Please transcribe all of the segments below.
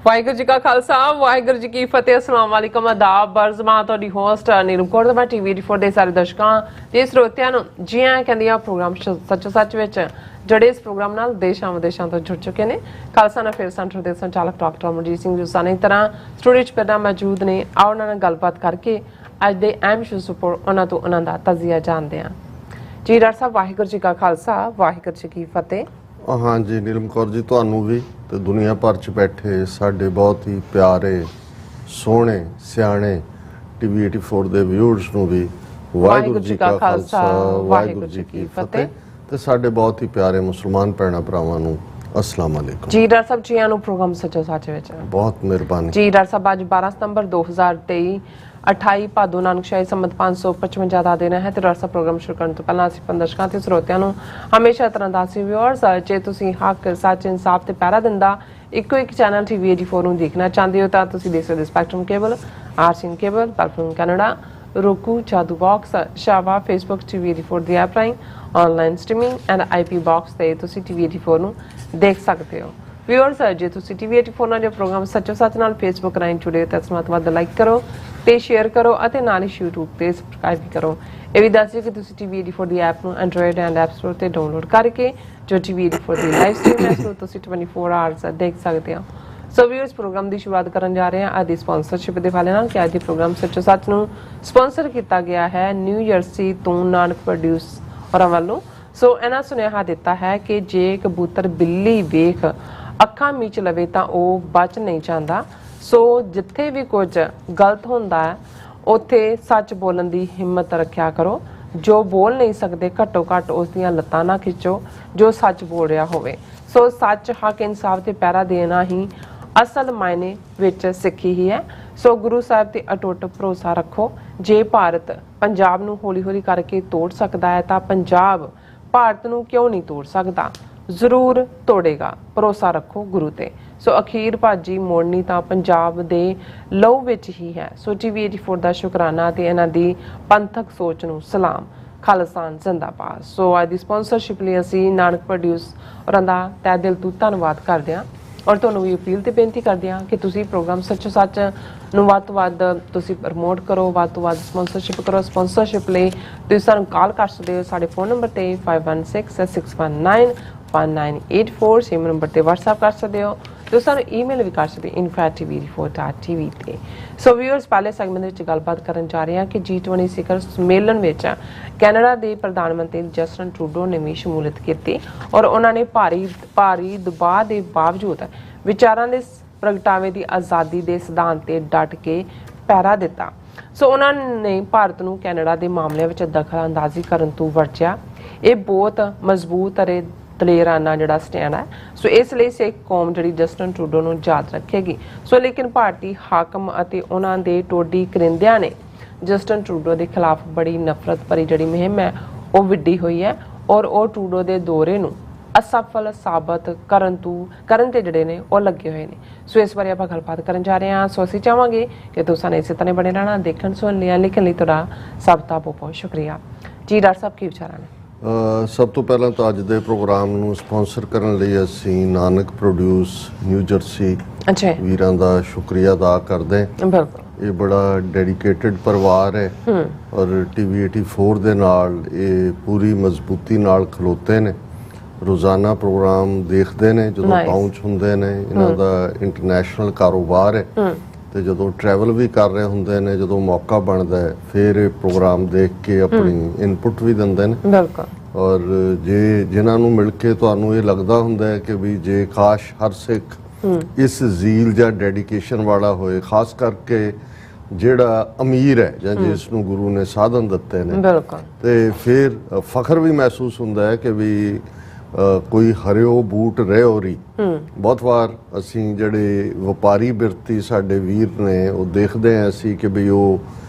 ਵਾਹਿਗੁਰੂ ਜੀ ਕਾ ਖਾਲਸਾ ਵਾਹਿਗੁਰੂ ਜੀ ਕੀ ਫਤਿਹ। अस्सलाम वालेकुम आदाब बर्ज़मा ਤੁਹਾਡੀ ਹੋਸਟ ਨੀਲਮ ਕੌਰ ਦਾ ਟੀਵੀ 84 ਦੇ ਸਾਰੇ ਦਰਸ਼ਕਾਂ ਤੇ ਸਰੋਤਿਆਂ ਨੂੰ ਜੀ ਆਇਆਂ ਕਹਿੰਦੀ ਆ ਪ੍ਰੋਗਰਾਮ ਸੱਚੋ ਸੱਚ ਵਿੱਚ ਜਿਹੜੇ ਇਸ ਪ੍ਰੋਗਰਾਮ ਨਾਲ ਦੇਸ਼ਾਂ ਵਿਦੇਸ਼ਾਂ ਤੋਂ ਜੁੜ ਚੁੱਕੇ ਨੇ। ਖਾਲਸਾ ਨਫੇਰ ਸੈਂਟਰ ਦੇ ਸੰਚਾਲਕ ਡਾਕਟਰ ਅਮਰਜੀਤ ਸਿੰਘ ਜੁਸਾਨੀ ਤਰ੍ਹਾਂ ਸਟੂਡੀਓ 'ਚ ਪਹਿਲਾਂ ਮੌਜੂਦ ਨੇ। ਆਓ ਉਹਨਾਂ ਨਾਲ ਗੱਲਬਾਤ ਕਰਕੇ ਅੱਜ ਦੇ ਅਹਿਮ ਇਸ਼ੂਜ਼ ਉੱਪਰ ਉਹਨਾਂ ਤੋਂ ਉਹਨਾਂ ਦਾ ਤਜ਼ੀਆ ਜਾਣਦੇ ਹਾਂ। ਜੀ ਡਾਕਟਰ ਸਾਹਿਬ ਵਾਹਿਗੁਰੂ ਜੀ ਕਾ ਖਾਲਸਾ ਵਾਹਿਗੁਰੂ ਜੀ ਕੀ ਫਤਿਹ। हाँ जी नीलम कौर जी ਤੁਹਾਨੂੰ ਵੀ ਤੇ ਦੁਨੀਆ ਭਰ ਚ ਬੈਠੇ ਸਾਡੇ ਬਹੁਤ ਹੀ ਪਿਆਰੇ ਸੋਹਣੇ ਸਿਆਣੇ ਟੀਵੀ 84 ਦੇ ਵਿਊਅਰਸ ਨੂੰ ਵੀ ਵਾਹਿਗੁਰੂ ਜੀ ਕਾ ਖਾਲਸਾ ਵਾਹਿਗੁਰੂ ਜੀ ਕੀ ਫਤਿਹ ਤੇ ਸਾਡੇ ਬਹੁਤ ਹੀ ਪਿਆਰੇ ਮੁਸਲਮਾਨ ਭੈਣਾਂ ਭਰਾਵਾਂ ਨੂੰ अस्सलाम वालेकुम। जी डॉक्टर साहब जी आनू प्रोग्राम सचो सच विच बहुत मेहरबानी जी। डॉक्टर साहब आज 12 सितंबर 2023 28 भादो नानकशाही संमत 555 ਦਾ ਦਿਨ ਹੈ ਤੇ ਡਾਕਟਰ ਸਾਹਿਬ ਪ੍ਰੋਗਰਾਮ ਸ਼ੁਰੂ ਕਰਨ ਤੋਂ ਪਹਿਲਾਂ ਅਸੀਂ ਦਰਸ਼ਕਾਂ ਤੇ ਸਰੋਤਿਆਂ ਨੂੰ ਹਮੇਸ਼ਾ ਤਰ੍ਹਾਂ ਦਾ ਸੀ ਵਿਊਅਰਸ ਜੇ ਤੁਸੀਂ ਹੱਕ ਸੱਚ ਇਨਸਾਫ ਤੇ ਪਹਿਰਾ ਦਿੰਦਾ ਇੱਕੋ ਇੱਕ ਚੈਨਲ ਟੀਵੀ 84 ਨੂੰ ਦੇਖਣਾ ਚਾਹੁੰਦੇ ਹੋ ਤਾਂ ਤੁਸੀਂ ਦੇਖ ਸਕਦੇ spectrum cable RCN cable platform Canada roku Jadoo box ਸ਼ਾਵਾ ਫੇਸਬੁੱਕ ਟੀਵੀ 84 ਦੀ ਐਪ ਰਾਹੀਂ online streaming and IP box ਤੇ ਤੁਸੀਂ ਟੀਵੀ 84 ਨੂੰ ਦੇਖ ਸਕਦੇ ਹੋ। ਵਿਊਅਰਸ ਜੇ ਤੁਸੀਂ ਟੀਵੀ 84 ਨਾਲ ਜੋ ਪ੍ਰੋਗਰਾਮ ਸੱਚੋ ਸੱਚ ਨਾਲ ਫੇਸਬੁੱਕ ਰਾਹੀਂ ਜੁੜੇ ਤਾਂ ਇਸ ਨੂੰ ਵੱਧ ਲਾਈਕ ਕਰੋ ਤੇ ਸ਼ੇਅਰ ਕਰੋ ਅਤੇ ਨਾਲ ਹੀ YouTube ਤੇ ਸਬਸਕ੍ਰਾਈਬ ਵੀ ਕਰੋ। ਇਹ ਵੀ ਦੱਸ ਦਿਓ ਕਿ ਤੁਸੀਂ ਟੀਵੀ 84 ਦੀ ਐਪ ਨੂੰ ਐਂਡਰੋਇਡ ਐਂਡ ਐਪ ਸਟੋਰ ਤੇ ਡਾਊਨਲੋਡ ਕਰਕੇ ਜੋ ਟੀਵੀ 84 ਦੀ ਲਾਈਵ ਸਟ੍ਰੀਮ ਹੈ ਸੋ ਤੁਸੀਂ 24 ਆਵਰਸ ਦੇਖ ਸਕਦੇ ਹੋ। ਸੋ ਵਿਊਅਰਸ ਪ੍ਰੋਗਰਾਮ ਦੀ ਸ਼ੁਰੂਆਤ ਕਰਨ ਜਾ ਰਹੇ ਹਾਂ ਅੱਜ ਦੀ ਸਪਾਂਸਰਸ਼ਿਪ ਦੇ ਹਵਾਲੇ ਨਾਲ ਕਿ ਅੱਜ ਦੇ ਪ੍ਰੋਗਰਾਮ ਸੱਚੋ ਸੱਚ ਨੂੰ ਸਪਾਂਸਰ ਕੀਤਾ ਗਿਆ ਹੈ ਨਿਊ ਜਰਸੀ ਤੋਂ ਨਾਨਕ ਪ੍ਰੋਡਿਊਸ ਔਰਾਂ ਵੱਲੋਂ। ਸੋ ਇਹਨਾਂ ਸੁਨੇਹਾ ਦਿੱਤਾ ਹੈ ਕਿ ਜੇ ਕਬੂਤਰ ਬਿੱਲੀ ਵੇਖ ਅੱਖਾਂ ਮੀਚ ਲਵੇ ਤਾਂ ਉਹ ਬਚ ਨਹੀਂ ਜਾਂਦਾ। ਸੋ ਜਿੱਥੇ ਵੀ ਕੁਝ ਗਲਤ ਹੁੰਦਾ ਹੈ ਉੱਥੇ ਸੱਚ ਬੋਲਣ ਦੀ ਹਿੰਮਤ ਰੱਖਿਆ ਕਰੋ। ਜੋ ਬੋਲ ਨਹੀਂ ਸਕਦੇ ਘੱਟੋ ਘੱਟ ਉਸ ਦੀਆਂ ਲੱਤਾਂ ਨਾ ਖਿੱਚੋ ਜੋ ਸੱਚ ਬੋਲ ਰਿਹਾ ਹੋਵੇ। ਸੋ ਸੱਚ ਹੱਕ ਇਨਸਾਫ ਤੇ ਪਹਿਰਾ ਦੇਣਾ ਹੀ ਅਸਲ ਮਾਇਨੇ ਵਿੱਚ ਸਿੱਖੀ ਹੀ ਹੈ। ਸੋ ਗੁਰੂ ਸਾਹਿਬ ਤੇ ਅਟੁੱਟ ਭਰੋਸਾ ਰੱਖੋ। ਜੇ ਭਾਰਤ ਪੰਜਾਬ ਨੂੰ ਹੌਲੀ ਹੌਲੀ ਕਰਕੇ ਤੋੜ ਸਕਦਾ ਹੈ ਤਾਂ ਪੰਜਾਬ ਭਾਰਤ ਨੂੰ ਕਿਉਂ ਨਹੀਂ ਤੋੜ ਸਕਦਾ, ਜ਼ਰੂਰ ਤੋੜੇਗਾ। ਭਰੋਸਾ ਰੱਖੋ ਗੁਰੂ ਤੇ। ਸੋ ਅਖੀਰ ਭਾਜੀ ਮੋੜਨੀ ਤਾਂ ਪੰਜਾਬ ਦੇ ਲਹੂ ਵਿੱਚ ਹੀ ਹੈ। ਸੋ ਟੀਵੀ 84 ਦਾ ਸ਼ੁਕਰਾਨਾ ਤੇ ਇਹਨਾਂ ਦੀ ਪੰਥਕ ਸੋਚ ਨੂੰ ਸਲਾਮ। ਖਾਲਸਾ ਜ਼ਿੰਦਾਬਾਦ। ਸੋ ਅੱਜ ਦੀ ਸਪਾਂਸਰਸ਼ਿਪ ਲਈ ਅਸੀਂ ਨਾਨਕ ਪ੍ਰੋਡਿਊਸ ਔਰਾਂ ਦਾ ਤਹਿ ਦਿਲ ਤੋਂ ਧੰਨਵਾਦ ਕਰਦੇ ਹਾਂ ਔਰ ਤੁਹਾਨੂੰ ਵੀ ਅਪੀਲ ਤੇ ਬੇਨਤੀ ਕਰਦੇ ਹਾਂ ਕਿ ਤੁਸੀਂ ਪ੍ਰੋਗਰਾਮ ਸੱਚੋ ਸੱਚ ਨੂੰ ਵੱਧ ਤੋਂ ਵੱਧ ਤੁਸੀਂ ਪ੍ਰਮੋਟ ਕਰੋ, ਵੱਧ ਤੋਂ ਵੱਧ ਸਪਾਂਸਰਸ਼ਿਪ ਕਰੋ। ਸਪਾਂਸਰਸ਼ਿਪ ਲਈ ਤੁਸੀਂ ਸਾਨੂੰ ਕਾਲ ਕਰ ਸਕਦੇ ਹੋ ਸਾਡੇ ਫੋਨ ਨੰਬਰ ਤੇ 5166191984 ਸੇਮ ਨੰਬਰ ਤੇ WhatsApp ਕਰ ਸਕਦੇ ਹੋ। ਤੁਸੀਂ ਸਾਨੂੰ ਈਮੇਲ ਵੀ ਕਰ ਸਕਦੇ info@tv84.tv ਤੇ। ਸੋ ਵਿਊਅਰਸ ਪਹਿਲੇ ਸੈਗਮੈਂਟ ਵਿੱਚ ਗੱਲਬਾਤ ਕਰਨ ਜਾ ਰਹੇ ਹਾਂ ਕਿ G20 ਸਿਖਰ ਸੰਮੇਲਨ ਵਿੱਚ ਕੈਨੇਡਾ ਦੇ ਪ੍ਰਧਾਨ ਮੰਤਰੀ ਜਸਟਨ ਟਰੂਡੋ ਨੇ ਵੀ ਸ਼ਮੂਲੀਅਤ ਕੀਤੀ ਔਰ ਉਹਨਾਂ ਨੇ ਭਾਰੀ ਦਬਾਅ ਦੇ ਬਾਵਜੂਦ ਵਿਚਾਰਾਂ ਦੇ ਪ੍ਰਗਟਾਵੇ ਦੀ ਆਜ਼ਾਦੀ ਦੇ ਸਿਧਾਂਤ ਤੇ ਡਟ ਕੇ ਪਹਿਰਾ ਦਿੱਤਾ। ਸੋ ਉਹਨਾਂ ਨੇ ਭਾਰਤ ਨੂੰ ਕੈਨੇਡਾ ਦੇ ਮਾਮਲਿਆਂ ਵਿੱਚ ਦਖਲ ਅੰਦਾਜ਼ੀ ਕਰਨ ਤੋਂ ਵਰਜਿਆ। ਇਹ ਬਹੁਤ ਮਜ਼ਬੂਤ ਅਤੇ ਦਲੇਰਾਨਾ ਜਿਹੜਾ ਸਟੈਂਡ ਹੈ। ਸੋ ਇਸ ਲਈ ਸਿੱਖ ਕੌਮ ਜਿਹੜੀ ਜਸਟਨ ਟਰੂਡੋ ਨੂੰ ਯਾਦ ਰੱਖੇਗੀ। ਸੋ ਲੇਕਿਨ ਭਾਰਤੀ ਹਾਕਮ ਅਤੇ ਉਹਨਾਂ ਦੇ ਟੋਡੀ ਕਰਿੰਦਿਆਂ ਨੇ ਜਸਟਨ ਟਰੂਡੋ ਦੇ ਖਿਲਾਫ ਬੜੀ ਨਫ਼ਰਤ ਭਰੀ ਜਿਹੜੀ ਮੁਹਿੰਮ ਹੈ ਉਹ ਵਿੱਢੀ ਹੋਈ ਹੈ ਔਰ ਉਹ ਟਰੂਡੋ ਦੇ ਦੌਰੇ ਨੂੰ ਅਸਫਲ ਸਾਬਤ ਕਰਨ ਤੇ ਜਿਹੜੇ ਨੇ ਉਹ ਲੱਗੇ ਹੋਏ ਨੇ। ਸੋ ਇਸ ਬਾਰੇ ਆਪਾਂ ਗੱਲਬਾਤ ਕਰਨ ਜਾ ਰਹੇ ਹਾਂ। ਸੋ ਅਸੀਂ ਚਾਹਾਂਗੇ ਕਿ ਤੁਸੀਂ ਇਸੇ ਤਰ੍ਹਾਂ ਬਣੇ ਰਹਿਣਾ। ਦੇਖਣ ਸੁਣਨ ਲਈ ਲਿਖਣ ਲਈ ਤੁਹਾਡਾ ਸਭ ਦਾ ਬਹੁਤ ਸ਼ੁਕਰੀਆ ਜੀ। ਡਾਕਟਰ ਸਾਹਿਬ ਕੀ ਵਿਚਾਰਾਂ ਨੇ? ਸਭ ਤੋਂ ਪਹਿਲਾਂ ਤਾਂ ਅੱਜ ਦੇ ਪ੍ਰੋਗਰਾਮ ਨੂੰ ਸਪਾਂਸਰ ਕਰਨ ਲਈ ਅਸੀਂ ਨਾਨਕ ਪ੍ਰੋਡਿਊਸ ਨਿਊ ਜਰਸੀ ਵੀਰਾਂ ਦਾ ਸ਼ੁਕਰੀਆ ਅਦਾ ਕਰਦੇ ਹਾਂ। ਬਿਲਕੁਲ ਇਹ ਬੜਾ ਡੈਡੀਕੇਟਿਡ ਪਰਿਵਾਰ ਹੈ ਔਰ ਟੀਵੀ 84 ਦੇ ਨਾਲ ਇਹ ਪੂਰੀ ਮਜ਼ਬੂਤੀ ਨਾਲ ਖਲੋਤੇ ਨੇ। ਰੋਜ਼ਾਨਾ ਪ੍ਰੋਗਰਾਮ ਦੇਖਦੇ ਨੇ ਜਦੋਂ ਪਹੁੰਚ ਹੁੰਦੇ ਨੇ। ਇਹਨਾਂ ਦਾ ਇੰਟਰਨੈਸ਼ਨਲ ਕਾਰੋਬਾਰ ਹੈ ਤੇ ਜਦੋਂ ਟਰੈਵਲ ਵੀ ਕਰ ਰਹੇ ਹੁੰਦੇ ਨੇ ਜਦੋਂ ਮੌਕਾ ਬਣਦਾ ਹੈ ਫਿਰ ਇਹ ਪ੍ਰੋਗਰਾਮ ਦੇਖ ਕੇ ਆਪਣੀ ਇਨਪੁਟ ਵੀ ਦਿੰਦੇ ਨੇ। ਬਿਲਕੁਲ ਔਰ ਜੇ ਜਿਨ੍ਹਾਂ ਨੂੰ ਮਿਲ ਕੇ ਤੁਹਾਨੂੰ ਇਹ ਲੱਗਦਾ ਹੁੰਦਾ ਹੈ ਕਿ ਵੀ ਜੇ ਕਾਸ਼ ਹਰ ਸਿੱਖ ਇਸ ਜ਼ੀਲ ਜਾਂ ਡੈਡੀਕੇਸ਼ਨ ਵਾਲਾ ਹੋਏ, ਖਾਸ ਕਰਕੇ ਜਿਹੜਾ ਅਮੀਰ ਹੈ ਜਾਂ ਜਿਸ ਨੂੰ ਗੁਰੂ ਨੇ ਸਾਧਨ ਦਿੱਤੇ ਨੇ ਤੇ ਫਿਰ ਫਖਰ ਵੀ ਮਹਿਸੂਸ ਹੁੰਦਾ ਹੈ ਕਿ ਵੀ ਕੋਈ ਹਰਿਓ ਬੂਟ ਰਹਿਓ ਰੀ। ਬਹੁਤ ਵਾਰ ਅਸੀਂ ਜਿਹੜੇ ਵਪਾਰੀ ਬਿਰਤੀ ਸਾਡੇ ਵੀਰ ਨੇ ਉਹ ਦੇਖਦੇ ਹਾਂ ਅਸੀਂ ਕਿ ਵੀ ਉਹ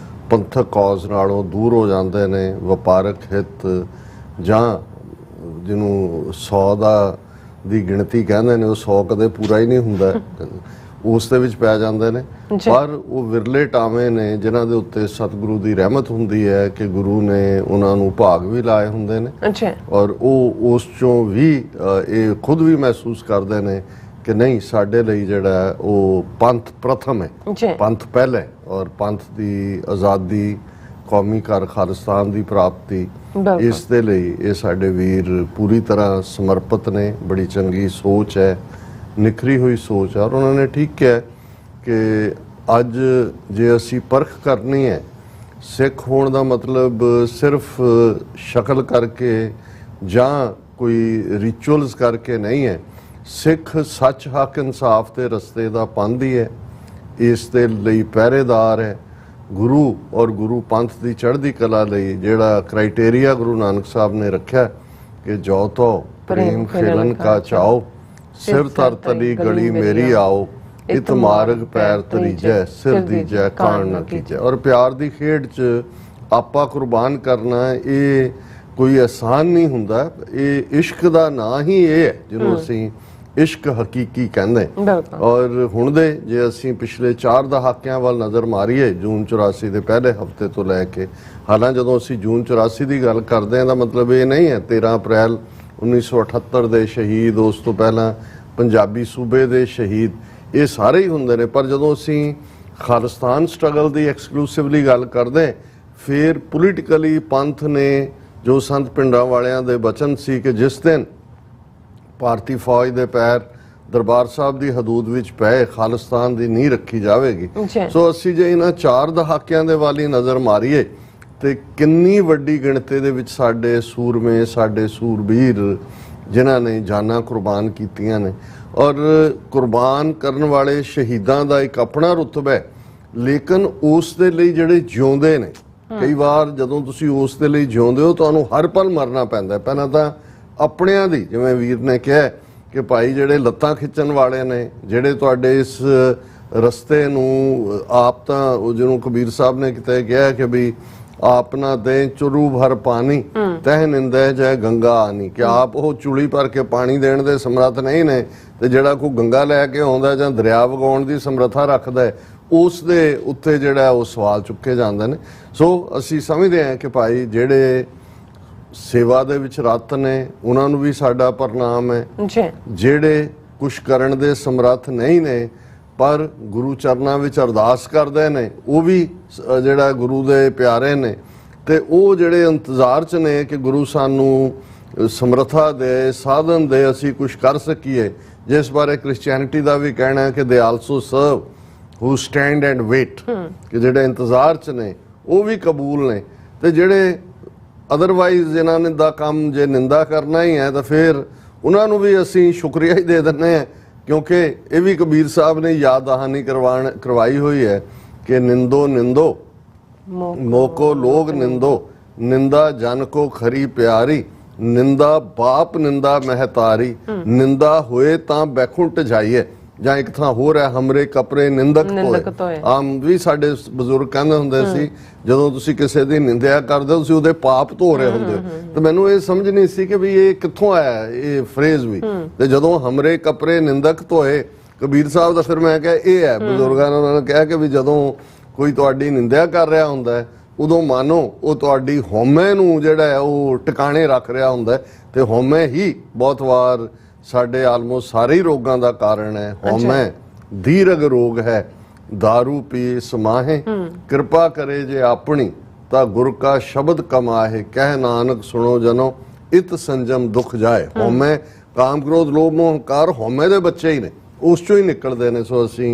ਪੰਥਕ ਕੌਜ਼ ਨਾਲੋਂ ਦੂਰ ਹੋ ਜਾਂਦੇ ਨੇ। ਵਪਾਰਕ ਹਿੱਤ ਜਾਂ ਜਿਹਨੂੰ 100 ਦੀ ਗਿਣਤੀ ਕਹਿੰਦੇ ਨੇ ਉਹ 100 ਕਦੇ ਪੂਰਾ ਹੀ ਨਹੀਂ ਹੁੰਦਾ ਉਸ ਦੇ ਵਿੱਚ ਪੈ ਜਾਂਦੇ ਨੇ। ਪਰ ਉਹ ਵਿਰਲੇ ਟਾਵੇਂ ਨੇ ਜਿਨ੍ਹਾਂ ਦੇ ਉੱਤੇ ਸਤਿਗੁਰੂ ਦੀ ਰਹਿਮਤ ਹੁੰਦੀ ਹੈ ਕਿ ਗੁਰੂ ਨੇ ਉਹਨਾਂ ਨੂੰ ਭਾਗ ਵੀ ਲਾਏ ਹੁੰਦੇ ਨੇ ਔਰ ਉਹ ਉਸ ਚੋਂ ਵੀ ਇਹ ਖੁਦ ਵੀ ਮਹਿਸੂਸ ਕਰਦੇ ਨੇ कि नहीं साडे ਲਈ ਜਿਹੜਾ ਉਹ ਪੰਥ ਪ੍ਰਥਮ ਹੈ ਪੰਥ ਪਹਿਲੇ ਔਰ ਪੰਥ ਦੀ ਆਜ਼ਾਦੀ ਕੌਮੀ ਘਰ ਖਾਲਿਸਤਾਨ ਦੀ ਪ੍ਰਾਪਤੀ ਇਸ ਦੇ ਲਈ ਇਹ ਸਾਡੇ ਵੀਰ ਪੂਰੀ ਤਰ੍ਹਾਂ ਸਮਰਪਿਤ ਨੇ ਬੜੀ ਚੰਗੀ ਸੋਚ ਹੈ ਨਿਖਰੀ ਹੋਈ ਸੋਚ ਹੈ ਔਰ ਉਹਨਾਂ ਨੇ ਠੀਕ ਕਿਹਾ ਕਿ ਅੱਜ ਜੇ ਅਸੀਂ ਪਰਖ ਕਰਨੀ ਹੈ ਸਿੱਖ ਹੋਣ ਦਾ ਮਤਲਬ ਸਿਰਫ ਸ਼ਕਲ ਕਰਕੇ ਜਾਂ ਕੋਈ ਰਿਚੁਅਲਸ ਕਰਕੇ ਨਹੀਂ ਹੈ ਸਿੱਖ ਸੱਚ ਹੱਕ ਇਨਸਾਫ ਦੇ ਰਸਤੇ ਦਾ ਪਾਂਧੀ ਹੈ ਇਸ ਦੇ ਲਈ ਪਹਿਰੇਦਾਰ ਹੈ ਗੁਰੂ ਔਰ ਗੁਰੂ ਪੰਥ ਦੀ ਚੜ੍ਹਦੀ ਕਲਾ ਲਈ ਜਿਹੜਾ ਕ੍ਰਾਈਟੇਰੀਆ ਗੁਰੂ ਨਾਨਕ ਸਾਹਿਬ ਨੇ ਰੱਖਿਆ ਕਿ ਜੋ ਤੋ ਪ੍ਰੇਮ ਖੇਲਨ ਕਾ ਚਾਓ ਸਿਰ ਧਰ ਤਲੀ ਗਲੀ ਮੇਰੀ ਆਓ ਇਤ ਮਾਰਗ ਪੈਰ ਤਰੀਜੈ ਸਿਰ ਦੀਜੈ ਕਾਣ ਨਾ ਕੀਜੈ ਔਰ ਪਿਆਰ ਦੀ ਖੇਡ 'ਚ ਆਪਾ ਕੁਰਬਾਨ ਕਰਨਾ ਇਹ ਕੋਈ ਆਸਾਨ ਨਹੀਂ ਹੁੰਦਾ ਇਹ ਇਸ਼ਕ ਦਾ ਨਾਂ ਹੀ ਇਹ ਹੈ ਜਿਹਨੂੰ ਅਸੀਂ ਇਸ਼ਕ ਹਕੀਕੀ ਕਹਿੰਦੇ ਔਰ ਹੁਣ ਦੇ ਜੇ ਅਸੀਂ ਪਿਛਲੇ 4 ਦਹਾਕਿਆਂ ਵੱਲ ਨਜ਼ਰ ਮਾਰੀਏ ਜੂਨ 84 ਦੇ ਪਹਿਲੇ ਹਫਤੇ ਤੋਂ ਲੈ ਕੇ ਹਾਲਾਂ ਜਦੋਂ ਅਸੀਂ ਜੂਨ 84 ਦੀ ਗੱਲ ਕਰਦੇ ਹਾਂ ਦਾ ਮਤਲਬ ਇਹ ਨਹੀਂ ਹੈ 13 ਅਪ੍ਰੈਲ 1978 ਦੇ ਸ਼ਹੀਦ ਉਸ ਤੋਂ ਪਹਿਲਾਂ ਪੰਜਾਬੀ ਸੂਬੇ ਦੇ ਸ਼ਹੀਦ ਇਹ ਸਾਰੇ ਹੀ ਹੁੰਦੇ ਨੇ ਪਰ ਜਦੋਂ ਅਸੀਂ ਖਾਲਿਸਤਾਨ ਸਟਰਗਲ ਦੀ ਐਕਸਕਲੂਸਿਵਲੀ ਗੱਲ ਕਰਦੇ ਫਿਰ ਪੋਲੀਟੀਕਲੀ ਪੰਥ ਨੇ ਜੋ ਸੰਤ ਪਿੰਡਾਂ ਵਾਲਿਆਂ ਦੇ ਬਚਨ ਸੀ ਕਿ ਜਿਸ ਦਿਨ ਭਾਰਤੀ ਫੌਜ ਦੇ ਪੈਰ ਦਰਬਾਰ ਸਾਹਿਬ ਦੀ ਹਦੂਦ ਵਿੱਚ ਪਏ ਖਾਲਿਸਤਾਨ ਦੀ ਨੀਂਹ ਰੱਖੀ ਜਾਵੇਗੀ ਸੋ ਅਸੀਂ ਜੇ ਇਹਨਾਂ 4 ਦਹਾਕਿਆਂ ਦੇ ਵਾਲੀ ਨਜ਼ਰ ਮਾਰੀਏ ਤੇ ਕਿੰਨੀ ਵੱਡੀ ਗਿਣਤੀ ਦੇ ਵਿੱਚ ਸਾਡੇ ਸੂਰਮੇ ਸਾਡੇ ਸੂਰਬੀਰ ਜਿਨ੍ਹਾਂ ਨੇ ਜਾਨਾਂ ਕੁਰਬਾਨ ਕੀਤੀਆਂ ਨੇ ਔਰ ਕੁਰਬਾਨ ਕਰਨ ਵਾਲੇ ਸ਼ਹੀਦਾਂ ਦਾ ਇੱਕ ਆਪਣਾ ਰੁਤਬਾ ਹੈ ਲੇਕਿਨ ਉਸ ਦੇ ਲਈ ਜਿਹੜੇ ਜਿਉਂਦੇ ਨੇ ਕਈ ਵਾਰ ਜਦੋਂ ਤੁਸੀਂ ਉਸ ਦੇ ਲਈ ਜਿਉਂਦੇ ਹੋ ਤੁਹਾਨੂੰ ਹਰ ਪਲ ਮਰਨਾ ਪੈਂਦਾ ਪਹਿਲਾਂ ਤਾਂ ਆਪਣਿਆਂ ਦੀ ਜਿਵੇਂ ਵੀਰ ਨੇ ਕਿਹਾ ਕਿ ਭਾਈ ਜਿਹੜੇ ਲੱਤਾਂ ਖਿੱਚਣ ਵਾਲੇ ਨੇ ਜਿਹੜੇ ਤੁਹਾਡੇ ਇਸ ਰਸਤੇ ਨੂੰ ਆਪ ਤਾਂ ਉਹ ਜਿਹਨੂੰ ਕਬੀਰ ਸਾਹਿਬ ਨੇ ਕਿਤੇ ਕਿਹਾ ਕਿ ਵੀ ਆਪ ਨਾ ਦੇ ਚੁਰੂ ਭਰ ਪਾਣੀ ਤਹਿ ਨਿੰਦੈ ਜੈ ਗੰਗਾ ਆਨੀ ਕਿ ਆਪ ਉਹ ਚੁਲੀ ਭਰ ਕੇ ਪਾਣੀ ਦੇਣ ਦੇ ਸਮਰੱਥ ਨਹੀਂ ਨੇ ਤੇ ਜਿਹੜਾ ਕੋਈ ਗੰਗਾ ਲੈ ਕੇ ਆਉਂਦਾ ਜਾਂ ਦਰਿਆ ਵਗਾਉਣ ਦੀ ਸਮਰੱਥਾ ਰੱਖਦਾ ਹੈ ਉਸ ਦੇ ਉੱਤੇ ਜਿਹੜਾ ਉਹ ਸਵਾਲ ਚੁੱਕੇ ਜਾਂਦੇ ਨੇ ਸੋ ਅਸੀਂ ਸਮਝਦੇ ਹਾਂ ਕਿ ਭਾਈ ਜਿਹੜੇ ਸੇਵਾ ਦੇ ਵਿੱਚ ਰਤ ਨੇ ਉਹਨਾਂ ਨੂੰ ਵੀ ਸਾਡਾ ਪ੍ਰਣਾਮ ਹੈ ਜਿਹੜੇ ਕੁਛ ਕਰਨ ਦੇ ਸਮਰੱਥ ਨਹੀਂ ਨੇ ਪਰ ਗੁਰੂ ਚਰਨਾਂ ਵਿੱਚ ਅਰਦਾਸ ਕਰਦੇ ਨੇ ਉਹ ਵੀ ਜਿਹੜਾ ਗੁਰੂ ਦੇ ਪਿਆਰੇ ਨੇ ਤੇ ਉਹ ਜਿਹੜੇ ਇੰਤਜ਼ਾਰ 'ਚ ਨੇ ਕਿ ਗੁਰੂ ਸਾਨੂੰ ਸਮਰੱਥਾ ਦੇ ਸਾਧਨ ਦੇ ਅਸੀਂ ਕੁਛ ਕਰ ਸਕੀਏ ਜਿਸ ਬਾਰੇ ਕ੍ਰਿਸਚੀਅਨਿਟੀ ਦਾ ਵੀ ਕਹਿਣਾ ਹੈ ਕਿ they also serve who stand and wait ਕਿ ਜਿਹੜੇ ਇੰਤਜ਼ਾਰ 'ਚ ਨੇ ਉਹ ਵੀ ਕਬੂਲ ਨੇ ਤੇ ਜਿਹੜੇ ਅਦਰਵਾਈਜ਼ ਇਹਨਾਂ ਨੇ ਦਾ ਕੰਮ ਜੇ ਨਿੰਦਾ ਕਰਨਾ ਹੀ ਹੈ ਤਾਂ ਫਿਰ ਉਹਨਾਂ ਨੂੰ ਵੀ ਅਸੀਂ ਸ਼ੁਕਰੀਆ ਹੀ ਦੇ ਦਿੰਦੇ ਹਾਂ ਕਿਉਂਕਿ ਇਹ ਵੀ ਕਬੀਰ ਸਾਹਿਬ ਨੇ ਯਾਦ ਦਹਾਨੀ ਕਰਵਾਈ ਹੋਈ ਹੈ ਕਿ ਨਿੰਦੋ ਨਿੰਦੋ ਮੋਕੋ ਲੋਗ ਨਿੰਦੋ ਨਿੰਦਾ ਜਨ ਕੋ ਖਰੀ ਪਿਆਰੀ ਨਿੰਦਾ ਬਾਪ ਨਿੰਦਾ ਮਹਤਾਰੀ ਨਿੰਦਾ ਹੋਏ ਤਾਂ ਬੈਕੁੰਠ ਜਾਈਏ ਜਾਂ ਇੱਕ ਥਾਂ ਹੋਰ ਹੈ ਹਮਰੇ ਕਪੜੇ ਨਿੰਦਕ ਹੋਏ ਆਮ ਵੀ ਸਾਡੇ ਬਜ਼ੁਰਗ ਕਹਿੰਦੇ ਹੁੰਦੇ ਸੀ ਜਦੋਂ ਤੁਸੀਂ ਕਿਸੇ ਦੀ ਨਿੰਦਿਆ ਕਰਦੇ ਹੋ ਤੁਸੀਂ ਉਹਦੇ ਪਾਪ ਧੋ ਰਹੇ ਹੁੰਦੇ ਹੋ ਤੇ ਮੈਨੂੰ ਇਹ ਸਮਝ ਨਹੀਂ ਸੀ ਕਿ ਵੀ ਇਹ ਕਿੱਥੋਂ ਆਇਆ ਇਹ ਫਰੇਜ਼ ਵੀ ਤੇ ਜਦੋਂ ਹਮਰੇ ਕਪੜੇ ਨਿੰਦਕ ਧੋਏ ਕਬੀਰ ਸਾਹਿਬ ਦਾ ਫਿਰ ਮੈਂ ਕਿਹਾ ਇਹ ਹੈ ਬਜ਼ੁਰਗਾਂ ਨੇ ਉਹਨਾਂ ਨੇ ਕਿਹਾ ਕਿ ਵੀ ਜਦੋਂ ਕੋਈ ਤੁਹਾਡੀ ਨਿੰਦਿਆ ਕਰ ਰਿਹਾ ਹੁੰਦਾ ਹੈ ਉਦੋਂ ਮਾਨੋ ਉਹ ਤੁਹਾਡੀ ਹਉਮੈ ਨੂੰ ਜਿਹੜਾ ਹੈ ਉਹ ਟਿਕਾਣੇ ਰੱਖ ਰਿਹਾ ਹੁੰਦਾ ਤੇ ਹਉਮੈ ਹੀ ਬਹੁਤ ਵਾਰ ਸਾਡੇ ਆਲਮੋਸਟ ਸਾਰੇ ਹੀ ਰੋਗਾਂ ਦਾ ਕਾਰਨ ਹੈ ਹਉਮੈ ਦੀਰਘ ਰੋਗ ਹੈ दारू पी समाहे कृपा करे जे अपनी ता गुर का शब्द कमाहे कह नानक सुनो जनो इत संजम दुख जाए हौमे काम क्रोध लोभ मोह हंकार हौमे दे बच्चे ही ने उस चों ही निकलते हैं सो असी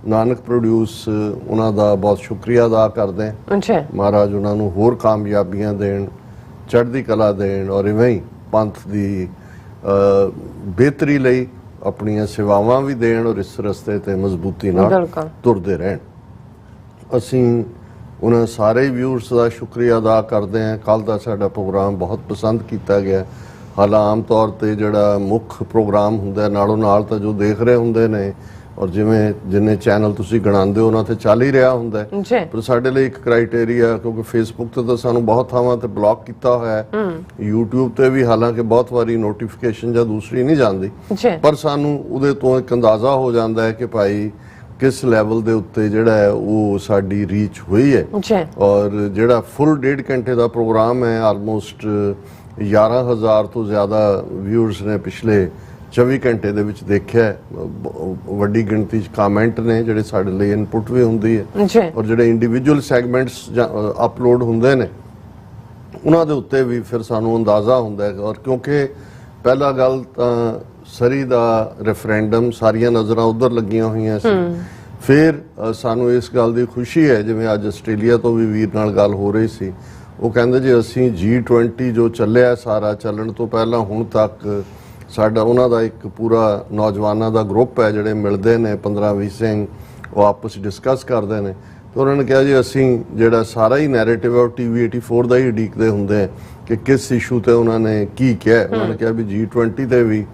नानक प्रोड्यूस उन्हां दा बहुत शुक्रिया अदा करते हैं महाराज उन्होंने होर कामयाबियां देन चढ़दी कला देन और इवें ही पंथ दी बेहतरी लई अपनियां सेवावां भी देण और इस रस्ते ते मजबूती नाल तुरदे रहण असीं उन्हां सारे व्यूअर्स दा शुक्रिया अदा करदे हां कल दा साडा प्रोग्राम बहुत पसंद किया गया हालां आम तौर ते जिहड़ा मुख प्रोग्राम हुंदा नालों नाल तां जो देख रहे हुंदे ने और जिवें जिन्ने चैनल तुसीं गिणांदे हो उन्हां ते चल ही रहा हुंदा है पर साडे लई एक क्राइटेरिया क्योंकि फेसबुक ते तां सानूं बहुत थावां ते ब्लॉक कीता होया है यूट्यूब ते भी हालांकि बहुत वारी नोटिफिकेशन जां दूसरी नहीं जांदी पर सानूं उहदे तो एक अंदाजा हो जांदा है कि भाई किस लैवल दे उत्ते जिहड़ा है वो साडी रीच हुई है और जिहड़ा फुल 1.5 घंटे दा प्रोग्राम है आलमोस्ट 11,000 तो ज़्यादा व्यूअर्स ने पिछले 24 ਘੰਟੇ ਦੇ ਵਿੱਚ ਦੇਖਿਆ। ਵੱਡੀ ਗਿਣਤੀ 'ਚ ਕਾਮੈਂਟ ਨੇ ਜਿਹੜੇ ਸਾਡੇ ਲਈ ਇਨਪੁਟ ਵੀ ਹੁੰਦੀ ਹੈ, ਔਰ ਜਿਹੜੇ ਇੰਡੀਵਿਜੂਅਲ ਸੈਗਮੈਂਟਸ ਅਪਲੋਡ ਹੁੰਦੇ ਨੇ ਉਹਨਾਂ ਦੇ ਉੱਤੇ ਵੀ ਫਿਰ ਸਾਨੂੰ ਅੰਦਾਜ਼ਾ ਹੁੰਦਾ ਹੈ। ਔਰ ਕਿਉਂਕਿ ਪਹਿਲਾ ਗੱਲ ਤਾਂ ਸਰੀ ਦਾ ਰੈਫਰੈਂਡਮ ਸਾਰੀਆਂ ਨਜ਼ਰਾਂ ਉਧਰ ਲੱਗੀਆਂ ਹੋਈਆਂ ਸੀ, ਫਿਰ ਸਾਨੂੰ ਇਸ ਗੱਲ ਦੀ ਖੁਸ਼ੀ ਹੈ, ਜਿਵੇਂ ਅੱਜ ਆਸਟ੍ਰੇਲੀਆ ਤੋਂ ਵੀ ਵੀਰ ਨਾਲ ਗੱਲ ਹੋ ਰਹੀ ਸੀ, ਉਹ ਕਹਿੰਦੇ ਜੀ ਅਸੀਂ G20 ਜੋ ਚੱਲਿਆ ਸਾਰਾ ਚੱਲਣ ਤੋਂ ਪਹਿਲਾਂ ਹੁਣ ਤੱਕ ਸਾਡਾ ਉਹਨਾਂ ਦਾ ਇੱਕ ਪੂਰਾ ਨੌਜਵਾਨਾਂ ਦਾ ਗਰੁੱਪ ਹੈ ਜਿਹੜੇ ਮਿਲਦੇ ਨੇ 15-20 ਸਿੰਘ, ਉਹ ਆਪਸ ਡਿਸਕਸ ਕਰਦੇ ਨੇ। ਤੇ ਉਹਨਾਂ ਨੇ ਕਿਹਾ ਜੀ ਅਸੀਂ ਜਿਹੜਾ ਸਾਰਾ ਹੀ ਨੈਰੇਟਿਵ ਹੈ ਉਹ TV 84 ਦਾ ਹੀ ਉਡੀਕਦੇ ਹੁੰਦੇ ਆ ਕਿ ਕਿਸ ਇਸ਼ੂ ਤੇ ਉਹਨਾਂ ਨੇ ਕੀ ਕਿਹਾ। ਉਹਨਾਂ ਨੇ ਕਿਹਾ ਵੀ G20 ਤੇ ਵੀ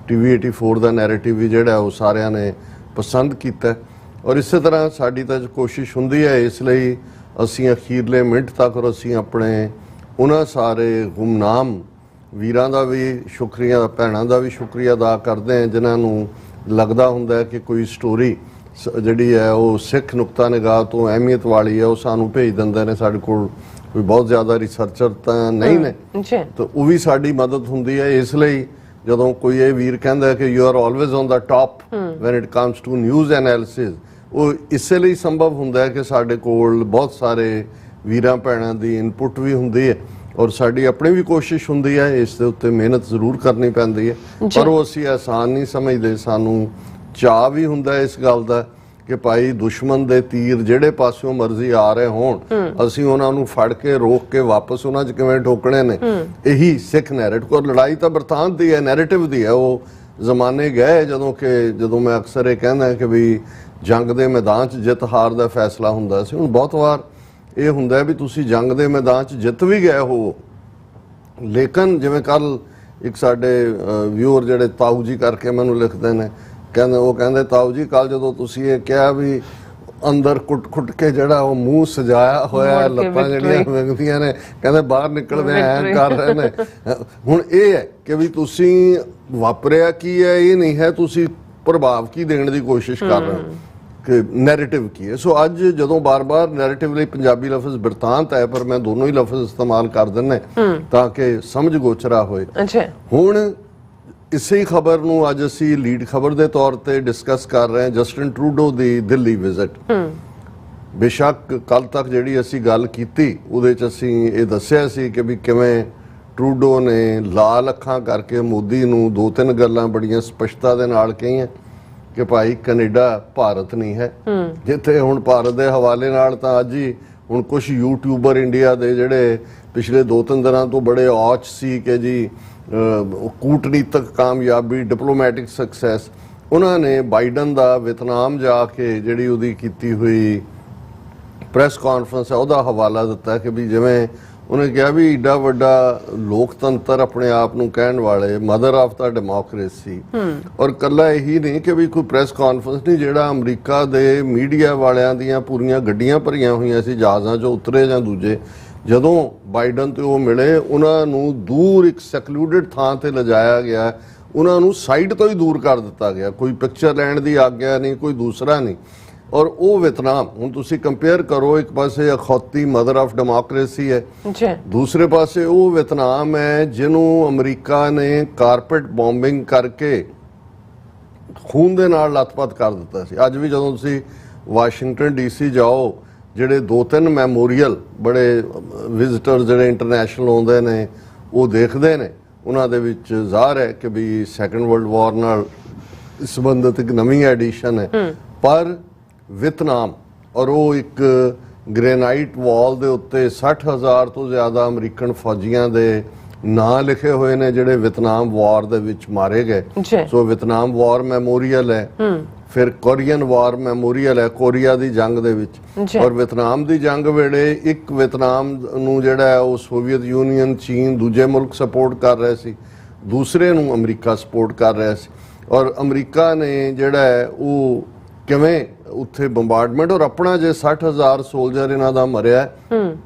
TV 84 ਦਾ ਨੈਰੇਟਿਵ ਵੀ ਜਿਹੜਾ ਉਹ ਸਾਰਿਆਂ ਨੇ ਪਸੰਦ ਕੀਤਾ। ਔਰ ਇਸੇ ਤਰ੍ਹਾਂ ਸਾਡੀ ਤਾਂ ਕੋਸ਼ਿਸ਼ ਹੁੰਦੀ ਹੈ, ਇਸ ਲਈ ਅਸੀਂ ਅਖੀਰਲੇ ਮਿੰਟ ਤੱਕ ਔਰ ਅਸੀਂ ਆਪਣੇ ਉਹਨਾਂ ਸਾਰੇ ਗੁਮਨਾਮ ਵੀਰਾਂ ਦਾ ਵੀ ਸ਼ੁਕਰੀਆ, ਭੈਣਾਂ ਦਾ ਵੀ ਸ਼ੁਕਰੀਆ ਅਦਾ ਕਰਦੇ ਹਾਂ ਜਿਨ੍ਹਾਂ ਨੂੰ ਲੱਗਦਾ ਹੁੰਦਾ ਕਿ ਕੋਈ ਸਟੋਰੀ ਜਿਹੜੀ ਹੈ ਉਹ ਸਿੱਖ ਨੁਕਤਾ ਨਿਗਾਹ ਤੋਂ ਅਹਿਮੀਅਤ ਵਾਲੀ ਹੈ, ਉਹ ਸਾਨੂੰ ਭੇਜ ਦਿੰਦੇ ਨੇ। ਸਾਡੇ ਕੋਲ ਕੋਈ ਬਹੁਤ ਜ਼ਿਆਦਾ ਰਿਸਰਚਰ ਤਾਂ ਨਹੀਂ ਨੇ, ਤਾਂ ਉਹ ਵੀ ਸਾਡੀ ਮਦਦ ਹੁੰਦੀ ਹੈ। ਇਸ ਲਈ ਜਦੋਂ ਕੋਈ ਇਹ ਵੀਰ ਕਹਿੰਦਾ ਕਿ you are always on the top when it comes to news analysis, ਉਹ ਇਸੇ ਲਈ ਸੰਭਵ ਹੁੰਦਾ ਹੈ ਕਿ ਸਾਡੇ ਕੋਲ ਬਹੁਤ ਸਾਰੇ ਵੀਰਾਂ ਭੈਣਾਂ ਦੀ ਇਨਪੁਟ ਵੀ ਹੁੰਦੀ ਹੈ, ਔਰ ਸਾਡੀ ਆਪਣੀ ਵੀ ਕੋਸ਼ਿਸ਼ ਹੁੰਦੀ ਹੈ, ਇਸ ਦੇ ਉੱਤੇ ਮਿਹਨਤ ਜ਼ਰੂਰ ਕਰਨੀ ਪੈਂਦੀ ਹੈ, ਪਰ ਉਹ ਅਸੀਂ ਆਸਾਨ ਨਹੀਂ ਸਮਝਦੇ। ਸਾਨੂੰ ਚਾਅ ਵੀ ਹੁੰਦਾ ਇਸ ਗੱਲ ਦਾ ਕਿ ਭਾਈ ਦੁਸ਼ਮਣ ਦੇ ਤੀਰ ਜਿਹੜੇ ਪਾਸਿਓਂ ਮਰਜ਼ੀ ਆ ਰਹੇ ਹੋਣ, ਅਸੀਂ ਉਹਨਾਂ ਨੂੰ ਫੜ ਕੇ ਰੋਕ ਕੇ ਵਾਪਸ ਉਹਨਾਂ 'ਚ ਕਿਵੇਂ ਠੋਕਣੇ ਨੇ, ਇਹੀ ਸਿੱਖ ਨੈਰੇਟਿਵ। ਲੜਾਈ ਤਾਂ ਬਰਤਾਂਤ ਦੀ ਹੈ, ਨੈਰੇਟਿਵ ਦੀ ਹੈ। ਉਹ ਜ਼ਮਾਨੇ ਗਏ ਜਦੋਂ ਮੈਂ ਅਕਸਰ ਇਹ ਕਹਿੰਦਾ ਕਿ ਵੀ ਜੰਗ ਦੇ ਮੈਦਾਨ 'ਚ ਜਿੱਤ ਹਾਰ ਦਾ ਫੈਸਲਾ ਹੁੰਦਾ ਸੀ। ਹੁਣ ਬਹੁਤ ਵਾਰ ਇਹ ਹੁੰਦਾ ਵੀ ਤੁਸੀਂ ਜੰਗ ਦੇ ਮੈਦਾਨ 'ਚ ਜਿੱਤ ਵੀ ਗਏ ਹੋ, ਲੇਕਿਨ ਜਿਵੇਂ ਕੱਲ ਇੱਕ ਸਾਡੇ ਵਿਊਅਰ ਜਿਹੜੇ ਤਾਊ ਜੀ ਕਰਕੇ ਮੈਨੂੰ ਲਿਖਦੇ ਨੇ, ਕਹਿੰਦੇ ਤਾਊ ਜੀ ਕੱਲ ਜਦੋਂ ਤੁਸੀਂ ਇਹ ਕਿਹਾ ਵੀ ਅੰਦਰ ਕੁੱਟ ਕੇ ਜਿਹੜਾ ਉਹ ਮੂੰਹ ਸਜਾਇਆ ਹੋਇਆ, ਲੱਤਾਂ ਜਿਹੜੀਆਂ ਵਿੰਗਦੀਆਂ ਨੇ, ਕਹਿੰਦੇ ਬਾਹਰ ਨਿਕਲਦੇ ਐਂ ਕਰ ਰਹੇ ਨੇ। ਹੁਣ ਇਹ ਹੈ ਕਿ ਵੀ ਤੁਸੀਂ ਵਾਪਰਿਆ ਕੀ ਹੈ, ਇਹ ਨਹੀਂ ਹੈ ਤੁਸੀਂ ਪ੍ਰਭਾਵ ਕੀ ਦੇਣ ਦੀ ਕੋਸ਼ਿਸ਼ ਕਰ ਰਹੇ ਹੋ ਕਿ ਨੈਰੇਟਿਵ ਕੀ ਹੈ। ਸੋ ਅੱਜ ਜਦੋਂ ਬਾਰ-ਬਾਰ ਨੈਰੇਟਿਵ ਲਈ ਪੰਜਾਬੀ ਲਫ਼ਜ਼ ਬਿਰਤਾਂਤ ਹੈ, ਪਰ ਮੈਂ ਦੋਨੋਂ ਹੀ ਲਫ਼ਜ਼ ਇਸਤੇਮਾਲ ਕਰ ਦਿੰਨੇ ਤਾਂ ਕਿ ਸਮਝ ਗੋਚਰਾ ਹੋਏ। ਹੁਣ ਇਸੇ ਖਬਰ ਨੂੰ ਅੱਜ ਅਸੀਂ ਲੀਡ ਖਬਰ ਦੇ ਤੌਰ ਤੇ ਡਿਸਕਸ ਕਰ ਰਹੇ ਹਾਂ, ਜਸਟਿਨ ਟਰੂਡੋ ਦੀ ਦਿੱਲੀ ਵਿਜ਼ਿਟ। ਬੇਸ਼ੱਕ ਕੱਲ ਤੱਕ ਜਿਹੜੀ ਅਸੀਂ ਗੱਲ ਕੀਤੀ ਉਹਦੇ 'ਚ ਅਸੀਂ ਇਹ ਦੱਸਿਆ ਸੀ ਕਿ ਵੀ ਕਿਵੇਂ ਟਰੂਡੋ ਨੇ ਲਾਲ ਅੱਖਾਂ ਕਰਕੇ ਮੋਦੀ ਨੂੰ 2-3 ਗੱਲਾਂ ਬੜੀਆਂ ਸਪਸ਼ਟਤਾ ਦੇ ਨਾਲ ਕਹੀਆਂ ਕਿ ਭਾਈ ਕੈਨੇਡਾ ਭਾਰਤ ਨਹੀਂ ਹੈ। ਜਿੱਥੇ ਹੁਣ ਭਾਰਤ ਦੇ ਹਵਾਲੇ ਨਾਲ ਤਾਂ ਅੱਜ ਹੀ ਹੁਣ ਕੁਝ ਯੂਟਿਊਬਰ ਇੰਡੀਆ ਦੇ ਜਿਹੜੇ ਪਿਛਲੇ 2-3 ਦਿਨਾਂ ਤੋਂ ਬੜੇ ਔਚ ਸੀ ਕਿ ਜੀ ਕੂਟਨੀਤਕ ਕਾਮਯਾਬੀ, ਡਿਪਲੋਮੈਟਿਕ ਸਕਸੈਸ, ਉਹਨਾਂ ਨੇ ਬਾਈਡਨ ਦਾ ਵੀਅਤਨਾਮ ਜਾ ਕੇ ਜਿਹੜੀ ਉਹਦੀ ਕੀਤੀ ਹੋਈ ਪ੍ਰੈਸ ਕਾਨਫਰੰਸ ਹੈ ਉਹਦਾ ਹਵਾਲਾ ਦਿੱਤਾ ਕਿ ਵੀ ਜਿਵੇਂ ਉਹਨੇ ਕਿਹਾ ਵੀ ਏਡਾ ਵੱਡਾ ਲੋਕਤੰਤਰ ਆਪਣੇ ਆਪ ਨੂੰ ਕਹਿਣ ਵਾਲੇ ਮਦਰ ਆਫ ਦਾ ਡੈਮੋਕ੍ਰੇਸੀ, ਔਰ ਕੱਲਾ ਇਹੀ ਨਹੀਂ ਕਿ ਵੀ ਕੋਈ ਪ੍ਰੈਸ ਕਾਨਫਰੰਸ ਨਹੀਂ, ਜਿਹੜਾ ਅਮਰੀਕਾ ਦੇ ਮੀਡੀਆ ਵਾਲਿਆਂ ਦੀਆਂ ਪੂਰੀਆਂ ਗੱਡੀਆਂ ਭਰੀਆਂ ਹੋਈਆਂ ਸੀ, ਜਹਾਜ਼ਾਂ 'ਚੋਂ ਉਤਰੇ ਜਾਂ ਦੂਜੇ, ਜਦੋਂ ਬਾਈਡਨ ਤੇ ਉਹ ਮਿਲੇ ਉਹਨਾਂ ਨੂੰ ਦੂਰ ਇੱਕ ਸੈਕਲੂਡਡ ਥਾਂ ਤੇ ਲਿਜਾਇਆ ਗਿਆ, ਉਹਨਾਂ ਨੂੰ ਸਾਈਡ ਤੋਂ ਹੀ ਦੂਰ ਕਰ ਦਿੱਤਾ ਗਿਆ, ਕੋਈ ਪਿਕਚਰ ਲੈਣ ਦੀ ਆਗਿਆ ਨਹੀਂ, ਕੋਈ ਦੂਸਰਾ ਨਹੀਂ। ਔਰ ਉਹ ਵੀਅਤਨਾਮ ਹੁਣ ਤੁਸੀਂ ਕੰਪੇਅਰ ਕਰੋ, ਇੱਕ ਪਾਸੇ ਅਖੌਤੀ ਮਦਰ ਆਫ ਡੈਮੋਕ੍ਰੇਸੀ ਹੈ, ਦੂਸਰੇ ਪਾਸੇ ਉਹ ਵੀਅਤਨਾਮ ਹੈ ਜਿਹਨੂੰ ਅਮਰੀਕਾ ਨੇ ਕਾਰਪੈਟ ਬੌਂਬਿੰਗ ਕਰਕੇ ਖੂਨ ਦੇ ਨਾਲ ਲੱਥਪੱਥ ਕਰ ਦਿੱਤਾ ਸੀ। ਅੱਜ ਵੀ ਜਦੋਂ ਤੁਸੀਂ ਵਾਸ਼ਿੰਗਟਨ DC ਜਾਓ, ਜਿਹੜੇ 2-3 ਮੈਮੋਰੀਅਲ ਬੜੇ ਵਿਜ਼ਿਟਰ ਜਿਹੜੇ ਇੰਟਰਨੈਸ਼ਨਲ ਆਉਂਦੇ ਨੇ ਉਹ ਦੇਖਦੇ ਨੇ, ਉਹਨਾਂ ਦੇ ਵਿੱਚ ਜ਼ਾਹਰ ਹੈ ਕਿ ਵੀ ਸੈਕੰਡ ਵਰਲਡ ਵਾਰ ਨਾਲ ਸੰਬੰਧਿਤ ਇੱਕ ਨਵੀਂ ਐਡੀਸ਼ਨ ਹੈ, ਪਰ ਵੀਅਤਨਾਮ ਔਰ ਉਹ ਇੱਕ ਗ੍ਰੇਨਾਈਟ ਵਾਲ ਦੇ ਉੱਤੇ 60,000 ਤੋਂ ਜ਼ਿਆਦਾ ਅਮਰੀਕਨ ਫੌਜੀਆਂ ਦੇ ਨਾਂ ਲਿਖੇ ਹੋਏ ਨੇ ਜਿਹੜੇ ਵੀਅਤਨਾਮ ਵਾਰ ਦੇ ਵਿੱਚ ਮਾਰੇ ਗਏ। ਸੋ ਵੀਅਤਨਾਮ ਵਾਰ ਮੈਮੋਰੀਅਲ ਹੈ, ਫਿਰ ਕੋਰੀਅਨ ਵਾਰ ਮੈਮੋਰੀਅਲ ਹੈ, ਕੋਰੀਆ ਦੀ ਜੰਗ ਦੇ ਵਿੱਚ, ਔਰ ਵੀਅਤਨਾਮ ਦੀ ਜੰਗ ਵੇਲੇ ਇੱਕ ਵੀਅਤਨਾਮ ਨੂੰ ਜਿਹੜਾ ਉਹ ਸੋਵੀਅਤ ਯੂਨੀਅਨ, ਚੀਨ, ਦੂਜੇ ਮੁਲਕ ਸਪੋਰਟ ਕਰ ਰਹੇ ਸੀ, ਦੂਸਰੇ ਨੂੰ ਅਮਰੀਕਾ ਸਪੋਰਟ ਕਰ ਰਿਹਾ ਸੀ, ਔਰ ਅਮਰੀਕਾ ਨੇ ਜਿਹੜਾ ਹੈ ਉਹ ਕਿਵੇਂ ਉੱਥੇ ਬੰਬਾਰਡਮੈਂਟ, ਔਰ ਆਪਣਾ ਜੇ 60,000 ਸੋਲਜਰ ਇਹਨਾਂ ਦਾ ਮਰਿਆ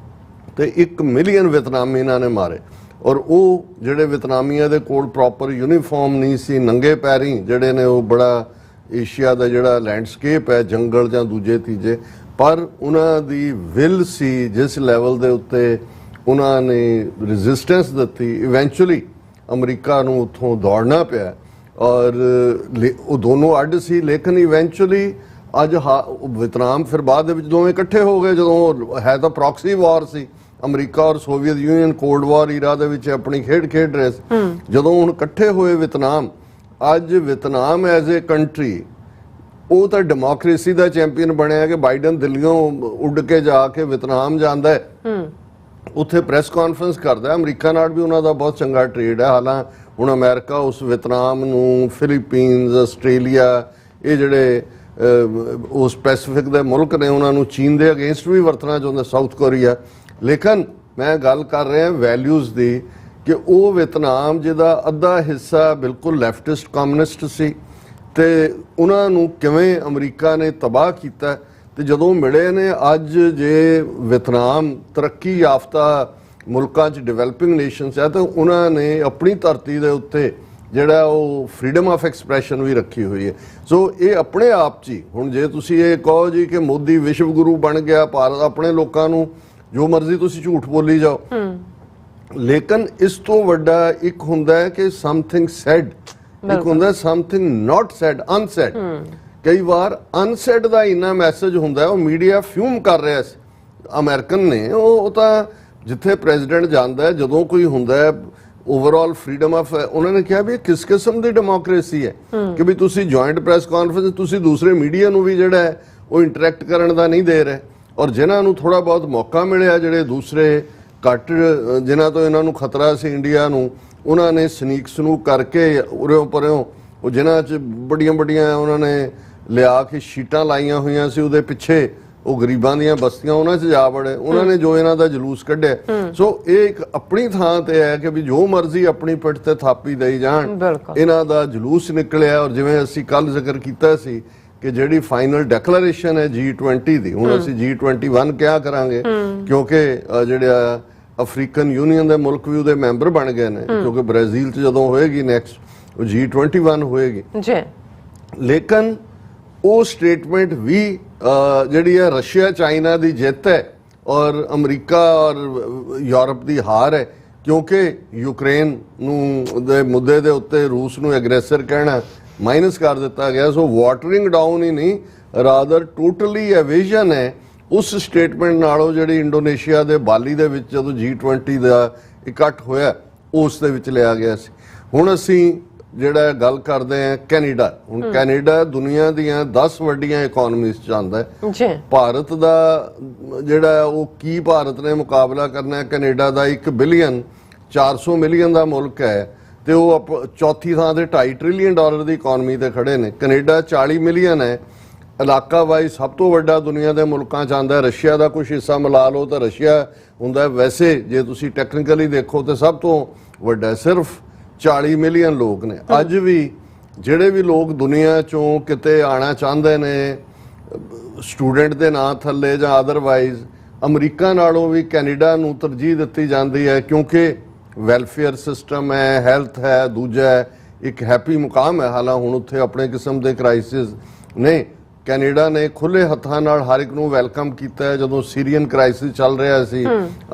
ਤੇ 1 ਮਿਲੀਅਨ ਵੀਅਤਨਾਮੀ ਇਹਨਾਂ ਨੇ ਮਾਰੇ, ਔਰ ਉਹ ਜਿਹੜੇ ਵੀਅਤਨਾਮੀਆਂ ਦੇ ਕੋਲ ਪ੍ਰੋਪਰ ਯੂਨੀਫਾਰਮ ਨਹੀਂ ਸੀ, ਨੰਗੇ ਪੈਰੀ ਜਿਹੜੇ ਨੇ ਉਹ ਬੜਾ ਏਸ਼ੀਆ ਦਾ ਜਿਹੜਾ ਲੈਂਡਸਕੇਪ ਹੈ, ਜੰਗਲ ਜਾਂ ਦੂਜੇ ਤੀਜੇ, ਪਰ ਉਹਨਾਂ ਦੀ ਵਿਲ ਸੀ ਜਿਸ ਲੈਵਲ ਦੇ ਉੱਤੇ ਉਹਨਾਂ ਨੇ ਰੈਜ਼ਿਸਟੈਂਸ ਦਿੱਤੀ, ਇਵੈਂਚੁਅਲੀ ਅਮਰੀਕਾ ਨੂੰ ਉੱਥੋਂ ਦੌੜਨਾ ਪਿਆ। ਔਰ ਉਹ ਦੋਨੋਂ ਅੱਡ ਸੀ, ਲੇਕਿਨ ਇਵੈਂਚੁਅਲੀ ਅੱਜ ਵਿਤਨਾਮ ਫਿਰ ਬਾਅਦ ਦੇ ਵਿੱਚ ਦੋਵੇਂ ਇਕੱਠੇ ਹੋ ਗਏ। ਜਦੋਂ ਹੈ ਤਾਂ ਪ੍ਰੌਕਸੀ ਵਾਰ ਸੀ, ਅਮਰੀਕਾ ਔਰ ਸੋਵੀਅਤ ਯੂਨੀਅਨ ਕੋਲਡ ਵਾਰ ਈਰਾ ਦੇ ਵਿੱਚ ਆਪਣੀ ਖੇਡ ਰਹੇ ਸੀ। ਜਦੋਂ ਹੁਣ ਇਕੱਠੇ ਹੋਏ ਵਿਤਨਾਮ, ਅੱਜ ਵਿਤਨਾਮ ਐਜ਼ ਏ ਕੰਟਰੀ ਉਹ ਤਾਂ ਡੈਮੋਕ੍ਰੇਸੀ ਦਾ ਚੈਂਪੀਅਨ ਬਣਿਆ ਕਿ ਬਾਈਡਨ ਦਿੱਲੀੋਂ ਉੱਡ ਕੇ ਜਾ ਕੇ ਵਿਤਨਾਮ ਜਾਂਦਾ ਹੈ, ਉੱਥੇ ਪ੍ਰੈਸ ਕਾਨਫਰੰਸ ਕਰਦਾ। ਅਮਰੀਕਾ ਨਾਲ ਵੀ ਉਹਨਾਂ ਦਾ ਬਹੁਤ ਚੰਗਾ ਟ੍ਰੇਡ ਹੈ। ਹਾਲਾਂ ਹੁਣ ਅਮਰੀਕਾ ਉਸ ਵਿਤਨਾਮ ਨੂੰ, ਫਿਲੀਪੀਨਸ, ਆਸਟ੍ਰੇਲੀਆ, ਇਹ ਜਿਹੜੇ ਉਸ ਪੈਸੀਫਿਕ ਦੇ ਮੁਲਕ ਨੇ, ਉਹਨਾਂ ਨੂੰ ਚੀਨ ਦੇ ਅਗੇਂਸਟ ਵੀ ਵਰਤਣਾ ਚਾਹੁੰਦਾ, ਸਾਊਥ ਕੋਰੀਆ। ਲੇਕਿਨ ਮੈਂ ਗੱਲ ਕਰ ਰਿਹਾ ਵੈਲਿਊਜ਼ ਦੀ ਕਿ ਉਹ ਵਿਤਨਾਮ ਜਿਹਦਾ ਅੱਧਾ ਹਿੱਸਾ ਬਿਲਕੁਲ ਲੈਫਟਿਸਟ ਕਮਿਊਨਿਸਟ ਸੀ ਤੇ ਉਹਨਾਂ ਨੂੰ ਕਿਵੇਂ ਅਮਰੀਕਾ ਨੇ ਤਬਾਹ ਕੀਤਾ। ਤੇ ਜਦੋਂ ਮਿਲੇ ਨੇ ਅੱਜ, ਜੇ ਵਿਤਨਾਮ ਤਰੱਕੀ ਯਾਫਤਾ ਮੁਲਕਾਂ 'ਚ ਡਿਵੈਲਪਿੰਗ ਨੇਸ਼ਨਸ ਹੈ ਤਾਂ ਉਹਨਾਂ ਨੇ ਆਪਣੀ ਧਰਤੀ ਦੇ ਉੱਤੇ ਜਿਹੜਾ ਉਹ ਫਰੀडम ਆਫ ਐਕਸਪ੍ਰੈਸ਼ਨ ਵੀ ਰੱਖੀ ਹੋਈ ਹੈ। ਸੋ ਇਹ ਆਪਣੇ ਆਪ 'ਚ ਹੀ ਹੁਣ ਜੇ ਤੁਸੀਂ ਇਹ ਕਹੋ ਜੀ ਕਿ ਮੋਦੀ ਵਿਸ਼ਵ ਗੁਰੂ ਬਣ ਗਿਆ, ਭਾਰਤ ਆਪਣੇ ਲੋਕਾਂ ਨੂੰ ਜੋ ਮਰਜ਼ੀ ਤੁਸੀਂ ਝੂਠ ਬੋਲੀ ਜਾਓ, ਲੇਕਿਨ ਇਸ ਤੋਂ ਵੱਡਾ ਇੱਕ ਹੁੰਦਾ ਹੈ ਕਿ ਸਮਥਿੰਗ ਸੈਡ, ਇੱਕ ਹੁੰਦਾ ਸਮਥਿੰਗ ਨਾਟ ਸੈਡ, ਅਨਸੈਡ। ਕਈ ਵਾਰ ਅਨਸੈਡ ਦਾ ਇੰਨਾ ਮੈਸੇਜ ਹੁੰਦਾ, ਉਹ ਮੀਡੀਆ ਫਿਊਮ ਕਰ ਰਿਹਾ ਸੀ ਅਮਰੀਕਨ ਨੇ। ਉਹ ਤਾਂ ਜਿੱਥੇ ਪ੍ਰੈਜ਼ੀਡੈਂਟ ਜਾਂਦਾ ਹੈ, ਜਦੋਂ ਕੋਈ ਹੁੰਦਾ ਹੈ ਓਵਰਆਲ ਫਰੀडम ਆਫ, ਉਹਨਾਂ ਨੇ ਕਿਹਾ ਵੀ ਕਿਸ ਕਿਸਮ ਦੀ ਡੈਮੋਕ੍ਰੇਸੀ ਹੈ ਕਿ ਵੀ ਤੁਸੀਂ ਜੁਆਇੰਟ ਪ੍ਰੈਸ ਕਾਨਫਰੰਸ ਤੁਸੀਂ ਦੂਸਰੇ ਮੀਡੀਆ ਨੂੰ ਵੀ ਜਿਹੜਾ ਹੈ ਉਹ ਇੰਟਰੈਕਟ ਕਰਨ ਦਾ ਨਹੀਂ ਦੇ ਰਹੇ। ਔਰ ਜਿਨ੍ਹਾਂ ਨੂੰ ਥੋੜਾ ਬਹੁਤ ਮੌਕਾ ਮਿਲਿਆ, ਜਿਹੜੇ ਦੂਸਰੇ ਘੱਟ ਜਿਨ੍ਹਾਂ ਤੋਂ ਇਹਨਾਂ ਨੂੰ ਖਤਰਾ ਸੀ ਇੰਡੀਆ ਨੂੰ, ਉਹਨਾਂ ਨੇ ਸਨੂਕ ਕਰਕੇ ਉਰਿਓਂ ਪਰਿਓਂ ਉਹ ਜਿਨ੍ਹਾਂ 'ਚ ਬੜੀਆਂ ਉਹਨਾਂ ਨੇ ਲਿਆ ਕੇ ਸ਼ੀਟਾਂ ਲਾਈਆਂ ਹੋਈਆਂ ਸੀ, ਉਹਦੇ ਪਿੱਛੇ ਉਹ ਗਰੀਬਾਂ ਦੀਆਂ ਬਸਤੀਆਂ ਉਹਨਾਂ 'ਚ ਜਾ ਵੜੇ। ਉਹਨਾਂ ਨੇ ਜੋ ਇਹਨਾਂ ਦਾ ਜਲੂਸ ਕੱਢਿਆ। ਸੋ ਇਹ ਇੱਕ ਆਪਣੀ ਥਾਂ ਤੇ ਹੈ ਕਿ ਵੀ ਜੋ ਮਰਜ਼ੀ ਆਪਣੀ ਪਿੱਠ ਤੇ ਥਾਪੀ ਦੇਈ ਜਾਣ, ਇਹਨਾਂ ਦਾ ਜਲੂਸ ਨਿਕਲਿਆ। ਔਰ ਜਿਵੇਂ ਅਸੀਂ ਕੱਲ ਜ਼ਿਕਰ ਕੀਤਾ ਸੀ ਕਿ ਜਿਹੜੀ ਫਾਈਨਲ ਡੈਕਲੇਰੇਸ਼ਨ ਹੈ G20 ਦੀ, ਹੁਣ ਅਸੀਂ G21 ਕਿਹਾ ਕਰਾਂਗੇ ਕਿਉਂਕਿ ਜਿਹੜਾ ਅਫਰੀਕਨ ਯੂਨੀਅਨ ਦੇ ਮੁਲਕ ਵੀ ਉਹਦੇ ਮੈਂਬਰ ਬਣ ਗਏ ਨੇ, ਕਿਉਂਕਿ ਬ੍ਰਾਜ਼ੀਲ 'ਚ ਜਦੋਂ ਹੋਏਗੀ ਨੈਕਸਟ ਉਹ G21 ਹੋਏਗੀ ਜੀ। ਲੇਕਿਨ ਉਹ ਸਟੇਟਮੈਂਟ ਵੀ ਜਿਹੜੀ ਹੈ ਰਸ਼ੀਆ ਚਾਈਨਾ ਦੀ ਜਿੱਤ ਹੈ ਔਰ ਅਮਰੀਕਾ ਔਰ ਯੂਰਪ ਦੀ ਹਾਰ ਹੈ, ਕਿਉਂਕਿ ਯੂਕਰੇਨ ਨੂੰ ਦੇ ਮੁੱਦੇ ਦੇ ਉੱਤੇ ਰੂਸ ਨੂੰ ਐਗਰੈਸਰ ਕਹਿਣਾ ਮਾਈਨਸ ਕਰ ਦਿੱਤਾ ਗਿਆ। ਸੋ ਵਾਟਰਿੰਗ ਡਾਊਨ ਹੀ ਨਹੀਂ, ਰਾਦਰ ਟੋਟਲੀ ਐਵੇਜ਼ਨ ਹੈ ਉਸ ਸਟੇਟਮੈਂਟ ਨਾਲੋਂ ਜਿਹੜੀ ਇੰਡੋਨੇਸ਼ੀਆ ਦੇ ਬਾਲੀ ਦੇ ਵਿੱਚ ਜਦੋਂ G20 ਦਾ ਇਕੱਠ ਹੋਇਆ ਉਸ ਦੇ ਵਿੱਚ ਲਿਆ ਗਿਆ ਸੀ। ਹੁਣ ਅਸੀਂ ਜਿਹੜਾ ਗੱਲ ਕਰਦੇ ਆ ਕੈਨੇਡਾ। ਹੁਣ ਕੈਨੇਡਾ ਦੁਨੀਆ ਦੀਆਂ 10 ਵੱਡੀਆਂ ਇਕਨੋਮੀਜ਼ ਚ ਆਉਂਦਾ ਹੈ। ਭਾਰਤ ਦਾ ਜਿਹੜਾ ਉਹ ਕੀ ਭਾਰਤ ਨੇ ਮੁਕਾਬਲਾ ਕਰਨਾ ਹੈ ਕੈਨੇਡਾ ਦਾ, 1 ਬਿਲੀਅਨ 400 ਮਿਲੀਅਨ ਦਾ ਮੁਲਕ ਹੈ ਤੇ ਉਹ ਚੌਥੀ ਥਾਂ ਤੇ $2.5 ਟ੍ਰਿਲੀਅਨ ਦੀ ਇਕਨੋਮੀ ਤੇ ਖੜੇ ਨੇ। ਕੈਨੇਡਾ 40 ਮਿਲੀਅਨ ਹੈ, ਇਲਾਕਾ ਵਾਈਜ਼ ਸਭ ਤੋਂ ਵੱਡਾ ਦੁਨੀਆ ਦੇ ਮੁਲਕਾਂ 'ਚ ਆਉਂਦਾ। ਰਸ਼ੀਆ ਦਾ ਕੁਝ ਹਿੱਸਾ ਮਿਲਾ ਲਓ ਤਾਂ ਰਸ਼ੀਆ ਹੁੰਦਾ, ਵੈਸੇ ਜੇ ਤੁਸੀਂ ਟੈਕਨੀਕਲੀ ਦੇਖੋ ਤਾਂ ਸਭ ਤੋਂ ਵੱਡਾ। ਸਿਰਫ 40 ਮਿਲੀਅਨ ਲੋਕ ਨੇ। ਅੱਜ ਵੀ ਜਿਹੜੇ ਵੀ ਲੋਕ ਦੁਨੀਆ 'ਚੋਂ ਕਿਤੇ ਆਉਣਾ ਚਾਹੁੰਦੇ ਨੇ ਸਟੂਡੈਂਟ ਦੇ ਨਾਂ ਥੱਲੇ ਜਾਂ ਅਦਰਵਾਈਜ਼, ਅਮਰੀਕਾ ਨਾਲੋਂ ਵੀ ਕੈਨੇਡਾ ਨੂੰ ਤਰਜੀਹ ਦਿੱਤੀ ਜਾਂਦੀ ਹੈ ਕਿਉਂਕਿ ਵੈਲਫੇਅਰ ਸਿਸਟਮ ਹੈ, ਹੈਲਥ ਹੈ, ਦੂਜਾ ਇੱਕ ਹੈਪੀ ਮੁਕਾਮ ਹੈ। ਹਾਲਾਂ ਹੁਣ ਉੱਥੇ ਆਪਣੇ ਕਿਸਮ ਦੇ ਕ੍ਰਾਈਸਿਸ ਨੇ। ਕੈਨੇਡਾ ਨੇ ਖੁੱਲੇ ਹੱਥਾਂ ਨਾਲ ਹਰ ਇੱਕ ਨੂੰ ਵੈਲਕਮ ਕੀਤਾ ਹੈ। ਜਦੋਂ ਸੀਰੀਅਨ ਕ੍ਰਾਈਸਿਸ ਚੱਲ ਰਿਹਾ ਸੀ,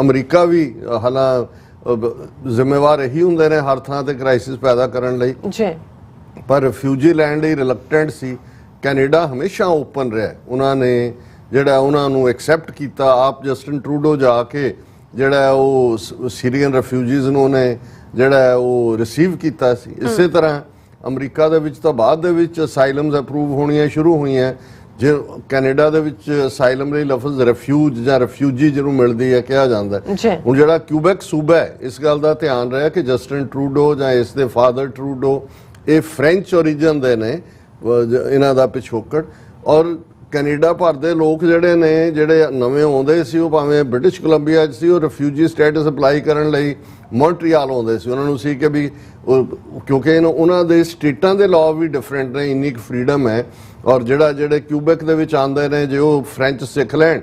ਅਮਰੀਕਾ ਵੀ ਹਾਲਾਂ ਜ਼ਿੰਮੇਵਾਰ ਇਹੀ ਹੁੰਦੇ ਨੇ ਹਰ ਥਾਂ ਤੇ ਕ੍ਰਾਈਸਿਸ ਪੈਦਾ ਕਰਨ ਲਈ, ਪਰ ਰਿਫਿਊਜੀ ਲੈਣ ਲਈ ਰਿਲੈਕਟੈਂਟ ਸੀ। ਕੈਨੇਡਾ ਹਮੇਸ਼ਾ ਓਪਨ ਰਿਹਾ, ਉਹਨਾਂ ਨੇ ਜਿਹੜਾ ਉਹਨਾਂ ਨੂੰ ਐਕਸੈਪਟ ਕੀਤਾ। ਆਪ ਜਸਟਿਨ ਟਰੂਡੋ ਜਾ ਕੇ ਜਿਹੜਾ ਉਹ ਸੀਰੀਅਨ ਰਿਫਿਊਜੀਜ਼ ਨੂੰ ਉਹਨੇ ਜਿਹੜਾ ਉਹ ਰਿਸੀਵ ਕੀਤਾ ਸੀ। ਇਸੇ ਤਰ੍ਹਾਂ ਅਮਰੀਕਾ ਦੇ ਵਿੱਚ ਤਾਂ ਬਾਅਦ ਦੇ ਵਿੱਚ ਅਸਾਈਲਮਸ ਅਪਰੂਵ ਹੋਣੀਆਂ ਸ਼ੁਰੂ ਹੋਈਆਂ। ਜੇ ਕੈਨੇਡਾ ਦੇ ਵਿੱਚ ਅਸਾਈਲਮ ਲਈ ਲਫ਼ਜ਼ ਰਿਫਿਊਜ ਜਾਂ ਰਿਫਿਊਜੀ ਜਿਹਨੂੰ ਮਿਲਦੀ ਹੈ ਕਿਹਾ ਜਾਂਦਾ। ਹੁਣ ਜਿਹੜਾ ਕਿਊਬੈਕ ਸੂਬਾ ਹੈ, ਇਸ ਗੱਲ ਦਾ ਧਿਆਨ ਰਿਹਾ ਕਿ ਜਸਟਿਨ ਟਰੂਡੋ ਜਾਂ ਇਸ ਦੇ ਫਾਦਰ ਟਰੂਡੋ ਇਹ ਫ੍ਰੈਂਚ ਓਰੀਜਨ ਦੇ ਨੇ, ਇਹਨਾਂ ਦਾ ਪਿਛੋਕੜ। ਔਰ ਕੈਨੇਡਾ ਭਰ ਦੇ ਲੋਕ ਜਿਹੜੇ ਨੇ, ਜਿਹੜੇ ਨਵੇਂ ਆਉਂਦੇ ਸੀ, ਉਹ ਭਾਵੇਂ ਬ੍ਰਿਟਿਸ਼ ਕੋਲੰਬੀਆ 'ਚ ਸੀ, ਉਹ ਰਿਫਿਊਜੀ ਸਟੇਟਸ ਅਪਲਾਈ ਕਰਨ ਲਈ ਮੌਂਟਰੀਆਲ ਆਉਂਦੇ ਸੀ। ਉਹਨਾਂ ਨੂੰ ਸੀ ਕਿ ਵੀ ਕਿਉਂਕਿ ਉਹਨਾਂ ਦੇ ਸਟੇਟਾਂ ਦੇ ਲਾਅ ਵੀ ਡਿਫਰੈਂਟ ਨੇ, ਇੰਨੀ ਕੁ ਫਰੀडम ਹੈ। ਔਰ ਜਿਹੜੇ ਕਿਊਬੈਕ ਦੇ ਵਿੱਚ ਆਉਂਦੇ ਨੇ, ਜੇ ਉਹ ਫ੍ਰੈਂਚ ਸਿੱਖ ਲੈਣ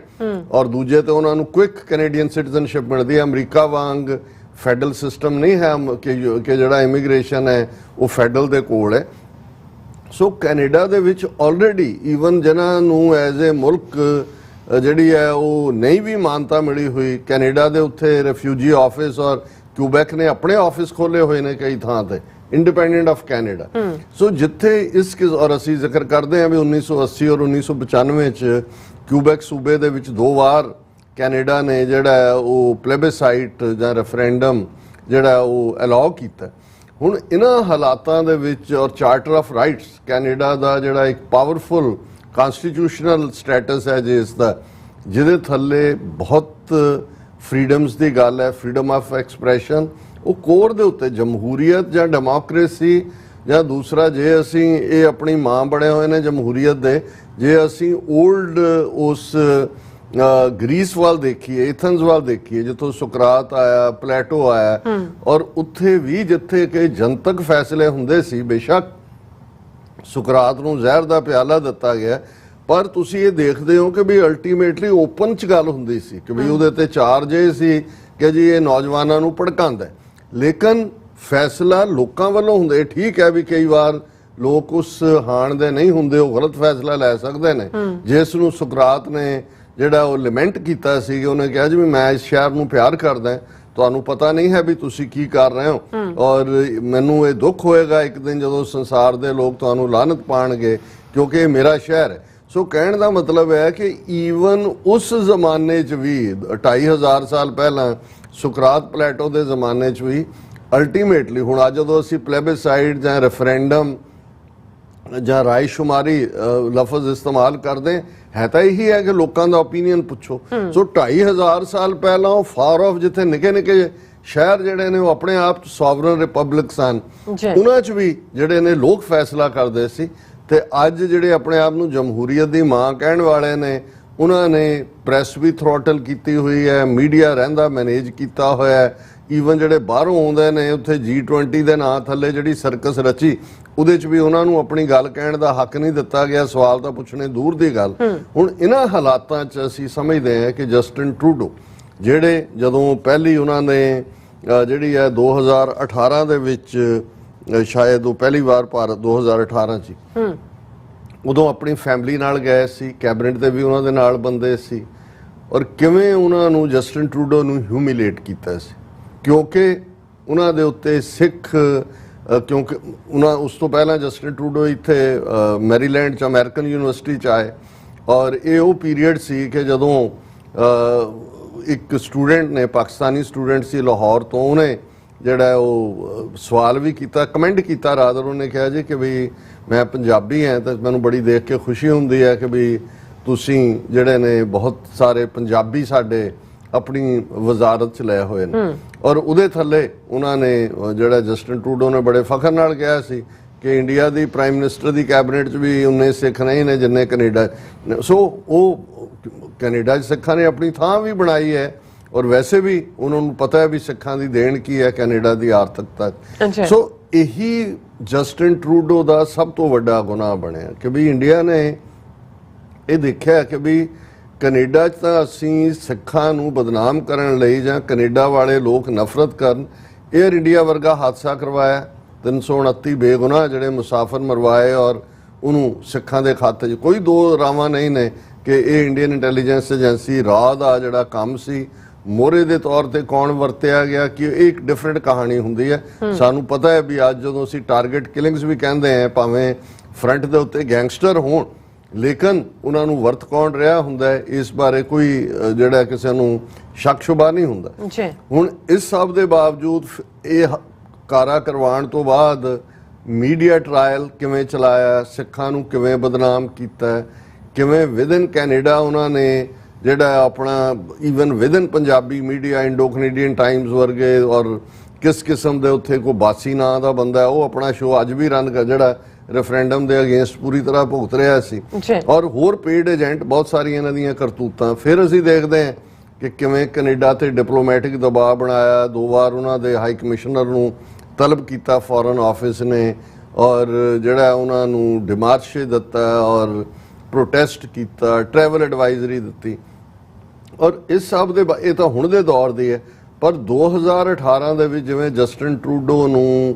ਔਰ ਦੂਜੇ ਤੇ ਉਹਨਾਂ ਨੂੰ ਕੁਇਕ ਕੈਨੇਡੀਅਨ ਸਿਟੀਜ਼ਨਸ਼ਿਪ ਮਿਲਦੀ ਹੈ। ਅਮਰੀਕਾ ਵਾਂਗ ਫੈਡਰਲ ਸਿਸਟਮ ਨਹੀਂ ਹੈ ਕਿ ਜਿਹੜਾ ਇਮੀਗ੍ਰੇਸ਼ਨ ਹੈ ਉਹ ਫੈਡਰਲ ਦੇ ਕੋਲ ਹੈ। ਸੋ ਕੈਨੇਡਾ ਦੇ ਵਿੱਚ ਆਲਰੇਡੀ ਈਵਨ ਜਿਨ੍ਹਾਂ ਨੂੰ ਐਜ਼ ਏ ਮੁਲਕ ਜਿਹੜੀ ਹੈ ਉਹ ਨਹੀਂ ਵੀ ਮਾਨਤਾ ਮਿਲੀ ਹੋਈ, ਕੈਨੇਡਾ ਦੇ ਉੱਥੇ ਰਿਫਿਊਜੀ ਆਫਿਸ ਔਰ ਕਿਊਬੈਕ ਨੇ ਆਪਣੇ ਆਫਿਸ ਖੋਲੇ ਹੋਏ ਨੇ ਕਈ ਥਾਂ ਤੇ ਇੰਡੀਪੈਂਡੈਂਟ ਆਫ ਕੈਨੇਡਾ। ਸੋ ਜਿੱਥੇ ਇਸ ਔਰ ਅਸੀਂ ਜ਼ਿਕਰ ਕਰਦੇ ਹਾਂ ਵੀ 1980 ਔਰ 1995 ਚ ਕਿਊਬੈਕ ਸੂਬੇ ਦੇ ਵਿੱਚ 2 ਵਾਰ ਕੈਨੇਡਾ ਨੇ ਜਿਹੜਾ ਉਹ ਪਲੇਬਸਾਈਟ ਜਾਂ ਰੈਫਰੈਂਡਮ ਜਿਹੜਾ ਉਹ ਅਲਾਉ ਕੀਤਾ। ਹੁਣ ਇਹਨਾਂ ਹਾਲਾਤਾਂ ਦੇ ਵਿੱਚ ਔਰ ਚਾਰਟਰ ਆਫ ਰਾਈਟਸ ਕੈਨੇਡਾ ਦਾ ਜਿਹੜਾ ਇੱਕ ਪਾਵਰਫੁਲ ਕਨਸਟੀਟਿਊਸ਼ਨਲ ਸਟੇਟਸ ਹੈ ਜਿਸ ਦਾ, ਜਿਹਦੇ ਥੱਲੇ ਬਹੁਤ ਫਰੀडम्स ਦੀ ਗੱਲ ਹੈ, ਫਰੀडम ਆਫ ਐਕਸਪ੍ਰੈਸ਼ਨ, ਉਹ ਕੋਰ ਦੇ ਉੱਤੇ ਜਮਹੂਰੀਅਤ ਜਾਂ ਡੈਮੋਕ੍ਰੇਸੀ ਜਾਂ ਦੂਸਰਾ ਜੇ ਅਸੀਂ ਇਹ ਆਪਣੀ ਮਾਂ ਬਣੇ ਹੋਏ ਨੇ ਜਮਹੂਰੀਅਤ ਦੇ, ਜੇ ਅਸੀਂ ਓਲਡ ਉਸ ਗ੍ਰੀਸ ਵੱਲ ਦੇਖੀਏ, ਐਥਨਸ ਵੱਲ ਦੇਖੀਏ ਜਿੱਥੋਂ ਸੁਕਰਾਤ ਆਇਆ, ਪਲੇਟੋ ਆਇਆ, ਔਰ ਉੱਥੇ ਵੀ ਜਿੱਥੇ ਕਿ ਜਨਤਕ ਫੈਸਲੇ ਹੁੰਦੇ ਸੀ, ਬੇਸ਼ੱਕ ਸੁਕਰਾਤ ਨੂੰ ਜ਼ਹਿਰ ਦਾ ਪਿਆਲਾ ਦਿੱਤਾ ਗਿਆ, ਪਰ ਤੁਸੀਂ ਇਹ ਦੇਖਦੇ ਹੋ ਕਿ ਵੀ ਅਲਟੀਮੇਟਲੀ ਓਪਨ ਚ ਗੱਲ ਹੁੰਦੀ ਸੀ ਕਿ ਵੀ ਉਹਦੇ ਤੇ ਚਾਰਜ ਇਹ ਸੀ ਕਿ ਜੀ ਇਹ ਨੌਜਵਾਨਾਂ ਨੂੰ ਭੜਕਾਉਂਦਾ, ਲੇਕਿਨ ਫੈਸਲਾ ਲੋਕਾਂ ਵੱਲੋਂ ਹੁੰਦਾ। ਠੀਕ ਹੈ ਵੀ ਕਈ ਵਾਰ ਲੋਕ ਉਸ ਹਾਣ ਦੇ ਨਹੀਂ ਹੁੰਦੇ, ਉਹ ਗਲਤ ਫੈਸਲਾ ਲੈ ਸਕਦੇ ਨੇ, ਜਿਸ ਨੂੰ ਸੁਕਰਾਤ ਨੇ ਜਿਹੜਾ ਉਹ ਲਿਮੈਂਟ ਕੀਤਾ ਸੀ, ਉਹਨੇ ਕਿਹਾ ਜੀ ਵੀ ਮੈਂ ਇਸ ਸ਼ਹਿਰ ਨੂੰ ਪਿਆਰ ਕਰਦਾ, ਤੁਹਾਨੂੰ ਪਤਾ ਨਹੀਂ ਹੈ ਵੀ ਤੁਸੀਂ ਕੀ ਕਰ ਰਹੇ ਹੋ, ਔਰ ਮੈਨੂੰ ਇਹ ਦੁੱਖ ਹੋਏਗਾ ਇੱਕ ਦਿਨ ਜਦੋਂ ਸੰਸਾਰ ਦੇ ਲੋਕ ਤੁਹਾਨੂੰ ਲਾਹਨਤ ਪਾਣਗੇ ਕਿਉਂਕਿ ਇਹ ਮੇਰਾ ਸ਼ਹਿਰ ਹੈ। ਸੋ ਕਹਿਣ ਦਾ ਮਤਲਬ ਹੈ ਕਿ ਈਵਨ ਉਸ ਜ਼ਮਾਨੇ 'ਚ ਵੀ 2500 ਸਾਲ ਪਹਿਲਾਂ ਸੁਕਰਾਤ ਪਲੇਟੋ ਦੇ ਜ਼ਮਾਨੇ 'ਚ ਵੀ ਅਲਟੀਮੇਟਲੀ ਹੁਣ ਅੱਜ ਜਦੋਂ ਅਸੀਂ ਪਲੇਬਸਾਈਡ ਜਾਂ ਰੈਫਰੈਂਡਮ ਜਾਂ ਰਾਏਸ਼ੁਮਾਰੀ ਲਫ਼ਜ਼ ਇਸਤੇਮਾਲ ਕਰਦੇ ਹੈ ਤਾਂ ਇਹੀ ਹੈ ਕਿ ਲੋਕਾਂ ਦਾ ਓਪੀਨੀਅਨ ਪੁੱਛੋ। ਸੋ 2500 ਸਾਲ ਪਹਿਲਾਂ ਉਹ ਫਾਰ ਆਫ ਜਿੱਥੇ ਨਿੱਕੇ ਨਿੱਕੇ ਸ਼ਹਿਰ ਜਿਹੜੇ ਨੇ ਉਹ ਆਪਣੇ ਆਪ ਸੋਵਰਨ ਰਿਪਬਲਿਕ ਸਨ, ਉਹਨਾਂ 'ਚ ਵੀ ਜਿਹੜੇ ਨੇ ਲੋਕ ਫੈਸਲਾ ਕਰਦੇ ਸੀ। ਤੇ ਅੱਜ ਜਿਹੜੇ ਆਪਣੇ ਆਪ ਨੂੰ ਜਮਹੂਰੀਅਤ ਦੀ ਮਾਂ ਕਹਿਣ ਵਾਲੇ ਨੇ, ਉਹਨਾਂ ਨੇ ਪ੍ਰੈਸ ਵੀ ਥ੍ਰੋਟਲ ਕੀਤੀ ਹੋਈ ਹੈ, ਮੀਡੀਆ ਰਹਿੰਦਾ ਮੈਨੇਜ ਕੀਤਾ ਹੋਇਆ ਹੈ, ਈਵਨ ਜਿਹੜੇ ਬਾਹਰੋਂ ਆਉਂਦੇ ਨੇ ਉੱਥੇ G20 ਦੇ ਨਾਂ ਥੱਲੇ ਜਿਹੜੀ ਸਰਕਸ ਰਚੀ ਉਹਦੇ 'ਚ ਵੀ ਉਹਨਾਂ ਨੂੰ ਆਪਣੀ ਗੱਲ ਕਹਿਣ ਦਾ ਹੱਕ ਨਹੀਂ ਦਿੱਤਾ ਗਿਆ, ਸਵਾਲ ਤਾਂ ਪੁੱਛਣੇ ਦੂਰ ਦੀ ਗੱਲ। ਹੁਣ ਇਹਨਾਂ ਹਾਲਾਤਾਂ 'ਚ ਅਸੀਂ ਸਮਝਦੇ ਹਾਂ ਕਿ ਜਸਟਿਨ ਟਰੂਡੋ ਜਿਹੜੇ ਜਦੋਂ ਪਹਿਲੀ ਉਹਨਾਂ ਨੇ ਜਿਹੜੀ ਹੈ 2018 ਦੇ ਵਿੱਚ ਸ਼ਾਇਦ ਉਹ ਪਹਿਲੀ ਵਾਰ ਭਾਰਤ 2018 ਚ ਉਦੋਂ ਆਪਣੀ ਫੈਮਿਲੀ ਨਾਲ ਗਏ ਸੀ, ਕੈਬਨਿਟ ਦੇ ਵੀ ਉਹਨਾਂ ਦੇ ਨਾਲ ਬੰਦੇ ਸੀ, ਔਰ ਕਿਵੇਂ ਉਹਨਾਂ ਨੂੰ ਜਸਟਿਨ ਟਰੂਡੋ ਨੂੰ ਹਿਊਮਿਲੇਟ ਕੀਤਾ ਸੀ ਕਿਉਂਕਿ ਉਹਨਾਂ ਦੇ ਉੱਤੇ ਸਿੱਖ ਕਿਉਂਕਿ ਉਹਨਾਂ ਉਸ ਤੋਂ ਪਹਿਲਾਂ ਜਸਟਿਨ ਟਰੂਡੋ ਇੱਥੇ ਮੈਰੀਲੈਂਡ ਚ ਅਮਰੀਕਨ ਯੂਨੀਵਰਸਿਟੀ ਚ ਆਏ, ਔਰ ਇਹ ਉਹ ਪੀਰੀਅਡ ਸੀ ਕਿ ਜਦੋਂ ਇੱਕ ਸਟੂਡੈਂਟ ਨੇ, ਪਾਕਿਸਤਾਨੀ ਸਟੂਡੈਂਟ ਸੀ ਲਾਹੌਰ ਤੋਂ, ਉਹਨੇ ਜਿਹੜਾ ਉਹ ਸਵਾਲ ਵੀ ਕੀਤਾ, ਕਮੈਂਟ ਕੀਤਾ ਰਾਦਰ, ਉਹਨੇ ਕਿਹਾ ਜੀ ਕਿ ਵੀ ਮੈਂ ਪੰਜਾਬੀ ਹਾਂ ਤਾਂ ਮੈਨੂੰ ਬੜੀ ਦੇਖ ਕੇ ਖੁਸ਼ੀ ਹੁੰਦੀ ਹੈ ਕਿ ਵੀ ਤੁਸੀਂ ਜਿਹੜੇ ਨੇ ਬਹੁਤ ਸਾਰੇ ਪੰਜਾਬੀ ਸਾਡੇ ਆਪਣੀ ਵਜ਼ਾਰਤ 'ਚ ਲਏ ਹੋਏ ਨੇ। ਔਰ ਉਹਦੇ ਥੱਲੇ ਉਹਨਾਂ ਨੇ ਜਿਹੜਾ ਜਸਟਿਨ ਟਰੂਡੋ ਨੇ ਬੜੇ ਫਖਰ ਨਾਲ ਕਿਹਾ ਸੀ ਕਿ ਇੰਡੀਆ ਦੀ ਪ੍ਰਾਈਮ ਮਿਨਿਸਟਰ ਦੀ ਕੈਬਨਿਟ 'ਚ ਵੀ ਉਨੇ ਸਿੱਖ ਨਹੀਂ ਨੇ ਜਿੰਨੇ ਕੈਨੇਡਾ। ਸੋ ਉਹ ਕੈਨੇਡਾ 'ਚ ਸਿੱਖਾਂ ਨੇ ਆਪਣੀ ਥਾਂ ਵੀ ਬਣਾਈ ਹੈ, ਔਰ ਵੈਸੇ ਵੀ ਉਹਨਾਂ ਨੂੰ ਪਤਾ ਹੈ ਵੀ ਸਿੱਖਾਂ ਦੀ ਦੇਣ ਕੀ ਹੈ ਕੈਨੇਡਾ ਦੀ ਆਰਥਿਕਤਾ। ਸੋ ਇਹੀ ਜਸਟਿਨ ਟਰੂਡੋ ਦਾ ਸਭ ਤੋਂ ਵੱਡਾ ਗੁਨਾਹ ਬਣਿਆ ਕਿ ਵੀ ਇੰਡੀਆ ਨੇ ਇਹ ਦੇਖਿਆ ਕਿ ਵੀ ਕੈਨੇਡਾ 'ਚ ਤਾਂ ਅਸੀਂ ਸਿੱਖਾਂ ਨੂੰ ਬਦਨਾਮ ਕਰਨ ਲਈ ਜਾਂ ਕੈਨੇਡਾ ਵਾਲੇ ਲੋਕ ਨਫ਼ਰਤ ਕਰਨ, ਏਅਰ ਇੰਡੀਆ ਵਰਗਾ ਹਾਦਸਾ ਕਰਵਾਇਆ, 329 ਬੇਗੁਨਾਹ ਜਿਹੜੇ ਮੁਸਾਫਰ ਮਰਵਾਏ, ਔਰ ਉਹਨੂੰ ਸਿੱਖਾਂ ਦੇ ਖਾਤੇ 'ਚ ਕੋਈ ਦੋ ਰਾਵਾਂ ਨਹੀਂ ਨੇ ਕਿ ਇਹ ਇੰਡੀਅਨ ਇੰਟੈਲੀਜੈਂਸ ਏਜੰਸੀ ਰਾਹ ਦਾ ਜਿਹੜਾ ਕੰਮ ਸੀ ਮੋਹਰੇ ਦੇ ਤੌਰ ਤੇ ਕੌਣ ਵਰਤਿਆ ਗਿਆ ਕਿ ਇਹ ਇੱਕ ਡਿਫਰੈਂਟ ਕਹਾਣੀ ਹੁੰਦੀ ਹੈ। ਸਾਨੂੰ ਪਤਾ ਹੈ ਵੀ ਅੱਜ ਜਦੋਂ ਅਸੀਂ ਟਾਰਗੇਟ ਕਿਲਿੰਗਸ ਵੀ ਕਹਿੰਦੇ ਆ, ਭਾਵੇਂ ਫਰੰਟ ਦੇ ਉੱਤੇ ਗੈਂਗਸਟਰ ਹੋਣ, ਲੇਕਿਨ ਉਹਨਾਂ ਨੂੰ ਵਰਤ ਕੌਣ ਰਿਹਾ ਹੁੰਦਾ ਹੈ ਇਸ ਬਾਰੇ ਕੋਈ ਜਿਹੜਾ ਕਿਸੇ ਨੂੰ ਸ਼ੱਕ ਸ਼ੁਬਾ ਨਹੀਂ ਹੁੰਦਾ। ਹੁਣ ਇਸ ਸਭ ਦੇ ਬਾਵਜੂਦ ਇਹ ਕਾਰਾ ਕਰਵਾਉਣ ਤੋਂ ਬਾਅਦ ਮੀਡੀਆ ਟ੍ਰਾਇਲ ਕਿਵੇਂ ਚਲਾਇਆ, ਸਿੱਖਾਂ ਨੂੰ ਕਿਵੇਂ ਬਦਨਾਮ ਕੀਤਾ, ਕਿਵੇਂ ਵਿਦਨ ਕੈਨੇਡਾ ਉਹਨਾਂ ਨੇ ਜਿਹੜਾ ਆਪਣਾ even within Punjabi media, Indo Canadian Times ਵਰਗੇ, ਔਰ ਕਿਸ ਕਿਸਮ ਦੇ ਉੱਥੇ ਕੋਈ ਬਾਸੀ ਨਾਂ ਦਾ ਬੰਦਾ ਉਹ ਆਪਣਾ ਸ਼ੋਅ ਅੱਜ ਵੀ ਰਨ ਕਰ ਜਿਹੜਾ ਰੈਫਰੈਂਡਮ ਦੇ ਅਗੇਂਸਟ ਪੂਰੀ ਤਰ੍ਹਾਂ ਭੁਗਤ ਰਿਹਾ ਸੀ, ਔਰ ਹੋਰ ਪੇਡ ਏਜੰਟ ਬਹੁਤ ਸਾਰੀਆਂ ਇਹਨਾਂ ਦੀਆਂ ਕਰਤੂਤਾਂ। ਫਿਰ ਅਸੀਂ ਦੇਖਦੇ ਹਾਂ ਕਿ ਕਿਵੇਂ ਕੈਨੇਡਾ ਤੇ ਡਿਪਲੋਮੈਟਿਕ ਦਬਾਅ ਬਣਾਇਆ, 2 ਵਾਰ ਉਹਨਾਂ ਦੇ ਹਾਈ ਕਮਿਸ਼ਨਰ ਨੂੰ ਤਲਬ ਕੀਤਾ ਫੋਰਨ ਆਫਿਸ ਨੇ, ਔਰ ਜਿਹੜਾ ਉਹਨਾਂ ਨੂੰ ਡਿਮਾਰਸ਼ੇ ਦਿੱਤਾ ਔਰ ਪ੍ਰੋਟੈਸਟ ਕੀਤਾ, ਟਰੈਵਲ ਐਡਵਾਈਜ਼ਰੀ ਦਿੱਤੀ। ਔਰ ਇਸ ਸਭ ਦੇ ਇਹ ਤਾਂ ਹੁਣ ਦੇ ਦੌਰ ਦੀ ਹੈ, ਪਰ 2018 ਦੇ ਵਿੱਚ ਜਿਵੇਂ ਜਸਟਿਨ ਟਰੂਡੋ ਨੂੰ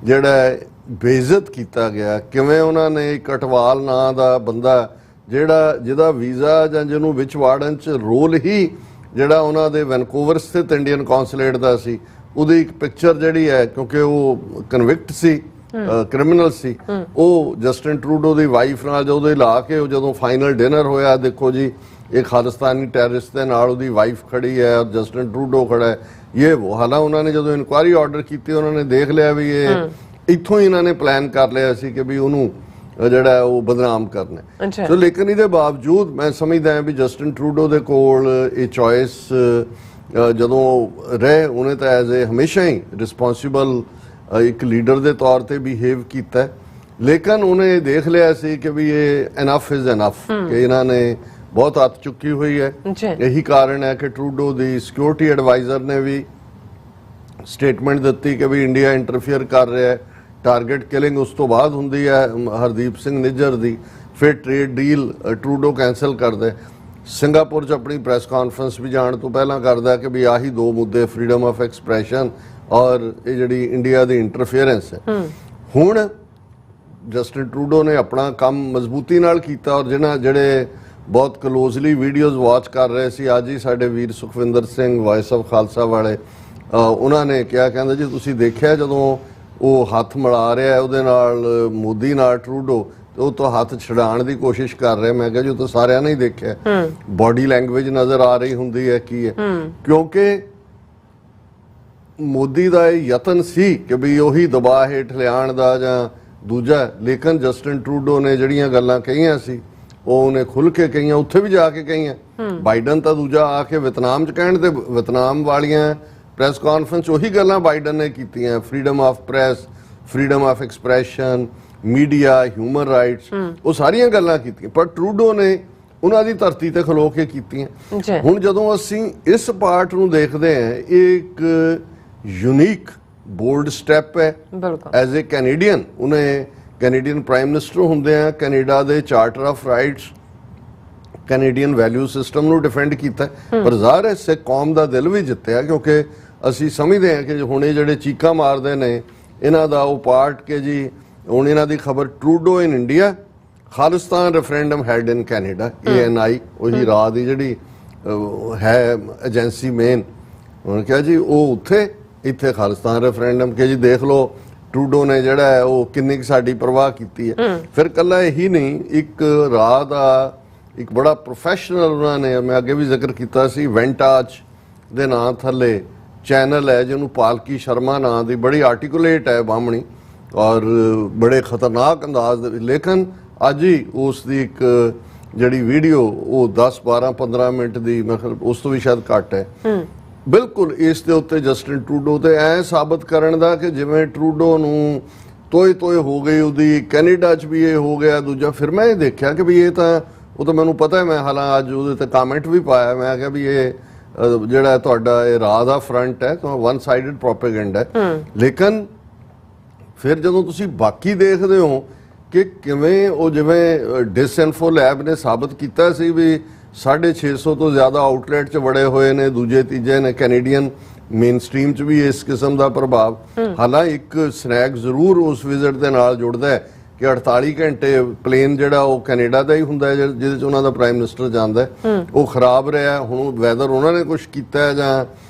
ਜਿਹੜਾ ਬੇਇੱਜ਼ਤ ਕੀਤਾ ਗਿਆ, ਕਿਵੇਂ ਉਹਨਾਂ ਨੇ ਇੱਕ ਅਟਵਾਲ ਨਾਂ ਦਾ ਬੰਦਾ ਜਿਹਦਾ ਵੀਜ਼ਾ ਜਾਂ ਜਿਹਨੂੰ ਵਿੱਚ ਵਾੜਨ 'ਚ ਰੋਲ ਹੀ ਜਿਹੜਾ ਉਹਨਾਂ ਦੇ ਵੈਨਕੂਵਰ ਸਥਿਤ ਇੰਡੀਅਨ ਕੌਂਸੂਲੇਟ ਦਾ ਸੀ, ਉਹਦੀ ਇੱਕ ਪਿਕਚਰ ਜਿਹੜੀ ਹੈ, ਕਿਉਂਕਿ ਉਹ ਕਨਵਿਕਟ ਸੀ, ਕ੍ਰਿਮੀਨਲ ਸੀ, ਉਹ ਜਸਟਿਨ ਟਰੂਡੋ ਦੀ ਵਾਈਫ ਨਾਲ ਜਦੋਂ ਲਾ ਕੇ ਉਹ ਜਦੋਂ ਫਾਈਨਲ ਡਿਨਰ ਹੋਇਆ, ਦੇਖੋ ਜੀ ਇਹ ਖਾਲਿਸਤਾਨੀ ਟੈਰਰਿਸਟ ਦੇ ਨਾਲ ਉਹਦੀ ਵਾਈਫ ਖੜੀ ਹੈ ਔਰ ਜਸਟਿਨ ਟਰੂਡੋ ਖੜਾ ਹੈ, ਇਹ ਉਹ। ਹਾਲਾਂਕਿ ਉਹਨਾਂ ਨੇ ਜਦੋਂ ਇਨਕੁਆਇਰੀ ਆਰਡਰ ਕੀਤੀ, ਉਹਨਾਂ ਨੇ ਦੇਖ ਲਿਆ ਵੀ ਇਹ ਇੱਥੋਂ ਹੀ ਇਹਨਾਂ ਨੇ ਪਲਾਨ ਕਰ ਲਿਆ ਸੀ ਕਿ ਵੀ ਉਹਨੂੰ ਜਿਹੜਾ ਉਹ ਬਦਨਾਮ ਕਰਨਾ। ਸੋ ਲੇਕਿਨ ਇਹਦੇ ਬਾਵਜੂਦ ਮੈਂ ਸਮਝਦਾ ਵੀ ਜਸਟਿਨ ਟਰੂਡੋ ਦੇ ਕੋਲ ਇਹ ਚੋਇਸ ਜਦੋਂ ਰਹੇ, ਉਹਨੇ ਤਾਂ ਐਜ਼ ਏ ਹਮੇਸ਼ਾ ਹੀ ਰਿਸਪੌਂਸਿਬਲ ਇੱਕ ਲੀਡਰ ਦੇ ਤੌਰ ਤੇ ਬਿਹੇਵ ਕੀਤਾ, ਲੇਕਿਨ ਉਹਨੇ ਦੇਖ ਲਿਆ ਸੀ ਕਿ ਵੀ ਇਹ ਇਨਫ ਇਜ਼ ਇਨਫ, ਕਿ ਇਹਨਾਂ ਨੇ ਬਹੁਤ ਹੱਥ ਚੁੱਕੀ ਹੋਈ ਹੈ। ਇਹੀ ਕਾਰਨ ਹੈ ਕਿ ਟਰੂਡੋ ਦੀ ਸਿਕਿਉਰਿਟੀ ਐਡਵਾਈਜ਼ਰ ਨੇ ਵੀ ਸਟੇਟਮੈਂਟ ਦਿੱਤੀ ਕਿ ਵੀ ਇੰਡੀਆ ਇੰਟਰਫੇਅਰ ਕਰ ਰਿਹਾ ਹੈ। ਟਾਰਗੇਟ ਕਿਲਿੰਗ ਉਸ ਤੋਂ ਬਾਅਦ ਹੁੰਦੀ ਹੈ ਹਰਦੀਪ ਸਿੰਘ ਨਿੱਜਰ ਦੀ, ਫਿਰ ਟ੍ਰੇਡ ਡੀਲ ਟਰੂਡੋ ਕੈਂਸਲ ਕਰਦੇ, ਸਿੰਗਾਪੁਰ 'ਚ ਆਪਣੀ ਪ੍ਰੈਸ ਕਾਨਫਰੰਸ ਵੀ ਜਾਣ ਤੋਂ ਪਹਿਲਾਂ ਕਰਦਾ ਕਿ ਵੀ ਆਹੀ ਦੋ ਮੁੱਦੇ, ਫਰੀडम ਆਫ ਐਕਸਪ੍ਰੈਸ਼ਨ ਔਰ ਇਹ ਜਿਹੜੀ ਇੰਡੀਆ ਦੀ ਇੰਟਰਫੇਅਰੈਂਸ ਹੈ। ਹੁਣ ਜਸਟਿਨ ਟਰੂਡੋ ਨੇ ਆਪਣਾ ਕੰਮ ਮਜ਼ਬੂਤੀ ਨਾਲ ਕੀਤਾ ਔਰ ਜਿਹੜੇ ਬਹੁਤ ਕਲੋਜ਼ਲੀ ਵੀਡੀਓਜ਼ ਵਾਚ ਕਰ ਰਹੇ ਸੀ, ਅੱਜ ਹੀ ਸਾਡੇ ਵੀਰ ਸੁਖਵਿੰਦਰ ਸਿੰਘ ਵਾਇਸ ਆਫ ਖਾਲਸਾ ਵਾਲੇ, ਉਹਨਾਂ ਨੇ ਕਿਹਾ, ਕਹਿੰਦੇ ਜੀ ਤੁਸੀਂ ਦੇਖਿਆ ਜਦੋਂ ਉਹ ਹੱਥ ਮਿਲਾ ਰਿਹਾ ਉਹਦੇ ਨਾਲ ਮੋਦੀ ਨਾਲ ਟਰੂਡੋ, ਉਹ ਤੋਂ ਹੱਥ ਛਡਾਉਣ ਦੀ ਕੋਸ਼ਿਸ਼ ਕਰ ਰਿਹਾ। ਮੈਂ ਕਿਹਾ ਜੀ ਉਹ ਤਾਂ ਸਾਰਿਆਂ ਨੇ ਹੀ ਦੇਖਿਆ, ਬਾਡੀ ਲੈਂਗੁਏਜ ਨਜ਼ਰ ਆ ਰਹੀ ਹੁੰਦੀ ਹੈ ਕੀ ਹੈ, ਕਿਉਂਕਿ ਮੋਦੀ ਦਾ ਇਹ ਯਤਨ ਸੀ ਕਿ ਵੀ ਉਹੀ ਦਬਾਅ ਹੇਠ ਲਿਆਉਣ ਦਾ ਜਾਂ ਦੂਜਾ, ਲੇਕਿਨ ਜਸਟਿਨ ਟਰੂਡੋ ਨੇ ਜਿਹੜੀਆਂ ਗੱਲਾਂ ਕਹੀਆਂ ਸੀ ਉਹ ਉਹਨੇ ਖੁੱਲ ਕੇ ਕਹੀਆਂ, ਉੱਥੇ ਵੀ ਜਾ ਕੇ ਕਹੀਆਂ। ਬਾਈਡਨ ਤਾਂ ਦੂਜਾ ਆ ਕੇ ਵਿਤਨਾਮ 'ਚ ਕਹਿਣ, ਤੇ ਵਿਤਨਾਮ ਵਾਲੀਆਂ ਪ੍ਰੈਸ ਕਾਨਫਰੰਸ ਉਹੀ ਗੱਲਾਂ ਬਾਈਡਨ ਨੇ ਕੀਤੀਆਂ, freedom of press, freedom of expression, media, human rights, ਉਹ ਸਾਰੀਆਂ ਗੱਲਾਂ ਕੀਤੀਆਂ, ਪਰ ਟਰੂਡੋ ਨੇ ਉਹਨਾਂ ਦੀ ਧਰਤੀ ਤੇ ਖਲੋ ਕੇ ਕੀਤੀਆਂ। ਹੁਣ ਜਦੋਂ ਅਸੀਂ ਇਸ ਪਾਰਟ ਨੂੰ ਦੇਖਦੇ ਹਾਂ, ਇਹ ਇੱਕ ਯੂਨੀਕ ਬੋਲਡ ਸਟੈਪ ਹੈ ਐਜ਼ ਏ ਕੈਨੇਡੀਅਨ। ਉਹਨੇ ਕੈਨੇਡੀਅਨ ਪ੍ਰਾਈਮ ਮਿਨਿਸਟਰ ਹੁੰਦੇ ਆ, ਕੈਨੇਡਾ ਦੇ charter of rights, Canadian value system ਨੂੰ ਡਿਫੈਂਡ ਕੀਤਾ, ਪਰ ਜ਼ਾਹਰ ਹੈ ਸਿੱਖ ਕੌਮ ਦਾ ਦਿਲ ਵੀ ਜਿੱਤਿਆ, ਕਿਉਂਕਿ ਅਸੀਂ ਸਮਝਦੇ ਹਾਂ ਕਿ ਹੁਣ ਇਹ ਜਿਹੜੇ ਚੀਕਾਂ ਮਾਰਦੇ ਨੇ ਇਹਨਾਂ ਦਾ ਉਹ ਪਾਰਟ ਕਿ ਜੀ ਹੁਣ ਇਹਨਾਂ ਦੀ ਖਬਰ Trudeau in India, Khalistan referendum held in Canada, ANI ਉਹੀ ਰਾਹ ਦੀ ਜਿਹੜੀ ਹੈ ਏਜੰਸੀ ਮੇਨ, ਉਹਨੇ ਕਿਹਾ ਜੀ ਉਹ ਉੱਥੇ, ਇੱਥੇ ਖਾਲਿਸਤਾਨ ਰੈਫਰੈਂਡਮ, ਕਿ ਜੀ ਦੇਖ ਲਓ ਟਰੂਡੋ ਨੇ ਜਿਹੜਾ ਹੈ ਉਹ ਕਿੰਨੀ ਸਾਡੀ ਪਰਵਾਹ ਕੀਤੀ ਹੈ। ਫਿਰ ਕੱਲਾ ਇਹੀ ਨਹੀਂ, ਇੱਕ ਰਾਹ ਦਾ ਇੱਕ ਬੜਾ ਪ੍ਰੋਫੈਸ਼ਨਲ ਉਹਨਾਂ ਨੇ, ਮੈਂ ਅੱਗੇ ਵੀ ਜ਼ਿਕਰ ਕੀਤਾ ਸੀ, ਵੈਂਟਾਜ ਦੇ ਨਾਂ ਥੱਲੇ ਚੈਨਲ ਹੈ ਜਿਹਨੂੰ ਪਾਲਕੀ ਸ਼ਰਮਾ ਨਾਂ ਦੀ, ਬੜੀ ਆਰਟੀਕੂਲੇਟ ਹੈ ਬਾਹਮਣੀ ਔਰ ਬੜੇ ਖਤਰਨਾਕ ਅੰਦਾਜ਼ ਦੇ, ਲੇਕਿਨ ਅੱਜ ਹੀ ਉਸ ਦੀ ਇੱਕ ਜਿਹੜੀ ਵੀਡੀਓ ਉਹ 10, 12, 15 ਮਿੰਟ ਦੀ, ਮਤਲਬ ਉਸ ਤੋਂ ਵੀ ਸ਼ਾਇਦ ਘੱਟ ਹੈ, ਬਿਲਕੁਲ ਇਸ ਦੇ ਉੱਤੇ ਜਸਟਿਨ ਟਰੂਡੋ ਤੇ ਐ ਸਾਬਤ ਕਰਨ ਦਾ ਕਿ ਜਿਵੇਂ ਟਰੂਡੋ ਨੂੰ ਤੋਏ ਹੋ ਗਈ ਉਹਦੀ, ਕੈਨੇਡਾ 'ਚ ਵੀ ਇਹ ਹੋ ਗਿਆ, ਦੂਜਾ। ਫਿਰ ਮੈਂ ਇਹ ਦੇਖਿਆ ਕਿ ਵੀ ਇਹ ਤਾਂ, ਉਹ ਤਾਂ ਮੈਨੂੰ ਪਤਾ ਹੈ, ਮੈਂ ਹਾਲਾਂ ਅੱਜ ਉਹਦੇ ਤੇ ਕਾਮੈਂਟ ਵੀ ਪਾਇਆ, ਮੈਂ ਕਿਹਾ ਵੀ ਇਹ ਜਿਹੜਾ ਤੁਹਾਡਾ ਇਹ ਰਾਹ ਦਾ ਫਰੰਟ ਹੈ ਤਾਂ ਵਨ ਸਾਈਡਡ ਪ੍ਰੋਪੇਗੈਂਡਾ ਹੈ। ਲੇਕਿਨ ਫਿਰ ਜਦੋਂ ਤੁਸੀਂ ਬਾਕੀ ਦੇਖਦੇ ਹੋ ਕਿ ਕਿਵੇਂ ਉਹ, ਜਿਵੇਂ ਡਿਸਇਨਫੋ ਲੈਬ ਨੇ ਸਾਬਤ ਕੀਤਾ ਸੀ ਵੀ 650 ਤੋਂ ਜ਼ਿਆਦਾ ਆਊਟਲੈਟ 'ਚ ਵੜੇ ਹੋਏ ਨੇ, ਦੂਜੇ ਤੀਜੇ ਨੇ ਕੈਨੇਡੀਅਨ ਮੇਨ ਸਟ੍ਰੀਮ 'ਚ ਵੀ ਇਸ ਕਿਸਮ ਦਾ ਪ੍ਰਭਾਵ। ਹਾਲਾਂਕਿ ਇੱਕ ਸਨੈਕ ਜ਼ਰੂਰ ਉਸ ਵਿਜ਼ਿਟ ਦੇ ਨਾਲ ਜੁੜਦਾ ਹੈ ਕਿ 48 ਘੰਟੇ ਪਲੇਨ ਜਿਹੜਾ ਉਹ ਕੈਨੇਡਾ ਦਾ ਹੀ ਹੁੰਦਾ ਹੈ ਜਿਹਦੇ 'ਚ ਉਹਨਾਂ ਦਾ ਪ੍ਰਾਈਮ ਮਿਨਿਸਟਰ ਜਾਂਦਾ, ਉਹ ਖਰਾਬ ਰਿਹਾ। ਹੁਣ ਵੈਦਰ ਉਹਨਾਂ ਨੇ ਕੁਝ ਕੀਤਾ ਜਾਂ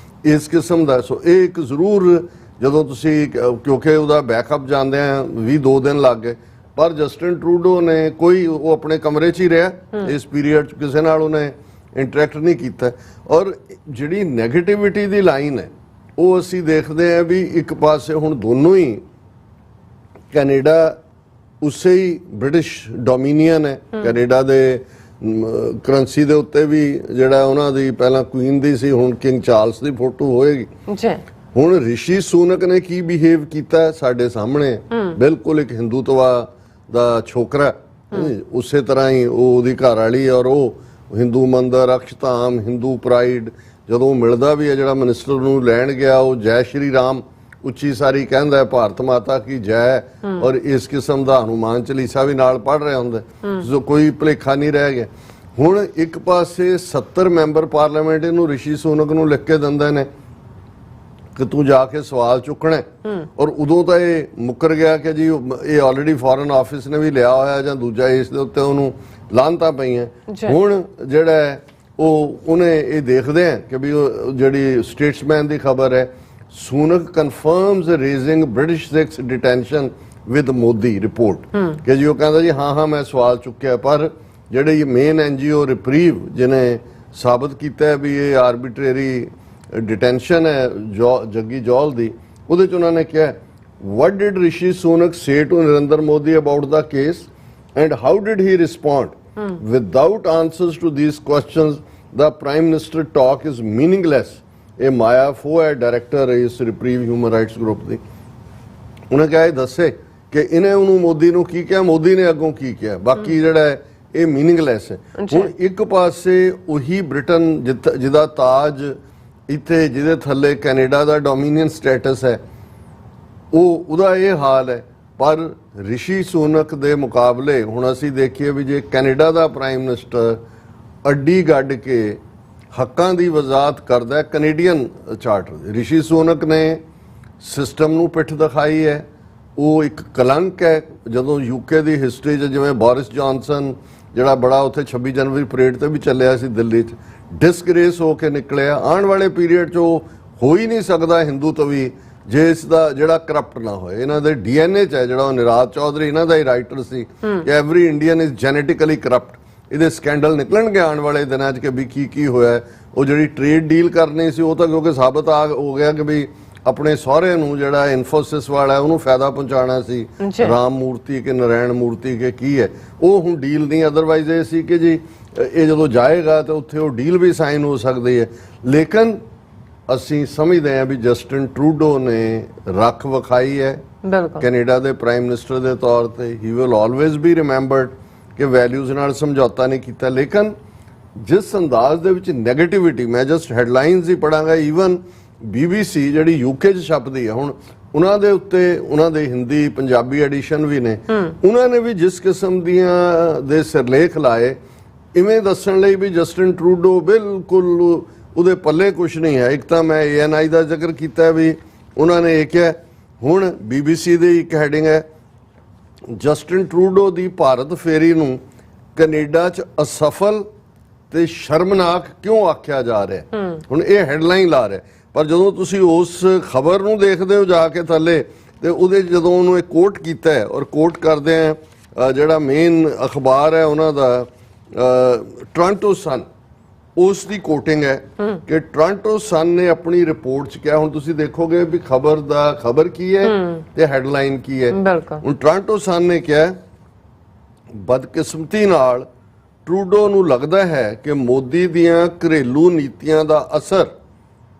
ਇਸ ਕਿਸਮ ਦਾ, ਸੋ ਇਹ ਇੱਕ ਜ਼ਰੂਰ ਜਦੋਂ ਤੁਸੀਂ, ਕਿਉਂਕਿ ਉਹਦਾ ਬੈਕਅਪ ਜਾਂਦੇ ਆ 2 ਦਿਨ ਲੱਗ ਗਏ, ਪਰ ਜਸਟਿਨ ਟਰੂਡੋ ਨੇ ਕੋਈ, ਉਹ ਆਪਣੇ ਕਮਰੇ 'ਚ ਹੀ ਰਿਹਾ ਇਸ ਪੀਰੀਅਡ 'ਚ, ਕਿਸੇ ਨਾਲ ਉਹਨੇ ਇੰਟਰੈਕਟ ਨਹੀਂ ਕੀਤਾ। ਔਰ ਜਿਹੜੀ ਨੈਗੇਟਿਵਿਟੀ ਦੀ ਲਾਈਨ ਹੈ ਉਹ ਅਸੀਂ ਦੇਖਦੇ ਹਾਂ ਵੀ ਇੱਕ ਪਾਸੇ ਹੁਣ ਦੋਨੋਂ ਹੀ, ਕੈਨੇਡਾ ਉਸੇ ਹੀ ਬ੍ਰਿਟਿਸ਼ ਡੋਮੀਨੀਅਨ ਹੈ, ਕੈਨੇਡਾ ਦੇ ਕਰੰਸੀ ਦੇ ਉੱਤੇ ਵੀ ਜਿਹੜਾ ਉਹਨਾਂ ਦੀ ਪਹਿਲਾਂ ਕੁਈਨ ਦੀ ਸੀ, ਹੁਣ ਕਿੰਗ ਚਾਰਲਸ ਦੀ ਫੋਟੋ ਹੋਏਗੀ। ਹੁਣ ਰਿਸ਼ੀ ਸੁਨਕ ਨੇ ਕੀ ਬਿਹੇਵ ਕੀਤਾ ਸਾਡੇ ਸਾਹਮਣੇ, ਬਿਲਕੁਲ ਇੱਕ ਹਿੰਦੂਤਵਾ ਦਾ ਛੋਕਰਾ, ਉਸੇ ਤਰ੍ਹਾਂ ਹੀ ਉਹਦੀ ਘਰ ਵਾਲੀ, ਔਰ ਉਹ ਹਿੰਦੂ ਮੰਦਰ, ਅਕਸ਼ਧਾਮ, ਹਿੰਦੂ ਪ੍ਰਾਈਡ, ਜਦੋਂ ਮਿਲਦਾ ਵੀ ਹੈ ਜਿਹੜਾ ਮਿਨਿਸਟਰ ਨੂੰ ਲੈਣ ਗਿਆ, ਉਹ ਜੈ ਸ਼੍ਰੀ ਰਾਮ ਉੱਚੀ ਸਾਰੀ ਕਹਿੰਦਾ ਹੈ, ਭਾਰਤ ਮਾਤਾ ਕੀ ਜੈ, ਔਰ ਇਸ ਕਿਸਮ ਦਾ ਹਨੂਮਾਨ ਚਾਲੀਸਾ ਵੀ ਨਾਲ ਪੜ੍ਹ ਰਿਹਾ ਹੁੰਦਾ, ਜੋ ਕੋਈ ਭੁਲੇਖਾ ਨਹੀਂ ਰਹਿ ਗਿਆ। ਹੁਣ ਇੱਕ ਪਾਸੇ 70 ਮੈਂਬਰ ਪਾਰਲੀਮੈਂਟ ਇਹਨੂੰ ਰਿਸ਼ੀ ਸੁਨਕ ਨੂੰ ਲਿਖ ਕੇ ਦਿੰਦੇ ਨੇ ਕਿ ਤੂੰ ਜਾ ਕੇ ਸਵਾਲ ਚੁੱਕਣਾ, ਔਰ ਉਦੋਂ ਤਾਂ ਇਹ ਮੁੱਕਰ ਗਿਆ ਕਿ ਜੀ ਇਹ ਆਲਰੇਡੀ ਫੋਰਨ ਆਫਿਸ ਨੇ ਵੀ ਲਿਆ ਹੋਇਆ ਜਾਂ ਦੂਜਾ, ਇਸ ਦੇ ਉੱਤੇ ਉਹਨੂੰ ਲਾਹਨਤਾਂ ਪਈਆਂ। ਹੁਣ ਜਿਹੜਾ ਉਹਨੇ ਇਹ ਦੇਖਦੇ ਆ ਕਿ ਵੀ ਉਹ ਜਿਹੜੀ ਸਟੇਟਸਮੈਨ ਦੀ ਖਬਰ ਹੈ, Sunak confirms raising British Sikhs detention with Modi report कि जी वो कहता जी हाँ हाँ मैं सवाल चुक्या पर ਜਿਹੜੇ ਮੇਨ NGO ਰਿਪਰੀਵ ਜਿਹਨੇ ਸਾਬਤ ਕੀਤਾ ਹੈ ਵੀ ਇਹ ਆਰਬਿਟਰੇਰੀ ਡਿਟੈਂਸ਼ਨ ਹੈ ਜੱਗੀ ਜੌਲ ਦੀ, ਉਹਦੇ 'ਚ ਉਹਨਾਂ ਨੇ ਕਿਹਾ what did Rishi Sunak say to Narendra Modi about the case and how did he respond? Without answers to these questions the Prime Minister talk is meaningless. ਇਹ ਮਾਇਆ ਫੋ ਹੈ ਡਾਇਰੈਕਟਰ ਇਸ ਰਿਪਰੀਵ ਹਿਊਮਨ ਰਾਈਟਸ ਗਰੁੱਪ ਦੀ। ਉਹਨੇ ਕਿਹਾ ਇਹ ਦੱਸੇ ਕਿ ਇਹਨੇ ਉਹਨੂੰ ਮੋਦੀ ਨੂੰ ਕੀ ਕਿਹਾ, ਮੋਦੀ ਨੇ ਅੱਗੋਂ ਕੀ ਕਿਹਾ, ਬਾਕੀ ਜਿਹੜਾ ਹੈ ਇਹ ਮੀਨਿੰਗਲੈਸ ਹੈ। ਹੁਣ ਇੱਕ ਪਾਸੇ ਉਹੀ ਬ੍ਰਿਟਨ ਜਿਹਦਾ ਤਾਜ ਇੱਥੇ ਜਿਹਦੇ ਥੱਲੇ ਕੈਨੇਡਾ ਦਾ ਡੋਮੀਨੀਅਨ ਸਟੇਟਸ ਹੈ ਉਹਦਾ ਇਹ ਹਾਲ ਹੈ, ਪਰ ਰਿਸ਼ੀ ਸੂਨਕ ਦੇ ਮੁਕਾਬਲੇ ਹੁਣ ਅਸੀਂ ਦੇਖੀਏ ਵੀ ਜੇ ਕੈਨੇਡਾ ਦਾ ਪ੍ਰਾਈਮ ਮਿਨਿਸਟਰ ਅੱਡੀ ਗੱਡ ਕੇ ਹੱਕਾਂ ਦੀ ਵਜ਼ਾਹਤ ਕਰਦਾ ਕੈਨੇਡੀਅਨ ਚਾਰਟਰ, ਰਿਸ਼ੀ ਸੂਨਕ ਨੇ ਸਿਸਟਮ ਨੂੰ ਪਿੱਠ ਦਿਖਾਈ ਹੈ, ਉਹ ਇੱਕ ਕਲੰਕ ਹੈ। ਜਦੋਂ UK ਦੀ ਹਿਸਟਰੀ 'ਚ ਜਿਵੇਂ ਬੋਰਿਸ ਜੌਨਸਨ ਜਿਹੜਾ ਬੜਾ ਉੱਥੇ 26 ਜਨਵਰੀ ਪਰੇਡ ਤੇ ਵੀ ਚੱਲਿਆ ਸੀ ਦਿੱਲੀ 'ਚ, ਡਿਸਗ੍ਰੇਸ ਹੋ ਕੇ ਨਿਕਲਿਆ, ਆਉਣ ਵਾਲੇ ਪੀਰੀਅਡ 'ਚ ਉਹ ਹੋ ਹੀ ਨਹੀਂ ਸਕਦਾ ਹਿੰਦੂ ਤਵੀ ਜੇ ਇਸ ਦਾ ਜਿਹੜਾ ਕਰਪਟ ਨਾ ਹੋਏ। ਇਹਨਾਂ ਦੇ DNA 'ਚ ਹੈ, ਜਿਹੜਾ ਉਹ ਨਿਰਾਜ ਚੌਧਰੀ ਇਹਨਾਂ ਦਾ ਹੀ ਰਾਈਟਰ ਸੀ ਕਿ every Indian is genetically corrupt. ਇਹਦੇ ਸਕੈਂਡਲ ਨਿਕਲਣਗੇ ਆਉਣ ਵਾਲੇ ਦਿਨਾਂ 'ਚ ਕਿ ਵੀ ਕੀ ਹੋਇਆ। ਉਹ ਜਿਹੜੀ ਟ੍ਰੇਡ ਡੀਲ ਕਰਨੀ ਸੀ ਉਹ ਤਾਂ ਕਿਉਂਕਿ ਸਾਬਤ ਹੋ ਗਿਆ ਕਿ ਵੀ ਆਪਣੇ ਸਹੁਰੇ ਨੂੰ ਜਿਹੜਾ ਇਨਫੋਸਿਸ ਵਾਲਾ ਉਹਨੂੰ ਫਾਇਦਾ ਪਹੁੰਚਾਉਣਾ ਸੀ, ਰਾਮ ਮੂਰਤੀ ਕੇ ਨਾਰਾਇਣ ਮੂਰਤੀ ਕੇ ਕੀ ਹੈ, ਉਹ ਹੁਣ ਡੀਲ ਨਹੀਂ। ਅਦਰਵਾਈਜ਼ ਇਹ ਸੀ ਕਿ ਜੀ ਇਹ ਜਦੋਂ ਜਾਏਗਾ ਤਾਂ ਉੱਥੇ ਉਹ ਡੀਲ ਵੀ ਸਾਈਨ ਹੋ ਸਕਦੀ ਹੈ। ਲੇਕਿਨ ਅਸੀਂ ਸਮਝਦੇ ਹਾਂ ਵੀ ਜਸਟਿਨ ਟਰੂਡੋ ਨੇ ਰੱਖ ਵਿਖਾਈ ਹੈ ਕੈਨੇਡਾ ਦੇ ਪ੍ਰਾਈਮ ਮਿਨਿਸਟਰ ਦੇ ਤੌਰ ਤੇ। He will always B remembered ਕਿ ਵੈਲਿਊਜ਼ ਨਾਲ ਸਮਝੌਤਾ ਨਹੀਂ ਕੀਤਾ। ਲੇਕਿਨ ਜਿਸ ਅੰਦਾਜ਼ ਦੇ ਵਿੱਚ ਨੈਗੇਟਿਵਿਟੀ, ਮੈਂ ਜਸਟ ਹੈਡਲਾਈਨਸ ਹੀ ਪੜਾਂਗਾ, ਈਵਨ BBC ਜਿਹੜੀ UK 'ਚ ਛਪਦੀ ਹੈ ਹੁਣ ਉਹਨਾਂ ਦੇ ਉੱਤੇ ਉਹਨਾਂ ਦੇ ਹਿੰਦੀ ਪੰਜਾਬੀ ਐਡੀਸ਼ਨ ਵੀ ਨੇ, ਉਹਨਾਂ ਨੇ ਵੀ ਜਿਸ ਕਿਸਮ ਦੀਆਂ ਦੇ ਸਿਰਲੇਖ ਲਾਏ ਇਵੇਂ ਦੱਸਣ ਲਈ ਵੀ ਜਸਟਿਨ ਟਰੂਡੋ ਬਿਲਕੁਲ ਉਹਦੇ ਪੱਲੇ ਕੁਛ ਨਹੀਂ ਹੈ। ਇੱਕ ਤਾਂ ਮੈਂ ANI ਦਾ ਜ਼ਿਕਰ ਕੀਤਾ ਵੀ ਉਹਨਾਂ ਨੇ ਇਹ ਕਿਹਾ, ਹੁਣ BBC ਦੀ ਇੱਕ ਹੈਡਿੰਗ ਹੈ ਜਸਟਿਨ ਟਰੂਡੋ ਦੀ ਭਾਰਤ ਫੇਰੀ ਨੂੰ ਕੈਨੇਡਾ 'ਚ ਅਸਫਲ ਤੇ ਸ਼ਰਮਨਾਕ ਕਿਉਂ ਆਖਿਆ ਜਾ ਰਿਹਾ। ਹੁਣ ਇਹ ਹੈਡਲਾਈਨ ਲਾ ਰਿਹਾ, ਪਰ ਜਦੋਂ ਤੁਸੀਂ ਉਸ ਖਬਰ ਨੂੰ ਦੇਖਦੇ ਹੋ ਜਾ ਕੇ ਥੱਲੇ ਤੇ ਉਹਦੇ ਜਦੋਂ ਉਹਨੂੰ ਇਹ ਕੋਟ ਕੀਤਾ ਹੈ ਔਰ ਕੋਟ ਕਰਦੇ ਆ ਜਿਹੜਾ ਮੇਨ ਅਖਬਾਰ ਹੈ ਉਹਨਾਂ ਦਾ ਟੋਰਾਂਟੋ ਸਨ, ਉਸ ਦੀ ਕੋਟਿੰਗ ਹੈ ਕਿ ਟੋਰਾਂਟੋ ਸਨ ਨੇ ਆਪਣੀ ਰਿਪੋਰਟ 'ਚ ਕਿਹਾ। ਹੁਣ ਤੁਸੀਂ ਦੇਖੋਗੇ ਵੀ ਖਬਰ ਕੀ ਹੈ ਤੇ ਹੈਡਲਾਈਨ ਕੀ ਹੈ। ਹੁਣ ਟੋਰਾਂਟੋ ਸਨ ਨੇ ਕਿਹਾ ਬਦਕਿਸਮਤੀ ਨਾਲ ਟਰੂਡੋ ਨੂੰ ਲੱਗਦਾ ਹੈ ਕਿ ਮੋਦੀ ਦੀਆਂ ਘਰੇਲੂ ਨੀਤੀਆਂ ਦਾ ਅਸਰ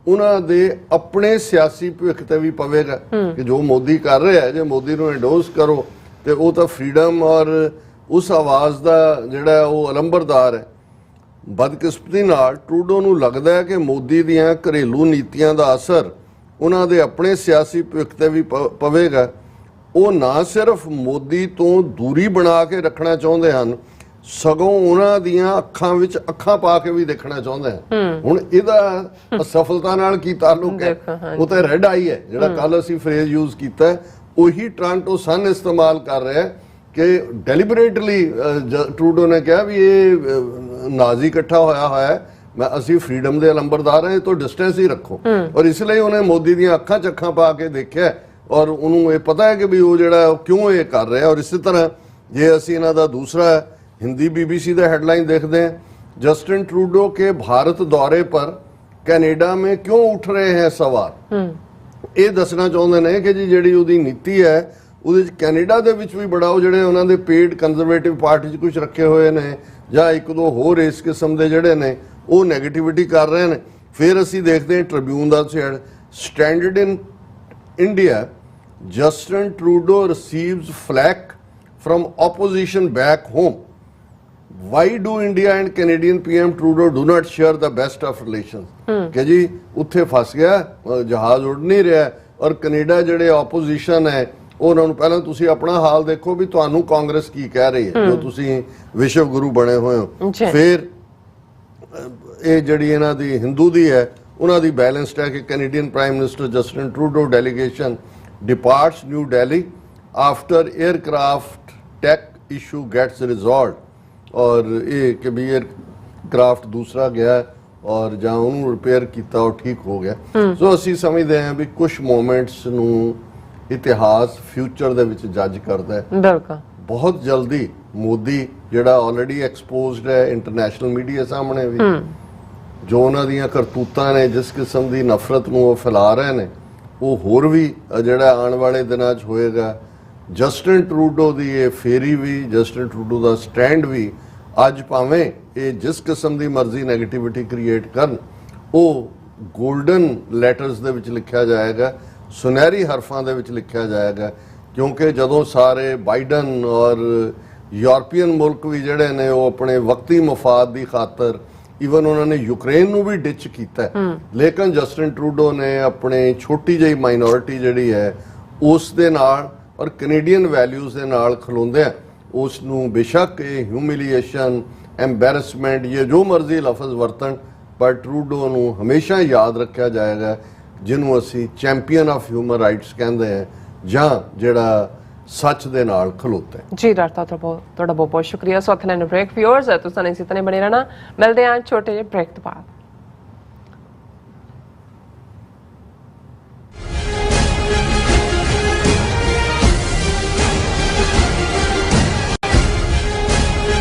ਉਹਨਾਂ ਦੇ ਆਪਣੇ ਸਿਆਸੀ ਭਵਿੱਖ ਤੇ ਵੀ ਪਵੇਗਾ ਕਿ ਜੋ ਮੋਦੀ ਕਰ ਰਿਹਾ, ਜੇ ਮੋਦੀ ਨੂੰ ਐਂਡੋਸ ਕਰੋ ਤੇ ਉਹ ਤਾਂ ਫਰੀडम ਔਰ ਉਸ ਆਵਾਜ਼ ਦਾ ਜਿਹੜਾ ਉਹ ਅਲੰਬਰਦਾਰ ਹੈ। ਬਦਕਿਸਮਤੀ ਨਾਲ ਟਰੂਡੋ ਨੂੰ ਲੱਗਦਾ ਹੈ ਕਿ ਮੋਦੀ ਦੀਆਂ ਘਰੇਲੂ ਨੀਤੀਆਂ ਦਾ ਅਸਰ ਉਹਨਾਂ ਦੇ ਆਪਣੇ ਸਿਆਸੀ ਭਵਿੱਖ ਤੇ ਵੀ ਪਵੇਗਾ। ਉਹ ਨਾ ਸਿਰਫ ਮੋਦੀ ਤੋਂ ਦੂਰੀ ਬਣਾ ਕੇ ਰੱਖਣਾ ਚਾਹੁੰਦੇ ਹਨ, ਸਗੋਂ ਉਹਨਾਂ ਦੀਆਂ ਅੱਖਾਂ ਵਿੱਚ ਅੱਖਾਂ ਪਾ ਕੇ ਵੀ ਦੇਖਣਾ ਚਾਹੁੰਦੇ ਹਨ। ਹੁਣ ਇਹਦਾ ਅਸਫਲਤਾ ਨਾਲ ਕੀ ਤਾਲੁਕ ਹੈ? ਉਹ ਤਾਂ ਰੈੱਡ ਆਈ ਹੈ ਜਿਹੜਾ ਕੱਲ ਅਸੀਂ ਫਰੇਜ਼ ਯੂਜ਼ ਕੀਤਾ, ਉਹੀ ਟੋਰਾਂਟੋ ਸਨ ਇਸਤੇਮਾਲ ਕਰ ਰਿਹਾ ਕਿ ਡੈਲੀਬਰੇਟਲੀ ਟਰੂਡੋ ਨੇ ਕਿਹਾ ਵੀ ਇਹ ਨਾਜ਼ੀ ਇਕੱਠਾ ਹੋਇਆ ਹੈ, ਅਸੀਂ ਫਰੀडम ਦੇ ਅਲੰਬਰਦਾਰ ਹਾਂ, ਇਹ ਤੋਂ ਡਿਸਟੈਂਸ ਹੀ ਰੱਖੋ। ਔਰ ਇਸ ਲਈ ਉਹਨੇ ਮੋਦੀ ਦੀਆਂ ਅੱਖਾਂ 'ਚ ਅੱਖਾਂ ਪਾ ਕੇ ਦੇਖਿਆ ਔਰ ਉਹਨੂੰ ਇਹ ਪਤਾ ਹੈ ਕਿ ਵੀ ਉਹ ਜਿਹੜਾ ਕਿਉਂ ਇਹ ਕਰ ਰਿਹਾ। ਔਰ ਇਸੇ ਤਰ੍ਹਾਂ ਜੇ ਅਸੀਂ ਇਹਨਾਂ ਦਾ ਦੂਸਰਾ हिंदी BBC का हेडलाइन देखते हैं, जस्टिन ट्रूडो के भारत दौरे पर कनाडा में क्यों उठ रहे हैं सवाल। ये दसना चाहते हैं कि जी जी उहदी नीति है ਉਹਦੇ ਕੈਨੇਡਾ ਦੇ ਵਿੱਚ ਵੀ ਬੜਾ ਉਹ ਜਿਹੜੇ ਉਹਨਾਂ ਦੇ ਪੇਡ ਕੰਜ਼ਰਵੇਟਿਵ ਪਾਰਟੀ 'ਚ ਕੁਝ ਰੱਖੇ ਹੋਏ ਨੇ ਜਾਂ ਇੱਕ ਦੋ ਹੋਰ ਇਸ ਕਿਸਮ ਦੇ ਜਿਹੜੇ ਨੇ ਉਹ ਨੈਗੇਟਿਵਿਟੀ ਕਰ ਰਹੇ ਨੇ। ਫਿਰ ਅਸੀਂ ਦੇਖਦੇ ਹਾਂ ਟ੍ਰਿਬਿਊਨ ਦਾ standard in India, Justin Trudeau receives flak from opposition back home. Why do India and Canadian PM Trudeau do not share the best of relations? कि जी उत्थे फस गया, जहाज उड़ नहीं रहा और कनेडा ਜਿਹੜੇ opposition है ਉਹਨਾਂ ਨੂੰ ਪਹਿਲਾਂ ਤੁਸੀਂ ਆਪਣਾ ਹਾਲ ਦੇਖੋ ਵੀ ਤੁਹਾਨੂੰ ਕਾਂਗਰਸ ਕੀ ਕਹਿ ਰਹੀ ਹੈ ਜੋ ਤੁਸੀਂ ਵਿਸ਼ਵ ਗੁਰੂ ਬਣੇ ਹੋਏ ਹੋ। ਫਿਰ ਇਹ ਜਿਹੜੀ ਇਹਨਾਂ ਦੀ ਹਿੰਦੂ ਦੀ ਹੈ ਉਹਨਾਂ ਦੀ ਬੈਲੈਂਸਡ ਹੈ ਕਿ Canadian prime minister Justin Trudeau delegation departs new Delhi after aircraft tech issue gets resolved. और ये कि भी एयरक्राफ्ट दूसरा गया ਔਰ ਜਾਂ ਉਹਨੂੰ ਰਿਪੇਅਰ ਕੀਤਾ ਉਹ ਠੀਕ ਹੋ ਗਿਆ। ਸੋ ਅਸੀਂ ਸਮਝਦੇ ਹਾਂ ਵੀ ਕੁਝ ਮੂਮੈਂਟਸ ਨੂੰ ਇਤਿਹਾਸ ਫਿਊਚਰ ਦੇ ਵਿੱਚ ਜੱਜ ਕਰਦਾ ਹੈ। ਬਿਲਕੁਲ ਬਹੁਤ ਜਲਦੀ ਮੋਦੀ ਜਿਹੜਾ ਆਲਰੇਡੀ ਐਕਸਪੋਜ਼ਡ ਹੈ ਇੰਟਰਨੈਸ਼ਨਲ ਮੀਡੀਆ ਸਾਹਮਣੇ ਵੀ, ਜੋ ਉਹਨਾਂ ਦੀਆਂ ਕਰਤੂਤਾਂ ਨੇ, ਜਿਸ ਕਿਸਮ ਦੀ ਨਫ਼ਰਤ ਨੂੰ ਉਹ ਫੈਲਾ ਰਹੇ ਨੇ, ਉਹ ਹੋਰ ਵੀ ਜਿਹੜਾ ਆਉਣ ਵਾਲੇ ਦਿਨਾਂ 'ਚ ਹੋਏਗਾ। ਜਸਟਿਨ ਟਰੂਡੋ ਦੀ ਇਹ ਫੇਰੀ ਵੀ, ਜਸਟਿਨ ਟਰੂਡੋ ਦਾ ਸਟੈਂਡ ਵੀ, ਅੱਜ ਭਾਵੇਂ ਇਹ ਜਿਸ ਕਿਸਮ ਦੀ ਮਰਜ਼ੀ ਨੈਗੇਟਿਵਿਟੀ ਕ੍ਰੀਏਟ ਕਰਨ, ਉਹ ਗੋਲਡਨ ਲੈਟਰਸ ਦੇ ਵਿੱਚ ਲਿਖਿਆ ਜਾਏਗਾ, ਸੁਨਹਿਰੀ ਹਰਫਾਂ ਦੇ ਵਿੱਚ ਲਿਖਿਆ ਜਾਏਗਾ। ਕਿਉਂਕਿ ਜਦੋਂ ਸਾਰੇ ਬਾਈਡਨ ਔਰ ਯੂਰਪੀਅਨ ਮੁਲਕ ਵੀ ਜਿਹੜੇ ਨੇ ਉਹ ਆਪਣੇ ਵਕਤੀ ਮਫਾਦ ਦੀ ਖਾਤਰ, ਈਵਨ ਉਹਨਾਂ ਨੇ ਯੂਕਰੇਨ ਨੂੰ ਵੀ ਡਿਚ ਕੀਤਾ, ਲੇਕਿਨ ਜਸਟਿਨ ਟਰੂਡੋ ਨੇ ਆਪਣੇ ਛੋਟੀ ਜਿਹੀ ਮਾਈਨੋਰਿਟੀ ਜਿਹੜੀ ਹੈ ਉਸ ਦੇ ਨਾਲ ਔਰ ਕੈਨੇਡੀਅਨ ਵੈਲਿਊਜ਼ ਦੇ ਨਾਲ ਖਲੋਂਦਿਆਂ ਉਸ ਨੂੰ ਬੇਸ਼ੱਕ ਇਹ ਹਿਊਮਿਲੀਏਸ਼ਨ, ਐਮਬੈਰਸਮੈਂਟ, ਇਹ ਜੋ ਮਰਜ਼ੀ ਲਫ਼ਜ਼ ਵਰਤਣ, ਪਰ ਟਰੂਡੋ ਨੂੰ ਹਮੇਸ਼ਾ ਯਾਦ ਰੱਖਿਆ ਜਾਏਗਾ, ਜਿਹਨੂੰ ਅਸੀਂ ਚੈਂਪੀਅਨ ਆਫ ਹਿਊਮਨ ਰਾਈਟਸ ਕਹਿੰਦੇ ਹਾਂ, ਜਾਂ ਜਿਹੜਾ ਸੱਚ ਦੇ ਨਾਲ ਖਲੋਤਾ ਹੈ। ਜੀ ਡਾਕਟਰ ਸਾਹਿਬ, ਤੁਹਾਡਾ ਬਹੁਤ ਬਹੁਤ ਸ਼ੁਕਰੀਆ। ਸੋ ਅਥਨੇ ਬ੍ਰੇਕ ਵਿਊਅਰਸ, ਤੁਸੀਂ ਇਸੇ ਤਰ੍ਹਾਂ ਬਣੇ ਰਹਿਣਾ। ਮਿਲਦੇ ਹਾਂ ਛੋਟੇ ਜਿਹੇ ਬ੍ਰੇਕ ਤੋਂ ਬਾਅਦ।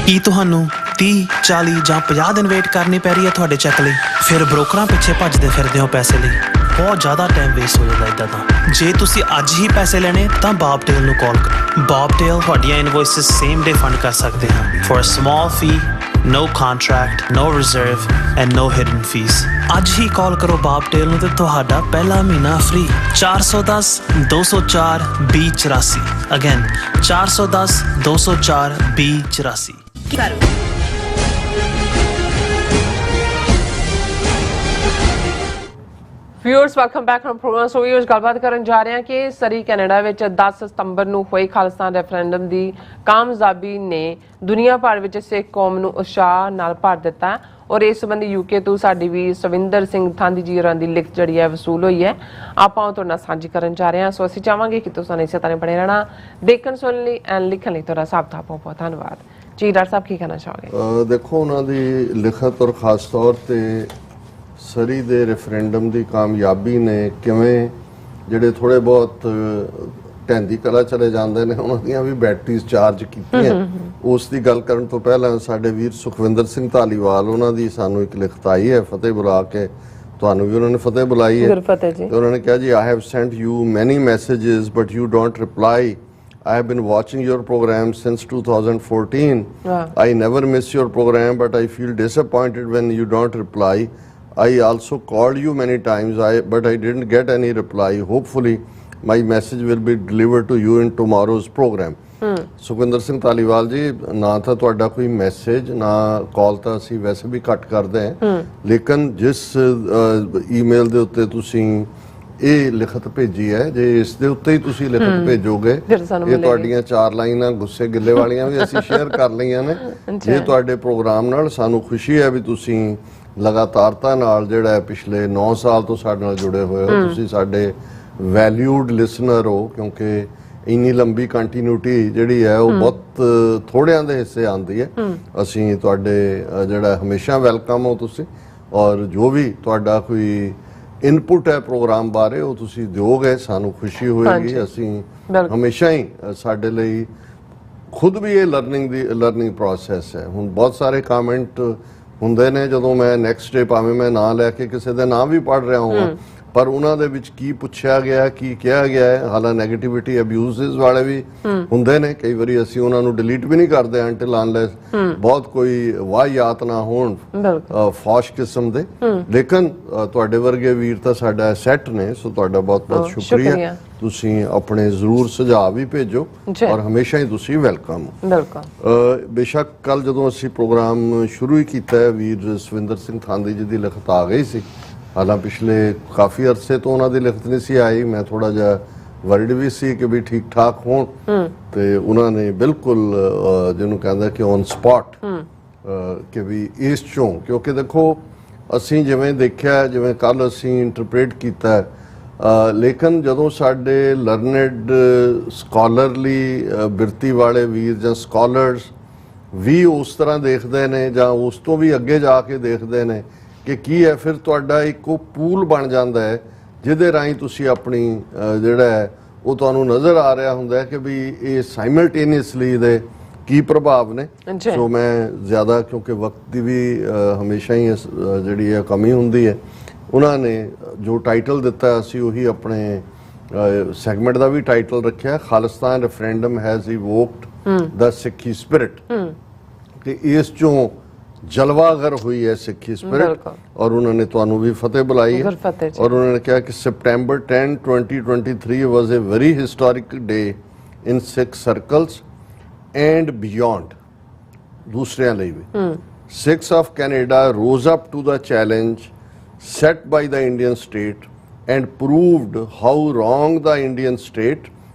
ਕੀ ਤੁਹਾਨੂੰ 30, 40 ਜਾਂ 50 ਦਿਨ ਵੇਟ ਕਰਨੀ ਪੈ ਰਹੀ ਹੈ ਤੁਹਾਡੇ ਚੈੱਕ ਲਈ? ਫਿਰ ਬ੍ਰੋਕਰਾਂ ਪਿੱਛੇ ਭੱਜਦੇ ਫਿਰਦੇ ਹੋ ਪੈਸੇ ਲਈ, ਬਹੁਤ ਜ਼ਿਆਦਾ ਟਾਈਮ ਵੇਸਟ ਹੋ ਜਾਂਦਾ ਇੱਦਾਂ ਤਾਂ। ਜੇ ਤੁਸੀਂ ਅੱਜ ਹੀ ਪੈਸੇ ਲੈਣੇ ਤਾਂ ਬੌਬਟੇਲ ਨੂੰ ਕਾਲ ਕਰੋ। ਬੌਬਟੇਲ ਤੁਹਾਡੀਆਂ ਇਨਵੋਇਸਿਸ ਸੇਮ ਡੇ ਫੰਡ ਕਰ ਸਕਦੇ ਹਨ for a small fee, no contract, no reserve and no hidden fees। ਅੱਜ ਹੀ ਕਾਲ ਕਰੋ ਬੌਬਟੇਲ ਨੂੰ ਤੇ ਤੁਹਾਡਾ ਪਹਿਲਾ ਮਹੀਨਾ free. 410 204 2084। Again 410 204 2084। Viewers, welcome back from program. So viewers, ਗੱਲਬਾਤ ਕਰਨ ਜਾ ਰਹੇ ਹਾਂ ਕਿ ਸਰੀ ਕੈਨੇਡਾ ਵਿੱਚ 10 ਸਤੰਬਰ ਨੂੰ ਹੋਏ ਖਾਲਿਸਤਾਨ ਰੈਫਰੈਂਡਮ ਦੀ ਕਾਮਯਾਬੀ ਨੇ ਦੁਨੀਆ ਭਰ ਵਿੱਚ ਸਿੱਖ ਕੌਮ ਨੂੰ ਉਤਸ਼ਾਹ ਨਾਲ ਭਰ ਦਿੱਤਾ ਔਰ ਇਸ ਸੰਬੰਧੀ ਯੂਕੇ ਤੋਂ ਸਾਡੀ ਵੀ ਸਵਿੰਦਰ ਸਿੰਘ ਥਾਂਦੀ ਜੀ ਹੋਰਾਂ ਦੀ ਲਿਖਤ ਜਿਹੜੀ ਹੈ ਵਸੂਲ ਹੋਈ ਹੈ, ਆਪਾਂ ਉਹ ਤੁਹਾਡੇ ਨਾਲ ਸਾਂਝੀ ਕਰਨ ਜਾ ਰਹੇ ਹਾਂ। ਸੋ ਅਸੀਂ ਚਾਹਾਂਗੇ ਕਿ ਤੁਸੀਂ ਇਸੇ ਤਰ੍ਹਾਂ ਬਣੇ ਰਹਿਣਾ। ਦੇਖਣ ਸੁਣਨ ਲਈ ਐਂਡ ਲਿਖਣ ਲਈ ਤੁਹਾਡਾ ਸਭ ਦਾ ਬਹੁਤ ਬਹੁਤ ਧੰਨਵਾਦ। ਜੀ ਡਾਕਟਰ ਸਾਹਿਬ, ਕੀ ਕਹਿਣਾ ਚਾਹੋਗੇ? ਦੇਖੋ, ਉਹਨਾਂ ਦੀ ਲਿਖਤ ਔਰ ਖਾਸ ਤੌਰ ਤੇ ਸਰੀ ਦੇ ਰੈਫਰੈਂਡਮ ਦੀ ਕਾਮਯਾਬੀ ਨੇ ਕਿਵੇਂ ਜਿਹੜੇ ਥੋੜੇ ਬਹੁਤ ਢੈਂਦੀ ਕਲਾ ਚਲੇ ਜਾਂਦੇ ਨੇ ਉਹਨਾਂ ਦੀਆਂ ਵੀ ਬੈਟਰੀਜ਼ ਚਾਰਜ ਕੀਤੀਆਂ, ਉਸ ਦੀ ਗੱਲ ਕਰਨ ਤੋਂ ਪਹਿਲਾਂ ਸਾਡੇ ਵੀਰ ਸੁਖਵਿੰਦਰ ਸਿੰਘ ਧਾਲੀਵਾਲ, ਉਹਨਾਂ ਦੀ ਸਾਨੂੰ ਇੱਕ ਲਿਖਤ ਆਈ ਹੈ ਫਤਿਹ ਬੁਲਾ ਕੇ, ਤੁਹਾਨੂੰ ਵੀ ਉਹਨਾਂ ਨੇ ਫਤਿਹ ਬੁਲਾਈ ਹੈ, ਤੇ ਉਹਨਾਂ ਨੇ ਕਿਹਾ ਜੀ, I have sent you many messages but you don't reply. I have been watching your program since 2014. I never miss your program but I feel disappointed when you don't reply. I also called you many times but I didn't get any reply. Hopefully my message will be delivered to you in tomorrow's program. Sukhwinder Singh Dhaliwal ਜੀ, ਨਾ ਤਾਂ ਤੁਹਾਡਾ ਕੋਈ message ਨਾ ਕਾਲ ਤਾਂ ਅਸੀਂ ਵੈਸੇ ਵੀ ਘੱਟ ਕਰਦੇ ਹਾਂ, ਲੇਕਿਨ ਜਿਸ ਈਮੇਲ ਦੇ ਉੱਤੇ ਤੁਸੀਂ ਇਹ ਲਿਖਤ ਭੇਜੀ ਹੈ, ਜੇ ਇਸ ਦੇ ਉੱਤੇ ਹੀ ਤੁਸੀਂ ਲਿਖਤ ਭੇਜੋਗੇ, ਇਹ ਤੁਹਾਡੀਆਂ 4 ਲਾਈਨਾਂ ਗੁੱਸੇ ਗਿੱਲੇ ਵਾਲੀਆਂ ਵੀ ਅਸੀਂ ਸ਼ੇਅਰ ਕਰ ਲਈਆਂ ਨੇ। ਜੇ ਤੁਹਾਡੇ ਪ੍ਰੋਗਰਾਮ ਨਾਲ ਸਾਨੂੰ ਖੁਸ਼ੀ ਹੈ ਵੀ ਤੁਸੀਂ ਲਗਾਤਾਰਤਾ ਨਾਲ ਜਿਹੜਾ ਪਿਛਲੇ 9 ਸਾਲ ਤੋਂ ਸਾਡੇ ਨਾਲ ਜੁੜੇ ਹੋਏ ਹੋ, ਤੁਸੀਂ ਸਾਡੇ ਵੈਲਿਊਡ ਲਿਸਨਰ ਹੋ, ਕਿਉਂਕਿ ਇੰਨੀ ਲੰਬੀ ਕੰਟੀਨਿਊਟੀ ਜਿਹੜੀ ਹੈ ਉਹ ਬਹੁਤ ਥੋੜਿਆਂ ਦੇ ਹਿੱਸੇ ਆਉਂਦੀ ਹੈ। ਅਸੀਂ ਤੁਹਾਡੇ ਜਿਹੜਾ ਹਮੇਸ਼ਾ ਵੈਲਕਮ ਹੋ ਤੁਸੀਂ, ਔਰ ਜੋ ਵੀ ਤੁਹਾਡਾ ਕੋਈ ਇਨਪੁਟ ਹੈ ਪ੍ਰੋਗਰਾਮ ਬਾਰੇ ਉਹ ਤੁਸੀਂ ਦਿਓਗੇ, ਸਾਨੂੰ ਖੁਸ਼ੀ ਹੋਏਗੀ। ਅਸੀਂ ਹਮੇਸ਼ਾ ਹੀ ਸਾਡੇ ਲਈ ਖੁਦ ਵੀ ਇਹ ਲਰਨਿੰਗ ਪ੍ਰੋਸੈਸ ਹੈ। ਹੁਣ ਬਹੁਤ ਸਾਰੇ ਕਮੈਂਟ ਹੁੰਦੇ ਨੇ ਜਦੋਂ ਮੈਂ ਨੈਕਸਟ ਡੇ ਭਾਵੇਂ ਮੈਂ ਨਾਂ ਲੈ ਕੇ ਕਿਸੇ ਦਾ ਨਾਂ ਵੀ ਪੜ੍ਹ ਰਿਹਾ ਹਾਂ, ਪਰ ਉਹਨਾਂ ਦੇ ਵਿੱਚ ਕੀ ਪੁੱਛਿਆ ਗਿਆ, ਕੀ ਕਿਹਾ ਗਿਆ ਹੈ, ਹਾਲਾਂ ਨੈਗੇਟਿਵਿਟੀ ਅਬਿਊਜ਼ਸ ਵਾਲੇ ਵੀ ਹੁੰਦੇ ਨੇ, ਕਈ ਵਾਰੀ ਅਸੀਂ ਉਹਨਾਂ ਨੂੰ ਡਿਲੀਟ ਵੀ ਨਹੀਂ ਕਰਦੇ ਅੰਟਿਲ ਅਨਲੈਸ ਬਹੁਤ ਕੋਈ ਵਾਹਿਯਾਤ ਨਾ ਹੋਣ ਫੌਸ਼ ਕਿਸਮ ਦੇ। ਲੇਕਿਨ ਤੁਹਾਡੇ ਵਰਗੇ ਵੀਰ ਤਾਂ ਸਾਡਾ ਸੈੱਟ ਨੇ, ਸੋ ਤੁਹਾਡਾ ਬਹੁਤ ਬਹੁਤ ਸ਼ੁਕਰੀਆ। ਤੁਸੀਂ ਆਪਣੇ ਜ਼ਰੂਰ ਸੁਝਾਅ ਵੀ ਭੇਜੋ ਔਰ ਹਮੇਸ਼ਾ ਹੀ ਤੁਸੀਂ ਵੈਲਕਮ ਹੋ। ਬੇਸ਼ੱਕ ਕੱਲ ਜਦੋਂ ਅਸੀਂ ਪ੍ਰੋਗਰਾਮ ਸ਼ੁਰੂ ਹੀ ਕੀਤਾ ਹੈ, ਵੀਰ ਸਵਿੰਦਰ ਸਿੰਘ ਥਾਂਦੀ ਜੀ ਦੀ ਲਿਖਤ ਆ ਗਈ ਸੀ, ਹਾਲਾਂ ਪਿਛਲੇ ਕਾਫੀ ਅਰਸੇ ਤੋਂ ਉਹਨਾਂ ਦੀ ਲਿਖਤ ਨਹੀਂ ਸੀ ਆਈ। ਮੈਂ ਥੋੜਾ ਜਿਹਾ ਵਰਡ ਵੀ ਸੀ ਕਿ ਵੀ ਠੀਕ ਠਾਕ ਹੋਣ, ਤੇ ਉਹਨਾਂ ਨੇ ਬਿਲਕੁਲ ਜਿਹਨੂੰ ਕਹਿੰਦਾ ਕਿ ਔਨ ਸਪੌਟ ਕਿ ਵੀ ਇਸ ਚੋਂ, ਕਿਉਂਕਿ ਦੇਖੋ ਅਸੀਂ ਜਿਵੇਂ ਦੇਖਿਆ, ਜਿਵੇਂ ਕੱਲ ਅਸੀਂ ਇੰਟਰਪ੍ਰੇਟ ਕੀਤਾ, ਲੇਕਿਨ ਜਦੋਂ ਸਾਡੇ ਲਰਨਡ ਸਕਾਲਰਲੀ ਬਿਰਤੀ ਵਾਲੇ ਵੀਰ ਜਾਂ ਸਕਾਲਰਸ ਵੀ ਉਸ ਤਰ੍ਹਾਂ ਦੇਖਦੇ ਨੇ ਜਾਂ ਉਸ ਤੋਂ ਵੀ ਅੱਗੇ ਜਾ ਕੇ ਦੇਖਦੇ ਨੇ ਕਿ ਕੀ ਹੈ, ਫਿਰ ਤੁਹਾਡਾ ਇੱਕ ਉਹ ਪੂਲ ਬਣ ਜਾਂਦਾ ਹੈ ਜਿਹਦੇ ਰਾਹੀਂ ਤੁਸੀਂ ਆਪਣੀ ਜਿਹੜਾ ਹੈ ਉਹ ਤੁਹਾਨੂੰ ਨਜ਼ਰ ਆ ਰਿਹਾ ਹੁੰਦਾ ਹੈ ਕਿ ਵੀ ਇਹ ਸਾਈਮਲਟੇਨੀਅਸਲੀ ਦੇ ਕੀ ਪ੍ਰਭਾਵ ਨੇ। ਸੋ ਮੈਂ ਜ਼ਿਆਦਾ, ਕਿਉਂਕਿ ਵਕਤ ਦੀ ਵੀ ਹਮੇਸ਼ਾ ਹੀ ਜਿਹੜੀ ਹੈ ਕਮੀ ਹੁੰਦੀ ਹੈ, ਉਹਨਾਂ ਨੇ ਜੋ ਟਾਈਟਲ ਦਿੱਤਾ ਅਸੀਂ ਉਹੀ ਆਪਣੇ ਸੈਗਮੈਂਟ ਦਾ ਵੀ ਟਾਈਟਲ ਰੱਖਿਆ, ਖਾਲਿਸਤਾਨ ਰੈਫਰੈਂਡਮ ਹੈਜ਼ ਇਵੋਕਡ ਦਾ ਸਿੱਖੀ ਸਪਿਰਿਟ। ਤੇ ਇਸ ਚੋਂ ਜਲਵਾਗਰ ਹੋਈ ਹੈ ਸਿੱਖੀ ਸਪਿਰਿਟ, ਔਰ ਉਹਨਾਂ ਨੇ ਤੁਹਾਨੂੰ ਵੀ ਫਤਿਹ ਬੁਲਾਈ ਹੈ। ਔਰ ਉਹਨਾਂ ਨੇ ਕਿਹਾ ਕਿ September 10 2023 was a very historic day in Sikh circles and beyond. ਦੂਸਰਿਆਂ ਲਈ ਵੀ Sikhs of Canada rose up to the challenge set by the Indian state and proved how wrong the Indian state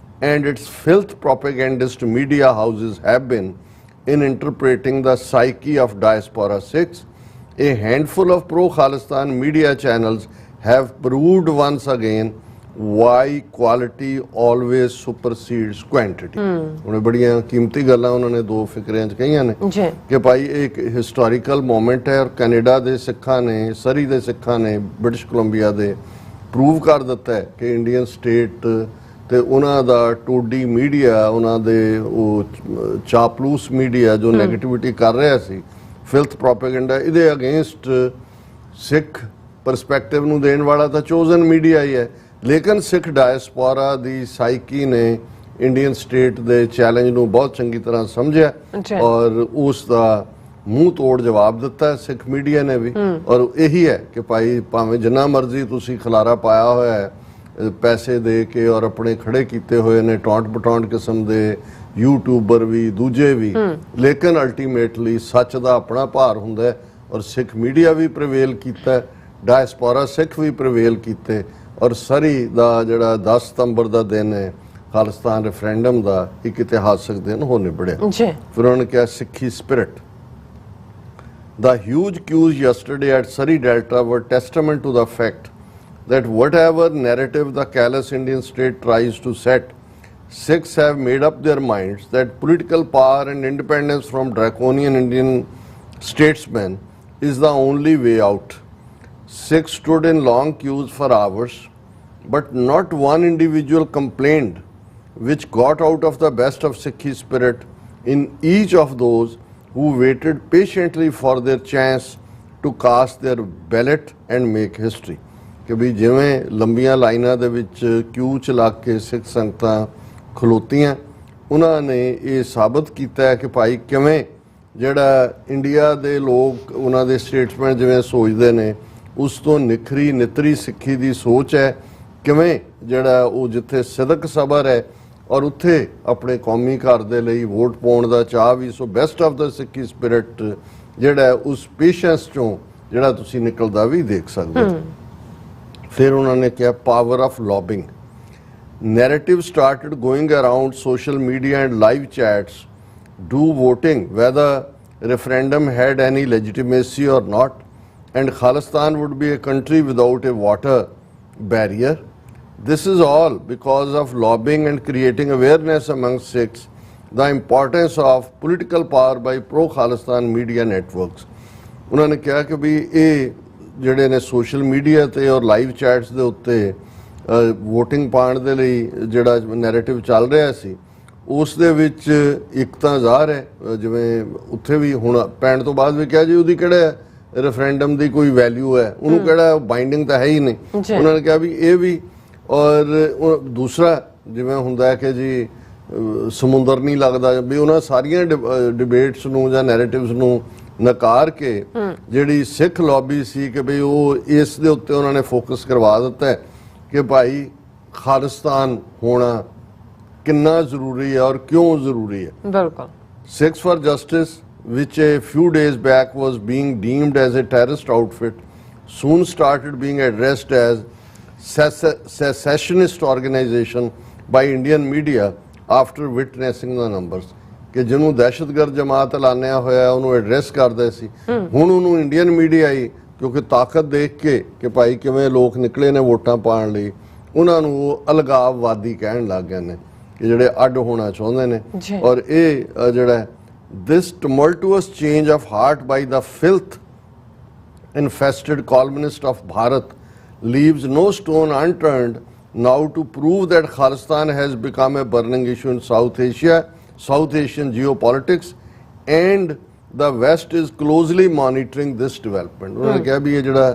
and its filth propagandist media houses have been in interpreting the psyche of diaspora Sikhs. A handful of pro-Khalistan media channels have proved once again why quality always supersedes quantity. ਉਹਨੇ ਬੜੀਆਂ ਕੀਮਤੀ ਗੱਲਾਂ ਉਹਨਾਂ ਨੇ ਦੋ ਫਿਕਰਿਆਂ 'ਚ ਕਹੀਆਂ ਨੇ ਕਿ ਭਾਈ ਇਹ ਇੱਕ ਹਿਸਟੋਰੀਕਲ ਮੂਮੈਂਟ ਹੈ, ਔਰ ਕੈਨੇਡਾ ਦੇ ਸਿੱਖਾਂ ਨੇ, ਸਰੀ ਦੇ ਸਿੱਖਾਂ ਨੇ, ਬ੍ਰਿਟਿਸ਼ ਕੋਲੰਬੀਆ ਦੇ ਪ੍ਰੂਵ ਕਰ ਦਿੱਤਾ ਹੈ ਕਿ ਇੰਡੀਅਨ ਸਟੇਟ ਤੇ ਉਹਨਾਂ ਦਾ ਟੋਡੀ ਮੀਡੀਆ, ਉਹਨਾਂ ਦੇ ਉਹ ਚਾਪਲੂਸ ਮੀਡੀਆ ਜੋ ਨੈਗੇਟਿਵਿਟੀ ਕਰ ਰਿਹਾ ਸੀ, ਫਿਲਥ ਪ੍ਰੋਪੇਗੈਂਡਾ, ਇਹਦੇ ਅਗੇਂਸਟ ਸਿੱਖ ਪਰਸਪੈਕਟਿਵ ਨੂੰ ਦੇਣ ਵਾਲਾ ਤਾਂ ਚੋਜ਼ਨ ਮੀਡੀਆ ਹੀ ਹੈ। ਲੇਕਿਨ ਸਿੱਖ ਡਾਇਸਪੋਰਾ ਦੀ ਸਾਈਕੀ ਨੇ ਇੰਡੀਅਨ ਸਟੇਟ ਦੇ ਚੈਲੰਜ ਨੂੰ ਬਹੁਤ ਚੰਗੀ ਤਰ੍ਹਾਂ ਸਮਝਿਆ ਔਰ ਉਸ ਦਾ ਮੂੰਹ ਤੋੜ ਜਵਾਬ ਦਿੱਤਾ ਸਿੱਖ ਮੀਡੀਆ ਨੇ ਵੀ। ਔਰ ਇਹੀ ਹੈ ਕਿ ਭਾਈ ਭਾਵੇਂ ਜਿੰਨਾ ਮਰਜ਼ੀ ਤੁਸੀਂ ਖਲਾਰਾ ਪਾਇਆ ਹੋਇਆ ਹੈ ਪੈਸੇ ਦੇ ਕੇ ਔਰ ਆਪਣੇ ਖੜੇ ਕੀਤੇ ਹੋਏ ਨੇ ਟੌਂਟ ਬਟੌਂਟ ਕਿਸਮ ਦੇ ਯੂਟਿਊਬਰ ਵੀ, ਦੂਜੇ ਵੀ, ਲੇਕਿਨ ਅਲਟੀਮੇਟਲੀ ਸੱਚ ਦਾ ਆਪਣਾ ਭਾਰ ਹੁੰਦਾ ਹੈ। ਔਰ ਸਿੱਖ ਮੀਡੀਆ ਵੀ ਪ੍ਰਵੇਲ ਕੀਤਾ, ਡਾਇਸਪੋਰਾ ਸਿੱਖ ਵੀ ਪ੍ਰਵੇਲ ਕੀਤੇ, ਔਰ ਸਰੀ ਦਾ ਜਿਹੜਾ 10 ਸਤੰਬਰ ਦਾ ਦਿਨ ਹੈ ਖਾਲਿਸਤਾਨ ਰੈਫਰੈਂਡਮ ਦਾ, ਇੱਕ ਇਤਿਹਾਸਕ ਦਿਨ ਹੋ ਨਿਬੜਿਆ। ਫਿਰ ਉਹਨਾਂ ਨੇ ਕਿਹਾ ਸਿੱਖੀ spirit. The huge queues yesterday at Surrey Delta were testament to the fact that whatever narrative the callous Indian state tries to set, Sikhs have made up their minds that political power and independence from draconian Indian statesmen is the only way out. Sikhs stood in long queues for hours, but not one individual complained, which got out of the best of Sikhi spirit in each of those who waited patiently for their chance to cast their ballot and make history. ਕਿ ਵੀ ਜਿਵੇਂ ਲੰਬੀਆਂ ਲਾਈਨਾਂ ਦੇ ਵਿੱਚ ਕਿਊ ਚ ਲੱਗ ਕੇ ਸਿੱਖ ਸੰਗਤਾਂ ਖਲੋਤੀਆਂ, ਉਹਨਾਂ ਨੇ ਇਹ ਸਾਬਤ ਕੀਤਾ ਹੈ ਕਿ ਭਾਈ ਕਿਵੇਂ ਜਿਹੜਾ ਇੰਡੀਆ ਦੇ ਲੋਕ, ਉਹਨਾਂ ਦੇ ਸਟੇਟਸਮੈਨ ਜਿਵੇਂ ਸੋਚਦੇ ਨੇ, ਉਸ ਤੋਂ ਨਿਖਰੀ ਨਿਤਰੀ ਸਿੱਖੀ ਦੀ ਸੋਚ ਹੈ, ਕਿਵੇਂ ਜਿਹੜਾ ਉਹ ਜਿੱਥੇ ਸਿਦਕ ਸਬਰ ਹੈ ਔਰ ਉੱਥੇ ਆਪਣੇ ਕੌਮੀ ਘਰ ਦੇ ਲਈ ਵੋਟ ਪਾਉਣ ਦਾ ਚਾਹ ਵੀ। ਸੋ ਬੈਸਟ ਆਫ ਦਾ ਸਿੱਖੀ ਸਪਿਰਿਟ ਜਿਹੜਾ ਉਸ ਪੇਸ਼ੈਂਸ ਚੋਂ ਜਿਹੜਾ ਤੁਸੀਂ ਨਿਕਲਦਾ ਵੀ ਦੇਖ ਸਕਦੇ ਹੋ। ਫਿਰ ਉਹਨਾਂ ਨੇ ਕਿਹਾ power of lobbying. Narrative started going around social media and live chats, do voting weather referendum had any legitimacy or not, and Khalistan would be a country without a water barrier. This is all because of lobbying and creating awareness among Sikhs the importance of political power by pro-Khalistan media networks. ਉਹਨਾਂ ਨੇ ਕਿਹਾ ਕਿ ਵੀ ਇਹ ਜਿਹੜੇ ਨੇ social media ਤੇ ਔਰ live chats ਦੇ ਉੱਤੇ ਵੋਟਿੰਗ ਪਾਉਣ ਦੇ ਲਈ ਜਿਹੜਾ ਨੈਰੇਟਿਵ ਚੱਲ ਰਿਹਾ ਸੀ, ਉਸ ਦੇ ਵਿੱਚ ਇੱਕ ਤਾਂ ਜ਼ਾਹਰ ਹੈ ਜਿਵੇਂ ਉੱਥੇ ਵੀ ਹੁਣ ਪੈਣ ਤੋਂ ਬਾਅਦ ਵੀ ਕਿਹਾ ਜੀ ਉਹਦੀ ਕਿਹੜਾ ਰੈਫਰੈਂਡਮ ਦੀ ਕੋਈ ਵੈਲਿਊ ਹੈ, ਉਹਨੂੰ ਕਿਹੜਾ ਬਾਈਂਡਿੰਗ ਤਾਂ ਹੈ ਹੀ ਨਹੀਂ। ਉਹਨਾਂ ਨੇ ਕਿਹਾ ਵੀ ਇਹ ਵੀ, ਔਰ ਦੂਸਰਾ ਜਿਵੇਂ ਹੁੰਦਾ ਹੈ ਕਿ ਜੀ ਸਮੁੰਦਰ ਨਹੀਂ ਲੱਗਦਾ, ਵੀ ਉਹਨਾਂ ਸਾਰੀਆਂ ਡਿਬੇਟਸ ਨੂੰ ਜਾਂ ਨੈਰੇਟਿਵਸ ਨੂੰ ਨਕਾਰ ਕੇ ਜਿਹੜੀ ਸਿੱਖ ਲੌਬੀ ਸੀ ਕਿ ਬਈ ਉਹ ਇਸ ਦੇ ਉੱਤੇ ਉਹਨਾਂ ਨੇ ਫੋਕਸ ਕਰਵਾ ਦਿੱਤਾ ਕਿ ਭਾਈ ਖਾਲਿਸਤਾਨ ਹੋਣਾ ਕਿੰਨਾ ਜ਼ਰੂਰੀ ਹੈ ਔਰ ਕਿਉਂ ਜ਼ਰੂਰੀ ਹੈ। ਬਿਲਕੁਲ। Sikhs for Justice, which a few days back was being deemed as a terrorist outfit, soon started being addressed as secessionist organization by Indian media after witnessing the numbers. ਕਿ ਜਿਹਨੂੰ ਦਹਿਸ਼ਤਗਰਦ ਜਮਾਤ ਐਲਾਨਿਆ ਹੋਇਆ ਉਹਨੂੰ ਐਡਰੈਸ ਕਰਦੇ ਸੀ, ਹੁਣ ਉਹਨੂੰ ਇੰਡੀਅਨ ਮੀਡੀਆ ਹੀ ਕਿਉਂਕਿ ਤਾਕਤ ਦੇਖ ਕੇ ਕਿ ਭਾਈ ਕਿਵੇਂ ਲੋਕ ਨਿਕਲੇ ਨੇ ਵੋਟਾਂ ਪਾਉਣ ਲਈ, ਉਹਨਾਂ ਨੂੰ ਉਹ ਅਲਗਾਵਵਾਦੀ ਕਹਿਣ ਲੱਗ ਗਏ ਨੇ ਕਿ ਜਿਹੜੇ ਅੱਡ ਹੋਣਾ ਚਾਹੁੰਦੇ ਨੇ। ਔਰ ਇਹ ਜਿਹੜਾ this tumultuous change of heart by the filth infested columnist of Bharat leaves no stone unturned now to prove that Khalistan has become a burning issue in South Asian geopolitics, and the West is closely monitoring this development. उन्होंने कहा भी ये जड़ा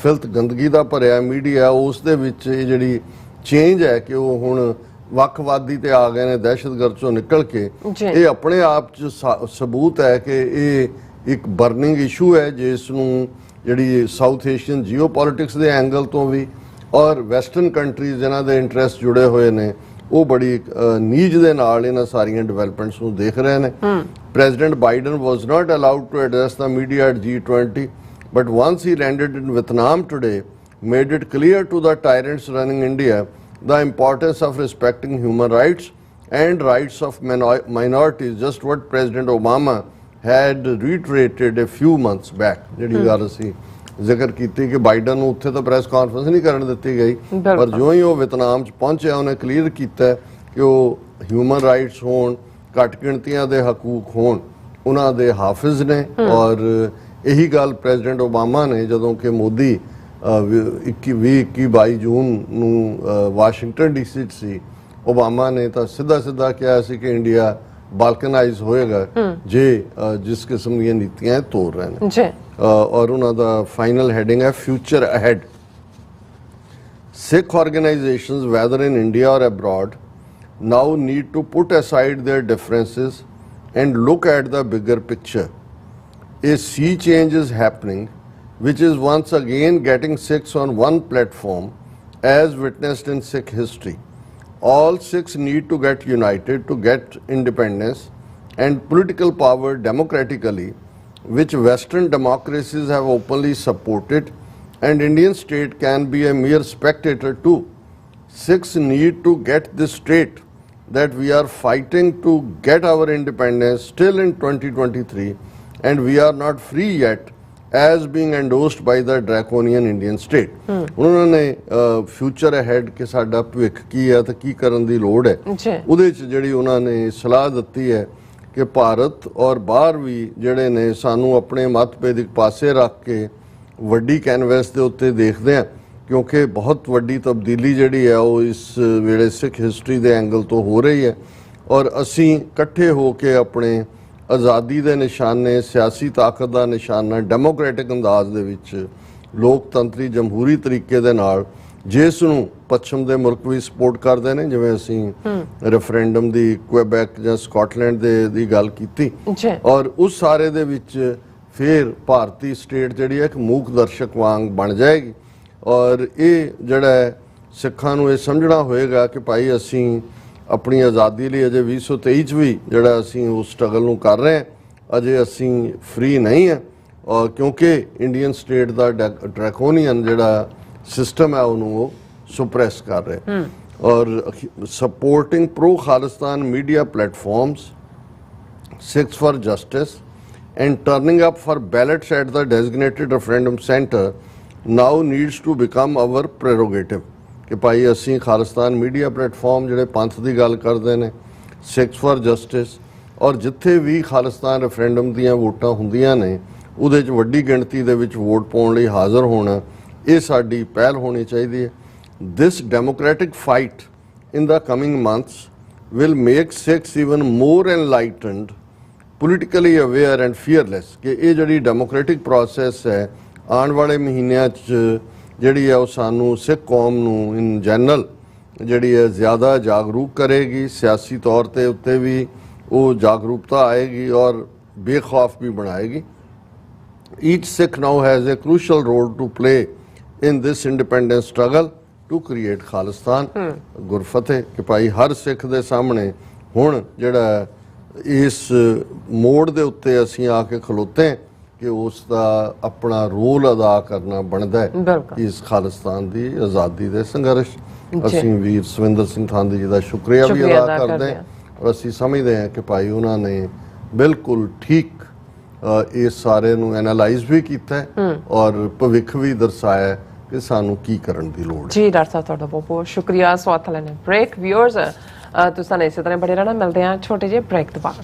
filth गंदगी ਦਾ ਭਰਿਆ media ਉਸ ਦੇ ਵਿੱਚ ਇਹ ਜਿਹੜੀ ਚੇਂਜ ਹੈ ਕਿ ਉਹ ਹੁਣ ਵੱਖਵਾਦੀ ਤੇ ਆ ਗਏ ਨੇ, ਦਹਿਸ਼ਤਗਰਦ ਚੋਂ ਨਿਕਲ ਕੇ ਇਹ ਆਪਣੇ ਆਪ ਚ ਸਬੂਤ ਹੈ ਕਿ ਇਹ ਇੱਕ ਬਰਨਿੰਗ ਇਸ਼ੂ ਹੈ ਜਿਸ ਨੂੰ ਜਿਹੜੀ ਸਾਊਥ ਏਸ਼ੀਅਨ ਜੀਓਪੋਲਿਟਿਕਸ ਦੇ ਐਂਗਲ ਤੋਂ ਵੀ ਔਰ ਵੈਸਟਰਨ ਕੰਟਰੀਜ਼ ਜਿਨ੍ਹਾਂ ਦੇ ਇੰਟਰਸਟ ਜੁੜੇ ਹੋਏ ਨੇ ਉਹ ਬੜੀ ਨੀਜ ਦੇ ਨਾਲ ਇਹਨਾਂ ਸਾਰੀਆਂ ਡਿਵੈਲਪਮੈਂਟਸ ਨੂੰ ਦੇਖ ਰਹੇ ਨੇ। President Biden was not allowed to address the media at G20, but once he landed in Vietnam today, made it clear to the tyrants running India the importance of respecting human rights and rights of minorities, just what President Obama had reiterated a few months back. ਜਿਹੜੀ ਗੱਲ ਅਸੀਂ ਜ਼ਿਕਰ ਕੀਤੀ ਕਿ Biden ਨੂੰ ਉੱਥੇ ਤਾਂ press conference ਨਹੀਂ ਕਰਨ ਦਿੱਤੀ ਗਈ, ਪਰ ਜੋ ਹੀ ਉਹ ਵਿਤਨਾਮ 'ਚ ਪਹੁੰਚਿਆ ਉਹਨੇ ਕਲੀਅਰ ਕੀਤਾ ਕਿ ਉਹ ਹਿਊਮਨ ਰਾਈਟਸ ਹੋਣ, ਘੱਟ ਗਿਣਤੀਆਂ ਦੇ ਹਕੂਕ ਹੋਣ, ਉਹਨਾਂ ਦੇ ਹਾਫਿਜ਼ ਨੇ। ਔਰ ਇਹੀ ਗੱਲ ਪ੍ਰੈਜ਼ੀਡੈਂਟ ਓਬਾਮਾ ਨੇ ਜਦੋਂ ਕਿ ਮੋਦੀ 21-22 ਜੂਨ ਨੂੰ ਵਾਸ਼ਿੰਗਟਨ ਡੀਸੀ 'ਚ ਸੀ, ਓਬਾਮਾ ਨੇ ਤਾਂ ਸਿੱਧਾ ਕਿਹਾ ਸੀ ਕਿ ਇੰਡੀਆ ਬਾਲਕਨਾਈਜ਼ ਹੋਏਗਾ ਜੇ ਜਿਸ ਕਿਸਮ ਦੀਆਂ ਨੀਤੀਆਂ ਤੋੜ ਰਹੇ ਨੇ। ਔਰ ਉਹਨਾਂ ਦਾ ਫਾਈਨਲ ਹੈਡਿੰਗ ਹੈ future ahead. Sikh organizations, whether in India or abroad, now need to put aside their differences and look at the bigger picture. A sea change is happening, which is once again getting Sikhs on one platform, as witnessed in Sikh history. All Sikhs need to get united to get independence and political power democratically, which Western democracies have openly supported, and Indian state can be a mere spectator too. Sikhs need to get this straight, that we are fighting to get our independence still in 2023, and we are not free yet as being endorsed by the draconian Indian state. ਉਹਨਾਂ ਨੇ future ahead ਕਿ ਸਾਡਾ ਭਵਿੱਖ ਕੀ ਹੈ ਤੇ ਕੀ ਕਰਨ ਦੀ ਲੋੜ ਹੈ, ਉਹਦੇ 'ਚ ਜਿਹੜੀ ਉਹਨਾਂ ਨੇ ਸਲਾਹ ਦਿੱਤੀ ਹੈ ਕਿ ਭਾਰਤ ਔਰ ਬਾਹਰ ਵੀ ਜਿਹੜੇ ਨੇ ਸਾਨੂੰ ਆਪਣੇ ਮਤਭੇਦ ਇੱਕ ਪਾਸੇ ਰੱਖ ਕੇ ਵੱਡੀ ਕੈਨਵਸ ਦੇ ਉੱਤੇ ਦੇਖਦੇ ਆ, ਕਿਉਂਕਿ ਬਹੁਤ ਵੱਡੀ ਤਬਦੀਲੀ ਜਿਹੜੀ ਹੈ ਉਹ ਇਸ ਵੇਲੇ ਸਿੱਖ ਹਿਸਟਰੀ ਦੇ ਐਂਗਲ ਤੋਂ ਹੋ ਰਹੀ ਹੈ। ਔਰ ਅਸੀਂ ਇਕੱਠੇ ਹੋ ਕੇ ਆਪਣੇ ਆਜ਼ਾਦੀ ਦੇ ਨਿਸ਼ਾਨੇ, ਸਿਆਸੀ ਤਾਕਤ ਦਾ ਨਿਸ਼ਾਨਾ ਡੈਮੋਕ੍ਰੈਟਿਕ ਅੰਦਾਜ਼ ਦੇ ਵਿੱਚ ਲੋਕਤੰਤਰੀ ਜਮਹੂਰੀ ਤਰੀਕੇ ਦੇ ਨਾਲ, ਜਿਸ ਨੂੰ ਪੱਛਮ ਦੇ ਮੁਲਕ ਵੀ ਸਪੋਰਟ ਕਰਦੇ ਨੇ, ਜਿਵੇਂ ਅਸੀਂ ਰੈਫਰੈਂਡਮ ਦੀ ਕੁਇਬੈਕ ਜਾਂ ਸਕਾਟਲੈਂਡ ਦੀ ਗੱਲ ਕੀਤੀ, ਔਰ ਉਸ ਸਾਰੇ ਦੇ ਵਿੱਚ ਫਿਰ ਭਾਰਤੀ ਸਟੇਟ ਜਿਹੜੀ ਹੈ ਇੱਕ ਮੂਕ ਦਰਸ਼ਕ ਵਾਂਗ ਬਣ ਜਾਏਗੀ। ਔਰ ਇਹ ਜਿਹੜਾ ਸਿੱਖਾਂ ਨੂੰ ਇਹ ਸਮਝਣਾ ਹੋਏਗਾ ਕਿ ਭਾਈ ਅਸੀਂ ਆਪਣੀ ਆਜ਼ਾਦੀ ਲਈ ਅਜੇ 2023 'ਚ ਵੀ ਜਿਹੜਾ ਅਸੀਂ ਉਸ ਸਟਰਗਲ ਨੂੰ ਕਰ ਰਹੇ ਹਾਂ, ਅਜੇ ਅਸੀਂ ਫ੍ਰੀ ਨਹੀਂ ਹੈ। ਔਰ ਕਿਉਂਕਿ ਇੰਡੀਅਨ ਸਟੇਟ ਦਾ ਡਰੈਕੋਨੀਅਨ ਜਿਹੜਾ ਸਿਸਟਮ ਹੈ ਉਹਨੂੰ ਉਹ ਸੁਪਰੈਸ ਕਰ ਰਹੇ। ਔਰ supporting pro Khalistan media platforms, Sikhs for Justice, and turning up for ballots at the designated referendum center now needs to become our prerogative. ਕਿ ਭਾਈ ਅਸੀਂ ਖਾਲਿਸਤਾਨ ਮੀਡੀਆ ਪਲੇਟਫਾਰਮ ਜਿਹੜੇ ਪੰਥ ਦੀ ਗੱਲ ਕਰਦੇ ਨੇ, Sikhs for Justice, ਔਰ ਜਿੱਥੇ ਵੀ ਖਾਲਿਸਤਾਨ ਰੈਫਰੈਂਡਮ ਦੀਆਂ ਵੋਟਾਂ ਹੁੰਦੀਆਂ ਨੇ ਉਹਦੇ 'ਚ ਵੱਡੀ ਗਿਣਤੀ ਦੇ ਵਿੱਚ ਵੋਟ ਪਾਉਣ ਲਈ ਹਾਜ਼ਰ ਹੋਣਾ, ਇਹ ਸਾਡੀ ਪਹਿਲ ਹੋਣੀ ਚਾਹੀਦੀ ਹੈ। This democratic fight in the coming months will make Sikhs even more enlightened, politically aware and fearless। ਕਿ ਇਹ ਜਿਹੜੀ ਡੈਮੋਕ੍ਰੈਟਿਕ ਪ੍ਰੋਸੈਸ ਹੈ ਆਉਣ ਵਾਲੇ ਮਹੀਨਿਆਂ 'ਚ ਜਿਹੜੀ ਹੈ ਉਹ ਸਾਨੂੰ ਸਿੱਖ ਕੌਮ ਨੂੰ ਇਨ ਜਨਰਲ ਜਿਹੜੀ ਹੈ ਜ਼ਿਆਦਾ ਜਾਗਰੂਕ ਕਰੇਗੀ, ਸਿਆਸੀ ਤੌਰ 'ਤੇ ਉੱਤੇ ਵੀ ਉਹ ਜਾਗਰੂਕਤਾ ਆਏਗੀ ਔਰ ਬੇਖੌਫ ਵੀ ਬਣਾਏਗੀ। Each Sikh now has a crucial role to play in this independence struggle to create Khalistan। Gurfateh ਕਿ ਭਾਈ ਹਰ ਸਿੱਖ ਦੇ ਸਾਹਮਣੇ ਹੁਣ ਜਿਹੜਾ ਇਸ ਮੋੜ ਦੇ ਉੱਤੇ ਅਸੀਂ ਆ ਕੇ ਖਲੋਤੇ ਕਿ ਉਸ ਦਾ ਆਪਣਾ ਰੋਲ ਅਦਾ ਕਰਨਾ ਬਣਦਾ ਹੈ ਇਸ ਖਾਲਿਸਤਾਨ ਦੀ ਆਜ਼ਾਦੀ ਦੇ ਸੰਘਰਸ਼। ਅਸੀਂ ਵੀਰ ਸਵਿੰਦਰ ਸਿੰਘ ਥਾਂਦੀ ਜੀ ਦਾ ਸ਼ੁਕਰੀਆ ਵੀ ਅਦਾ ਕਰਦੇ ਹਾਂ ਔਰ ਅਸੀਂ ਸਮਝਦੇ ਹਾਂ ਕਿ ਭਾਈ ਉਹਨਾਂ ਨੇ ਬਿਲਕੁਲ ਠੀਕ ਇਸ ਸਾਰੇ ਨੂੰ ਐਨਾਲਾਈਜ਼ ਵੀ ਕੀਤਾ ਹੈ ਔਰ ਭਵਿੱਖ ਵੀ ਦਰਸਾਇਆ ਹੈ ਕਿ ਸਾਨੂੰ ਕੀ ਕਰਨ ਦੀ ਲੋੜ ਹੈ। ਜੀ ਡਾਕਟਰ ਸਾਹਿਬ ਤੁਹਾਡਾ ਬਹੁਤ ਬਹੁਤ ਸ਼ੁਕਰੀਆ। ਸਵਾਗਤ ਲੈਣੇ ਬ੍ਰੇਕ। ਵਿਊਅਰਸ ਤੁਸੀਂ ਇਸੇ ਤਰ੍ਹਾਂ ਬੜੇ ਰਹਿਣਾ, ਮਿਲਦੇ ਹਾਂ ਛੋਟੇ ਜਿਹੇ ਬ੍ਰੇਕ ਤੋਂ ਬਾਅਦ।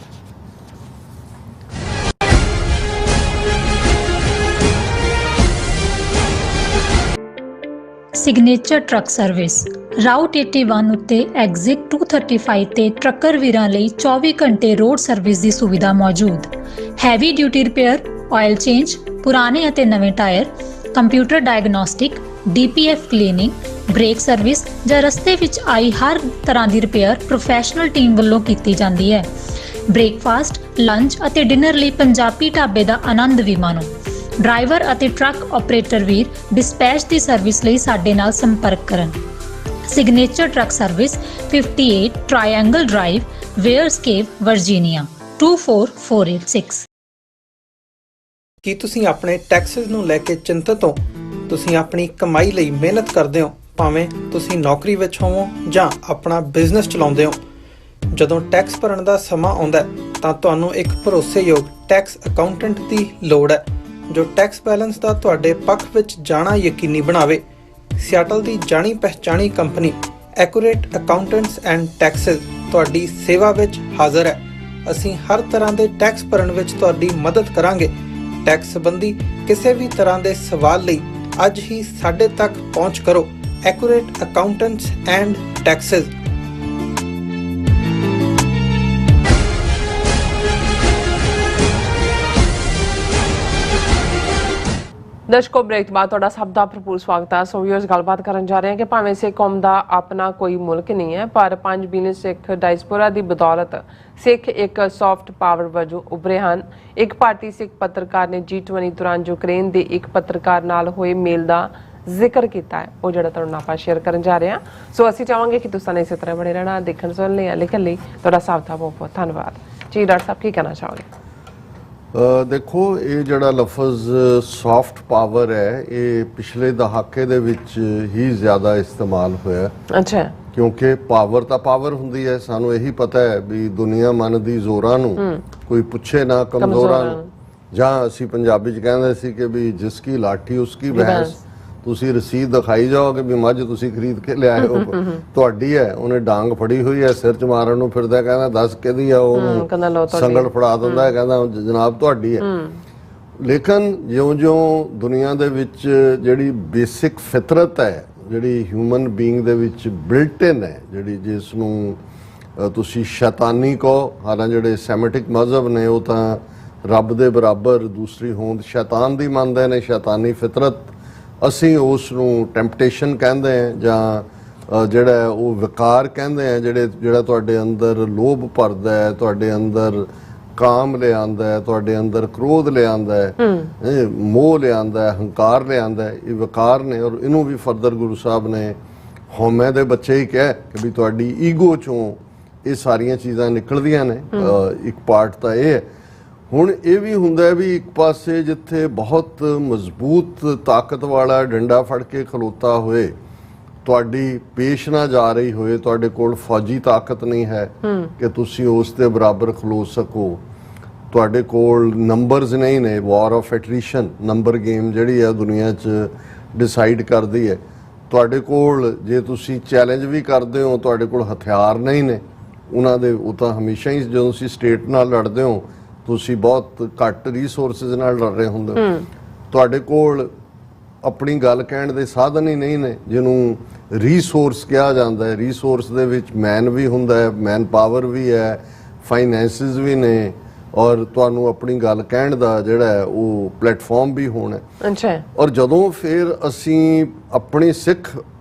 ਸਿਗਨੇਚਰ ਟਰੱਕ ਸਰਵਿਸ ਰਾਊਟ 81 ਉੱਤੇ ਐਗਜ਼ਿਟ 235 ਤੇ ਟਰੱਕਰ ਵੀਰਾਂ ਲਈ 24 ਘੰਟੇ ਰੋਡ ਸਰਵਿਸ ਦੀ ਸੁਵਿਧਾ ਮੌਜੂਦ। Heavy duty repair, oil change, ਪੁਰਾਣੇ ਅਤੇ ਨਵੇਂ tyre, computer diagnostic, DPF cleaning, brake service ਜਾਂ ਰਸਤੇ ਵਿੱਚ ਆਈ ਹਰ ਤਰ੍ਹਾਂ ਦੀ ਰਿਪੇਅਰ ਪ੍ਰੋਫੈਸ਼ਨਲ ਟੀਮ ਵੱਲੋਂ ਕੀਤੀ ਜਾਂਦੀ ਹੈ। ਬ੍ਰੇਕਫਾਸਟ, ਲੰਚ ਅਤੇ ਡਿਨਰ ਲਈ ਪੰਜਾਬੀ ਢਾਬੇ ਦਾ ਆਨੰਦ ਵੀ ਮਾਣੋ। ਡਰਾਈਵਰ ਅਤੇ ਟਰੱਕ ਆਪਰੇਟਰ ਵੀਰ ਡਿਸਪੈਚ ਦੀ ਸਰਵਿਸ ਲਈ ਸਾਡੇ ਨਾਲ ਸੰਪਰਕ ਕਰਨ। Signature truck service 58 triangle drive, Weyers Cave, Virginia 24486। ਕੀ ਤੁਸੀਂ ਆਪਣੇ ਟੈਕਸਿਸ ਨੂੰ ਲੈ ਕੇ ਚਿੰਤਤ ਹੋ? ਤੁਸੀਂ ਆਪਣੀ ਕਮਾਈ ਲਈ ਮਿਹਨਤ ਕਰਦੇ ਹੋ, ਭਾਵੇਂ ਤੁਸੀਂ ਨੌਕਰੀ ਵਿੱਚ ਹੋਵੋ ਜਾਂ ਆਪਣਾ ਬਿਜ਼ਨਸ ਚਲਾਉਂਦੇ ਹੋ। ਜਦੋਂ ਟੈਕਸ ਭਰਨ ਦਾ ਸਮਾਂ ਆਉਂਦਾ ਤਾਂ ਤੁਹਾਨੂੰ ਇੱਕ ਭਰੋਸੇਯੋਗ ਟੈਕਸ ਅਕਾਊਂਟੈਂਟ ਦੀ ਲੋੜ ਹੈ ਜੋ ਟੈਕਸ ਬੈਲੈਂਸ ਦਾ ਤੁਹਾਡੇ ਪੱਖ ਵਿੱਚ ਜਾਣਾ ਯਕੀਨੀ ਬਣਾਵੇ। ਸਿਆਟਲ ਦੀ ਜਾਣੀ ਪਛਾਣੀ company accurate accountants and taxes ਤੁਹਾਡੀ ਸੇਵਾ ਵਿੱਚ ਹਾਜ਼ਰ ਹੈ। ਅਸੀਂ ਹਰ ਤਰ੍ਹਾਂ ਦੇ ਟੈਕਸ ਭਰਨ ਵਿੱਚ ਤੁਹਾਡੀ ਮਦਦ ਕਰਾਂਗੇ। ਟੈਕਸ ਸੰਬੰਧੀ ਕਿਸੇ ਵੀ ਤਰ੍ਹਾਂ ਦੇ ਸਵਾਲ ਲਈ ਅੱਜ ਹੀ ਸਾਡੇ ਤੱਕ ਪਹੁੰਚ ਕਰੋ। Accurate accountants and taxes. ਦਰਸ਼ਕੋ, ਬ੍ਰੇਕ ਤੋਂ ਬਾਅਦ ਤੁਹਾਡਾ ਸਭ ਦਾ ਭਰਪੂਰ ਸਵਾਗਤ ਹੈ। ਸੋ ਵੀਅਰਸ, ਗੱਲਬਾਤ ਕਰਨ ਜਾ ਰਹੇ ਹਾਂ ਕਿ ਭਾਵੇਂ ਸਿੱਖ ਕੌਮ ਦਾ ਆਪਣਾ ਕੋਈ ਮੁਲਕ ਨਹੀਂ ਹੈ, ਪਰ 5 ਬਿਲੀਅਨ ਸਿੱਖ ਡਾਇਸਪੋਰਾ ਦੀ ਬਦੌਲਤ ਸਿੱਖ ਇੱਕ ਸੌਫਟ ਪਾਵਰ ਵਜੋਂ ਉੱਭਰੇ ਹਨ। ਇੱਕ ਭਾਰਤੀ ਸਿੱਖ ਪੱਤਰਕਾਰ ਨੇ G20 ਦੌਰਾਨ ਯੂਕਰੇਨ ਦੇ ਇੱਕ ਪੱਤਰਕਾਰ ਨਾਲ ਹੋਏ ਮੇਲ ਦਾ ਜ਼ਿਕਰ ਕੀਤਾ ਹੈ, ਉਹ ਜਿਹੜਾ ਤੁਹਾਨੂੰ ਆਪਾਂ ਸ਼ੇਅਰ ਕਰਨ ਜਾ ਰਹੇ ਹਾਂ। ਸੋ ਅਸੀਂ ਚਾਹਾਂਗੇ ਕਿ ਤੁਸੀਂ ਇਸੇ ਤਰ੍ਹਾਂ ਬਣੇ ਰਹਿਣਾ। ਦੇਖਣ ਸੁਣਨ ਲਈ, ਲਿਖਣ ਲਈ ਤੁਹਾਡਾ ਸਭ ਦਾ ਬਹੁਤ ਬਹੁਤ ਧੰਨਵਾਦ ਜੀ। ਡਾਕਟਰ ਸਾਹਿਬ, ਕੀ ਕਹਿਣਾ ਚਾਹੋਗੇ? ਦੇਖੋ, ਇਹ ਜਿਹੜਾ ਲਫ਼ਜ਼ ਸੌਫਟ ਪਾਵਰ ਹੈ, ਇਹ ਪਿਛਲੇ ਦਹਾਕੇ ਦੇ ਵਿੱਚ ਹੀ ਜ਼ਿਆਦਾ ਇਸਤੇਮਾਲ ਹੋਇਆ। ਅੱਛਾ। ਕਿਉਂਕਿ ਪਾਵਰ ਤਾਂ ਪਾਵਰ ਹੁੰਦੀ ਹੈ, ਸਾਨੂੰ ਇਹੀ ਪਤਾ ਹੈ ਵੀ ਦੁਨੀਆ ਮੰਨਦੀ ਜ਼ੋਰਾਂ ਨੂੰ, ਕੋਈ ਪੁੱਛੇ ਨਾ ਕਮਜ਼ੋਰਾਂ ਨੂੰ। ਜਾਂ ਅਸੀਂ ਪੰਜਾਬੀ 'ਚ ਕਹਿੰਦੇ ਸੀ ਕਿ ਵੀ ਜਿਸ ਕੀ ਲਾਠੀ ਉਸ ਕੀ ਬਹਿਸ। ਤੁਸੀਂ ਰਸੀਦ ਦਿਖਾਈ ਜਾਓਗੇ ਵੀ ਮੱਝ ਤੁਸੀਂ ਖਰੀਦ ਕੇ ਲਿਆਏ ਹੋ, ਤੁਹਾਡੀ ਹੈ, ਉਹਨੇ ਡਾਂਗ ਫੜੀ ਹੋਈ ਹੈ, ਸਿਰ 'ਚ ਮਾਰਨ ਨੂੰ ਫਿਰਦਾ, ਕਹਿੰਦਾ ਦੱਸ ਕਿਹਦੀ ਆ, ਉਹਨੂੰ ਸੰਗਲ ਫੜਾ ਦਿੰਦਾ ਹੈ, ਕਹਿੰਦਾ ਜਨਾਬ ਤੁਹਾਡੀ ਹੈ। ਲੇਕਿਨ ਜਿਉਂ-ਜਿਉਂ ਦੁਨੀਆ ਦੇ ਵਿੱਚ ਜਿਹੜੀ ਬੇਸਿਕ ਫਿਤਰਤ ਹੈ, ਜਿਹੜੀ ਹਿਊਮਨ ਬੀਇੰਗ ਦੇ ਵਿੱਚ ਬਿਲਟ ਇਨ ਹੈ, ਜਿਹੜੀ ਜਿਸ ਨੂੰ ਤੁਸੀਂ ਸ਼ੈਤਾਨੀ ਕਹੋ, ਹਾਲਾਂਕਿ ਜਿਹੜੇ ਸੈਮਿਟਿਕ ਮਜ਼ਹਬ ਨੇ ਉਹ ਤਾਂ ਰੱਬ ਦੇ ਬਰਾਬਰ ਦੂਸਰੀ ਹੋਂਦ ਸ਼ੈਤਾਨ ਦੀ ਮੰਨਦੇ ਨੇ, ਸ਼ੈਤਾਨੀ ਫਿਤਰਤ। ਅਸੀਂ ਉਸ ਨੂੰ ਟੈਂਪਟੇਸ਼ਨ ਕਹਿੰਦੇ ਹਾਂ, ਜਾਂ ਜਿਹੜਾ ਉਹ ਵਿਕਾਰ ਕਹਿੰਦੇ ਆ, ਜਿਹੜਾ ਤੁਹਾਡੇ ਅੰਦਰ ਲੋਭ ਭਰਦਾ ਹੈ, ਤੁਹਾਡੇ ਅੰਦਰ ਕਾਮ ਲਿਆਂਦਾ ਹੈ, ਤੁਹਾਡੇ ਅੰਦਰ ਕ੍ਰੋਧ ਲਿਆਂਦਾ ਹੈ, ਮੋਹ ਲਿਆਂਦਾ ਹੈ, ਹੰਕਾਰ ਲਿਆਂਦਾ ਹੈ, ਇਹ ਵਿਕਾਰ ਨੇ। ਔਰ ਇਹਨੂੰ ਵੀ ਫਰਦਰ ਗੁਰੂ ਸਾਹਿਬ ਨੇ ਹਉਮੈ ਦੇ ਬੱਚੇ ਹੀ ਕਿਹਾ ਕਿ ਵੀ ਤੁਹਾਡੀ ਈਗੋ ਚੋਂ ਇਹ ਸਾਰੀਆਂ ਚੀਜ਼ਾਂ ਨਿਕਲਦੀਆਂ ਨੇ। ਇੱਕ ਪਾਰਟ ਤਾਂ ਇਹ ਹੈ। ਹੁਣ ਇਹ ਵੀ ਹੁੰਦਾ ਵੀ ਇੱਕ ਪਾਸੇ ਜਿੱਥੇ ਬਹੁਤ ਮਜ਼ਬੂਤ ਤਾਕਤ ਵਾਲਾ ਡੰਡਾ ਫੜ ਕੇ ਖਲੋਤਾ ਹੋਏ, ਤੁਹਾਡੀ ਪੇਸ਼ ਨਾ ਜਾ ਰਹੀ ਹੋਏ, ਤੁਹਾਡੇ ਕੋਲ ਫੌਜੀ ਤਾਕਤ ਨਹੀਂ ਹੈ ਕਿ ਤੁਸੀਂ ਉਸ ਦੇ ਬਰਾਬਰ ਖਲੋ ਸਕੋ, ਤੁਹਾਡੇ ਕੋਲ ਨੰਬਰਸ ਨਹੀਂ ਨੇ, ਵਾਰ ਆਫ ਐਟਰੀਸ਼ਨ ਨੰਬਰ ਗੇਮ ਜਿਹੜੀ ਹੈ ਦੁਨੀਆ 'ਚ ਡਿਸਾਈਡ ਕਰਦੀ ਹੈ, ਤੁਹਾਡੇ ਕੋਲ ਜੇ ਤੁਸੀਂ ਚੈਲੰਜ ਵੀ ਕਰਦੇ ਹੋ ਤੁਹਾਡੇ ਕੋਲ ਹਥਿਆਰ ਨਹੀਂ ਨੇ ਉਹਨਾਂ ਦੇ। ਉਹ ਤਾਂ ਹਮੇਸ਼ਾ ਹੀ ਜਦੋਂ ਤੁਸੀਂ ਸਟੇਟ ਨਾਲ ਲੜਦੇ ਹੋ ਤੁਸੀਂ ਬਹੁਤ ਘੱਟ ਰਿਸੋਰਸਿਸ ਨਾਲ ਲੜ ਰਹੇ ਹੁੰਦੇ ਹੋ, ਤੁਹਾਡੇ ਕੋਲ ਆਪਣੀ ਗੱਲ ਕਹਿਣ ਦੇ ਸਾਧਨ ਹੀ ਨਹੀਂ ਨੇ ਜਿਹਨੂੰ ਰਿਸੋਰਸ ਕਿਹਾ ਜਾਂਦਾ ਹੈ। ਰਿਸੋਰਸ ਦੇ ਵਿੱਚ ਮੈਨ ਵੀ ਹੁੰਦਾ ਹੈ, ਮੈਨ ਪਾਵਰ ਵੀ ਹੈ, ਫਾਈਨੈਂਸਿਸ ਵੀ ਨੇ, ਔਰ ਤੁਹਾਨੂੰ ਆਪਣੀ ਗੱਲ ਕਹਿਣ ਦਾ ਜਿਹੜਾ ਹੈ ਉਹ ਪਲੇਟਫਾਰਮ ਵੀ ਹੋਣਾ। ਅੱਛਾ। ਔਰ ਜਦੋਂ ਫਿਰ ਅਸੀਂ ਆਪਣੀ ਸਿੱਖ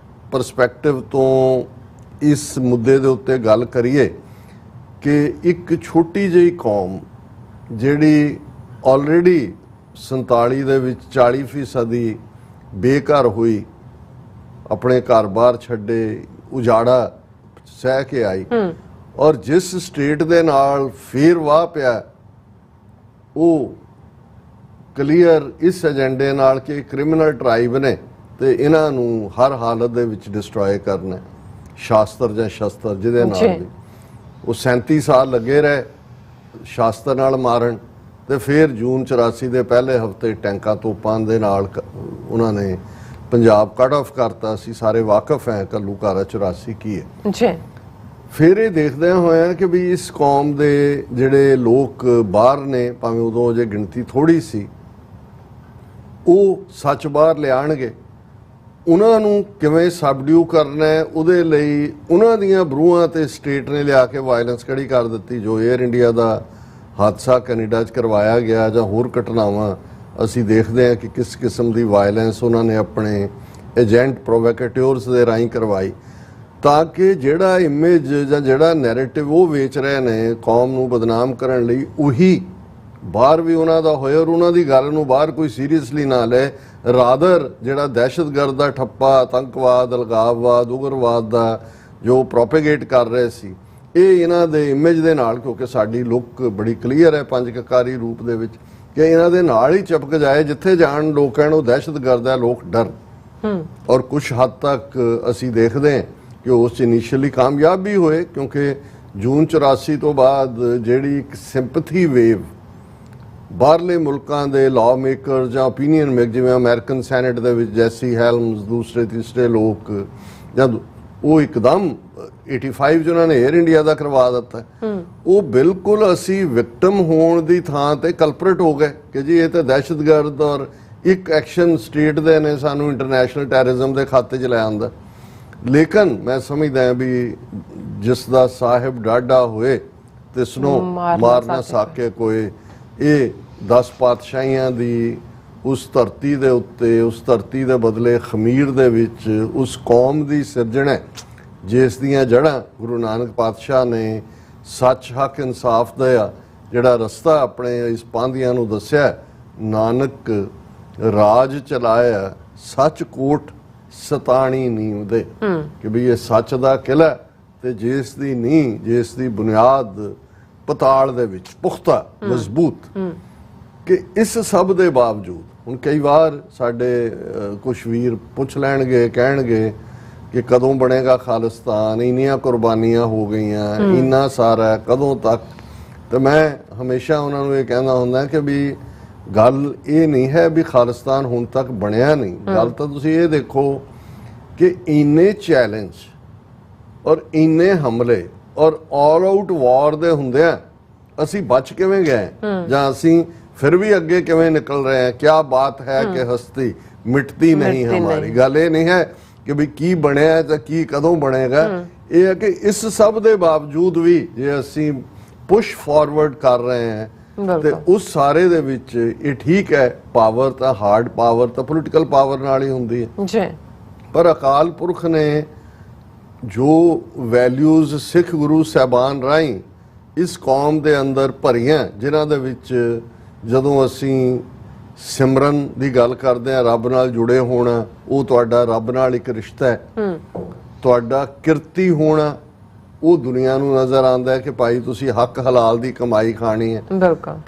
ਪਰਸਪੈਕਟਿਵ ਤੋਂ ਇਸ ਮੁੱਦੇ ਦੇ ਉੱਤੇ ਗੱਲ ਕਰੀਏ ਕਿ ਇੱਕ ਛੋਟੀ ਜਿਹੀ ਕੌਮ ਜਿਹੜੀ ਆਲਰੇਡੀ 47 ਦੇ ਵਿੱਚ 40% ਬੇਘਰ ਹੋਈ, ਆਪਣੇ ਘਰ-ਬਾਰ ਛੱਡੇ, ਉਜਾੜਾ ਸਹਿ ਕੇ ਆਈ, ਔਰ ਜਿਸ ਸਟੇਟ ਦੇ ਨਾਲ ਫੇਰ ਵਾਹ ਪਿਆ ਉਹ ਕਲੀਅਰ ਇਸ ਏਜੰਡੇ ਨਾਲ ਕਿ ਕ੍ਰਿਮੀਨਲ ਟ੍ਰਾਈਬ ਨੇ ਤੇ ਇਹਨਾਂ ਨੂੰ ਹਰ ਹਾਲਤ ਦੇ ਵਿੱਚ ਡਿਸਟਰੋਏ ਕਰਨਾ, ਸ਼ਾਸਤਰ ਜਾਂ ਸ਼ਸਤਰ ਜਿਹਦੇ ਨਾਲ ਵੀ। ਉਹ 37 ਸਾਲ ਲੱਗੇ ਰਹੇ ਸ਼ਾਸਤਰ ਨਾਲ ਮਾਰਨ, ਤੇ ਫਿਰ ਜੂਨ 84 ਦੇ ਪਹਿਲੇ ਹਫਤੇ ਟੈਂਕਾਂ ਤੋਪਾਂ ਦੇ ਨਾਲ ਉਹਨਾਂ ਨੇ ਪੰਜਾਬ ਕੱਟ ਆਫ ਕਰਤਾ। ਅਸੀਂ ਸਾਰੇ ਵਾਕਿਫ ਹੈ ਘੱਲੂਘਾਰਾ 84 ਕੀ ਹੈ। ਫਿਰ ਇਹ ਦੇਖਦੇ ਹੋਏ ਕਿ ਵੀ ਇਸ ਕੌਮ ਦੇ ਜਿਹੜੇ ਲੋਕ ਬਾਹਰ ਨੇ, ਭਾਵੇਂ ਉਦੋਂ ਜੇ ਗਿਣਤੀ ਥੋੜੀ ਸੀ, ਉਹ ਸੱਚ ਬਾਹਰ ਲਿਆਣਗੇ ਉਹਨਾਂ ਨੂੰ ਕਿਵੇਂ ਸਬਡਿਊ ਕਰਨਾ ਹੈ, ਉਹਦੇ ਲਈ ਉਹਨਾਂ ਦੀਆਂ ਬਰੂਹਾਂ ਤੇ ਸਟੇਟ ਨੇ ਲਿਆ ਕੇ ਵਾਇਲੈਂਸ ਖੜੀ ਕਰ ਦਿੱਤੀ। ਜੋ 에ਅਰ ਇੰਡੀਆ ਦਾ ਹਾਦਸਾ ਕੈਨੇਡਾ 'ਚ ਕਰਵਾਇਆ ਗਿਆ ਜਾਂ ਹੋਰ ਘਟਨਾਵਾਂ ਅਸੀਂ ਦੇਖਦੇ ਹਾਂ ਕਿ ਕਿਸ ਕਿਸਮ ਦੀ ਵਾਇਲੈਂਸ ਉਹਨਾਂ ਨੇ ਆਪਣੇ ਏਜੰਟ ਪ੍ਰੋਵੋਕੇਟਿਵਰਸ ਦੇ ਰਾਹੀਂ ਕਰਵਾਈ, ਤਾਂ ਕਿ ਜਿਹੜਾ ਇਮੇਜ ਜਾਂ ਜਿਹੜਾ ਨੈਰੇਟਿਵ ਉਹ ਵੇਚ ਰਹੇ ਨੇ ਕੌਮ ਨੂੰ ਬਦਨਾਮ ਕਰਨ ਲਈ, ਉਹੀ ਬਾਹਰ ਵੀ ਉਹਨਾਂ ਦਾ ਹੋਏ ਔਰ ਉਹਨਾਂ ਦੀ ਗੱਲ ਨੂੰ ਬਾਹਰ ਕੋਈ ਸੀਰੀਅਸਲੀ ਨਾ ਲੈ। ਰਾਦਰ ਜਿਹੜਾ ਦਹਿਸ਼ਤਗਰਦ ਦਾ ਠੱਪਾ, ਆਤੰਕਵਾਦ, ਅਲਗਾਵਵਾਦ, ਉਗਰਵਾਦ ਦਾ ਜੋ ਪ੍ਰੋਪੇਗੇਟ ਕਰ ਰਹੇ ਸੀ, ਇਹ ਇਹਨਾਂ ਦੇ ਇਮੇਜ ਦੇ ਨਾਲ, ਕਿਉਂਕਿ ਸਾਡੀ ਲੁੱਕ ਬੜੀ ਕਲੀਅਰ ਹੈ ਪੰਜ ਕਕਾਰੀ ਰੂਪ ਦੇ ਵਿੱਚ, ਕਿ ਇਹਨਾਂ ਦੇ ਨਾਲ ਹੀ ਚਪਕ ਜਾਏ। ਜਿੱਥੇ ਜਾਣ ਲੋਕ ਕਹਿਣ ਉਹ ਦਹਿਸ਼ਤਗਰਦ ਹੈ, ਲੋਕ ਡਰ। ਔਰ ਕੁਝ ਹੱਦ ਤੱਕ ਅਸੀਂ ਦੇਖਦੇ ਹਾਂ ਕਿ ਉਸ 'ਚ ਇਨੀਸ਼ੀਅਲੀ ਕਾਮਯਾਬ ਵੀ ਹੋਏ, ਕਿਉਂਕਿ ਜੂਨ 84 ਤੋਂ ਬਾਅਦ ਜਿਹੜੀ ਇੱਕ ਸਿੰਪਥੀ ਵੇਵ ਬਾਹਰਲੇ ਮੁਲਕਾਂ ਦੇ ਲਾਅ ਮੇਕਰ ਜਾਂ ਓਪੀਨੀਅਨ ਮੇਕ, ਜਿਵੇਂ ਅਮਰੀਕਨ ਸੈਨੇਟ ਦੇ ਵਿੱਚ ਜੈਸੀ ਹੈਲਮਸ, ਦੂਸਰੇ ਤੀਸਰੇ ਲੋਕ, ਜਦ ਉਹ ਇੱਕਦਮ 85 'ਚ ਉਹਨਾਂ ਨੇ 에ਅਰ ਇੰਡੀਆ ਦਾ ਕਰਵਾ ਦਿੱਤਾ, ਉਹ ਬਿਲਕੁਲ ਅਸੀਂ ਵਿਕਟਮ ਹੋਣ ਦੀ ਥਾਂ ਤੇ ਕਲਪਰੇਟ ਹੋ ਗਏ ਕਿ ਜੀ ਇਹ ਤਾਂ ਦਹਿਸ਼ਤਗਰਦ ਔਰ ਇੱਕ ਐਕਸ਼ਨ ਸਟੇਟ ਦੇ ਨੇ ਸਾਨੂੰ ਇੰਟਰਨੈਸ਼ਨਲ ਟੈਰਰਿਜ਼ਮ ਦੇ ਖਾਤੇ 'ਚ ਲੈ ਆਂਦਾ। ਲੇਕਿਨ ਮੈਂ ਸਮਝਦਾ ਹਾਂ ਵੀ ਜਿਸ ਦਾ ਸਾਹਿਬ ਡਾਢਾ ਹੋਏ ਤਿਸ ਨੂੰ ਮਾਰ ਨਾ ਸਾਕੇ ਕੋਈ। ਇਹ 10 ਪਾਤਸ਼ਾਹੀਆਂ ਦੀ ਉਸ ਧਰਤੀ ਦੇ ਉੱਤੇ, ਉਸ ਧਰਤੀ ਦੇ ਬਦਲੇ ਖਮੀਰ ਦੇ ਵਿੱਚ ਉਸ ਕੌਮ ਦੀ ਸਿਰਜਣਾ ਜਿਸ ਦੀਆਂ ਜੜ੍ਹਾਂ ਗੁਰੂ ਨਾਨਕ ਪਾਤਸ਼ਾਹ ਨੇ ਸੱਚ, ਹੱਕ, ਇਨਸਾਫ ਦਾ ਜਿਹੜਾ ਰਸਤਾ ਆਪਣੇ ਇਸ ਪਾਂਧੀਆਂ ਨੂੰ ਦੱਸਿਆ। ਨਾਨਕ ਰਾਜ ਚਲਾਇਆ ਸੱਚ ਕੋਟ ਸਤਾਣੀ ਨੀਂਹ ਦੇ, ਕਿ ਵੀ ਇਹ ਸੱਚ ਦਾ ਕਿਲਾ ਤੇ ਜਿਸ ਦੀ ਨੀਂਹ, ਜਿਸ ਦੀ ਬੁਨਿਆਦ ਪਤਾਲ ਦੇ ਵਿੱਚ ਪੁਖਤਾ, ਮਜ਼ਬੂਤ। ਕਿ ਇਸ ਸਭ ਦੇ ਬਾਵਜੂਦ ਹੁਣ ਕਈ ਵਾਰ ਸਾਡੇ ਕੁਝ ਵੀਰ ਪੁੱਛ ਲੈਣਗੇ, ਕਹਿਣਗੇ ਕਿ ਕਦੋਂ ਬਣੇਗਾ ਖਾਲਿਸਤਾਨ, ਇੰਨੀਆਂ ਕੁਰਬਾਨੀਆਂ ਹੋ ਗਈਆਂ, ਇੰਨਾ ਸਾਰਾ ਕਦੋਂ ਤੱਕ। ਤੇ ਮੈਂ ਹਮੇਸ਼ਾ ਉਹਨਾਂ ਨੂੰ ਇਹ ਕਹਿੰਦਾ ਹੁੰਦਾ ਕਿ ਵੀ ਗੱਲ ਇਹ ਨਹੀਂ ਹੈ ਵੀ ਖਾਲਿਸਤਾਨ ਹੁਣ ਤੱਕ ਬਣਿਆ ਨਹੀਂ। ਗੱਲ ਤਾਂ ਤੁਸੀਂ ਇਹ ਦੇਖੋ ਕਿ ਇੰਨੇ ਚੈਲੰਜ ਔਰ ਇੰਨੇ ਹਮਲੇ ਔਰ ਆਲ ਆਊਟ ਵਾਰ ਦੇ ਹੁੰਦਿਆਂ ਅਸੀਂ ਬਚ ਕਿਵੇਂ ਗਏ, ਜਾਂ ਅਸੀਂ ਫਿਰ ਵੀ ਅੱਗੇ ਕਿਵੇਂ ਨਿਕਲ ਰਹੇ ਹਾਂ। ਕਿਆ ਬਾਤ ਹੈ ਕਿ ਹਸਤੀ ਮਿਟਦੀ ਨਹੀਂ ਹਮਾਰੀ। ਗੱਲ ਇਹ ਨਹੀਂ ਹੈ ਕਿ ਵੀ ਕੀ ਬਣਿਆ ਤਾਂ ਕੀ ਕਦੋਂ ਬਣੇਗਾ, ਇਹ ਹੈ ਕਿ ਇਸ ਸਭ ਦੇ ਬਾਵਜੂਦ ਵੀ ਜੇ ਅਸੀਂ ਪੁਸ਼ ਫਾਰਵਰਡ ਕਰ ਰਹੇ ਹਾਂ ਤੇ ਉਸ ਸਾਰੇ ਦੇ ਵਿੱਚ ਇਹ ਠੀਕ ਹੈ, ਪਾਵਰ ਤਾਂ ਹਾਰਡ ਪਾਵਰ ਤਾਂ ਪੋਲੀਟੀਕਲ ਪਾਵਰ ਨਾਲ ਹੀ ਹੁੰਦੀ ਹੈ ਜੀ। ਪਰ ਅਕਾਲ ਪੁਰਖ ਨੇ ਜੋ ਵੈਲਿਊਜ਼ ਸਿੱਖ ਗੁਰੂ ਸਾਹਿਬਾਨ ਰਾਹੀਂ ਇਸ ਕੌਮ ਦੇ ਅੰਦਰ ਭਰੀਆਂ, ਜਿਨ੍ਹਾਂ ਦੇ ਵਿੱਚ ਜਦੋਂ ਅਸੀਂ ਸਿਮਰਨ ਦੀ ਗੱਲ ਕਰਦੇ ਹਾਂ, ਰੱਬ ਨਾਲ ਜੁੜੇ ਹੋਣਾ, ਉਹ ਤੁਹਾਡਾ ਰੱਬ ਨਾਲ ਇੱਕ ਰਿਸ਼ਤਾ ਹੈ। ਤੁਹਾਡਾ ਕਿਰਤੀ ਹੋਣਾ ਉਹ ਦੁਨੀਆ ਨੂੰ ਨਜ਼ਰ ਆਉਂਦਾ ਹੈ ਕਿ ਭਾਈ ਤੁਸੀਂ ਹੱਕ ਹਲਾਲ ਦੀ ਕਮਾਈ ਖਾਣੀ ਹੈ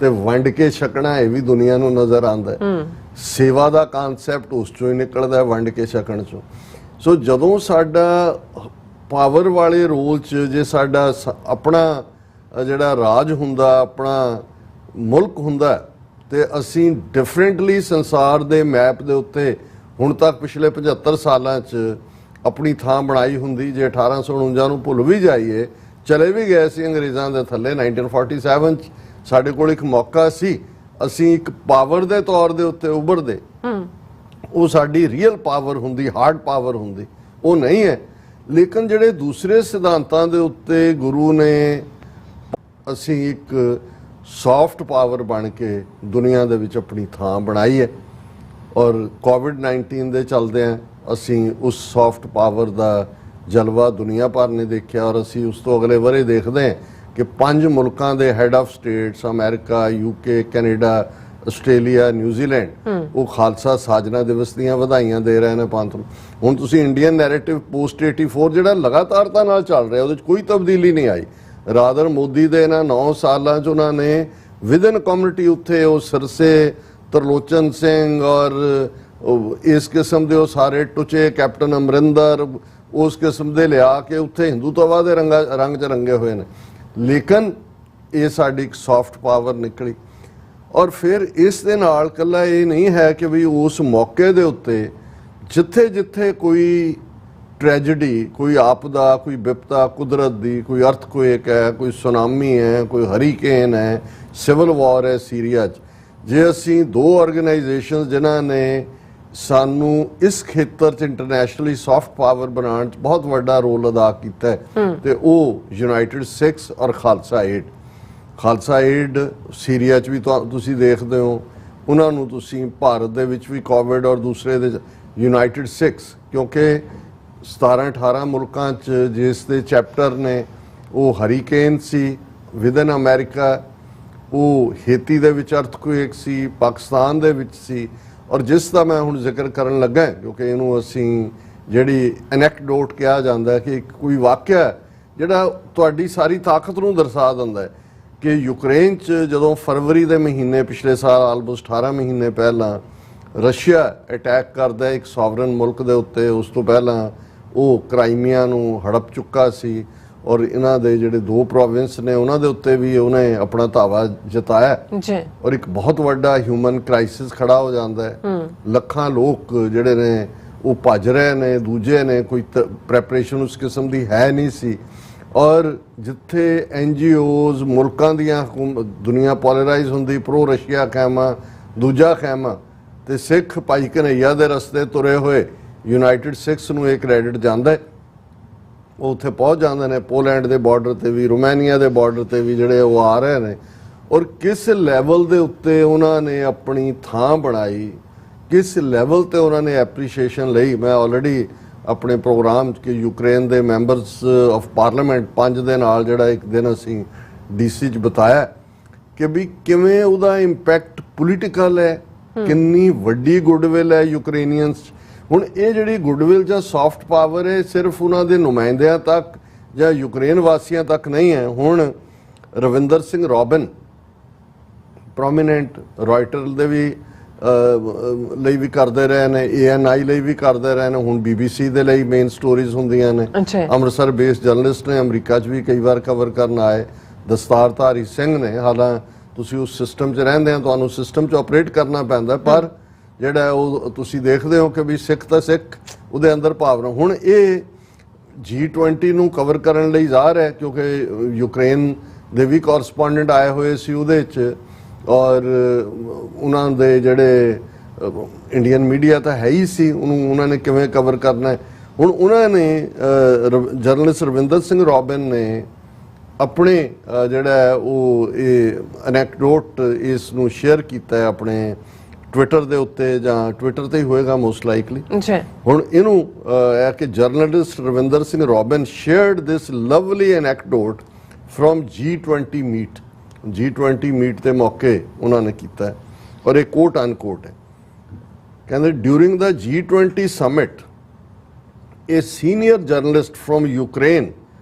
ਤੇ ਵੰਡ ਕੇ ਛਕਣਾ, ਇਹ ਵੀ ਦੁਨੀਆ ਨੂੰ ਨਜ਼ਰ ਆਉਂਦਾ ਹੈ। ਸੇਵਾ ਦਾ ਕਨਸੈਪਟ ਉਸ ਚੋਂ ਹੀ ਨਿਕਲਦਾ ਹੈ, ਵੰਡ ਕੇ ਛਕਣ ਚੋਂ। ਸੋ ਜਦੋਂ ਸਾਡਾ ਪਾਵਰ ਵਾਲੇ ਰੋਲ 'ਚ ਜੇ ਸਾਡਾ ਆਪਣਾ ਜਿਹੜਾ ਰਾਜ ਹੁੰਦਾ, ਆਪਣਾ ਮੁਲਕ ਹੁੰਦਾ, ਤੇ ਅਸੀਂ ਡਿਫਰੈਂਟਲੀ ਸੰਸਾਰ ਦੇ ਮੈਪ ਦੇ ਉੱਤੇ ਹੁਣ ਤੱਕ ਪਿਛਲੇ 75 ਸਾਲਾਂ 'ਚ ਆਪਣੀ ਥਾਂ ਬਣਾਈ ਹੁੰਦੀ। ਜੇ 1849 ਨੂੰ ਭੁੱਲ ਵੀ ਜਾਈਏ, ਚਲੇ ਵੀ ਗਏ ਸੀ ਅੰਗਰੇਜ਼ਾਂ ਦੇ ਥੱਲੇ, 1947 'ਚ ਸਾਡੇ ਕੋਲ ਇੱਕ ਮੌਕਾ ਸੀ, ਅਸੀਂ ਇੱਕ ਪਾਵਰ ਦੇ ਤੌਰ ਦੇ ਉੱਤੇ ਉੱਭਰਦੇ। ਉਹ ਸਾਡੀ ਰੀਅਲ ਪਾਵਰ ਹੁੰਦੀ, ਹਾਰਡ ਪਾਵਰ ਹੁੰਦੀ, ਉਹ ਨਹੀਂ ਹੈ। ਲੇਕਿਨ ਜਿਹੜੇ ਦੂਸਰੇ ਸਿਧਾਂਤਾਂ ਦੇ ਉੱਤੇ ਗੁਰੂ ਨੇ, ਅਸੀਂ ਇੱਕ ਸੌਫਟ ਪਾਵਰ ਬਣ ਕੇ ਦੁਨੀਆ ਦੇ ਵਿੱਚ ਆਪਣੀ ਥਾਂ ਬਣਾਈ ਹੈ। ਔਰ ਕੋਵਿਡ-19 ਦੇ ਚਲਦਿਆਂ ਅਸੀਂ ਉਸ ਸੌਫਟ ਪਾਵਰ ਦਾ ਜਲਵਾ ਦੁਨੀਆ ਭਰ ਨੇ ਦੇਖਿਆ। ਔਰ ਅਸੀਂ ਉਸ ਤੋਂ ਅਗਲੇ ਵਰੇ ਦੇਖਦੇ ਹਾਂ ਕਿ 5 ਮੁਲਕਾਂ ਦੇ head of states, America, UK, Canada, Australia, New Zealand, ਉਹ ਖਾਲਸਾ ਸਾਜਨਾ ਦਿਵਸ ਦੀਆਂ ਵਧਾਈਆਂ ਦੇ ਰਹੇ ਨੇ ਪੰਥ ਨੂੰ। ਹੁਣ ਤੁਸੀਂ ਇੰਡੀਅਨ ਨੈਰੇਟਿਵ ਪੋਸਟ 84 ਜਿਹੜਾ ਲਗਾਤਾਰਤਾ ਨਾਲ ਚੱਲ ਰਿਹਾ, ਉਹਦੇ 'ਚ ਕੋਈ ਤਬਦੀਲੀ ਨਹੀਂ ਆਈ। ਰਾਦਰ ਮੋਦੀ ਦੇ ਇਹਨਾਂ 9 ਸਾਲਾਂ 'ਚ ਉਹਨਾਂ ਨੇ ਵਿਦਨ ਕਮਿਊਨਿਟੀ ਉੱਥੇ ਉਹ ਸਿਰਸੇ, ਤਰਲੋਚਨ ਸਿੰਘ ਔਰ ਇਸ ਕਿਸਮ ਦੇ ਉਹ ਸਾਰੇ ਟੁਚੇ, ਕੈਪਟਨ ਅਮਰਿੰਦਰ, ਉਸ ਕਿਸਮ ਦੇ ਲਿਆ ਕੇ ਉੱਥੇ ਹਿੰਦੂਤਵਾ ਦੇ ਰੰਗ 'ਚ ਰੰਗੇ ਹੋਏ ਨੇ। ਲੇਕਿਨ ਇਹ ਸਾਡੀ ਇੱਕ ਸੌਫਟ ਪਾਵਰ ਨਿਕਲੀ। ਔਰ ਫਿਰ ਇਸ ਦੇ ਨਾਲ ਇਕੱਲਾ ਇਹ ਨਹੀਂ ਹੈ ਕਿ ਵੀ ਉਸ ਮੌਕੇ ਦੇ ਉੱਤੇ ਜਿੱਥੇ ਜਿੱਥੇ ਕੋਈ ਟ੍ਰੈਜਡੀ, ਕੋਈ ਆਪਦਾ, ਕੋਈ ਵਿਪਤਾ ਕੁਦਰਤ ਦੀ, ਕੋਈ ਅਰਥਕੁਏਕ ਹੈ, ਕੋਈ ਸੁਨਾਮੀ ਹੈ, ਕੋਈ ਹਰੀਕੇਨ ਹੈ, ਸਿਵਲ ਵਾਰ ਹੈ ਸੀਰੀਆ 'ਚ, ਜੇ ਅਸੀਂ 2 ਆਰਗੇਨਾਈਜੇਸ਼ਨਸ ਜਿਨ੍ਹਾਂ ਨੇ सानू इस खेतर च इंटरनेशनली सॉफ्ट पावर बनाने च बहुत वड्डा रोल अदा किया है ते वो यूनाइटेड सिक्स और खालसा एड सीरिया च भी तुसी देखते हो, उन्होंने तुसी भारत दे विच भी कोविड और दूसरे दे यूनाइटेड सिक्स, क्योंकि 17-18 मुल्कां च जिस दे चैप्टर ने वो hurricane C with in America, वो हेती दे विच अर्थक्वेक सी, पाकिस्तान दे विच सी, और जिस का मैं हुण जिक्र करन लगा क्योंकि इनू असी जिहड़ी एनैक्डोट कहा जाता है कि कोई वाक़या जिहड़ा तुहाडी सारी ताकत नूं दर्शा दिंदा है कि यूक्रेन च जदों फरवरी के महीने पिछले साल आलमोस्ट 18 महीने पहला रशिया अटैक करता है एक सॉवरन मुल्क के उत्ते, उस तो पहला वो क्राइमिया नूं हड़प चुका सी और इन्हां दे जिहड़े 2 प्रोविंस ने उन्हां दे उत्ते भी उन्हें अपना धावा जताया और एक बहुत वड्डा ह्यूमन क्राइसिस खड़ा हो जाता है। लखां लोग जिहड़े ने वो भज रहे ने, दूजे ने कोई प्रैपरेशन उस किस्म की है नहीं सी, और जिथे NGOs मुल्कां दियां दुनिया पोलराइज होंदी, प्रो रशिया खैमा दूजा खैमा, ते सिख भाई कन्हैया दे रस्ते तुरे हुए यूनाइटेड सिक्स नूं एक क्रेडिट जांदा है। वो उत्थे पहुँच जाते हैं पोलैंड के बॉर्डर ते भी, रोमानिया के बॉर्डर ते भी जिहड़े वो आ रहे हैं, और किस लैवल के उत्ते उन्होंने अपनी थां बनाई, किस लैवल ते उन्होंने एप्रीशिएशन लई। मैं ऑलरेडी अपने प्रोग्राम के यूक्रेन के मैंबरस ऑफ पार्लीमेंट 5 दे नाल जिहड़ा एक दिन असी DC च बताया कि भी किवें उहदा इंपैक्ट पोलीटिकल है, कितनी वड्डी गुडविल है यूक्रेनियंस। हुण ये जिहड़ी गुडविल जां सॉफ्ट पावर है सिर्फ उन्होंने नुमाइंदियां तक जां यूक्रेन वासियां तक नहीं है। हुण Ravinder Singh robin prominent Reuter दे भी ਲਈ भी करते रहे ने, ANI ਲਈ भी करते रहे ने, हुण BBC दे ਲਈ मेन स्टोरीज होंदियां ने। अमृतसर बेस्ड जर्नलिस्ट ने अमरीका च भी कई बार कवर करन आए, दस्तारधारी सिंह ने। हालां तुसीं उस सिस्टम च रहिंदे हो, तुहानूं सिस्टम च ऑपरेट करना पैंदा, पर जिहड़ा वो तुसीं देखदे हो कि भी सिख तां सिख उहदे अंदर भावना। हुण ये G20 नूं कवर करन लई ज़ाहिर है क्योंकि यूक्रेन दे भी कॉरस्पॉन्डेंट आए हुए सी उहदे च, और उन्होंने दे जिहड़े इंडियन मीडिया तो है ही सी, उन्होंने किवें कवर करना है। हुण उन्होंने जर्नलिस्ट रविंदर सिंह रॉबिन ने अपने जिहड़ा वो एनैक्डोट इसनूं शेयर किया है अपने ट्विटर के उत्ते, जां ट्विटर ते ही होएगा मोस्ट लाइकली। हुण इनू है कि journalist Ravinder Singh Robin shared this lovely anecdote from G20 meet. G20 meet के मौके उन्होंने किया है, और एक कोट अनकोट है, कहते during the G20 summit a senior journalist from Ukraine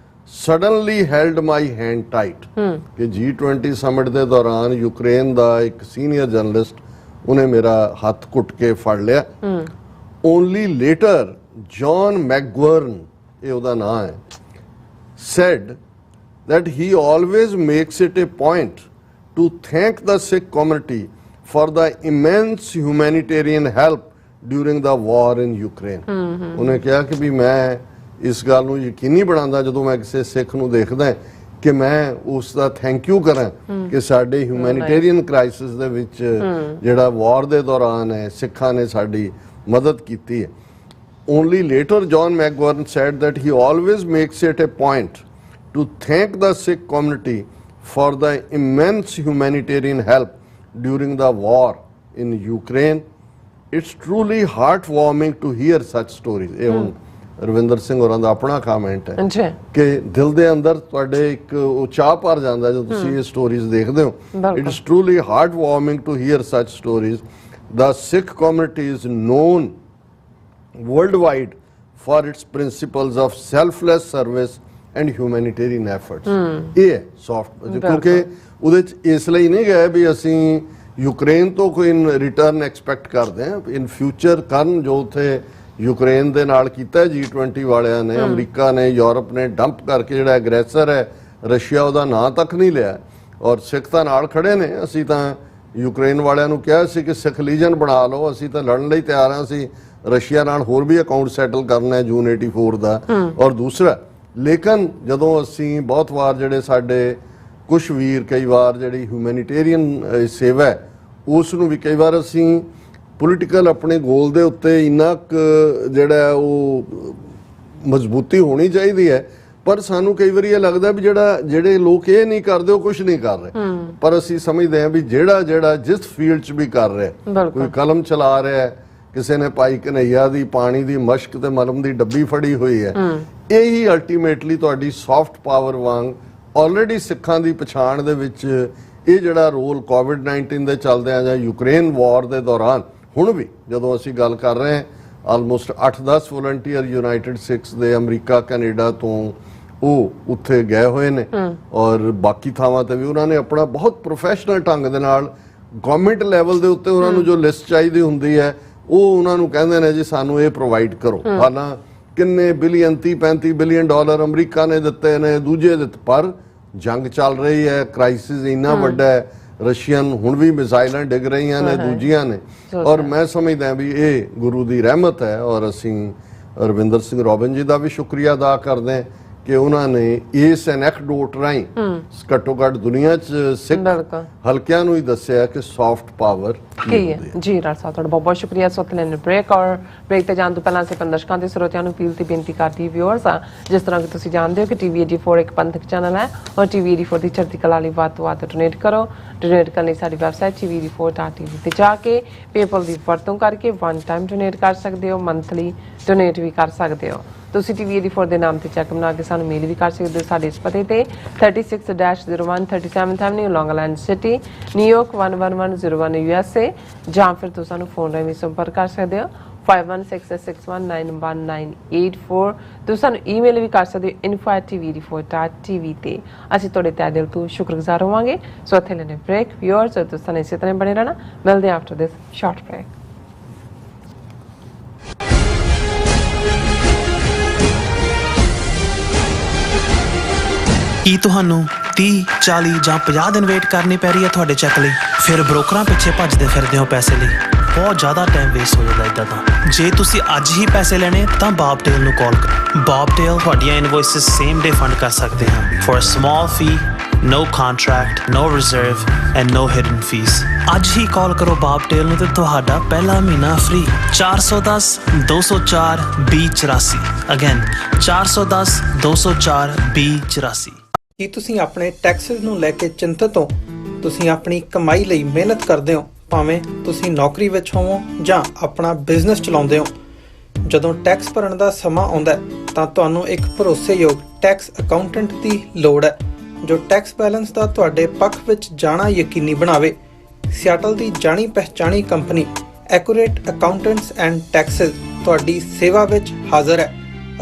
suddenly held my hand tight. कि G20 समिट के दौरान यूक्रेन का एक सीनियर जर्नलिस्ट उन्हें मेरा हाथ घुट के फड़ लिया। ओनली लेटर जॉन मैकगवर्न, ये उसका नाम है, said that he always makes it a point to thank the Sikh community for the immense humanitarian help during the war in Ukraine. उन्हें कहा कि भी मैं इस गल नूं यकीनी बनांदा जदों मैं किसी सिख नूं देखदा कि मैं उसका थैंक यू करा कि साडे ह्यूमैनिटेरियन क्राइसिस दे विच जिहड़ा वॉर दे दौरान है सिखां ने साडी मदद कीती है। Only later John McGovern said that he always makes it a point to thank the Sikh community for the immense humanitarian help during the war in Ukraine. It's truly heartwarming to hear such stories. ये हुण रविंदर सिंह होरां दा अपना comment है कि दिल दे अंदर तुहाडे एक चाह भर जांदा जदों तुसीं ये स्टोरीज देखदे हो। It is truly heartwarming to hear such stories. The Sikh community is known worldwide for its principles of selfless service and humanitarian efforts. ये है सॉफ्ट, क्योंकि उहदे च इसलिए नहीं गए भी असी यूक्रेन तो कोई रिटर्न एक्सपैक्ट करते हैं इन फ्यूचर करन जो उत्थे यूक्रेन दे नाल कीता G20 वालियां ने, अमरीका ने, यूरोप ने डंप करके जिहड़ा एग्रैसर है रशिया उहदा नां तक नहीं लिया, और सिख तां नाल खड़े ने। असी तां यूक्रेन वालियां नूं कहा सी कि सिख लीजन बना लो, असी तां लड़न लई तैयार हां, असी रशिया नाल होर भी अकाउंट सैटल करना है जून 84 का। और दूसरा लेकिन जदों असी बहुत वार जिहड़े साडे कुछ वीर कई बार जिहड़ी ह्यूमैनिटेरियन सेवा है उस नूं भी कई बार असी ਪੋਲੀਟੀਕਲ ਆਪਣੇ ਗੋਲ ਦੇ ਉੱਤੇ ਇੰਨਾ ਕੁ ਜਿਹੜਾ ਉਹ ਮਜ਼ਬੂਤੀ ਹੋਣੀ ਚਾਹੀਦੀ ਹੈ, ਪਰ ਸਾਨੂੰ ਕਈ ਵਾਰੀ ਇਹ ਲੱਗਦਾ ਵੀ ਜਿਹੜੇ ਲੋਕ ਇਹ ਨਹੀਂ ਕਰਦੇ ਉਹ ਕੁਝ ਨਹੀਂ ਕਰ ਰਹੇ। ਪਰ ਅਸੀਂ ਸਮਝਦੇ ਹਾਂ ਵੀ ਜਿਹੜਾ ਜਿਸ ਫੀਲਡ 'ਚ ਵੀ ਕਰ ਰਿਹਾ, ਕੋਈ ਕਲਮ ਚਲਾ ਰਿਹਾ ਹੈ, ਕਿਸੇ ਨੇ ਭਾਈ ਕਨਈਆ ਦੀ ਪਾਣੀ ਦੀ ਮਸ਼ਕ ਤੇ ਮਲਮ ਦੀ ਡੱਬੀ ਫੜੀ ਹੋਈ ਹੈ, ਇਹੀ ਅਲਟੀਮੇਟਲੀ ਤੁਹਾਡੀ ਸੌਫਟ ਪਾਵਰ ਵਾਂਗ ਆਲਰੇਡੀ ਸਿੱਖਾਂ ਦੀ ਪਛਾਣ ਦੇ ਵਿੱਚ ਇਹ ਜਿਹੜਾ ਰੋਲ ਕੋਵਿਡ-19 ਦੇ ਚੱਲਦਿਆਂ ਜਾਂ ਯੂਕਰੇਨ ਵਾਰ ਦੇ ਦੌਰਾਨ ਹੁਣ ਵੀ ਜਦੋਂ ਅਸੀਂ ਗੱਲ ਕਰ ਰਹੇ ਹਾਂ, ਆਲਮੋਸਟ 8-10 ਵੋਲੰਟੀਅਰ ਯੂਨਾਈਟਿਡ ਸਟੇਟਸ ਦੇ, ਅਮਰੀਕਾ, ਕੈਨੇਡਾ ਤੋਂ ਉਹ ਉੱਥੇ ਗਏ ਹੋਏ ਨੇ ਔਰ ਬਾਕੀ ਥਾਵਾਂ ਤੇ ਵੀ ਉਹਨਾਂ ਨੇ ਆਪਣਾ ਬਹੁਤ ਪ੍ਰੋਫੈਸ਼ਨਲ ਢੰਗ ਦੇ ਨਾਲ ਗਵਰਨਮੈਂਟ ਲੈਵਲ ਦੇ ਉੱਤੇ ਉਹਨਾਂ ਨੂੰ ਜੋ ਲਿਸਟ ਚਾਹੀਦੀ ਹੁੰਦੀ ਹੈ ਉਹ ਉਹਨਾਂ ਨੂੰ ਕਹਿੰਦੇ ਨੇ ਜੀ ਸਾਨੂੰ ਇਹ ਪ੍ਰੋਵਾਈਡ ਕਰੋ। ਹਾਲਾਂ ਕਿੰਨੇ ਬਿਲੀਅਨ, 30-35 ਬਿਲੀਅਨ ਡਾਲਰ ਅਮਰੀਕਾ ਨੇ ਦਿੱਤੇ ਨੇ, ਦੂਜੇ ਦਿੱਤੇ, ਪਰ ਜੰਗ ਚੱਲ ਰਹੀ ਹੈ, ਕ੍ਰਾਈਸਿਸ ਇੰਨਾ ਵੱਡਾ ਹੈ, ਰਸ਼ੀਅਨ ਹੁਣ ਵੀ ਮਿਜ਼ਾਈਲਾਂ ਡਿੱਗ ਰਹੀਆਂ ਨੇ, ਦੂਜੀਆਂ ਨੇ, ਔਰ ਮੈਂ ਸਮਝਦਾ ਵੀ ਇਹ ਗੁਰੂ ਦੀ ਰਹਿਮਤ ਹੈ। ਔਰ ਅਸੀਂ ਰਵਿੰਦਰ ਸਿੰਘ ਰੋਬਿਨ ਜੀ ਦਾ ਵੀ ਸ਼ੁਕਰੀਆ ਅਦਾ ਕਰਦੇ ਹਾਂ ਕਿ ਉਹਨਾਂ ਨੇ ਇਸ ਐਨੈਕਡੋਟ ਰਾਹੀਂ ਘੱਟੋ ਘੱਟ ਦੁਨੀਆ 'ਚ ਸਿੱਖ ਹਲਕਿਆਂ ਨੂੰ ਹੀ ਦੱਸਿਆ ਕਿ ਸੌਫਟ ਪਾਵਰ ਕੀ ਹੈ। ਜੀ ਰਾਜ ਸਾਹਿਬ ਤੁਹਾਡਾ ਬਹੁਤ ਬਹੁਤ ਸ਼ੁਕਰੀਆ। ਸੋਤ ਲੈਣ ਬ੍ਰੇਕ ਔਰ ਬ੍ਰੇਕ ਤੇ ਜਾਣ ਤੋਂ ਪਹਿਲਾਂ ਅਸੀਂ ਦਰਸ਼ਕਾਂ ਤੇ ਸਰੋਤਿਆਂ ਨੂੰ ਅਪੀਲ ਤੇ ਬੇਨਤੀ ਕਰਦੀ ਵਿਊਅਰਸ ਆ, ਜਿਸ ਤਰ੍ਹਾਂ ਕਿ ਤੁਸੀਂ ਜਾਣਦੇ ਹੋ ਕਿ ਟੀਵੀ 84 ਇੱਕ ਪੰਥਕ ਚੈਨਲ ਹੈ ਔਰ ਟੀਵੀ 84 ਦੀ ਚੜ੍ਹਦੀ ਕਲਾ ਲਈ ਵੱਧ ਤੋਂ ਵੱਧ ਡੋਨੇਟ ਕਰੋ। ਡੋਨੇਟ ਕਰਨ ਲਈ ਸਾਡੀ ਵੈਬਸਾਈਟ tv84.tv ਤੇ ਜਾ ਕੇ ਪੇਪਲ ਦੀ ਵਰਤੋਂ ਕਰਕੇ ਵਨ ਟਾਈਮ ਡੋਨੇਟ ਕਰ ਸਕਦੇ ਹੋ, ਮੰਥਲੀ ਡੋਨੇਟ ਵੀ ਕਰ ਸਕਦੇ ਹੋ। ਤੁਸੀਂ ਟੀਵੀ 84 ਦੇ ਨਾਮ ਤੇ ਚੈੱਕ ਬਣਾ ਕੇ ਸਾਨੂੰ ਮੇਲ ਵੀ ਕਰ ਸਕਦੇ ਹੋ ਸਾਡੇ ਇਸ ਪਤੇ ਤੇ 36-01 37th Avenue, Long Island City, New York 11101 USA, ਜਾਂ ਫਿਰ ਤੁਸੀਂ ਸਾਨੂੰ ਫੋਨ ਰਾਹੀਂ ਸੰਪਰਕ ਕਰ ਸਕਦੇ ਹੋ 5166191984। ਤੁਸੀਂ ਸਾਨੂੰ ਈਮੇਲ ਵੀ ਕਰ ਸਕਦੇ ਹੋ info@tv84.tv ਤੇ। ਅਸੀਂ ਤੁਹਾਡੇ ਤਹਿ ਦਿਲ ਤੋਂ ਸ਼ੁਕਰਗੁਜ਼ਾਰ ਹੋਵਾਂਗੇ। ਸੋ ਇੱਥੇ ਲੈਣੇ ਬ੍ਰੇਕ ਵਿਊਅਰਸ, ਤੁਸੀਂ ਇਸੇ ਤਰ੍ਹਾਂ ਬਣੇ ਰਹਿਣਾ। ਮਿਲਦੇ ਹਾਂ ਆਫਟਰ ਦਿਸ ਸ਼ਾਰਟ ਬ੍ਰੇਕ। ਕੀ ਤੁਹਾਨੂੰ 30, 40 ਜਾਂ 50 ਦਿਨ ਵੇਟ ਕਰਨੀ ਪੈ ਰਹੀ ਹੈ ਤੁਹਾਡੇ ਚੈੱਕ ਲਈ? ਫਿਰ ਬ੍ਰੋਕਰਾਂ ਪਿੱਛੇ ਭੱਜਦੇ ਫਿਰਦੇ ਹੋ ਪੈਸੇ ਲਈ, ਬਹੁਤ ਜ਼ਿਆਦਾ ਟਾਈਮ ਵੇਸਟ ਹੋ ਜਾਂਦਾ ਇੱਦਾਂ ਤਾਂ। ਜੇ ਤੁਸੀਂ ਅੱਜ ਹੀ ਪੈਸੇ ਲੈਣੇ ਤਾਂ ਬੌਬਟੇਲ ਨੂੰ ਕਾਲ ਕਰੋ। ਬੌਬਟੇਲ ਤੁਹਾਡੀਆਂ ਇਨਵੋਇਸਿਸ ਸੇਮ ਡੇ ਫੰਡ ਕਰ ਸਕਦੇ ਹਨ for a small fee, no contract, no reserve and no hidden fees। ਅੱਜ ਹੀ ਕਾਲ ਕਰੋ ਬੌਬਟੇਲ ਨੂੰ ਤੇ ਤੁਹਾਡਾ ਪਹਿਲਾ ਮਹੀਨਾ ਫ੍ਰੀ। 410 204 2084। ਅਗੇਨ 410 204 2084। ਕੀ ਤੁਸੀਂ ਆਪਣੇ ਟੈਕਸਸ ਨੂੰ ਲੈ ਕੇ ਚਿੰਤਤ ਹੋ? ਤੁਸੀਂ ਆਪਣੀ ਕਮਾਈ ਲਈ ਮਿਹਨਤ ਕਰਦੇ ਹੋ, ਭਾਵੇਂ ਤੁਸੀਂ ਨੌਕਰੀ ਵਿੱਚ ਹੋਵੋ ਜਾਂ ਆਪਣਾ ਬਿਜ਼ਨਸ ਚਲਾਉਂਦੇ ਹੋ। ਜਦੋਂ ਟੈਕਸ ਭਰਨ ਦਾ ਸਮਾਂ ਆਉਂਦਾ ਤਾਂ ਤੁਹਾਨੂੰ ਇੱਕ ਭਰੋਸੇਯੋਗ ਟੈਕਸ ਅਕਾਊਂਟੈਂਟ ਦੀ ਲੋੜ ਹੈ ਜੋ ਟੈਕਸ ਬੈਲੈਂਸ ਦਾ ਤੁਹਾਡੇ ਪੱਖ ਵਿੱਚ ਜਾਣਾ ਯਕੀਨੀ ਬਣਾਵੇ। ਸਿਆਟਲ ਦੀ ਜਾਣੀ ਪਹਿਚਾਣੀ company accurate accountants and taxes ਤੁਹਾਡੀ ਸੇਵਾ ਵਿੱਚ ਹਾਜ਼ਰ ਹੈ।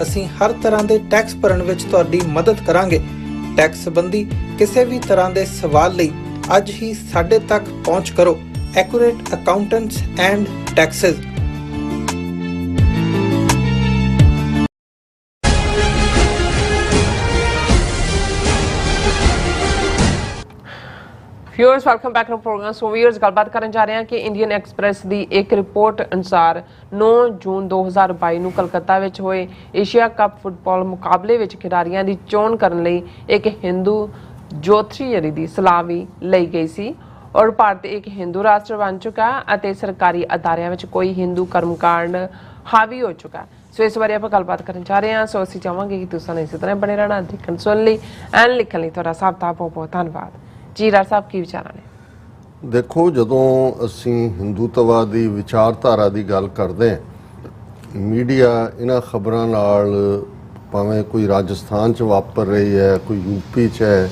ਅਸੀਂ ਹਰ ਤਰ੍ਹਾਂ ਦੇ ਟੈਕਸ ਭਰਨ ਵਿੱਚ ਤੁਹਾਡੀ ਮਦਦ ਕਰਾਂਗੇ। ਟੈਕਸ ਸੰਬੰਧੀ ਕਿਸੇ ਵੀ ਤਰ੍ਹਾਂ ਦੇ ਸਵਾਲ ਲਈ ਅੱਜ ਹੀ ਸਾਡੇ ਤੱਕ ਪਹੁੰਚ ਕਰੋ। Accurate accountants and taxes. Viewers welcome back to program. So viewers ਗੱਲਬਾਤ ਕਰਨ ਜਾ ਰਹੇ ਹਾਂ ਕਿ ਇੰਡੀਅਨ ਐਕਸਪ੍ਰੈਸ ਦੀ ਇੱਕ ਰਿਪੋਰਟ ਅਨੁਸਾਰ 9 ਜੂਨ 2022 ਨੂੰ ਕਲਕੱਤਾ ਵਿੱਚ ਹੋਏ ਏਸ਼ੀਆ ਕੱਪ ਫੁੱਟਬਾਲ ਮੁਕਾਬਲੇ ਵਿੱਚ ਖਿਡਾਰੀਆਂ ਦੀ ਚੋਣ ਕਰਨ ਲਈ ਇੱਕ ਹਿੰਦੂ ਜੋਥਰੀਅਰੀ ਦੀ ਸਲਾਹ ਵੀ ਲਈ ਗਈ ਸੀ ਔਰ ਭਾਰਤ ਇੱਕ ਹਿੰਦੂ ਰਾਸ਼ਟਰ ਬਣ ਚੁੱਕਾ ਅਤੇ ਸਰਕਾਰੀ ਅਦਾਰਿਆਂ ਵਿੱਚ ਕੋਈ ਹਿੰਦੂ ਕਰਮਕਾਂਡ ਹਾਵੀ ਹੋ ਚੁੱਕਾ। ਸੋ ਇਸ ਬਾਰੇ ਆਪਾਂ ਗੱਲਬਾਤ ਕਰਨ ਜਾ ਰਹੇ ਹਾਂ। ਸੋ ਅਸੀਂ ਚਾਹਾਂਗੇ ਕਿ ਤੁਸੀਂ ਇਸੇ ਤਰ੍ਹਾਂ ਬਣੇ ਰਹਿਣਾ, ਦੇਖਣ ਸੁਣਨ ਲਈ ਐਂਡ ਲਿਖਣ ਲਈ ਤੁਹਾਡਾ ਸਭ ਦਾ ਬਹੁਤ ਬਹੁਤ ਧੰਨਵਾਦ। ਜੀ ਰਾਜ ਸਾਹਿਬ ਕੀ ਵਿਚਾਰਾਂ ਨੇ? ਦੇਖੋ, ਜਦੋਂ ਅਸੀਂ ਹਿੰਦੂਤਵਾ ਦੀ ਵਿਚਾਰਧਾਰਾ ਦੀ ਗੱਲ ਕਰਦੇ ਹਾਂ, ਮੀਡੀਆ ਇਹਨਾਂ ਖਬਰਾਂ ਨਾਲ ਭਾਵੇਂ ਕੋਈ ਰਾਜਸਥਾਨ 'ਚ ਵਾਪਰ ਰਹੀ ਹੈ, ਕੋਈ ਯੂਪੀ 'ਚ ਹੈ,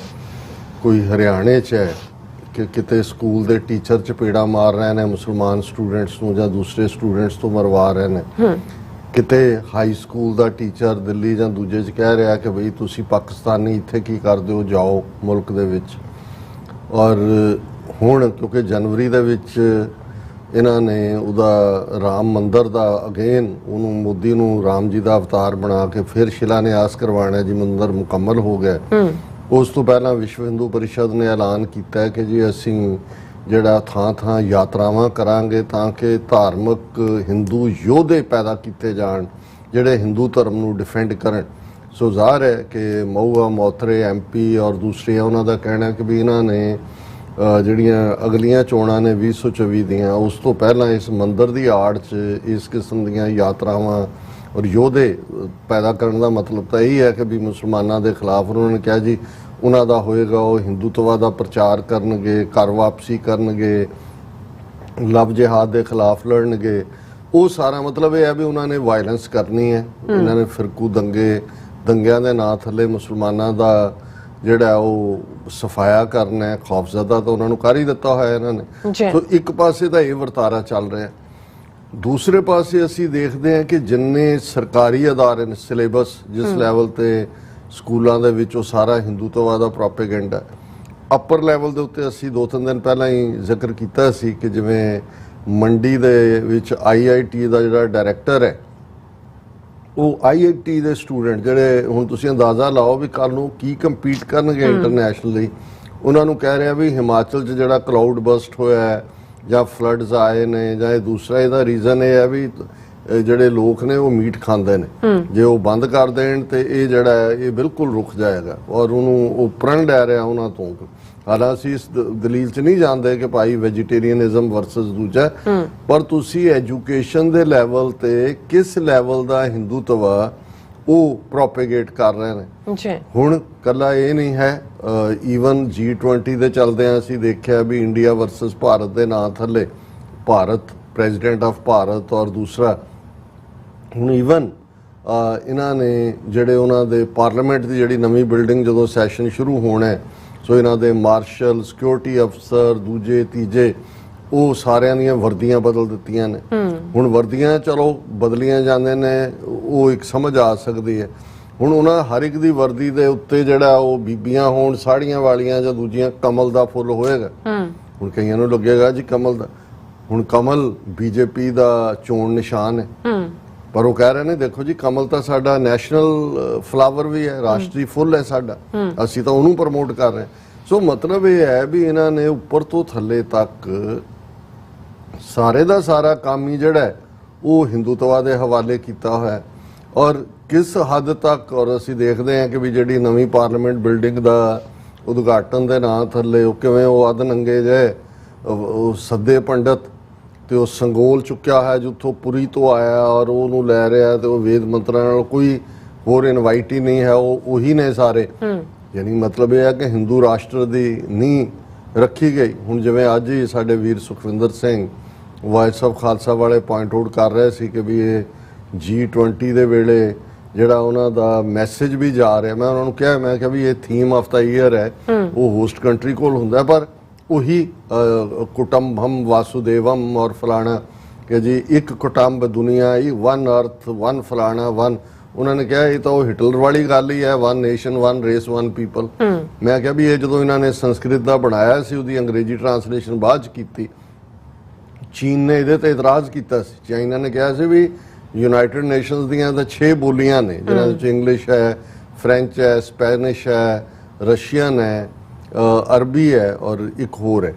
ਕੋਈ ਹਰਿਆਣੇ 'ਚ ਹੈ ਕਿ ਕਿਤੇ ਸਕੂਲ ਦੇ ਟੀਚਰ ਚਪੇੜਾ ਮਾਰ ਰਹੇ ਨੇ ਮੁਸਲਮਾਨ ਸਟੂਡੈਂਟਸ ਨੂੰ ਜਾਂ ਦੂਸਰੇ ਸਟੂਡੈਂਟਸ ਤੋਂ ਮਰਵਾ ਰਹੇ ਨੇ, ਕਿਤੇ ਹਾਈ ਸਕੂਲ ਦਾ ਟੀਚਰ ਦਿੱਲੀ ਜਾਂ ਦੂਜੇ 'ਚ ਕਹਿ ਰਿਹਾ ਕਿ ਬਈ ਤੁਸੀਂ ਪਾਕਿਸਤਾਨੀ ਇੱਥੇ ਕੀ ਕਰਦੇ ਹੋ, ਜਾਓ ਮੁਲਕ ਦੇ ਵਿੱਚ। ਔਰ ਹੁਣ ਕਿਉਂਕਿ ਜਨਵਰੀ ਦੇ ਵਿੱਚ ਇਹਨਾਂ ਨੇ ਉਹਦਾ ਰਾਮ ਮੰਦਰ ਦਾ ਅਗੇਨ ਉਹਨੂੰ ਮੋਦੀ ਨੂੰ ਰਾਮ ਜੀ ਦਾ ਅਵਤਾਰ ਬਣਾ ਕੇ ਫਿਰ ਸ਼ਿਲਾਨਿਆਸ ਕਰਵਾਉਣਾ ਜੀ, ਮੰਦਰ ਮੁਕੰਮਲ ਹੋ ਗਿਆ। ਉਸ ਤੋਂ ਪਹਿਲਾਂ ਵਿਸ਼ਵ ਹਿੰਦੂ ਪਰਿਸ਼ਦ ਨੇ ਐਲਾਨ ਕੀਤਾ ਹੈ ਕਿ ਜੀ ਅਸੀਂ ਜਿਹੜਾ ਥਾਂ ਥਾਂ ਯਾਤਰਾਵਾਂ ਕਰਾਂਗੇ ਤਾਂ ਕਿ ਧਾਰਮਿਕ ਹਿੰਦੂ ਯੋਧੇ ਪੈਦਾ ਕੀਤੇ ਜਾਣ ਜਿਹੜੇ ਹਿੰਦੂ ਧਰਮ ਨੂੰ ਡਿਫੈਂਡ ਕਰਨ। ਸੋ ਜ਼ਾਹਰ ਹੈ ਕਿ ਮਹੂਆ, ਮੋਥਰੇ, MP ਔਰ ਦੂਸਰੇ ਉਹਨਾਂ ਦਾ ਕਹਿਣਾ ਕਿ ਵੀ ਇਹਨਾਂ ਨੇ ਜਿਹੜੀਆਂ ਅਗਲੀਆਂ ਚੋਣਾਂ ਨੇ 2024 ਦੀਆਂ, ਉਸ ਤੋਂ ਪਹਿਲਾਂ ਇਸ ਮੰਦਰ ਦੀ ਆੜ 'ਚ ਇਸ ਕਿਸਮ ਦੀਆਂ ਯਾਤਰਾਵਾਂ ਔਰ ਯੋਧੇ ਪੈਦਾ ਕਰਨ ਦਾ ਮਤਲਬ ਤਾਂ ਇਹੀ ਹੈ ਕਿ ਵੀ ਮੁਸਲਮਾਨਾਂ ਦੇ ਖਿਲਾਫ ਉਹਨਾਂ ਨੇ ਕਿਹਾ ਜੀ ਉਹਨਾਂ ਦਾ ਹੋਏਗਾ, ਉਹ ਹਿੰਦੂਤਵਾ ਦਾ ਪ੍ਰਚਾਰ ਕਰਨਗੇ, ਘਰ ਵਾਪਸੀ ਕਰਨਗੇ, ਲਵ ਜਿਹਾਦ ਦੇ ਖਿਲਾਫ ਲੜਨਗੇ। ਉਹ ਸਾਰਾ ਮਤਲਬ ਇਹ ਹੈ ਵੀ ਉਹਨਾਂ ਨੇ ਵਾਇਲੈਂਸ ਕਰਨੀ ਹੈ, ਇਹਨਾਂ ਨੇ ਫਿਰਕੂ ਦੰਗਿਆਂ ਦੇ ਨਾਂ ਥੱਲੇ ਮੁਸਲਮਾਨਾਂ ਦਾ ਜਿਹੜਾ ਉਹ ਸਫਾਇਆ ਕਰਨਾ ਹੈ। ਖੌਫਜ਼ਦਾ ਤਾਂ ਉਹਨਾਂ ਨੂੰ ਕਰ ਹੀ ਦਿੱਤਾ ਹੋਇਆ ਇਹਨਾਂ ਨੇ। ਸੋ ਇੱਕ ਪਾਸੇ ਤਾਂ ਇਹ ਵਰਤਾਰਾ ਚੱਲ ਰਿਹਾ, ਦੂਸਰੇ ਪਾਸੇ ਅਸੀਂ ਦੇਖਦੇ ਹਾਂ ਕਿ ਜਿੰਨੇ ਸਰਕਾਰੀ ਅਦਾਰੇ ਨੇ, ਸਿਲੇਬਸ ਜਿਸ ਲੈਵਲ ਤੇ ਸਕੂਲਾਂ ਦੇ ਵਿੱਚ ਉਹ ਸਾਰਾ ਹਿੰਦੂਤਵਾ ਦਾ ਪ੍ਰੋਪੇਗੈਂਡਾ। ਅਪਰ ਲੈਵਲ ਦੇ ਉੱਤੇ ਅਸੀਂ 2-3 ਦਿਨ ਪਹਿਲਾਂ ਹੀ ਜ਼ਿਕਰ ਕੀਤਾ ਸੀ ਕਿ ਜਿਵੇਂ ਮੰਡੀ ਦੇ ਵਿੱਚ IIT ਦਾ ਜਿਹੜਾ ਡਾਇਰੈਕਟਰ ਹੈ, ਉਹ IIT ਦੇ ਸਟੂਡੈਂਟ ਜਿਹੜੇ ਹੁਣ ਤੁਸੀਂ ਅੰਦਾਜ਼ਾ ਲਾਓ ਵੀ ਕੱਲ੍ਹ ਨੂੰ ਕੀ ਕੰਪੀਟ ਕਰਨਗੇ ਇੰਟਰਨੈਸ਼ਨਲੀ। ਉਹਨਾਂ ਨੂੰ ਕਹਿ ਰਿਹਾ ਵੀ ਹਿਮਾਚਲ 'ਚ ਜਿਹੜਾ ਕਲਾਊਡ ਬਸਟ ਹੋਇਆ ਹੈ ਜਾਂ ਫਲੱਡਸ ਆਏ ਨੇ ਜਾਂ ਇਹ ਦੂਸਰਾ, ਇਹਦਾ ਰੀਜ਼ਨ ਇਹ ਹੈ ਵੀ ਜਿਹੜੇ ਲੋਕ ਨੇ ਉਹ ਮੀਟ ਖਾਂਦੇ ਨੇ, ਜੇ ਉਹ ਬੰਦ ਕਰ ਦੇਣ ਤੇ ਇਹ ਜਿਹੜਾ ਹੈ ਇਹ ਬਿਲਕੁਲ ਰੁਕ ਜਾਏਗਾ। ਔਰ ਉਹਨੂੰ ਉਹ ਪ੍ਰਣ ਲੈ ਰਿਹਾ ਉਹਨਾਂ ਤੋਂ। ਹਾਲਾਂਕਿ ਇਸ ਦਲੀਲ 'ਚ ਨਹੀਂ ਜਾਂਦੇ ਕਿ ਭਾਈ ਵੈਜੀਟੇਰੀਅਨਿਜ਼ਮ ਵਰਸਸ ਦੂਜਾ, ਪਰ ਤੁਸੀਂ ਐਜੂਕੇਸ਼ਨ ਦੇ ਲੈਵਲ ਤੇ ਕਿਸ ਲੈਵਲ ਦਾ ਹਿੰਦੂਤਵਾ ਉਹ ਪ੍ਰੋਪੇਗੇਟ ਕਰ ਰਹੇ ਨੇ। ਹੁਣ ਕੱਲਾ ਇਹ ਨਹੀਂ ਹੈ, ਈਵਨ G20 ਦੇ ਚੱਲਦਿਆਂ ਅਸੀਂ ਦੇਖਿਆ ਵੀ ਇੰਡੀਆ ਵਰਸਸ ਭਾਰਤ ਦੇ ਨਾਂ ਥੱਲੇ ਭਾਰਤ, ਪ੍ਰੈਜ਼ੀਡੈਂਟ ਆਫ ਭਾਰਤ, ਔਰ ਦੂਸਰਾ ਹੁਣ ਈਵਨ ਇਹਨਾਂ ਨੇ ਜਿਹੜੇ ਉਹਨਾਂ ਦੇ ਪਾਰਲੀਮੈਂਟ ਦੀ ਜਿਹੜੀ ਨਵੀਂ ਬਿਲਡਿੰਗ ਜਦੋਂ ਸੈਸ਼ਨ ਸ਼ੁਰੂ ਹੋਣਾ, ਸੋ ਇਹਨਾਂ ਦੇ ਮਾਰਸ਼ਲ, ਸਿਕਿਉਰਿਟੀ ਅਫਸਰ, ਦੂਜੇ ਤੀਜੇ, ਉਹ ਸਾਰਿਆਂ ਦੀਆਂ ਵਰਦੀਆਂ ਬਦਲ ਦਿੱਤੀਆਂ ਨੇ। ਹੁਣ ਵਰਦੀਆਂ ਚਲੋ ਬਦਲੀਆਂ ਜਾਂਦੇ ਨੇ, ਉਹ ਇੱਕ ਸਮਝ ਆ ਸਕਦੀ ਹੈ। ਹੁਣ ਉਹਨਾਂ ਹਰ ਇੱਕ ਦੀ ਵਰਦੀ ਦੇ ਉੱਤੇ ਜਿਹੜਾ ਉਹ ਬੀਬੀਆਂ ਹੋਣ ਸਾੜੀਆਂ ਵਾਲੀਆਂ ਜਾਂ ਦੂਜੀਆਂ, ਕਮਲ ਦਾ ਫੁੱਲ ਹੋਏਗਾ। ਹੁਣ ਕਈਆਂ ਨੂੰ ਲੱਗੇਗਾ ਜੀ ਕਮਲ ਦਾ, ਹੁਣ ਕਮਲ BJP ਦਾ ਚੋਣ ਨਿਸ਼ਾਨ ਹੈ, ਪਰ ਉਹ ਕਹਿ ਰਹੇ ਨੇ ਦੇਖੋ ਜੀ ਕਮਲ ਤਾਂ ਸਾਡਾ ਨੈਸ਼ਨਲ ਫਲਾਵਰ ਵੀ ਹੈ, ਰਾਸ਼ਟਰੀ ਫੁੱਲ ਹੈ ਸਾਡਾ, ਅਸੀਂ ਤਾਂ ਉਹਨੂੰ ਪ੍ਰਮੋਟ ਕਰ ਰਹੇ। ਸੋ ਮਤਲਬ ਇਹ ਹੈ ਵੀ ਇਹਨਾਂ ਨੇ ਉੱਪਰ ਤੋਂ ਥੱਲੇ ਤੱਕ ਸਾਰੇ ਦਾ ਸਾਰਾ ਕੰਮ ਹੀ ਜਿਹੜਾ ਉਹ ਹਿੰਦੂਤਵਾ ਦੇ ਹਵਾਲੇ ਕੀਤਾ ਹੋਇਆ। ਔਰ ਕਿਸ ਹੱਦ ਤੱਕ, ਔਰ ਅਸੀਂ ਦੇਖਦੇ ਹਾਂ ਕਿ ਵੀ ਜਿਹੜੀ ਨਵੀਂ ਪਾਰਲੀਮੈਂਟ ਬਿਲਡਿੰਗ ਦਾ ਉਦਘਾਟਨ ਦੇ ਨਾਂ ਥੱਲੇ ਉਹ ਕਿਵੇਂ ਉਹ ਅੱਧ ਨੰਗੇ ਜਿਹੇ ਉਹ ਸੱਦੇ ਪੰਡਤ ਤੇ ਉਹ ਸੰਗੋਲ ਚੁੱਕਿਆ ਹੈ ਜਿੱਥੋਂ ਪੁਰੀ ਤੋਂ ਆਇਆ ਔਰ ਉਹਨੂੰ ਲੈ ਰਿਹਾ, ਤੇ ਉਹ ਵੇਦ ਮੰਤਰਾਂ ਨਾਲ ਕੋਈ ਹੋਰ ਇਨਵਾਈਟ ਹੀ ਨਹੀਂ ਹੈ, ਉਹ ਉਹੀ ਨੇ ਸਾਰੇ। ਯਾਨੀ ਮਤਲਬ ਇਹ ਹੈ ਕਿ ਹਿੰਦੂ ਰਾਸ਼ਟਰ ਦੀ ਨੀਂਹ ਰੱਖੀ ਗਈ। ਹੁਣ ਜਿਵੇਂ ਅੱਜ ਹੀ ਸਾਡੇ ਵੀਰ ਸੁਖਵਿੰਦਰ ਸਿੰਘ ਵਾਇਸ ਆਫ ਖਾਲਸਾ ਵਾਲੇ ਪੁਆਇੰਟ ਆਊਟ ਕਰ ਰਹੇ ਸੀ ਕਿ ਵੀ ਇਹ G20 ਦੇ ਵੇਲੇ ਜਿਹੜਾ ਉਹਨਾਂ ਦਾ ਮੈਸੇਜ ਵੀ ਜਾ ਰਿਹਾ, ਮੈਂ ਉਹਨਾਂ ਨੂੰ ਕਿਹਾ, ਮੈਂ ਕਿਹਾ ਵੀ ਇਹ ਥੀਮ ਆਫ ਦਾ ਈਅਰ ਹੈ, ਉਹ ਹੋਸਟ ਕੰਟਰੀ ਕੋਲ ਹੁੰਦਾ, ਪਰ ਉਹੀ ਕੁਟੰਬਮ ਵਾਸੁਦੇਵਮ ਔਰ ਫਲਾਣਾ ਕਿ ਜੀ ਇੱਕ ਕੁਟੰਬ ਦੁਨੀਆ ਹੀ, ਵਨ ਅਰਥ, ਵਨ ਫਲਾਣਾ, ਵਨ। ਉਹਨਾਂ ਨੇ ਕਿਹਾ ਇਹ ਤਾਂ ਉਹ ਹਿਟਲਰ ਵਾਲੀ ਗੱਲ ਹੀ ਹੈ, one nation, one race, one people. ਮੈਂ ਕਿਹਾ ਵੀ ਇਹ ਜਦੋਂ ਇਹਨਾਂ ਨੇ ਸੰਸਕ੍ਰਿਤ ਦਾ ਬਣਾਇਆ ਸੀ, ਉਹਦੀ ਅੰਗਰੇਜ਼ੀ ਟਰਾਂਸਲੇਸ਼ਨ ਬਾਅਦ ਚ ਕੀਤੀ, ਚੀਨ ਨੇ ਇਹਦੇ ਤੇ ਇਤਰਾਜ਼ ਕੀਤਾ ਸੀ। ਚਾਈਨਾ ਨੇ ਕਿਹਾ ਸੀ ਵੀ ਯੂਨਾਈਟਿਡ ਨੇਸ਼ਨਸ ਦੀਆਂ ਤਾਂ 6 ਬੋਲੀਆਂ ਨੇ, ਜਿਹਨਾਂ ਵਿੱਚ ਇੰਗਲਿਸ਼ ਹੈ, ਫ੍ਰੈਂਚ ਹੈ, ਸਪੈਨਿਸ਼ ਹੈ, ਰਸ਼ੀਅਨ ਹੈ, ਅਰਬੀ ਹੈ ਔਰ ਇੱਕ ਹੋਰ ਹੈ,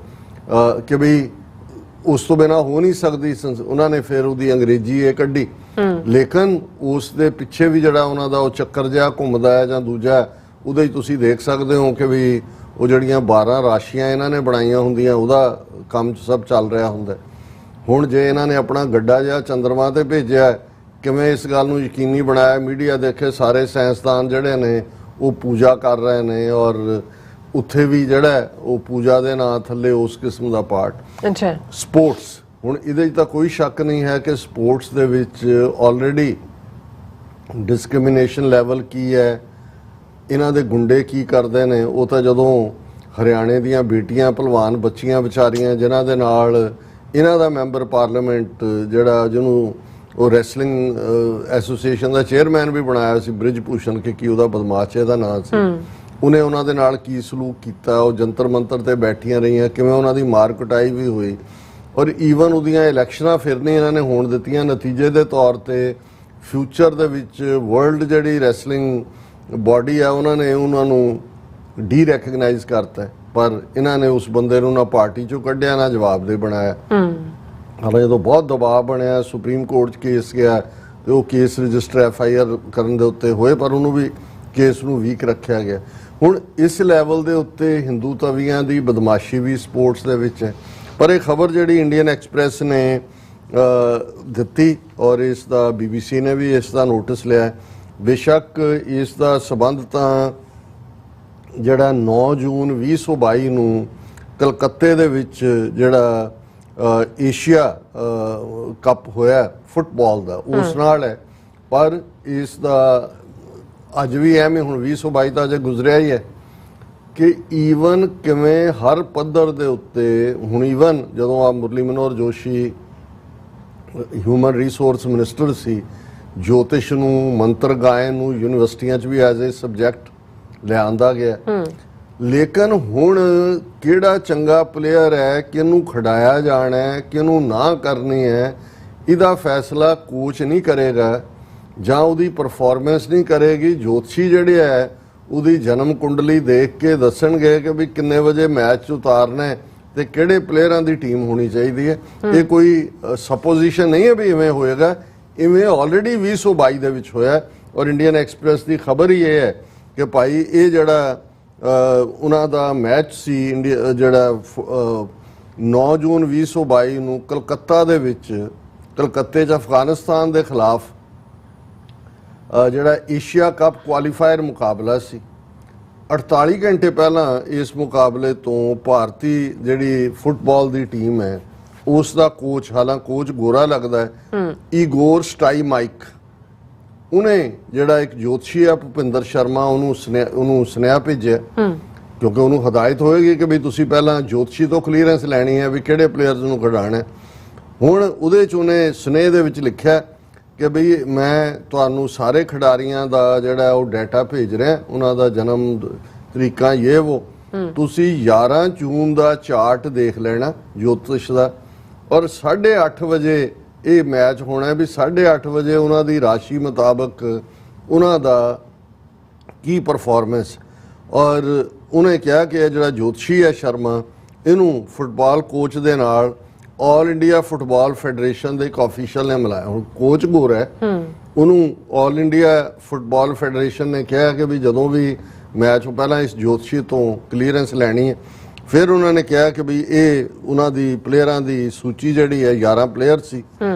ਕਿ ਬਈ ਉਸ ਤੋਂ ਬਿਨਾਂ ਹੋ ਨਹੀਂ ਸਕਦੀ। ਉਹਨਾਂ ਨੇ ਫਿਰ ਉਹਦੀ ਅੰਗਰੇਜ਼ੀ ਇਹ ਕੱਢੀ, ਲੇਕਿਨ ਉਸ ਦੇ ਪਿੱਛੇ ਵੀ ਜਿਹੜਾ ਉਹਨਾਂ ਦਾ ਉਹ ਚੱਕਰ ਜਿਹਾ ਘੁੰਮਦਾ ਹੈ ਜਾਂ ਦੂਜਾ, ਉਹਦੇ 'ਚ ਤੁਸੀਂ ਦੇਖ ਸਕਦੇ ਹੋ ਕਿ ਵੀ ਉਹ ਜਿਹੜੀਆਂ 12 ਰਾਸ਼ੀਆਂ ਇਹਨਾਂ ਨੇ ਬਣਾਈਆਂ ਹੁੰਦੀਆਂ, ਉਹਦਾ ਕੰਮ ਸਭ ਚੱਲ ਰਿਹਾ ਹੁੰਦਾ। ਹੁਣ ਜੇ ਇਹਨਾਂ ਨੇ ਆਪਣਾ ਗੱਡਾ ਜਿਹਾ ਚੰਦਰਮਾ ਤੇ ਭੇਜਿਆ, ਕਿਵੇਂ ਇਸ ਗੱਲ ਨੂੰ ਯਕੀਨੀ ਬਣਾਇਆ, ਮੀਡੀਆ ਦੇਖੇ ਸਾਰੇ ਸਾਇੰਸਦਾਨ ਜਿਹੜੇ ਨੇ ਉਹ ਪੂਜਾ ਕਰ ਰਹੇ ਨੇ, ਔਰ ਉੱਥੇ ਵੀ ਜਿਹੜਾ ਉਹ ਪੂਜਾ ਦੇ ਨਾਂ ਥੱਲੇ ਉਸ ਕਿਸਮ ਦਾ ਪਾਰਟ। ਅੱਛਾ, ਸਪੋਰਟਸ, ਹੁਣ ਇਹਦੇ 'ਚ ਤਾਂ ਕੋਈ ਸ਼ੱਕ ਨਹੀਂ ਹੈ ਕਿ ਸਪੋਰਟਸ ਦੇ ਵਿੱਚ ਆਲਰੇਡੀ ਡਿਸਕ੍ਰਿਮੀਨੇਸ਼ਨ ਲੈਵਲ ਕੀ ਹੈ, ਇਹਨਾਂ ਦੇ ਗੁੰਡੇ ਕੀ ਕਰਦੇ ਨੇ। ਉਹ ਤਾਂ ਜਦੋਂ ਹਰਿਆਣੇ ਦੀਆਂ ਬੇਟੀਆਂ ਭਲਵਾਨ ਬੱਚੀਆਂ ਵਿਚਾਰੀਆਂ, ਜਿਨ੍ਹਾਂ ਦੇ ਨਾਲ ਇਹਨਾਂ ਦਾ ਮੈਂਬਰ ਪਾਰਲੀਮੈਂਟ ਜਿਹੜਾ ਜਿਹਨੂੰ ਉਹ ਰੈਸਲਿੰਗ ਐਸੋਸੀਏਸ਼ਨ ਦਾ ਚੇਅਰਮੈਨ ਵੀ ਬਣਾਇਆ ਸੀ, ਬ੍ਰਿਜ ਭੂਸ਼ਣ ਕਿ ਉਹਦਾ ਬਦਮਾਸ਼ ਦਾ ਨਾਂ ਸੀ, ਉਹਨੇ ਉਹਨਾਂ ਦੇ ਨਾਲ ਕੀ ਸਲੂਕ ਕੀਤਾ, ਉਹ ਜੰਤਰ ਮੰਤਰ ਤੇ ਬੈਠੀਆਂ ਰਹੀਆਂ, ਕਿਵੇਂ ਉਹਨਾਂ ਦੀ ਮਾਰ ਕੁਟਾਈ ਵੀ ਹੋਈ। ਔਰ ਈਵਨ ਉਹਦੀਆਂ ਇਲੈਕਸ਼ਨਾਂ ਫਿਰ ਨਹੀਂ ਇਹਨਾਂ ਨੇ ਹੋਣ ਦਿੱਤੀਆਂ। ਨਤੀਜੇ ਦੇ ਤੌਰ ਤੇ ਫਿਊਚਰ ਦੇ ਵਿੱਚ ਵਰਲਡ ਜਿਹੜੀ ਰੈਸਲਿੰਗ ਬਾਡੀ ਆ, ਉਹਨਾਂ ਨੇ ਉਹਨਾਂ ਨੂੰ ਡੀ ਰੈਕਗਨਾਈਜ਼ ਕਰਤਾ, ਪਰ ਇਹਨਾਂ ਨੇ ਉਸ ਬੰਦੇ ਨੂੰ ਨਾ ਪਾਰਟੀ ਚੋਂ ਕੱਢਿਆ ਨਾ ਜਵਾਬ ਦੇ ਬਣਾਇਆ। ਹਾਲਾਂਕਿ ਜਦੋਂ ਬਹੁਤ ਦਬਾਅ ਬਣਿਆ, ਸੁਪਰੀਮ ਕੋਰਟ 'ਚ ਕੇਸ ਗਿਆ ਤੇ ਉਹ ਕੇਸ ਰਜਿਸਟਰ FIR ਕਰਨ ਦੇ ਉੱਤੇ ਹੋਏ, ਪਰ ਉਹਨੂੰ ਵੀ ਕੇਸ ਨੂੰ ਵੀਕ ਰੱਖਿਆ ਗਿਆ। ਹੁਣ ਇਸ ਲੈਵਲ ਦੇ ਉੱਤੇ ਹਿੰਦੂ ਤਵੀਆਂ ਦੀ ਬਦਮਾਸ਼ੀ ਵੀ ਸਪੋਰਟਸ ਦੇ ਵਿੱਚ ਹੈ। ਪਰ ਇਹ ਖਬਰ ਜਿਹੜੀ ਇੰਡੀਅਨ ਐਕਸਪ੍ਰੈਸ ਨੇ ਦਿੱਤੀ ਔਰ ਇਸ ਦਾ BBC ਨੇ ਵੀ ਇਸ ਦਾ ਨੋਟਿਸ ਲਿਆ। ਬੇਸ਼ੱਕ ਇਸ ਦਾ ਸਬੰਧ ਤਾਂ ਜਿਹੜਾ 9 ਜੂਨ 2022 ਨੂੰ ਕਲਕੱਤੇ ਦੇ ਵਿੱਚ ਜਿਹੜਾ ਏਸ਼ੀਆ ਕੱਪ ਹੋਇਆ ਫੁੱਟਬਾਲ ਦਾ ਉਸ ਨਾਲ ਹੈ, ਪਰ ਇਸ ਦਾ ਅੱਜ ਵੀ ਐਵੇਂ ਹੁਣ 2022 ਤਾਂ ਅਜੇ ਗੁਜ਼ਰਿਆ ਹੀ ਹੈ ਕਿ ਈਵਨ ਕਿਵੇਂ ਹਰ ਪੱਧਰ ਦੇ ਉੱਤੇ ਹੁਣ ਈਵਨ ਜਦੋਂ ਆ Murli Manohar Joshi human resource minister ਸੀ, ਜੋਤਿਸ਼ ਨੂੰ ਮੰਤਰ ਗਾਇਨ ਨੂੰ ਯੂਨੀਵਰਸਿਟੀਆਂ 'ਚ ਵੀ ਐਜ਼ ਏ ਸਬਜੈਕਟ ਲਿਆਂਦਾ ਗਿਆ। ਲੇਕਿਨ ਹੁਣ ਕਿਹੜਾ ਚੰਗਾ ਪਲੇਅਰ ਹੈ, ਕਿਹਨੂੰ ਖਿਡਾਇਆ ਜਾਣਾ ਹੈ, ਕਿਹਨੂੰ ਨਾ ਕਰਨੀ ਹੈ, ਇਹਦਾ ਫੈਸਲਾ ਕੋਚ ਨਹੀਂ ਕਰੇਗਾ ਜਾਂ ਉਹਦੀ ਪਰਫਾਰਮੈਂਸ ਨਹੀਂ ਕਰੇਗੀ। ਜੋਤਸ਼ੀ ਜਿਹੜੇ ਹੈ ਉਹਦੀ ਜਨਮ ਕੁੰਡਲੀ ਦੇਖ ਕੇ ਦੱਸਣਗੇ ਕਿ ਵੀ ਕਿੰਨੇ ਵਜੇ ਮੈਚ ਉਤਾਰਨਾ ਹੈ ਤੇ ਕਿਹੜੇ ਪਲੇਅਰਾਂ ਦੀ ਟੀਮ ਹੋਣੀ ਚਾਹੀਦੀ ਹੈ। ਇਹ ਕੋਈ ਸਪੋਜੀਸ਼ਨ ਨਹੀਂ ਹੈ ਵੀ ਇਵੇਂ ਹੋਏਗਾ, ਇਵੇਂ ਆਲਰੇਡੀ 2022 ਦੇ ਵਿੱਚ ਹੋਇਆ। ਔਰ ਇੰਡੀਅਨ ਐਕਸਪ੍ਰੈਸ ਦੀ ਖਬਰ ਹੀ ਇਹ ਹੈ ਕਿ ਭਾਈ ਇਹ ਜਿਹੜਾ ਉਹਨਾਂ ਦਾ ਮੈਚ ਸੀ ਇੰਡੀਆ ਜਿਹੜਾ 9 ਜੂਨ 2022 ਨੂੰ ਕਲਕੱਤਾ ਦੇ ਵਿੱਚ ਕਲਕੱਤੇ 'ਚ ਅਫਗਾਨਿਸਤਾਨ ਦੇ ਖਿਲਾਫ ਜਿਹੜਾ ਏਸ਼ੀਆ ਕੱਪ ਕੁਆਲੀਫਾਇਰ ਮੁਕਾਬਲਾ ਸੀ, 48 ਘੰਟੇ ਪਹਿਲਾਂ ਇਸ ਮੁਕਾਬਲੇ ਤੋਂ ਭਾਰਤੀ ਜਿਹੜੀ ਫੁੱਟਬਾਲ ਦੀ ਟੀਮ ਹੈ ਉਸ ਦਾ ਕੋਚ, ਹਾਲਾਂਕਿ ਕੋਚ ਗੋਰਾ ਲੱਗਦਾ ਹੈ, ਈਗੋਰ ਸਟਾਈਮਾਈਕ, ਉਹਨੇ ਜਿਹੜਾ ਇੱਕ ਜੋਤਸ਼ੀ ਆ ਭੁਪਿੰਦਰ ਸ਼ਰਮਾ ਉਹਨੂੰ ਸੁਨੇਹਾ ਭੇਜਿਆ ਕਿਉਂਕਿ ਉਹਨੂੰ ਹਦਾਇਤ ਹੋਏਗੀ ਕਿ ਵੀ ਤੁਸੀਂ ਪਹਿਲਾਂ ਜੋਤਸ਼ੀ ਤੋਂ ਕਲੀਅਰੈਂਸ ਲੈਣੀ ਹੈ ਵੀ ਕਿਹੜੇ ਪਲੇਅਰਸ ਨੂੰ ਖਿਡਾਉਣਾ। ਹੁਣ ਉਹਦੇ 'ਚ ਉਹਨੇ ਸੁਨੇਹੇ ਦੇ ਵਿੱਚ ਲਿਖਿਆ ਕਿ ਬਈ ਮੈਂ ਤੁਹਾਨੂੰ ਸਾਰੇ ਖਿਡਾਰੀਆਂ ਦਾ ਜਿਹੜਾ ਉਹ ਡਾਟਾ ਭੇਜ ਰਿਹਾ, ਉਹਨਾਂ ਦਾ ਜਨਮ ਤਰੀਕਾਂ ਉਹ ਤੁਸੀਂ 11 ਜੂਨ ਦਾ ਚਾਰਟ ਦੇਖ ਲੈਣਾ ਜੋਤਿਸ਼ ਦਾ, ਔਰ 8:30 ਵਜੇ ਇਹ ਮੈਚ ਹੋਣਾ ਵੀ 8:30 ਵਜੇ ਉਹਨਾਂ ਦੀ ਰਾਸ਼ੀ ਮੁਤਾਬਕ ਉਹਨਾਂ ਦਾ ਕੀ ਪਰਫਾਰਮੈਂਸ। ਔਰ ਉਹਨੇ ਕਿਹਾ ਕਿ ਇਹ ਜਿਹੜਾ ਜੋਤਸ਼ੀ ਹੈ ਸ਼ਰਮਾ, ਇਹਨੂੰ ਫੁੱਟਬਾਲ ਕੋਚ ਦੇ ਨਾਲ ਆਲ ਇੰਡੀਆ ਫੁੱਟਬਾਲ ਫੈਡਰੇਸ਼ਨ ਦੇ ਇੱਕ ਆਫੀਸ਼ੀਅਲ ਨੇ ਮਿਲਾਇਆ। ਹੁਣ ਕੋਚ ਗੋਰਾ ਹੈ, ਉਹਨੂੰ ਆਲ ਇੰਡੀਆ ਫੁੱਟਬਾਲ ਫੈਡਰੇਸ਼ਨ ਨੇ ਕਿਹਾ ਕਿ ਵੀ ਜਦੋਂ ਵੀ ਮੈਚ ਤੋਂ ਪਹਿਲਾਂ ਇਸ ਜੋਤਸ਼ੀ ਤੋਂ ਕਲੀਅਰੈਂਸ ਲੈਣੀ ਹੈ। ਫਿਰ ਉਹਨਾਂ ਨੇ ਕਿਹਾ ਕਿ ਵੀ ਇਹ ਉਹਨਾਂ ਦੀ ਪਲੇਅਰਾਂ ਦੀ ਸੂਚੀ ਜਿਹੜੀ ਹੈ 11 ਪਲੇਅਰ ਸੀ,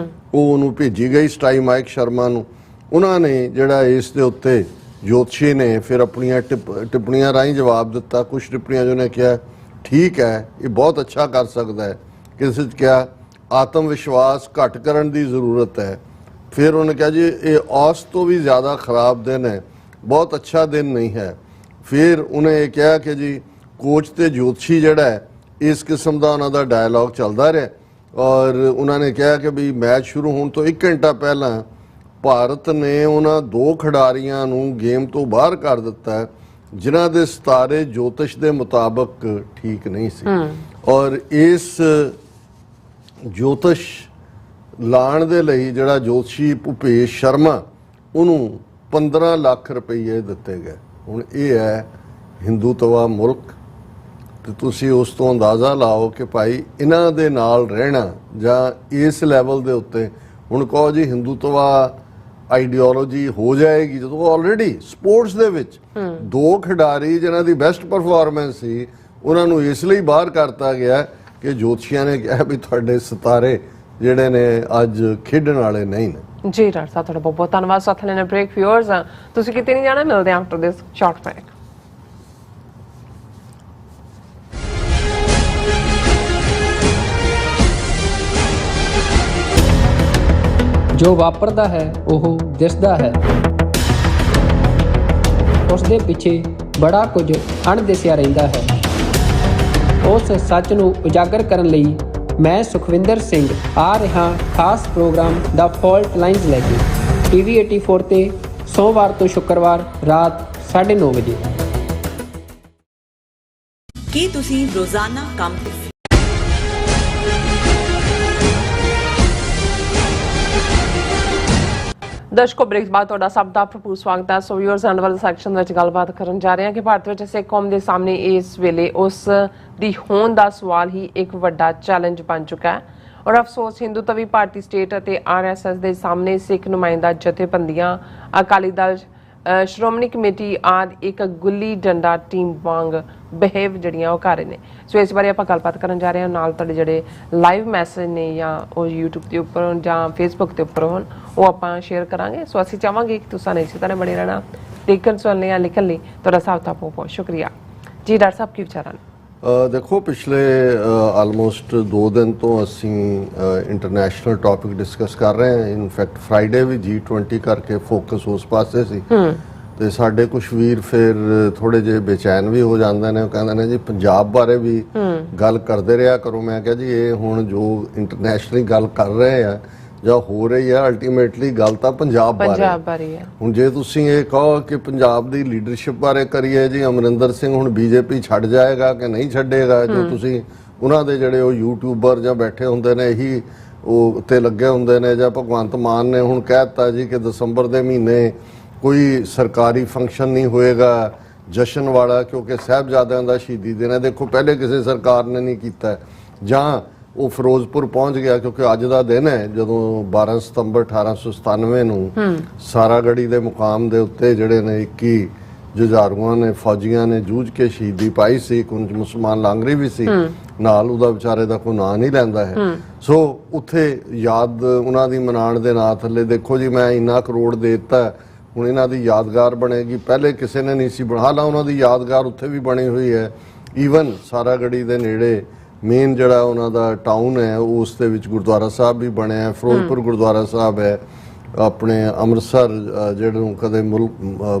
ਉਹ ਉਹਨੂੰ ਭੇਜੀ ਗਈ ਸਟਾਈਮਾਈਕ ਸ਼ਰਮਾ ਨੂੰ। ਉਹਨਾਂ ਨੇ ਜਿਹੜਾ ਇਸ ਦੇ ਉੱਤੇ ਜੋਤਸ਼ੀ ਨੇ ਫਿਰ ਆਪਣੀਆਂ ਟਿੱਪਣੀਆਂ ਰਾਹੀਂ ਜਵਾਬ ਦਿੱਤਾ। ਕੁਝ ਟਿੱਪਣੀਆਂ ਜੋ ਨੇ ਕਿਹਾ ਠੀਕ ਹੈ ਇਹ ਬਹੁਤ ਅੱਛਾ ਕਰ ਸਕਦਾ ਹੈ, ਕਿਸੇ 'ਚ ਕਿਹਾ ਆਤਮ ਵਿਸ਼ਵਾਸ ਘੱਟ ਕਰਨ ਦੀ ਜ਼ਰੂਰਤ ਹੈ। ਫਿਰ ਉਹਨੇ ਕਿਹਾ ਜੀ ਇਹ ਔਸ ਤੋਂ ਵੀ ਜ਼ਿਆਦਾ ਖਰਾਬ ਦਿਨ ਹੈ, ਬਹੁਤ ਅੱਛਾ ਦਿਨ ਨਹੀਂ ਹੈ। ਫਿਰ ਉਹਨੇ ਇਹ ਕਿਹਾ ਕਿ ਜੀ ਕੋਚ ਤੇ ਜੋਤਸ਼ੀ ਜਿਹੜਾ ਹੈ ਇਸ ਕਿਸਮ ਦਾ ਉਹਨਾਂ ਦਾ ਡਾਇਲੌਗ ਚੱਲਦਾ ਰਿਹਾ ਔਰ ਉਹਨਾਂ ਨੇ ਕਿਹਾ ਕਿ ਵੀ ਮੈਚ ਸ਼ੁਰੂ ਹੋਣ ਤੋਂ 1 ਘੰਟਾ ਪਹਿਲਾਂ ਭਾਰਤ ਨੇ ਉਹਨਾਂ 2 ਖਿਡਾਰੀਆਂ ਨੂੰ ਗੇਮ ਤੋਂ ਬਾਹਰ ਕਰ ਦਿੱਤਾ ਜਿਨ੍ਹਾਂ ਦੇ ਸਿਤਾਰੇ ਜੋਤਿਸ਼ ਦੇ ਮੁਤਾਬਕ ਠੀਕ ਨਹੀਂ ਸੀ। ਔਰ ਇਸ ਜੋਤਿਸ਼ ਲਾਣ ਦੇ ਲਈ ਜਿਹੜਾ ਜੋਤਸ਼ੀ ਭੁਪੇਸ਼ ਸ਼ਰਮਾ ਉਹਨੂੰ 15 ਲੱਖ ਰੁਪਏ ਦਿੱਤੇ ਗਏ। ਹੁਣ ਇਹ ਹੈ ਹਿੰਦੂਤਵਾ ਮੁਲਕ ਤੇ ਤੁਸੀਂ ਉਸ ਤੋਂ ਅੰਦਾਜ਼ਾ ਲਾਓ ਕਿ ਭਾਈ ਇਹਨਾਂ ਦੇ ਨਾਲ ਰਹਿਣਾ ਜਾਂ ਇਸ ਲੈਵਲ ਦੇ ਉੱਤੇ ਹੁਣ ਕਹੋ ਜੀ ਹਿੰਦੂਤਵਾ ਆਈਡੀਓਲੋਜੀ ਹੋ ਜਾਏਗੀ ਜਦੋਂ ਆਲਰੇਡੀ ਸਪੋਰਟਸ ਦੇ ਵਿੱਚ 2 ਖਿਡਾਰੀ ਜਿਨ੍ਹਾਂ ਦੀ ਬੈਸਟ ਪਰਫਾਰਮੈਂਸ ਸੀ ਉਹਨਾਂ ਨੂੰ ਇਸ ਲਈ ਬਾਹਰ ਕਰਤਾ ਗਿਆ ਕਿ ਜੋਤਸ਼ੀਆਂ ਨੇ ਕਿਹਾ ਵੀ ਤੁਹਾਡੇ ਸਿਤਾਰੇ ਜਿਹੜੇ ਨੇ ਅੱਜ ਖੇਡਣ ਵਾਲੇ ਨਹੀਂ ਨੇ। ਜੀ ਡਾਕਟਰ ਸਾਹਿਬ ਤੁਹਾਡਾ ਬਹੁਤ ਬਹੁਤ ਧੰਨਵਾਦ। ਸਾਥ ਲੈਣੇ ਬ੍ਰੇਕ ਵਿਊਅਰਸ, ਤੁਸੀਂ ਕਿਤੇ ਨਹੀਂ ਜਾਣਾ, ਮਿਲਦੇ ਹਾਂ ਆਫਟਰ ਦਿਸ ਸ਼ਾਰਟ ਬ੍ਰੇਕ। ਜੋ ਵਾਪਰਦਾ ਹੈ ਉਹ ਦਿਸਦਾ ਹੈ, ਉਸ ਦੇ ਪਿੱਛੇ ਬੜਾ ਕੁਝ ਅਣਦਿਸਿਆ ਰਹਿੰਦਾ ਹੈ। ਉਸ ਸੱਚ ਨੂੰ ਉਜਾਗਰ ਕਰਨ ਲਈ ਮੈਂ ਸੁਖਵਿੰਦਰ ਸਿੰਘ ਆ ਰਿਹਾ ਖਾਸ ਪ੍ਰੋਗਰਾਮ ਦਾ ਫਾਲਟ ਲਾਈਨਸ ਲੈ ਕੇ TV 84 ਤੇ ਸੋਮਵਾਰ ਤੋਂ ਸ਼ੁੱਕਰਵਾਰ ਰਾਤ 9:30 ਵਜੇ। ਕੀ ਤੁਸੀਂ ਰੋਜ਼ਾਨਾ ਕੰਮ ਦਰਸ਼ਕੋ ਬ੍ਰੇਕ ਬਾਅਦ ਤੁਹਾਡਾ ਸਭ ਦਾ ਭਰਪੂਰ ਸਵਾਗਤ ਹੈ। ਸੋ ਵਿਊਅਰਸ ਐਂਡ ਵਾਲੇ ਸੈਕਸ਼ਨ ਵਿੱਚ ਗੱਲਬਾਤ ਕਰਨ ਜਾ ਰਹੇ ਹਾਂ ਕਿ ਭਾਰਤ ਵਿੱਚ ਸਿੱਖ ਕੌਮ ਦੇ ਸਾਹਮਣੇ ਇਸ ਵੇਲੇ ਉਸ ਦੀ ਹੋਂਦ ਦਾ ਸਵਾਲ ਹੀ ਇੱਕ ਵੱਡਾ ਚੈਲੰਜ ਬਣ ਚੁੱਕਾ ਹੈ ਔਰ ਅਫਸੋਸ ਹਿੰਦੂਤਵੀ ਭਾਰਤੀ ਸਟੇਟ ਅਤੇ RSS ਦੇ ਸਾਹਮਣੇ ਸਿੱਖ ਨੁਮਾਇੰਦਾ ਜਥੇਬੰਦੀਆਂ, ਅਕਾਲੀ ਦਲ, ਸ਼੍ਰੋਮਣੀ ਕਮੇਟੀ ਆਦਿ ਇੱਕ ਗੁੱਲੀ ਡੰਡਾ ਟੀਮ ਵਾਂਗ ਬਿਹੇਵ ਜਿਹੜੀਆਂ ਉਹ ਕਰ ਰਹੇ ਨੇ। ਸੋ ਇਸ ਬਾਰੇ ਆਪਾਂ ਗੱਲਬਾਤ ਕਰਨ ਜਾ ਰਹੇ ਹਾਂ। ਨਾਲ ਤੁਹਾਡੇ ਜਿਹੜੇ ਲਾਈਵ ਮੈਸੇਜ ਨੇ ਜਾਂ ਉਹ YouTube ਦੇ ਉੱਪਰ ਜਾਂ Facebook ਦੇ ਉੱਪਰ ਹੋਣ ਉਹ ਆਪਾਂ ਸ਼ੇਅਰ ਕਰਾਂਗੇ। ਸੋ ਅਸੀਂ ਚਾਹਾਂਗੇ ਕਿ ਤੁਸੀਂ ਇਸੇ ਤਰ੍ਹਾਂ ਬਣੇ ਰਹਿਣਾ। ਦੇਖਣ ਸੁਣਨ ਜਾਂ ਲਿਖਣ ਲਈ ਤੁਹਾਡਾ ਸਾਥ ਬਹੁਤ ਬਹੁਤ ਸ਼ੁਕਰੀਆ ਜੀ। ਡਾਕਟਰ ਸਾਹਿਬ ਕੀ ਵਿਚਾਰਾਂ ਨੇ? ਦੇਖੋ, ਪਿਛਲੇ ਆਲਮੋਸਟ 2 ਦਿਨ ਤੋਂ ਅਸੀਂ ਇੰਟਰਨੈਸ਼ਨਲ ਟੌਪਿਕ ਡਿਸਕਸ ਕਰ ਰਹੇ ਹਾਂ। ਇਨਫੈਕਟ ਫਰਾਈਡੇ ਵੀ G20 ਕਰਕੇ ਫੋਕਸ ਉਸ ਪਾਸੇ ਸੀ ਤੇ ਸਾਡੇ ਕੁਝ ਵੀਰ ਫਿਰ ਥੋੜੇ ਜਿਹੇ ਬੇਚੈਨ ਵੀ ਹੋ ਜਾਂਦੇ ਨੇ। ਉਹ ਕਹਿੰਦੇ ਨੇ ਜੀ ਪੰਜਾਬ ਬਾਰੇ ਵੀ ਗੱਲ ਕਰਦੇ ਰਿਹਾ ਕਰੋ। ਮੈਂ ਕਿਹਾ ਜੀ ਇਹ ਹੁਣ ਜੋ ਇੰਟਰਨੈਸ਼ਨਲੀ ਗੱਲ ਕਰ ਰਹੇ ਆ ਜਾਂ ਹੋ ਰਹੀ ਹੈ, ਅਲਟੀਮੇਟਲੀ ਗੱਲ ਤਾਂ ਪੰਜਾਬ ਬਾਰੇ ਹੈ। ਹੁਣ ਜੇ ਤੁਸੀਂ ਇਹ ਕਹੋ ਕਿ ਪੰਜਾਬ ਦੀ ਲੀਡਰਸ਼ਿਪ ਬਾਰੇ ਕਰੀਏ ਜੀ, ਅਮਰਿੰਦਰ ਸਿੰਘ ਹੁਣ ਬੀਜੇਪੀ ਛੱਡ ਜਾਏਗਾ ਕਿ ਨਹੀਂ ਛੱਡੇਗਾ, ਜੋ ਤੁਸੀਂ ਉਹਨਾਂ ਦੇ ਜਿਹੜੇ ਉਹ ਯੂਟਿਊਬਰ ਜਾਂ ਬੈਠੇ ਹੁੰਦੇ ਨੇ ਇਹੀ ਉਹ ਉੱਤੇ ਲੱਗੇ ਹੁੰਦੇ ਨੇ, ਜਾਂ ਭਗਵੰਤ ਮਾਨ ਨੇ ਹੁਣ ਕਹਿ ਦਿੱਤਾ ਜੀ ਕਿ ਦਸੰਬਰ ਦੇ ਮਹੀਨੇ ਕੋਈ ਸਰਕਾਰੀ ਫੰਕਸ਼ਨ ਨਹੀਂ ਹੋਏਗਾ ਜਸ਼ਨ ਵਾਲਾ, ਕਿਉਂਕਿ ਸਾਹਿਬਜ਼ਾਦਿਆਂ ਦਾ ਸ਼ਹੀਦੀ ਦਿਨ ਹੈ। ਦੇਖੋ, ਪਹਿਲੇ ਕਿਸੇ ਸਰਕਾਰ ਨੇ ਨਹੀਂ ਕੀਤਾ। ਜਾਂ ਉਹ ਫਿਰੋਜ਼ਪੁਰ ਪਹੁੰਚ ਗਿਆ ਕਿਉਂਕਿ ਅੱਜ ਦਾ ਦਿਨ ਹੈ ਜਦੋਂ 12 ਸਤੰਬਰ 1897 ਨੂੰ ਸਾਰਾਗੜੀ ਦੇ ਮੁਕਾਮ ਦੇ ਉੱਤੇ ਜਿਹੜੇ ਨੇ 21 ਜੁਝਾਰੂਆਂ ਨੇ, ਫੌਜੀਆਂ ਨੇ ਜੂਝ ਕੇ ਸ਼ਹੀਦੀ ਪਾਈ ਸੀ। ਕੁਝ ਮੁਸਲਮਾਨ ਲਾਂਗਰੀ ਵੀ ਸੀ ਨਾਲ, ਉਹਦਾ ਵਿਚਾਰੇ ਦਾ ਕੋਈ ਨਾਂ ਨਹੀਂ ਲੈਂਦਾ ਹੈ। ਸੋ ਉੱਥੇ ਯਾਦ ਉਹਨਾਂ ਦੀ ਮਨਾਉਣ ਦੇ ਨਾਂ ਥੱਲੇ ਦੇਖੋ ਜੀ ਮੈਂ ਇੰਨਾ ਕਰੋੜ ਦੇ ਦਿੱਤਾ, ਹੁਣ ਇਹਨਾਂ ਦੀ ਯਾਦਗਾਰ ਬਣੇਗੀ। ਪਹਿਲੇ ਕਿਸੇ ਨੇ ਨਹੀਂ ਸੀ ਬਣਾ, ਉਹਨਾਂ ਦੀ ਯਾਦਗਾਰ ਉੱਥੇ ਵੀ ਬਣੀ ਹੋਈ ਹੈ। ਈਵਨ ਸਾਰਾਗੜੀ ਦੇ ਨੇੜੇ ਮੇਨ ਜਿਹੜਾ ਉਹਨਾਂ ਦਾ ਟਾਊਨ ਹੈ ਉਸ ਦੇ ਵਿੱਚ ਗੁਰਦੁਆਰਾ ਸਾਹਿਬ ਵੀ ਬਣਿਆ। ਫਿਰੋਜ਼ਪੁਰ ਗੁਰਦੁਆਰਾ ਸਾਹਿਬ ਹੈ। ਆਪਣੇ ਅੰਮ੍ਰਿਤਸਰ ਜਿਹਨੂੰ ਕਦੇ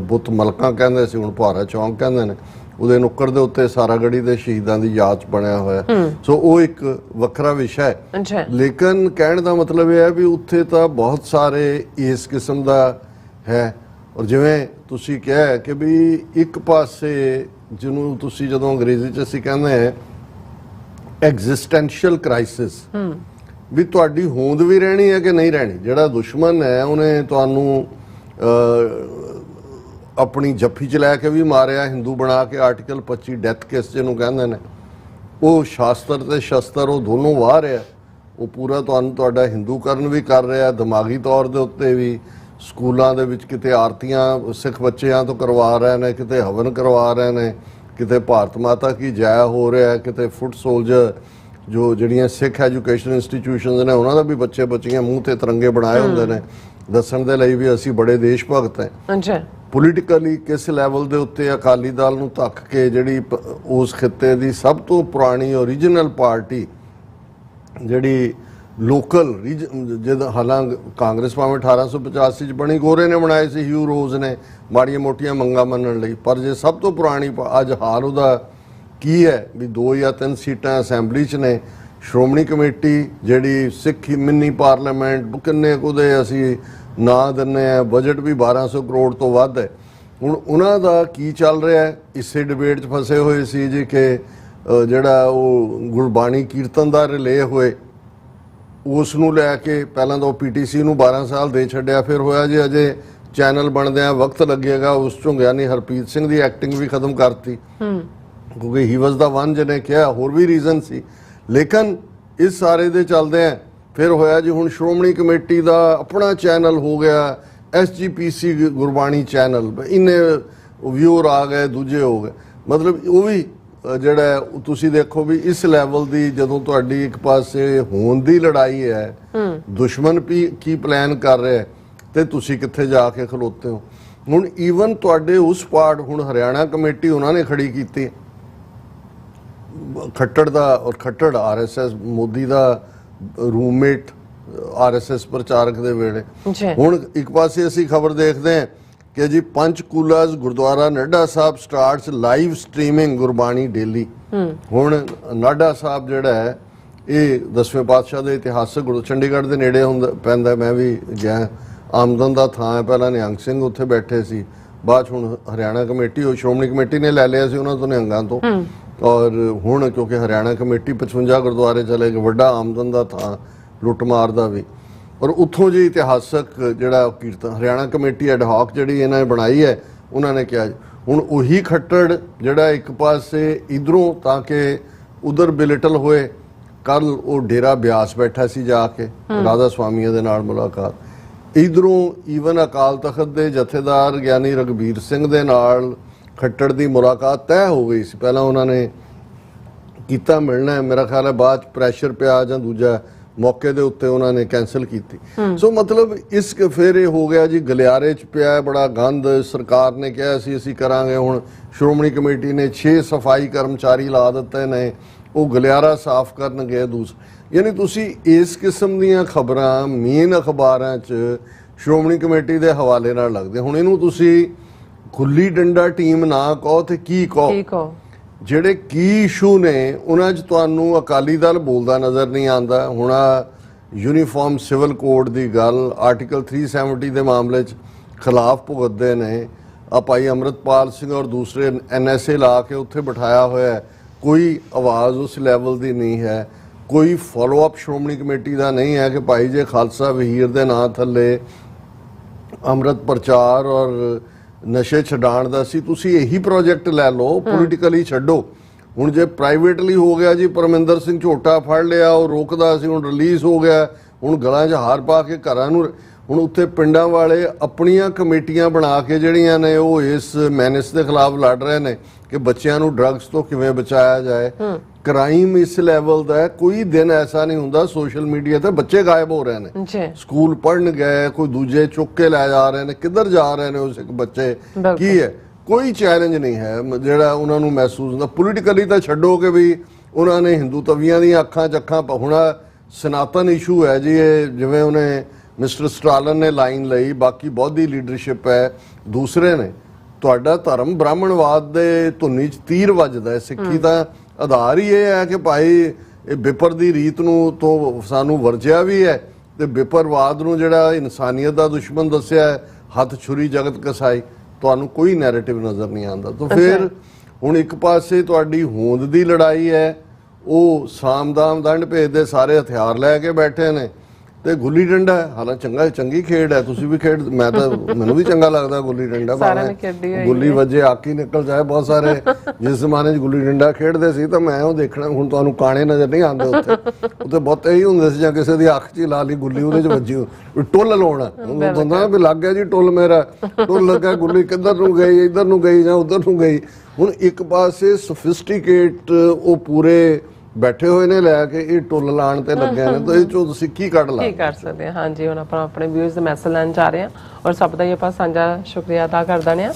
ਬੁੱਤ ਮਲਕਾ ਕਹਿੰਦੇ ਸੀ ਹੁਣ ਭਾਰਾ ਚੌਂਕ ਕਹਿੰਦੇ ਨੇ, ਉਹਦੇ ਨੁੱਕਰ ਦੇ ਉੱਤੇ ਸਾਰਾਗੜੀ ਦੇ ਸ਼ਹੀਦਾਂ ਦੀ ਯਾਦ 'ਚ ਬਣਿਆ ਹੋਇਆ। ਸੋ ਉਹ ਇੱਕ ਵੱਖਰਾ ਵਿਸ਼ਾ ਹੈ। ਲੇਕਿਨ ਕਹਿਣ ਦਾ ਮਤਲਬ ਇਹ ਹੈ ਵੀ ਉੱਥੇ ਤਾਂ ਬਹੁਤ ਸਾਰੇ ਇਸ ਕਿਸਮ ਦਾ ਹੈ। ਔਰ ਜਿਵੇਂ ਤੁਸੀਂ ਕਿਹਾ ਕਿ ਵੀ ਇੱਕ ਪਾਸੇ ਜਿਹਨੂੰ ਤੁਸੀਂ ਜਦੋਂ ਅੰਗਰੇਜ਼ੀ 'ਚ ਅਸੀਂ ਕਹਿੰਦੇ ਹਾਂ ਐਗਜ਼ਿਸਟੈਂਸ਼ੀਅਲ ਕ੍ਰਾਈਸਿਸ, ਵੀ ਤੁਹਾਡੀ ਹੋਂਦ ਵੀ ਰਹਿਣੀ ਹੈ ਕਿ ਨਹੀਂ ਰਹਿਣੀ। ਜਿਹੜਾ ਦੁਸ਼ਮਣ ਹੈ ਉਹਨੇ ਤੁਹਾਨੂੰ ਆਪਣੀ ਜੱਫੀ 'ਚ ਲੈ ਕੇ ਵੀ ਮਾਰਿਆ, ਹਿੰਦੂ ਬਣਾ ਕੇ ਆਰਟੀਕਲ 25 ਡੈਥ ਕੇਸ ਜਿਹਨੂੰ ਕਹਿੰਦੇ ਨੇ, ਉਹ ਸ਼ਾਸਤਰ ਤੇ ਸ਼ਸਤਰ ਉਹ ਦੋਨੋਂ ਵਾਹ ਰਿਹਾ। ਉਹ ਪੂਰਾ ਤੁਹਾਨੂੰ ਤੁਹਾਡਾ ਹਿੰਦੂਕਰਨ ਵੀ ਕਰ ਰਿਹਾ, ਦਿਮਾਗੀ ਤੌਰ ਦੇ ਉੱਤੇ ਵੀ। ਸਕੂਲਾਂ ਦੇ ਵਿੱਚ ਕਿਤੇ ਆਰਤੀਆਂ ਸਿੱਖ ਬੱਚਿਆਂ ਤੋਂ ਕਰਵਾ ਰਹੇ ਨੇ, ਕਿਤੇ ਹਵਨ ਕਰਵਾ ਰਹੇ ਨੇ, ਕਿਤੇ ਭਾਰਤ ਮਾਤਾ ਕੀ ਜੈ ਹੋ ਰਿਹਾ, ਕਿਤੇ ਫੁੱਟ ਸੋਲਜਰ ਜੋ ਜਿਹੜੀਆਂ ਸਿੱਖ ਐਜੂਕੇਸ਼ਨ ਇੰਸਟੀਟਿਊਸ਼ਨਸ ਨੇ ਉਹਨਾਂ ਦਾ ਵੀ ਬੱਚੇ ਬੱਚੀਆਂ ਮੂੰਹ ਤੇ ਤਿਰੰਗੇ ਬਣਾਏ ਹੁੰਦੇ ਨੇ, ਦੱਸਣ ਦੇ ਲਈ ਵੀ ਅਸੀਂ ਬੜੇ ਦੇਸ਼ ਭਗਤ ਹਾਂ। ਪੋਲੀਟੀਕਲੀ ਕਿਸ ਲੈਵਲ ਦੇ ਉੱਤੇ ਅਕਾਲੀ ਦਲ ਨੂੰ ਧੱਕ ਕੇ ਜਿਹੜੀ ਉਸ ਖਿੱਤੇ ਦੀ ਸਭ ਤੋਂ ਪੁਰਾਣੀ ਓਰੀਜਨਲ ਪਾਰਟੀ ਜਿਹੜੀ ਲੋਕਲ ਜਿਹਦਾ ਹਾਲਾਂਕਿ ਕਾਂਗਰਸ ਭਾਵੇਂ 1885 'ਚ ਬਣੀ, ਗੋਰੇ ਨੇ ਬਣਾਏ ਸੀ, ਹਿਊ ਰੋਜ਼ ਨੇ ਮਾੜੀਆਂ ਮੋਟੀਆਂ ਮੰਗਾਂ ਮੰਨਣ ਲਈ। ਪਰ ਜੇ ਸਭ ਤੋਂ ਪੁਰਾਣੀ ਅੱਜ ਹਾਲ ਉਹਦਾ ਕੀ ਹੈ ਵੀ 2 ਜਾਂ 3 ਸੀਟਾਂ ਅਸੈਂਬਲੀ 'ਚ ਨੇ। ਸ਼੍ਰੋਮਣੀ ਕਮੇਟੀ ਜਿਹੜੀ ਸਿੱਖ ਮਿੰਨੀ ਪਾਰਲੀਮੈਂਟ ਕਿੰਨੇ ਉਹਦੇ ਅਸੀਂ ਨਾਂ ਦਿੰਦੇ ਆ, ਬਜਟ ਵੀ 1200 ਕਰੋੜ ਤੋਂ ਵੱਧ ਹੈ। ਹੁਣ ਉਹਨਾਂ ਦਾ ਕੀ ਚੱਲ ਰਿਹਾ? ਇਸੇ ਡਿਬੇਟ 'ਚ ਫਸੇ ਹੋਏ ਸੀ ਜੀ ਕਿ ਜਿਹੜਾ ਉਹ ਗੁਰਬਾਣੀ ਕੀਰਤਨ ਦਾ ਰਿਲੇ ਹੋਏ ਉਸ ਨੂੰ ਲੈ ਕੇ ਪਹਿਲਾਂ ਤਾਂ ਉਹ PTC ਨੂੰ 12 ਸਾਲ ਦੇ ਛੱਡਿਆ, ਫਿਰ ਹੋਇਆ ਜੀ ਅਜੇ ਚੈਨਲ ਬਣਦਿਆਂ ਵਕਤ ਲੱਗੇਗਾ। ਉਸ ਚੋਂ ਗਿਆ ਨਹੀਂ, ਹਰਪ੍ਰੀਤ ਸਿੰਘ ਦੀ ਐਕਟਿੰਗ ਵੀ ਖਤਮ ਕਰਤੀ ਕਿਉਂਕਿ ਹੀ ਵਾਸ ਦਾ ਵਨ ਜਿਹਨੇ ਕਿਹਾ, ਹੋਰ ਵੀ ਰੀਜ਼ਨ ਸੀ। ਲੇਕਿਨ ਇਸ ਸਾਰੇ ਦੇ ਚੱਲਦੇ ਆ ਫਿਰ ਹੋਇਆ ਜੀ ਹੁਣ ਸ਼੍ਰੋਮਣੀ ਕਮੇਟੀ ਦਾ ਆਪਣਾ ਚੈਨਲ ਹੋ ਗਿਆ SGPC ਗੁਰਬਾਣੀ ਚੈਨਲ, ਇੰਨੇ ਵਿਊਅਰ ਆ ਗਏ, ਦੂਜੇ ਹੋ ਗਏ। ਮਤਲਬ ਉਹ ਵੀ ਜਿਹੜਾ ਤੁਸੀਂ ਦੇਖੋ ਵੀ ਇਸ ਲੈਵਲ ਦੀ ਜਦੋਂ ਤੁਹਾਡੀ ਇੱਕ ਪਾਸੇ ਹੋਣ ਦੀ ਲੜਾਈ ਹੈ, ਦੁਸ਼ਮਣ ਵੀ ਕੀ ਪਲਾਨ ਕਰ ਰਿਹਾ ਤੇ ਤੁਸੀਂ ਕਿੱਥੇ ਜਾ ਕੇ ਖਲੋਤੇ ਹੋ। ਹੁਣ ਈਵਨ ਤੁਹਾਡੇ ਉਸ ਪਾਰਟ ਹੁਣ ਹਰਿਆਣਾ ਕਮੇਟੀ ਉਹਨਾਂ ਨੇ ਖੜੀ ਕੀਤੀ ਖੱਟੜ ਦਾ, ਔਰ ਖੱਟੜ RSS ਮੋਦੀ ਦਾ ਰੂਮਮੇਟ RSS ਪ੍ਰਚਾਰਕ ਦੇ ਵੇਲੇ। ਹੁਣ ਇੱਕ ਪਾਸੇ ਅਸੀਂ ਖਬਰ ਦੇਖਦੇ ਹਾਂ ਕਿ ਜੀ ਪੰਚਕੂਲਾ ਗੁਰਦੁਆਰਾ ਨਾਢਾ ਸਾਹਿਬ starts live streaming Gurbani daily. ਹੁਣ ਨਾਢਾ ਸਾਹਿਬ ਜਿਹੜਾ ਹੈ ਇਹ 10ਵੇਂ ਪਾਤਸ਼ਾਹ ਦੇ ਇਤਿਹਾਸਕ ਚੰਡੀਗੜ੍ਹ ਦੇ ਨੇੜੇ ਹੁੰਦਾ ਪੈਂਦਾ। ਮੈਂ ਵੀ ਗਿਆ, ਆਮਦਨ ਦਾ ਥਾਂ ਹੈ। ਪਹਿਲਾਂ ਨਿਹੰਗ ਸਿੰਘ ਉੱਥੇ ਬੈਠੇ ਸੀ, ਬਾਅਦ ਹੁਣ ਹਰਿਆਣਾ ਕਮੇਟੀ ਉਹ ਸ਼੍ਰੋਮਣੀ ਕਮੇਟੀ ਨੇ ਲੈ ਲਿਆ ਸੀ ਉਹਨਾਂ ਤੋਂ ਨਿਹੰਗਾਂ ਤੋਂ। ਔਰ ਹੁਣ ਕਿਉਂਕਿ ਹਰਿਆਣਾ ਕਮੇਟੀ 55 ਗੁਰਦੁਆਰੇ ਚਲੇ ਗਏ, ਵੱਡਾ ਆਮਦਨ ਦਾ ਥਾਂ ਲੁੱਟਮਾਰ ਦਾ ਵੀ। ਔਰ ਉੱਥੋਂ ਜੀ ਇਤਿਹਾਸਕ ਜਿਹੜਾ ਕੀਰਤਨ ਹਰਿਆਣਾ ਕਮੇਟੀ ਐਡਹੌਕ ਜਿਹੜੀ ਇਹਨਾਂ ਨੇ ਬਣਾਈ ਹੈ, ਉਹਨਾਂ ਨੇ ਕਿਹਾ ਹੁਣ ਉਹੀ ਖੱਟੜ ਜਿਹੜਾ ਇੱਕ ਪਾਸੇ ਇਧਰੋਂ ਤਾਂ ਕਿ ਉਧਰ ਬਿਲਿਟਲ ਹੋਏ। ਕੱਲ ਉਹ ਡੇਰਾ ਬਿਆਸ ਬੈਠਾ ਸੀ ਜਾ ਕੇ ਰਾਧਾ ਸਵਾਮੀਆਂ ਦੇ ਨਾਲ ਮੁਲਾਕਾਤ। ਇਧਰੋਂ ਈਵਨ ਅਕਾਲ ਤਖਤ ਦੇ ਜਥੇਦਾਰ ਗਿਆਨੀ ਰਘਬੀਰ ਸਿੰਘ ਦੇ ਨਾਲ ਖੱਟੜ ਦੀ ਮੁਲਾਕਾਤ ਤੈਅ ਹੋ ਗਈ ਸੀ। ਪਹਿਲਾਂ ਉਹਨਾਂ ਨੇ ਕੀਤਾ ਮਿਲਣਾ, ਮੇਰਾ ਖਿਆਲ ਹੈ ਬਾਅਦ ਚ ਪ੍ਰੈਸ਼ਰ ਪਿਆ ਜਾਂ ਦੂਜਾ ਮੌਕੇ ਦੇ ਉੱਤੇ ਉਹਨਾਂ ਨੇ ਕੈਂਸਲ ਕੀਤੀ। ਸੋ ਮਤਲਬ ਇਸ ਫਿਰ ਇਹ ਹੋ ਗਿਆ ਜੀ ਗਲਿਆਰੇ ਚ ਪਿਆ ਬੜਾ ਗੰਦ। ਸਰਕਾਰ ਨੇ ਕਿਹਾ ਸੀ ਅਸੀਂ ਕਰਾਂਗੇ, ਹੁਣ ਸ਼੍ਰੋਮਣੀ ਕਮੇਟੀ ਨੇ 6 ਸਫਾਈ ਕਰਮਚਾਰੀ ਲਾ ਦਿੱਤੇ ਨੇ, ਉਹ ਗਲਿਆਰਾ ਸਾਫ਼ ਕਰਨਗੇ। ਯਾਨੀ ਤੁਸੀਂ ਇਸ ਕਿਸਮ ਦੀਆਂ ਖਬਰਾਂ ਮੇਨ ਅਖਬਾਰਾਂ 'ਚ ਸ਼੍ਰੋਮਣੀ ਕਮੇਟੀ ਦੇ ਹਵਾਲੇ ਨਾਲ ਲੱਗਦੇ। ਹੁਣ ਇਹਨੂੰ ਤੁਸੀਂ ਗੁੱਲੀ ਡੰਡਾ ਟੀਮ ਨਾ ਕਹੋ ਤੇ ਕੀ ਕਹੋ, ਜਿਹੜੇ ਕੀ ਇਸ਼ੂ ਨੇ ਉਹਨਾਂ 'ਚ ਤੁਹਾਨੂੰ ਅਕਾਲੀ ਦਲ ਬੋਲਦਾ ਨਜ਼ਰ ਨਹੀਂ ਆਉਂਦਾ। ਹੁਣ ਯੂਨੀਫਾਰਮ ਸਿਵਲ ਕੋਡ ਦੀ ਗੱਲ, ਆਰਟੀਕਲ 370 ਦੇ ਮਾਮਲੇ 'ਚ ਖਿਲਾਫ ਭੁਗਤਦੇ ਨੇ। ਆ ਭਾਈ ਅੰਮ੍ਰਿਤਪਾਲ ਸਿੰਘ ਔਰ ਦੂਸਰੇ NSA ਲਾ ਕੇ ਉੱਥੇ ਬਿਠਾਇਆ ਹੋਇਆ, ਕੋਈ ਆਵਾਜ਼ ਉਸ ਲੈਵਲ ਦੀ ਨਹੀਂ ਹੈ, ਕੋਈ ਫੋਲੋ ਅਪ ਸ਼੍ਰੋਮਣੀ ਕਮੇਟੀ ਦਾ ਨਹੀਂ ਹੈ ਕਿ ਭਾਈ ਜੇ ਖਾਲਸਾ ਵਹੀਰ ਦੇ ਨਾਂ ਥੱਲੇ ਅੰਮ੍ਰਿਤ ਪ੍ਰਚਾਰ ਔਰ ਨਸ਼ੇ ਛਡਾਉਣ ਦਾ ਸੀ, ਤੁਸੀਂ ਇਹੀ ਪ੍ਰੋਜੈਕਟ ਲੈ ਲਓ, ਪੋਲੀਟੀਕਲੀ ਛੱਡੋ। ਹੁਣ ਜੇ ਪ੍ਰਾਈਵੇਟਲੀ ਹੋ ਗਿਆ ਜੀ, ਪਰਮਿੰਦਰ ਸਿੰਘ ਝੋਟਾ ਫੜ ਲਿਆ, ਉਹ ਰੋਕਦਾ ਸੀ, ਹੁਣ ਰਿਲੀਜ਼ ਹੋ ਗਿਆ, ਹੁਣ ਗਲਾਂ 'ਚ ਹਾਰ ਪਾ ਕੇ ਘਰਾਂ ਨੂੰ। ਹੁਣ ਉੱਥੇ ਪਿੰਡਾਂ ਵਾਲੇ ਆਪਣੀਆਂ ਕਮੇਟੀਆਂ ਬਣਾ ਕੇ ਜਿਹੜੀਆਂ ਨੇ ਉਹ ਇਸ ਮੈਨੇਸ ਦੇ ਖਿਲਾਫ ਲੜ ਰਹੇ ਨੇ ਕਿ ਬੱਚਿਆਂ ਨੂੰ ਡਰੱਗਸ ਤੋਂ ਕਿਵੇਂ ਬਚਾਇਆ ਜਾਏ। ਕ੍ਰਾਈਮ ਇਸ ਲੈਵਲ ਦਾ ਹੈ, ਕੋਈ ਦਿਨ ਐਸਾ ਨਹੀਂ ਹੁੰਦਾ ਸੋਸ਼ਲ ਮੀਡੀਆ ਤੇ ਬੱਚੇ ਗਾਇਬ ਹੋ ਰਹੇ ਨੇ, ਸਕੂਲ ਪੜ੍ਹਨ ਗਏ, ਕੋਈ ਦੂਜੇ ਚੁੱਕ ਕੇ ਲੈ ਜਾ ਰਹੇ ਨੇ, ਕਿੱਧਰ ਜਾ ਰਹੇ ਨੇ ਉਸ ਇੱਕ ਬੱਚੇ, ਕੀ ਹੈ, ਕੋਈ ਚੈਲੰਜ ਨਹੀਂ ਹੈ ਜਿਹੜਾ ਉਹਨਾਂ ਨੂੰ ਮਹਿਸੂਸ ਹੁੰਦਾ। ਪੋਲੀਟੀਕਲੀ ਤਾਂ ਛੱਡੋ ਕਿ ਵੀ ਉਹਨਾਂ ਨੇ ਹਿੰਦੂ ਤਵੀਆਂ ਦੀਆਂ ਅੱਖਾਂ 'ਚ ਅੱਖਾਂ। ਹੁਣ ਸਨਾਤਨ ਇਸ਼ੂ ਹੈ ਜੀ ਇਹ, ਜਿਵੇਂ ਉਹਨੇ ਮਿਸਟਰ ਸਟਾਲਨ ਨੇ ਲਾਈਨ ਲਈ, ਬਾਕੀ ਬਹੁਤੀ ਲੀਡਰਸ਼ਿਪ ਹੈ, ਦੂਸਰੇ ਨੇ। ਤੁਹਾਡਾ ਧਰਮ ਬ੍ਰਾਹਮਣਵਾਦ ਦੇ ਧੁਨੀ 'ਚ ਤੀਰ ਵੱਜਦਾ। ਸਿੱਖੀ ਦਾ ਆਧਾਰ ਹੀ ਇਹ ਹੈ ਕਿ ਭਾਈ ਇਹ ਬਿਪਰ ਦੀ ਰੀਤ ਨੂੰ ਤੋਂ ਸਾਨੂੰ ਵਰਜਿਆ ਵੀ ਹੈ, ਤੇ ਬਿਪਰਵਾਦ ਨੂੰ ਜਿਹੜਾ ਇਨਸਾਨੀਅਤ ਦਾ ਦੁਸ਼ਮਣ ਦੱਸਿਆ ਹੈ, ਹੱਥ ਛੁਰੀ ਜਗਤ ਕਸਾਈ। ਤੁਹਾਨੂੰ ਕੋਈ ਨੈਰੇਟਿਵ ਨਜ਼ਰ ਨਹੀਂ ਆਉਂਦਾ। ਤਾਂ ਫਿਰ ਹੁਣ ਇੱਕ ਪਾਸੇ ਤੁਹਾਡੀ ਹੋਂਦ ਦੀ ਲੜਾਈ ਹੈ, ਉਹ ਸਾਮਦਾਮ ਦੰਡ ਭੇਦ ਦੇ ਸਾਰੇ ਹਥਿਆਰ ਲੈ ਕੇ ਬੈਠੇ ਨੇ, ਤੇ ਗੁੱਲੀ ਡੰਡਾ ਹਾਲਾਂ ਚੰਗੀ ਖੇਡ ਹੈ, ਤੁਸੀਂ ਵੀ ਖੇਡ, ਮੈਂ ਤਾਂ ਮੈਨੂੰ ਵੀ ਚੰਗਾ ਲੱਗਦਾ ਗੁੱਲੀ ਡੰਡਾ, ਗੁੱਲੀ ਵੱਜੇ ਆਕੀ ਨਿਕਲ ਜਾਏ। ਬਹੁਤ ਸਾਰੇ ਜਿਸ ਜ਼ਮਾਨੇ 'ਚ ਗੁੱਲੀ ਡੰਡਾ ਖੇਡਦੇ ਸੀ ਤਾਂ ਮੈਂ ਉਹ ਦੇਖਣਾ। ਹੁਣ ਤੁਹਾਨੂੰ ਕਾਣੇ ਨਜ਼ਰ ਨਹੀਂ ਆਉਂਦੇ ਉੱਥੇ ਬਹੁਤ ਇਹੀ ਹੁੰਦੇ ਸੀ, ਜਾਂ ਕਿਸੇ ਦੀ ਅੱਖ 'ਚ ਲਾ ਲਈ ਗੁੱਲੀ, ਉਹਦੇ 'ਚ ਵੱਜੀ, ਟੁੱਲ ਲਾਉਣਾ ਹੁੰਦਾ ਵੀ ਲੱਗ ਗਿਆ ਜੀ ਟੁੱਲ, ਮੇਰਾ ਟੁੱਲ ਲੱਗਾ, ਗੁੱਲੀ ਕਿੱਧਰ ਨੂੰ ਗਈ, ਇੱਧਰ ਨੂੰ ਗਈ ਜਾਂ ਉੱਧਰ ਨੂੰ ਗਈ। ਹੁਣ ਇੱਕ ਪਾਸੇ ਸੋਫਿਸਟੀਕੇਟ ਉਹ ਪੂਰੇ ਬੈਠੇ ਹੋਏ ਨੇ ਲੈ ਕੇ, ਇਹ ਟੁੱਲ ਲਾਣ ਤੇ ਲੱਗੇ ਨੇ, ਤਾਂ ਇਹ ਚੋਂ ਤੁਸੀਂ ਕੀ ਕੱਢ ਸਕਦੇ ਹਾਂ। ਹਾਂਜੀ, ਹੁਣ ਆਪਾਂ ਆਪਣੇ ਵਿਊਜ਼ ਦੇ ਮੈਸੇਜ ਲੈਣ ਜਾ ਰਹੇ ਹਾਂ, ਔਰ ਸਭ ਦਾ ਹੀ ਆਪਾਂ ਸਾਂਝਾ ਸ਼ੁਕਰੀਆ ਅਦਾ ਕਰ ਦਿੰਦੇ ਹਾਂ।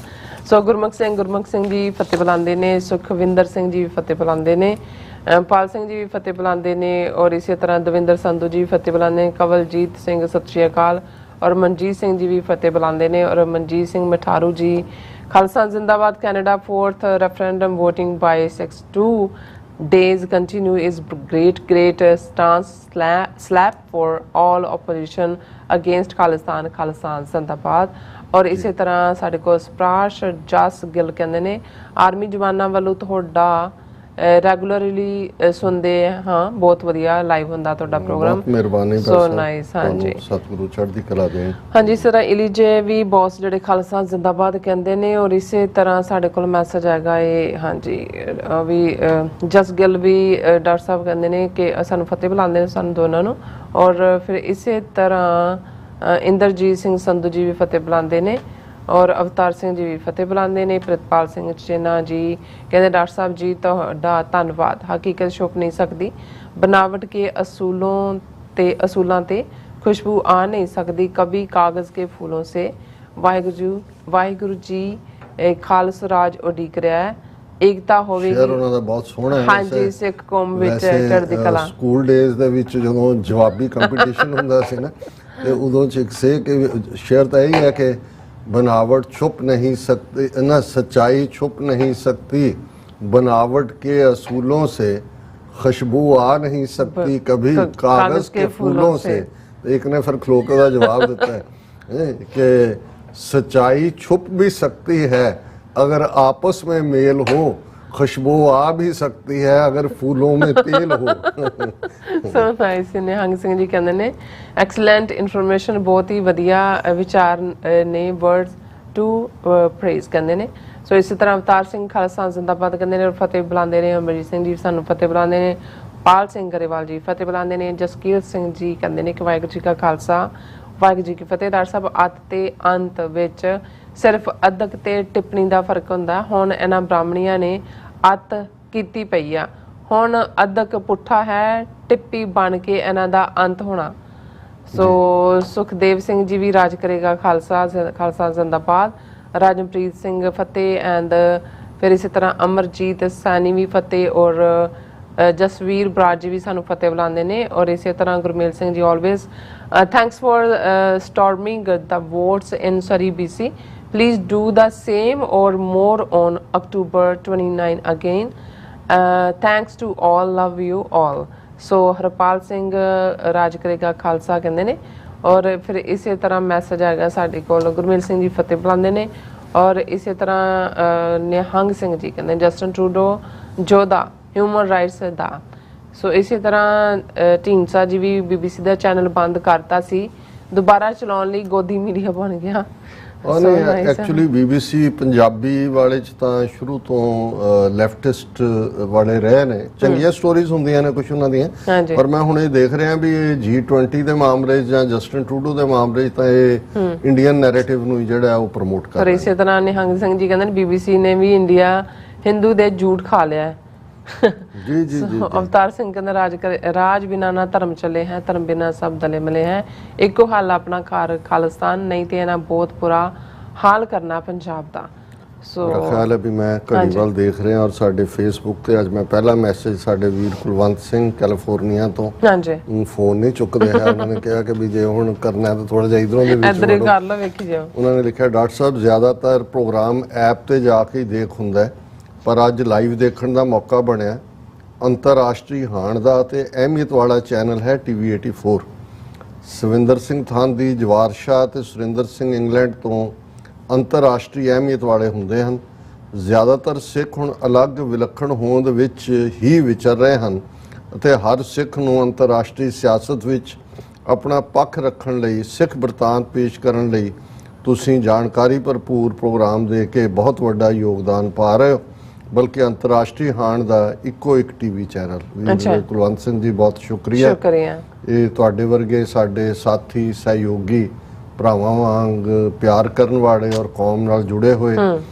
ਸੋ ਗੁਰਮੁਖ ਸਿੰਘ ਜੀ ਫਤਿਹ ਬੁਲਾਉਂਦੇ ਨੇ, ਸੁਖਵਿੰਦਰ ਸਿੰਘ ਜੀ ਵੀ ਫਤਿਹ ਬੁਲਾਉਂਦੇ ਨੇ, ਪਾਲ ਸਿੰਘ ਜੀ ਵੀ ਫਤਿਹ ਬੁਲਾਉਂਦੇ ਨੇ, ਔਰ ਇਸੇ ਤਰ੍ਹਾਂ ਦਵਿੰਦਰ ਸੰਧੂ ਜੀ ਫਤਿਹ ਬੁਲਾਉਂਦੇ ਨੇ, ਕਵਲਜੀਤ ਸਿੰਘ ਸਤਿ ਸ਼੍ਰੀ ਅਕਾਲ, ਔਰ ਮਨਜੀਤ ਸਿੰਘ ਜੀ ਵੀ ਫਤਿਹ ਬੁਲਾਉਂਦੇ ਨੇ, ਔਰ ਮਨਜੀਤ ਸਿੰਘ ਮਠਾਰੂ ਜੀ ਖਾਲਸਾ ਜ਼ਿੰਦਾਬਾਦ, Canada 4th referendum voting by 62 days continue is great stance slap for all opposition against Khalistan Zindabad। ਔਰ ਇਸੇ ਤਰ੍ਹਾਂ ਸਾਡੇ ਕੋਲ ਸਪਰਾਸ਼ ਜਸ ਗਿੱਲ ਕਹਿੰਦੇ ਨੇ, ਆਰਮੀ ਜਵਾਨਾਂ ਵੱਲੋਂ ਤੁਹਾਡਾ ਰੈਗੂਲਰਲੀ ਸੁਣਦੇ ਹਾਂ, ਬਹੁਤ ਵਧੀਆ ਲਾਈਵ ਹੁੰਦਾ ਤੁਹਾਡਾ ਪ੍ਰੋਗਰਾਮ, ਮਿਹਰਬਾਨੀ, ਸੋ ਨਾਈਸ। ਹਾਂਜੀ, ਸਤਿਗੁਰੂ ਚੜ੍ਹਦੀ ਕਲਾ ਦੇਣ। ਹਾਂਜੀ, ਇਸ ਤਰ੍ਹਾਂ ਇਲੀਜੇ ਵੀ ਬੌਸ ਜਿਹੜੇ ਖਾਲਸਾ ਜ਼ਿੰਦਾਬਾਦ ਕਹਿੰਦੇ ਨੇ, ਔਰ ਇਸੇ ਤਰ੍ਹਾਂ ਸਾਡੇ ਕੋਲ ਮੈਸੇਜ ਆਏਗਾ ਇਹ, ਹਾਂਜੀ ਵੀ ਜਸ ਗਿੱਲ ਵੀ ਡਾਕਟਰ ਸਾਹਿਬ ਕਹਿੰਦੇ ਨੇ ਕਿ ਸਾਨੂੰ ਫਤਿਹ ਬੁਲਾਉਂਦੇ ਨੇ, ਸਾਨੂੰ ਦੋਨਾਂ ਨੂੰ। ਔਰ ਫਿਰ ਇਸੇ ਤਰ੍ਹਾਂ ਇੰਦਰਜੀਤ ਸਿੰਘ ਸੰਧੂ ਜੀ ਵੀ ਫਤਿਹ ਬੁਲਾਉਂਦੇ ਨੇ, ਔਰ ਅਵਤਾਰ ਸਿੰਘ ਜੀ ਵੀ ਫਤਿਹ ਬੁਲਾਉਂਦੇ ਨੇ। ਪ੍ਰਿਤਪਾਲ ਸਿੰਘ ਚੇਨਾ ਜੀ ਕਹਿੰਦੇ ਡਾਕਟਰ ਸਾਹਿਬ ਜੀ ਤੁਹਾਡਾ ਧੰਨਵਾਦ, ਹਕੀਕਤ ਛੁਪ ਨਹੀਂ ਸਕਦੀ, बनावट के असूलों ते खुशबू आ नहीं सकती, कभी कागज़ के फूलों से। वाहिगुरु जी खालस राज उडीक रहा है, एकता ਹੋਵੇਗੀ। ਸ਼ੇਰ ਉਹਨਾਂ ਦਾ ਬਹੁਤ ਸੋਹਣਾ ਹੈ। ਹਾਂਜੀ, ਸਿੱਖ ਕੌਮ ਵਿੱਚ ਚੜ੍ਹਦੀ ਕਲਾ। ਸਕੂਲ ਡੇਜ਼ ਦੇ ਵਿੱਚ ਜਦੋਂ ਜਵਾਬੀ ਕੰਪੀਟੀਸ਼ਨ ਹੁੰਦਾ ਸੀ ਨਾ, ਤੇ ਉਦੋਂ ਚ ਇੱਕ ਸੇ ਕਿ ਸ਼ੇਰ ਤਾਂ ਇਹ ਹੈ ਕਿ बनावट छुप नहीं सकती ना, सच्चाई छुप नहीं सकती, बनावट के असूलों से खुशबू आ नहीं सकती, कभी कागज के फूलों से। एक ने फिर खलोके का जवाब देता है कि सच्चाई छुप भी सकती है अगर आपस में मेल हो, खुशबू आ भी सकती है अगर फूलों में तेल हो। So nice. निहंग सिंह जी कहते हैं एक्सीलेंट इन्फॉर्मेशन, बहुत ही वधिया विचार ने, वर्ड्स टू प्रेज कहते हैं। सो इसी तरह अवतार सिंह खालसा जिंदाबाद कहते हैं, फतेह बुलाते हैं। अमरजीत सिंह जी सानू फतेह बुलाते हैं। पाल सिंह गरेवाल जी फतेह बुलाते हैं। जसकीरत सिंह जी कहते हैं कि वाहिगुरू जी का खालसा ਵਾਹਿਗੁਰੂ ਜੀ ਕੀ ਫਤਿਹ। ਡਾਕਟਰ ਸਾਹਿਬ, ਅੱਤ ਤੇ ਅੰਤ ਵਿੱਚ ਸਿਰਫ ਅਦਕ ਤੇ ਟਿੱਪਣੀ ਦਾ ਫਰਕ ਹੁੰਦਾ। ਹੁਣ ਇਹਨਾਂ ਬ੍ਰਾਹਮਣੀਆਂ ਨੇ ਅੱਤ ਕੀਤੀ ਪਈ ਆ, ਹੁਣ ਅਦਕ ਪੁੱਠਾ ਹੈ, ਟਿੱਪੀ ਬਣ ਕੇ ਇਹਨਾਂ ਦਾ ਅੰਤ ਹੋਣਾ। ਸੋ ਸੁਖਦੇਵ ਸਿੰਘ ਜੀ ਵੀ ਰਾਜ ਕਰੇਗਾ ਖਾਲਸਾ, ਖਾਲਸਾ ਜ਼ਿੰਦਾਬਾਦ। ਰਾਜਮਪ੍ਰੀਤ ਸਿੰਘ ਫਤਿਹ ਐਂਡ ਫਿਰ ਇਸੇ ਤਰ੍ਹਾਂ ਅਮਰਜੀਤ ਸੈਣੀ ਵੀ ਫਤਿਹ, ਔਰ ਜਸਵੀਰ ਬਰਾਜ ਜੀ ਵੀ ਸਾਨੂੰ ਫਤਿਹ ਬੁਲਾਉਂਦੇ ਨੇ, ਔਰ ਇਸੇ ਤਰ੍ਹਾਂ Gurmel Singh ji always thanks for storming the votes in Surrey BC. Please do the same or more on October 29 again. Thanks to all, love you all. ਸੋ ਹਰਪਾਲ ਸਿੰਘ ਰਾਜ ਕਰੇਗਾ ਖਾਲਸਾ ਕਹਿੰਦੇ ਨੇ, ਔਰ ਫਿਰ ਇਸੇ ਤਰ੍ਹਾਂ ਮੈਸੇਜ ਆਏਗਾ ਸਾਡੇ ਕੋਲ, ਗੁਰਮੇਲ ਸਿੰਘ ਜੀ ਫਤਿਹ ਬੁਲਾਉਂਦੇ ਨੇ, ਔਰ ਇਸੇ ਤਰ੍ਹਾਂ ਨਿਹੰਗ ਸਿੰਘ ਜੀ ਕਹਿੰਦੇ ਜਸਟਨ ਟਰੂਡੋ ਜੋਧਾ ਹਿਊਮਨ ਰਾਈਟਸ ਦਾ। ਸੋ ਇਸੇ ਤਰ੍ਹਾਂ ਢੀਂਡਸਾ ਜੀ ਵੀ BBC ਦਾ ਚੈਨਲ ਬੰਦ ਕਰਤਾ ਸੀ, ਦੁਬਾਰਾ ਚਲਾਉਣ ਲਈ ਗੋਦੀ ਮੀਡੀਆ ਬਣ ਗਿਆ। ਉਹਨੇ ਐਕਚੁਅਲੀ BBC ਪੰਜਾਬੀ ਵਾਲੇ ਚ ਤਾਂ ਸ਼ੁਰੂ ਤੋਂ ਲੈਫਟਿਸਟ ਵਾਲੇ ਰਹੇ ਨੇ, ਚੰਗੀਆਂ ਸਟੋਰੀਜ਼ ਹੁੰਦੀਆਂ ਨੇ ਕੁਝ ਉਹਨਾਂ ਦੀਆਂ, ਪਰ ਮੈਂ ਹੁਣ ਇਹ ਦੇਖ ਰਿਹਾ ਵੀ ਇਹ G20 ਦੇ ਮਾਮਲੇ ਜਾਂ ਜਸਟਨ ਟਰੂਡੋ ਦੇ ਮਾਮਲੇ ਚ ਤਾਂ ਇਹ ਇੰਡੀਅਨ ਨੈਰੇਟਿਵ ਨੂੰ ਜਿਹੜਾ ਉਹ ਪ੍ਰਮੋਟ ਕਰ ਰਿਹਾ। ਇਸੇ ਤਰ੍ਹਾਂ ਨਿਹੰਗ ਸਿੰਘ ਜੀ ਕਹਿੰਦੇ ਨੇ BBC ਨੇ ਵੀ ਇੰਡੀਆ ਹਿੰਦੂ ਦੇ ਝੂਠ ਖਾ ਲਿਆ ਹੈ। ਜੀ ਜੀ ਜੀ। ਅਵਤਾਰ ਸਿੰਘ ਕਹਿੰਦਾ ਰਾਜ ਬਿਨਾ ਨਾ ਧਰਮ ਚਲੇ ਹੈ, ਧਰਮ ਬਿਨਾ ਸਭ ਦਲੇ ਮਲੇ ਹੈ, ਇੱਕੋ ਹਾਲ ਆਪਣਾ ਖਾਲਿਸਤਾਨ, ਨਹੀਂ ਤੇ ਇਹਨਾਂ ਬਹੁਤ ਬੁਰਾ ਹਾਲ ਕਰਨਾ ਪੰਜਾਬ ਦਾ। ਸੋ ਮੇਰਾ ਖਿਆਲ ਹੈ ਵੀ ਮੈਂ ਘੜੀ ਵੱਲ ਦੇਖ ਰਿਹਾ, ਔਰ ਸਾਡੇ ਫੇਸਬੁੱਕ ਤੇ ਅੱਜ ਮੈਂ ਪਹਿਲਾ ਮੈਸੇਜ ਸਾਡੇ ਵੀਰ ਕੁਲਵੰਤ ਸਿੰਘ ਕੈਲੀਫੋਰਨੀਆ ਤੋਂ, ਹਾਂਜੀ ਫੋਨ ਨਹੀਂ ਚੁੱਕਦੇ ਹੈ, ਉਹਨਾਂ ਨੇ ਕਿਹਾ ਕਿ ਵੀ ਜੇ ਹੁਣ ਕਰਨਾ ਤਾਂ ਥੋੜਾ ਜਿਹਾ ਇਧਰੋਂ ਦੇ ਵਿੱਚ ਇੱਧਰ ਹੀ ਕਰ ਲਓ, ਵੇਖੀ ਜਾਓ। ਉਹਨਾਂ ਨੇ ਲਿਖਿਆ ਡਾਕਟਰ ਸਾਹਿਬ ਜ਼ਿਆਦਾਤਰ ਪ੍ਰੋਗਰਾਮ ਐਪ ਤੇ ਜਾ ਕੇ ਦੇਖ ਹੁੰਦਾ ਹੈ, ਪਰ ਅੱਜ ਲਾਈਵ ਦੇਖਣ ਦਾ ਮੌਕਾ ਬਣਿਆ। ਅੰਤਰਰਾਸ਼ਟਰੀ ਹਾਣ ਦਾ ਤੇ ਅਹਿਮੀਅਤ ਵਾਲਾ ਚੈਨਲ ਹੈ TV 84। ਸਵਿੰਦਰ ਸਿੰਘ ਥਾਂਦੀ ਜਵਾਰ ਸ਼ਾਹ ਤੇ ਸੁਰਿੰਦਰ ਸਿੰਘ ਇੰਗਲੈਂਡ ਤੋਂ ਅੰਤਰਰਾਸ਼ਟਰੀ ਅਹਿਮੀਅਤ ਵਾਲੇ ਹੁੰਦੇ ਹਨ। ਜ਼ਿਆਦਾਤਰ ਸਿੱਖ ਹੁਣ ਅਲੱਗ ਵਿਲੱਖਣ ਹੋਂਦ ਵਿੱਚ ਹੀ ਵਿਚਰ ਰਹੇ ਹਨ ਅਤੇ ਹਰ ਸਿੱਖ ਨੂੰ ਅੰਤਰਰਾਸ਼ਟਰੀ ਸਿਆਸਤ ਵਿੱਚ ਆਪਣਾ ਪੱਖ ਰੱਖਣ ਲਈ, ਸਿੱਖ ਬਿਰਤਾਂਤ ਪੇਸ਼ ਕਰਨ ਲਈ ਤੁਸੀਂ ਜਾਣਕਾਰੀ ਭਰਪੂਰ ਪ੍ਰੋਗਰਾਮ ਦੇ ਕੇ ਬਹੁਤ ਵੱਡਾ ਯੋਗਦਾਨ ਪਾ ਰਹੇ ਹੋ। ਬਲਕਿ ਅੰਤਰਰਾਸ਼ਟਰੀ ਹਾਣ ਦਾ ਇੱਕੋ ਇੱਕ TV ਚੈਨਲ। ਕੁਲਵੰਤ ਸਿੰਘ ਜੀ ਬਹੁਤ ਸ਼ੁਕਰੀਆ। ਇਹ ਤੁਹਾਡੇ ਵਰਗੇ ਸਾਡੇ ਸਾਥੀ ਸਹਿਯੋਗੀ ਭਰਾਵਾਂ ਵਾਂਗ ਪਿਆਰ ਕਰਨ ਵਾਲੇ ਔਰ ਕੌਮ ਨਾਲ ਜੁੜੇ ਹੋਏ,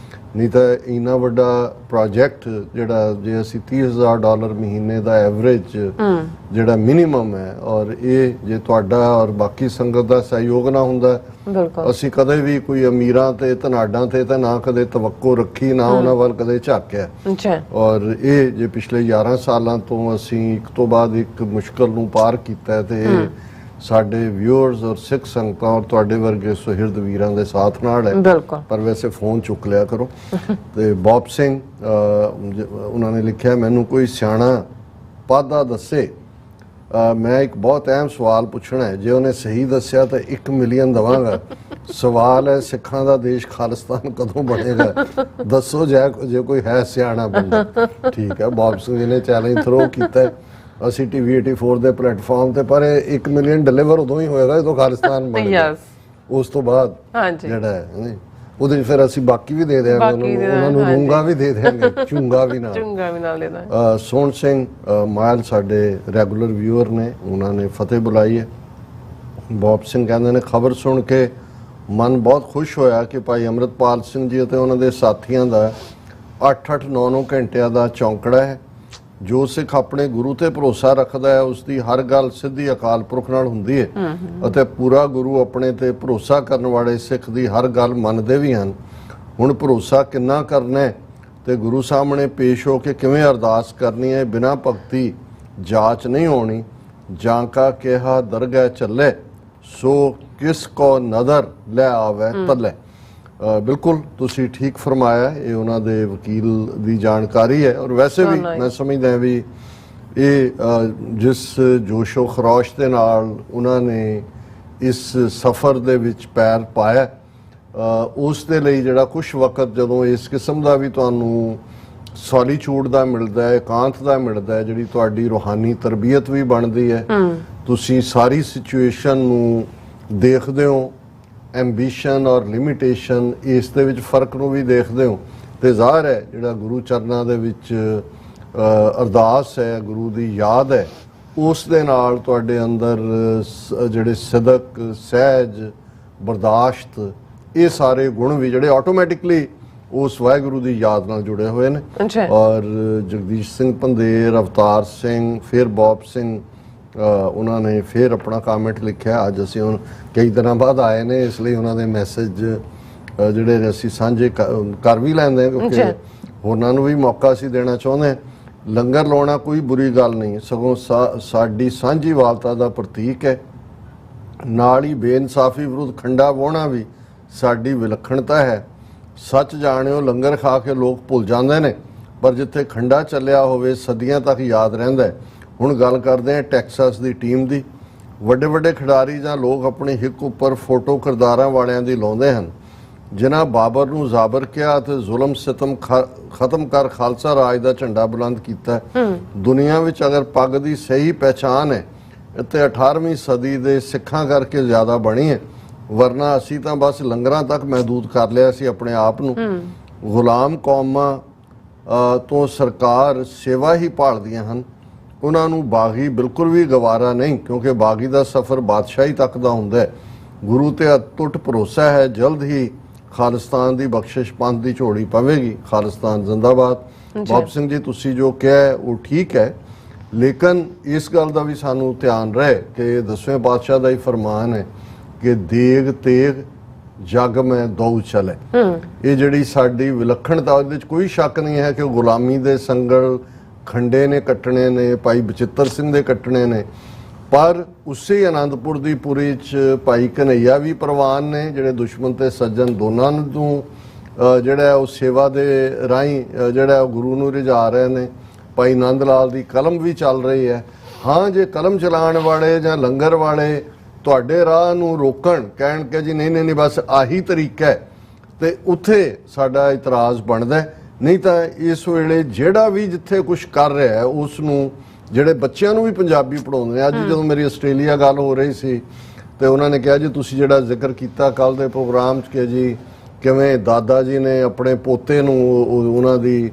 ਨਹੀਂ ਤਾਂ ਇੰਨਾ ਵੱਡਾ ਪ੍ਰੋਜੈਕਟ ਜਿਹੜਾ ਜੇ ਅਸੀਂ $30,000 ਮਹੀਨੇ ਦਾ ਐਵਰੇਜ ਜਿਹੜਾ ਮਿਨੀਮਮ ਹੈ, ਔਰ ਇਹ ਜੇ ਤੁਹਾਡਾ ਔਰ ਬਾਕੀ ਸੰਗਤ ਦਾ ਸਹਿਯੋਗ ਨਾ ਹੁੰਦਾ, ਅਸੀਂ ਕਦੇ ਵੀ ਕੋਈ ਅਮੀਰਾਂ ਤੇ ਧਨਾਡਾਂ ਤੇ ਤਾਂ ਨਾ ਕਦੇ ਤਵੱਕੋ ਰੱਖੀ, ਨਾ ਉਹਨਾਂ ਵੱਲ ਕਦੇ ਝਾਕਿਆ। ਔਰ ਇਹ ਜੇ ਪਿਛਲੇ 11 ਸਾਲਾਂ ਤੋਂ ਅਸੀਂ ਇੱਕ ਤੋਂ ਬਾਅਦ ਇੱਕ ਮੁਸ਼ਕਲ ਨੂੰ ਪਾਰ ਕੀਤਾ, ਤੇ ਸਾਡੇ ਵਿਊਅਰਸ ਔਰ ਸਿੱਖ ਸੰਗਤਾਂ ਔਰ ਤੁਹਾਡੇ ਵਰਗੇ ਸੁਹਿਰਦ ਵੀਰਾਂ ਦੇ ਸਾਥ ਨਾਲ ਹੈ। ਪਰ ਵੈਸੇ ਫੋਨ ਚੁੱਕ ਲਿਆ ਕਰੋ। ਤੇ ਬੌਬ ਸਿੰਘ ਉਹਨਾਂ ਨੇ ਲਿਖਿਆ, ਮੈਨੂੰ ਕੋਈ ਸਿਆਣਾ ਪਾਦਾ ਦੱਸੇ, ਮੈਂ ਇੱਕ ਬਹੁਤ ਅਹਿਮ ਸਵਾਲ ਪੁੱਛਣਾ ਹੈ, ਜੇ ਉਹਨੇ ਸਹੀ ਦੱਸਿਆ ਤਾਂ 1 ਮਿਲੀਅਨ ਦਵਾਂਗਾ। ਸਵਾਲ ਹੈ, ਸਿੱਖਾਂ ਦਾ ਦੇਸ਼ ਖਾਲਿਸਤਾਨ ਕਦੋਂ ਬਣੇਗਾ? ਦੱਸੋ ਜੇ ਕੋਈ ਹੈ ਸਿਆਣਾ ਬੰਦਾ। ਠੀਕ ਹੈ, ਬੌਬ ਸਿੰਘ ਜੀ ਨੇ ਚੈਲੰਜ ਥਰੋ ਕੀਤਾ ਅਸੀਂ TV 84 ਦੇ ਪਲੇਟਫਾਰਮ ਤੇ, ਪਰ 1 ਮਿਲੀਅਨ ਡਿਲੀਵਰ ਉਦੋਂ ਹੀ ਹੋਏਗਾ ਜਦੋਂ ਖਾਲਿਸਤਾਨ ਬਣੇਗਾ। ਉਸ ਤੋਂ ਬਾਅਦ ਜਿਹੜਾ ਹੈ ਉਹਦੇ ਫਿਰ ਅਸੀਂ ਬਾਕੀ ਵੀ ਦੇ ਦਿਆਂਗੇ, ਉਹਨਾਂ ਨੂੰ ਰੂੰਗਾ ਵੀ ਦੇ ਦਿਆਂਗੇ, ਚੁੰਗਾ ਵੀ ਨਾਲ। ਸੋਹਣ ਸਿੰਘ ਮਾਇਲ ਸਾਡੇ ਰੈਗੂਲਰ ਵਿਊਅਰ ਨੇ, ਉਹਨਾਂ ਨੇ ਫਤਿਹ ਬੁਲਾਈ ਹੈ। ਬੌਬ ਸਿੰਘ ਕਹਿੰਦੇ ਨੇ, ਖਬਰ ਸੁਣ ਕੇ ਮਨ ਬਹੁਤ ਖੁਸ਼ ਹੋਇਆ ਕਿ ਭਾਈ ਅੰਮ੍ਰਿਤਪਾਲ ਸਿੰਘ ਜੀ ਅਤੇ ਉਹਨਾਂ ਦੇ ਸਾਥੀਆਂ ਦਾ 8-8, 9-9 ਘੰਟਿਆਂ ਦਾ ਚੌਂਕੜਾ ਹੈ। ਜੋ ਸਿੱਖ ਆਪਣੇ ਗੁਰੂ ਤੇ ਭਰੋਸਾ ਰੱਖਦਾ ਹੈ, ਉਸ ਦੀ ਹਰ ਗੱਲ ਸਿੱਧੀ ਅਕਾਲ ਪੁਰਖ ਨਾਲ ਹੁੰਦੀ ਹੈ, ਅਤੇ ਪੂਰਾ ਗੁਰੂ ਆਪਣੇ ਤੇ ਭਰੋਸਾ ਕਰਨ ਵਾਲੇ ਸਿੱਖ ਦੀ ਹਰ ਗੱਲ ਮੰਨਦੇ ਵੀ ਹਨ। ਹੁਣ ਭਰੋਸਾ ਕਿੰਨਾ ਕਰਨਾ ਹੈ ਤੇ ਗੁਰੂ ਸਾਹਮਣੇ ਪੇਸ਼ ਹੋ ਕੇ ਕਿਵੇਂ ਅਰਦਾਸ ਕਰਨੀ ਹੈ, ਬਿਨਾਂ ਭਗਤੀ ਜਾਚ ਨਹੀਂ ਹੋਣੀ। ਜਾਂ ਕਾ ਕਿਹਾ ਦਰਗਾਹ ਚੱਲੇ, ਸੋ ਕਿਸ ਕੋ ਨਦਰ ਲੈ ਆਵੇ ਤਲੇ। ਬਿਲਕੁਲ ਤੁਸੀਂ ਠੀਕ ਫਰਮਾਇਆ, ਇਹ ਉਹਨਾਂ ਦੇ ਵਕੀਲ ਦੀ ਜਾਣਕਾਰੀ ਹੈ। ਔਰ ਵੈਸੇ ਵੀ ਮੈਂ ਸਮਝਦਾ ਵੀ ਇਹ ਜਿਸ ਜੋਸ਼ੋ ਖਰੋਸ਼ ਦੇ ਨਾਲ ਉਹਨਾਂ ਨੇ ਇਸ ਸਫ਼ਰ ਦੇ ਵਿੱਚ ਪੈਰ ਪਾਇਆ, ਉਸ ਦੇ ਲਈ ਜਿਹੜਾ ਕੁਛ ਵਕਤ ਜਦੋਂ ਇਸ ਕਿਸਮ ਦਾ ਵੀ ਤੁਹਾਨੂੰ ਸੋਲੀਚੂਡ ਦਾ ਮਿਲਦਾ ਹੈ, ਇਕਾਂਤ ਦਾ ਮਿਲਦਾ ਹੈ, ਜਿਹੜੀ ਤੁਹਾਡੀ ਰੂਹਾਨੀ ਤਰਬੀਅਤ ਵੀ ਬਣਦੀ ਹੈ, ਤੁਸੀਂ ਸਾਰੀ ਸਿਚੁਏਸ਼ਨ ਨੂੰ ਦੇਖਦੇ ਹੋ, ਐਂਬੀਸ਼ਨ ਔਰ ਲਿਮਿਟੇਸ਼ਨ ਇਸ ਦੇ ਵਿੱਚ ਫਰਕ ਨੂੰ ਵੀ ਦੇਖਦੇ ਹੋ, ਤੇ ਜ਼ਾਹਰ ਹੈ ਜਿਹੜਾ ਗੁਰੂ ਚਰਨਾਂ ਦੇ ਵਿੱਚ ਅਰਦਾਸ ਹੈ, ਗੁਰੂ ਦੀ ਯਾਦ ਹੈ, ਉਸ ਦੇ ਨਾਲ ਤੁਹਾਡੇ ਅੰਦਰ ਜਿਹੜੇ ਸਿਦਕ, ਸਹਿਜ, ਬਰਦਾਸ਼ਤ, ਇਹ ਸਾਰੇ ਗੁਣ ਵੀ ਜਿਹੜੇ ਆਟੋਮੈਟਿਕਲੀ ਉਸ ਵਾਹਿਗੁਰੂ ਦੀ ਯਾਦ ਨਾਲ ਜੁੜੇ ਹੋਏ ਨੇ। ਔਰ ਜਗਦੀਸ਼ ਸਿੰਘ ਪੰਧੇਰ, ਅਵਤਾਰ ਸਿੰਘ, ਫਿਰ ਬੌਬ ਸਿੰਘ, ਉਹਨਾਂ ਨੇ ਫਿਰ ਆਪਣਾ ਕਮੈਂਟ ਲਿਖਿਆ। ਅੱਜ ਅਸੀਂ ਹੁਣ ਕਈ ਦਿਨਾਂ ਬਾਅਦ ਆਏ ਨੇ, ਇਸ ਲਈ ਉਹਨਾਂ ਦੇ ਮੈਸੇਜ ਜਿਹੜੇ ਅਸੀਂ ਸਾਂਝੇ ਕਰ ਵੀ ਲੈਂਦੇ ਹਾਂ, ਕਿਉਂਕਿ ਉਹਨਾਂ ਨੂੰ ਵੀ ਮੌਕਾ ਅਸੀਂ ਦੇਣਾ ਚਾਹੁੰਦੇ ਹਾਂ। ਲੰਗਰ ਲਾਉਣਾ ਕੋਈ ਬੁਰੀ ਗੱਲ ਨਹੀਂ, ਸਗੋਂ ਸਾਡੀ ਸਾਂਝੀ ਵਾਲਤਾ ਦਾ ਪ੍ਰਤੀਕ ਹੈ। ਨਾਲ ਹੀ ਬੇਇਨਸਾਫੀ ਵਿਰੁੱਧ ਖੰਡਾ ਵਾਹੁਣਾ ਵੀ ਸਾਡੀ ਵਿਲੱਖਣਤਾ ਹੈ। ਸੱਚ ਜਾਣਿਓ, ਲੰਗਰ ਖਾ ਕੇ ਲੋਕ ਭੁੱਲ ਜਾਂਦੇ ਨੇ, ਪਰ ਜਿੱਥੇ ਖੰਡਾ ਚੱਲਿਆ ਹੋਵੇ ਸਦੀਆਂ ਤੱਕ ਯਾਦ ਰਹਿੰਦਾ ਹੈ। ਹੁਣ ਗੱਲ ਕਰਦੇ ਹਾਂ ਟੈਕਸਾਸ ਦੀ ਟੀਮ ਦੀ। ਵੱਡੇ ਵੱਡੇ ਖਿਡਾਰੀ ਜਾਂ ਲੋਕ ਆਪਣੀ ਹਿੱਕ ਉੱਪਰ ਫੋਟੋ ਕਿਰਦਾਰਾਂ ਵਾਲਿਆਂ ਦੀ ਲਾਉਂਦੇ ਹਨ, ਜਿਨ੍ਹਾਂ ਬਾਬਰ ਨੂੰ ਜ਼ਾਬਰ ਕਿਹਾ ਅਤੇ ਜ਼ੁਲਮ ਸਿਤਮ ਖਤਮ ਕਰ ਖਾਲਸਾ ਰਾਜ ਦਾ ਝੰਡਾ ਬੁਲੰਦ ਕੀਤਾ। ਦੁਨੀਆ ਵਿੱਚ ਅਗਰ ਪੱਗ ਦੀ ਸਹੀ ਪਹਿਚਾਣ ਹੈ ਤੇ 18ਵੀਂ ਸਦੀ ਦੇ ਸਿੱਖਾਂ ਕਰਕੇ ਜ਼ਿਆਦਾ ਬਣੀ ਹੈ, ਵਰਨਾ ਅਸੀਂ ਤਾਂ ਬਸ ਲੰਗਰਾਂ ਤੱਕ ਮਹਿਦੂਦ ਕਰ ਲਿਆ ਸੀ ਆਪਣੇ ਆਪ ਨੂੰ। ਗੁਲਾਮ ਕੌਮਾਂ ਤੋਂ ਸਰਕਾਰ ਸੇਵਾ ਹੀ ਭਾਲਦੀਆਂ ਹਨ, ਉਹਨਾਂ ਨੂੰ ਬਾਗੀ ਬਿਲਕੁਲ ਵੀ ਗਵਾਰਾ ਨਹੀਂ, ਕਿਉਂਕਿ ਬਾਗੀ ਦਾ ਸਫ਼ਰ ਬਾਦਸ਼ਾਹੀ ਤੱਕ ਦਾ ਹੁੰਦਾ ਹੈ। ਗੁਰੂ ਤੇ ਅਟੁੱਟ ਭਰੋਸਾ ਹੈ, ਜਲਦ ਹੀ ਖਾਲਿਸਤਾਨ ਦੀ ਬਖਸ਼ਿਸ਼ ਪੰਥ ਦੀ ਝੋਲੀ ਪਵੇਗੀ। ਖਾਲਿਸਤਾਨ ਜ਼ਿੰਦਾਬਾਦ। ਬਾਬ ਸਿੰਘ ਜੀ, ਤੁਸੀਂ ਜੋ ਕਿਹਾ ਉਹ ਠੀਕ ਹੈ, ਲੇਕਿਨ ਇਸ ਗੱਲ ਦਾ ਵੀ ਸਾਨੂੰ ਧਿਆਨ ਰਹੇ ਕਿ 10ਵੇਂ ਪਾਤਸ਼ਾਹ ਦਾ ਹੀ ਫਰਮਾਨ ਹੈ ਕਿ ਦੇਗ ਤੇਗ ਜਗ ਮੈਂ ਦਉ ਚਲੇ। ਇਹ ਜਿਹੜੀ ਸਾਡੀ ਵਿਲੱਖਣਤਾ, ਉਹਦੇ ਵਿੱਚ ਕੋਈ ਸ਼ੱਕ ਨਹੀਂ ਹੈ ਕਿ ਗੁਲਾਮੀ ਦੇ ਸੰਗਲ ਖੰਡੇ ਨੇ ਕੱਟਣੇ ਨੇ, ਭਾਈ ਬਚਿੱਤਰ ਸਿੰਘ ਦੇ ਕੱਟਣੇ ਨੇ, ਪਰ ਉਸੇ ਆਨੰਦਪੁਰ ਦੀ ਪੁਰੀ 'ਚ ਭਾਈ ਕਨਈਆ ਵੀ ਪ੍ਰਵਾਨ ਨੇ, ਜਿਹੜੇ ਦੁਸ਼ਮਣ ਤੇ ਸੱਜਣ ਦੋਨਾਂ ਨੂੰ ਜਿਹੜਾ ਉਹ ਸੇਵਾ ਦੇ ਰਾਹੀਂ ਜਿਹੜਾ ਗੁਰੂ ਨੂੰ ਰਿਝਾ ਰਹੇ ਨੇ। ਭਾਈ ਨੰਦ ਲਾਲ ਦੀ ਕਲਮ ਵੀ ਚੱਲ ਰਹੀ ਹੈ। ਹਾਂ, ਜੇ ਕਲਮ ਚਲਾਉਣ ਵਾਲੇ ਜਾਂ ਲੰਗਰ ਵਾਲੇ ਤੁਹਾਡੇ ਰਾਹ ਨੂੰ ਰੋਕਣ, ਕਹਿਣ ਕਿ ਜੀ ਨਹੀਂ ਨਹੀਂ ਬਸ ਆਹੀ ਤਰੀਕਾ ਹੈ, ਤੇ ਉੱਥੇ ਸਾਡਾ ਇਤਰਾਜ਼ ਬਣਦਾ। ਨਹੀਂ ਤਾਂ ਇਸ ਵੇਲੇ ਜਿਹੜਾ ਵੀ ਜਿੱਥੇ ਕੁਝ ਕਰ ਰਿਹਾ ਹੈ, ਉਸ ਨੂੰ ਜਿਹੜੇ ਬੱਚਿਆਂ ਨੂੰ ਵੀ ਪੰਜਾਬੀ ਪੜ੍ਹਾਉਂਦੇ ਨੇ। ਅੱਜ ਜਦੋਂ ਮੇਰੀ ਆਸਟ੍ਰੇਲੀਆ ਗੱਲ ਹੋ ਰਹੀ ਸੀ ਤੇ ਉਹਨਾਂ ਨੇ ਕਿਹਾ ਜੀ ਤੁਸੀਂ ਜਿਹੜਾ ਜ਼ਿਕਰ ਕੀਤਾ ਕੱਲ ਦੇ ਪ੍ਰੋਗਰਾਮ 'ਚ ਕਿ ਜੀ ਕਿਵੇਂ ਦਾਦਾ ਜੀ ਨੇ ਆਪਣੇ ਪੋਤੇ ਨੂੰ ਉਹਨਾਂ ਦੀ